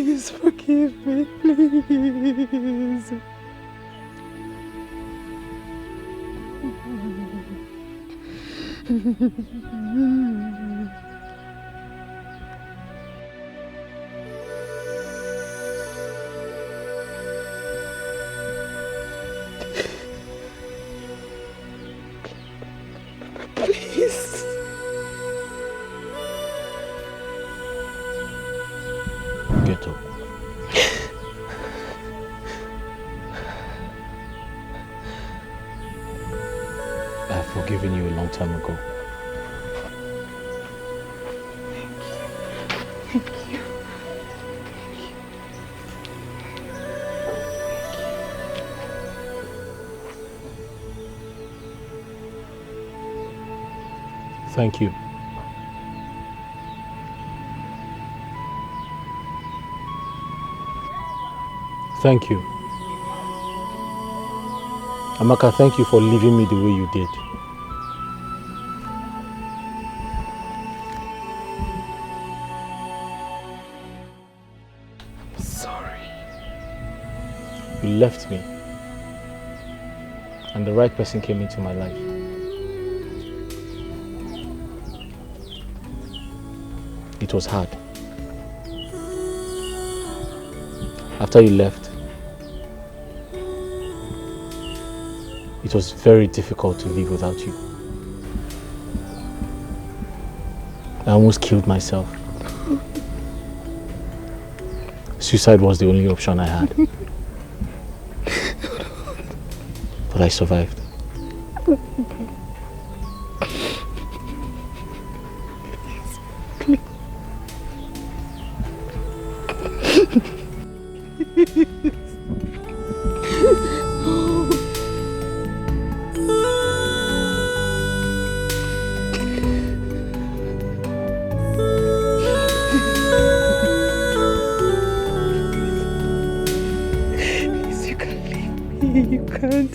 Please forgive me, please. Please. Get up. I've forgiven you a long time ago. Thank you. Thank you. Thank you. Amaka, thank you for leaving me the way you did. I'm sorry. You left me, and the right person came into my life. It was hard. After you left, it was very difficult to live without you. I almost killed myself. Suicide was the only option I had. But I survived.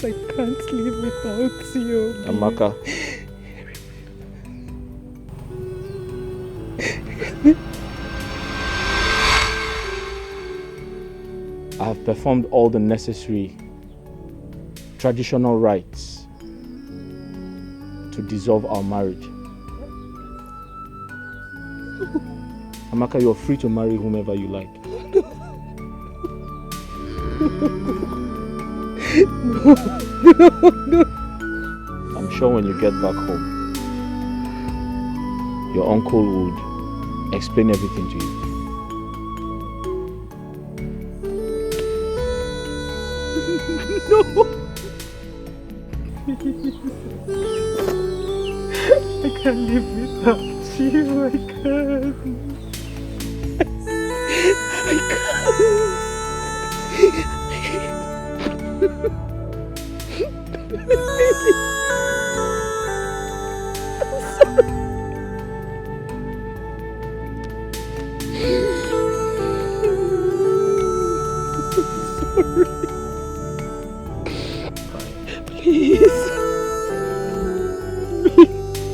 I can't live without you. Amaka. I have performed all the necessary traditional rites to dissolve our marriage. Amaka, you're free to marry whomever you like. No. I'm sure when you get back home, your uncle would explain everything to you. No. I can't live without you. I can't.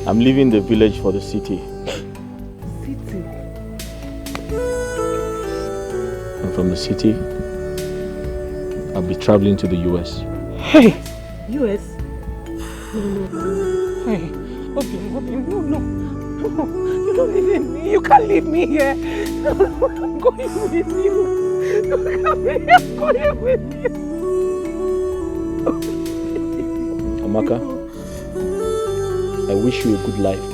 I'm leaving the village for the city. City? And from the city, I'll be traveling to the US. Hey! US? No. Hey, Obin, no. You don't leave me. You can't leave me here. I'm going with you. I'm going with you. Amaka, I wish you a good life.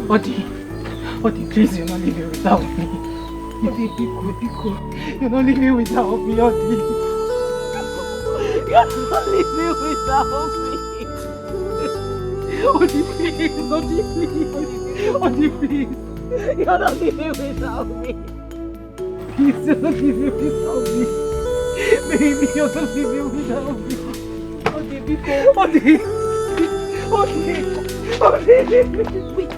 Odi, please, you're not leaving without me. Odi, Biko, you're not leaving without me, Odi. You're not leaving without me. Odi, please. You're not leaving without me. Please, you're not leaving without me. Baby, you're not leaving without me. Odi, Biko. Odi, wait.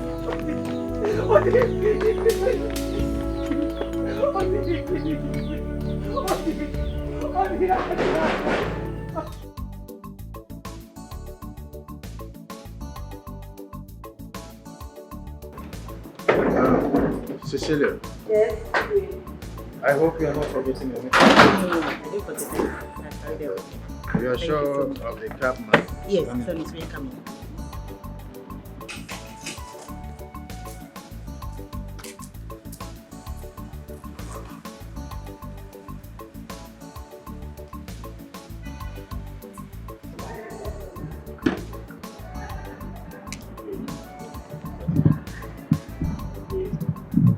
Cecilia. Yes. I hope you are not forgetting anything. No, I didn't forget it. You are sure of the cab, man? Yes, so it's really coming.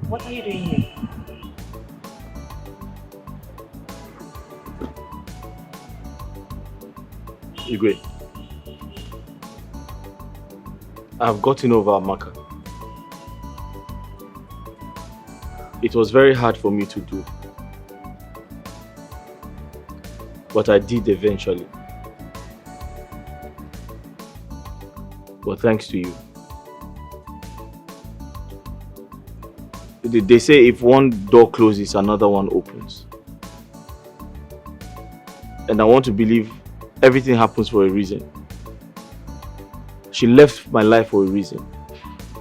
What are you doing here? Igwe, I've gotten over Amaka. It was very hard for me to do, but I did eventually. But thanks to you. They say if one door closes, another one opens. And I want to believe everything happens for a reason. She left my life for a reason.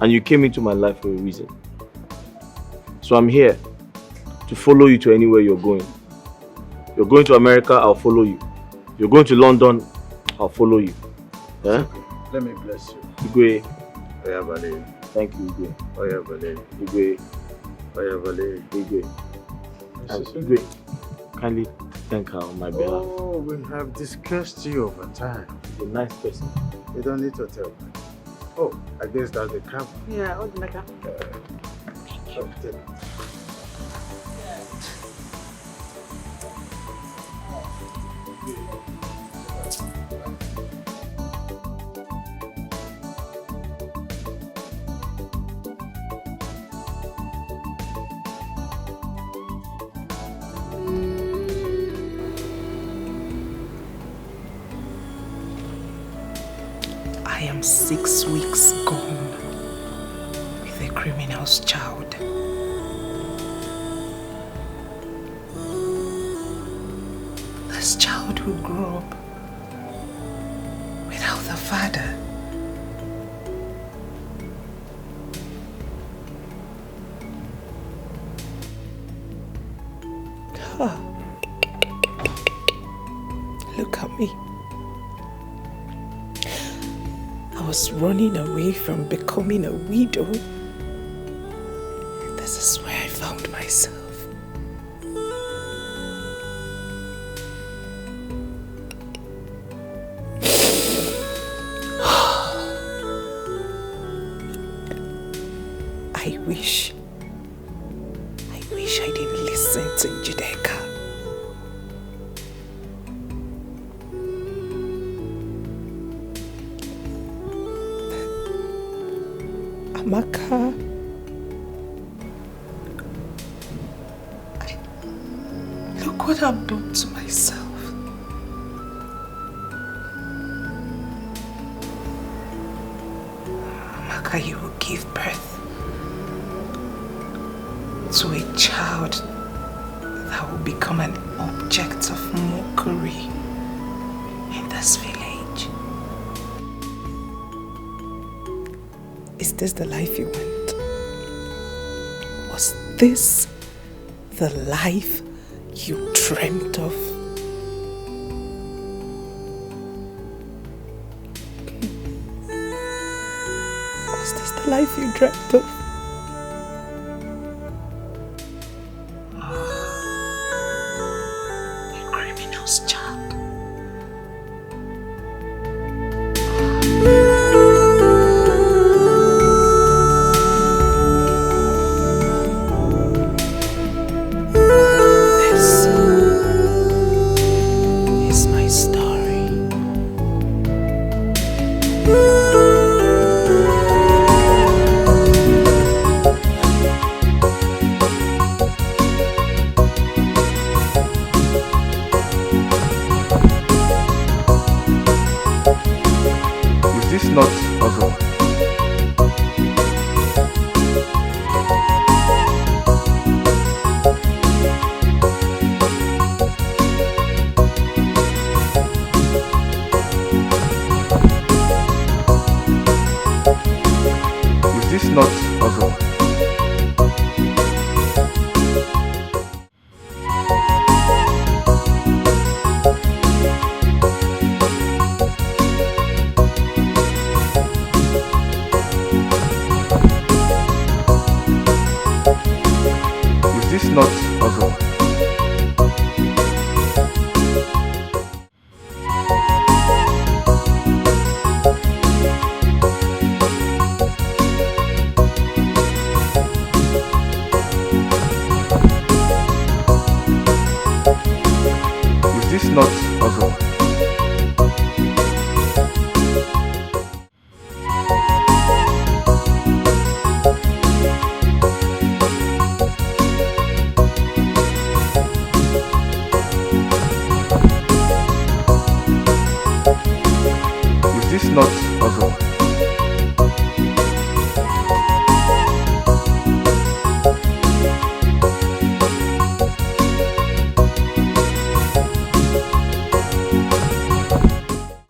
And you came into my life for a reason. So I'm here to follow you to anywhere you're going. You're going to America, I'll follow you. You're going to London, I'll follow you. Yeah? Let me bless you. Igwe. Oya Vale. Thank you, Igwe. Oya Vale. Igwe. Oya Vale. Igwe. And Igwe, kindly thank her on my behalf. Oh, we have discussed you over time. She's a nice person. You don't need to tell me. Oh, I guess that's the camera. Yeah, all the like I am 6 weeks gone with a criminal's child. This child will grow up without a father. Ah. Look at me. I was running away from becoming a widow. This is where I found myself. I wish I didn't listen to Judeka. Amaka, look what I've done to myself. Amaka, you will give birth to a child that will become an object of mockery in this village. Is this the life you want? Was this the life you dreamt of? Was this the life you dreamt of? The criminal's child. this not also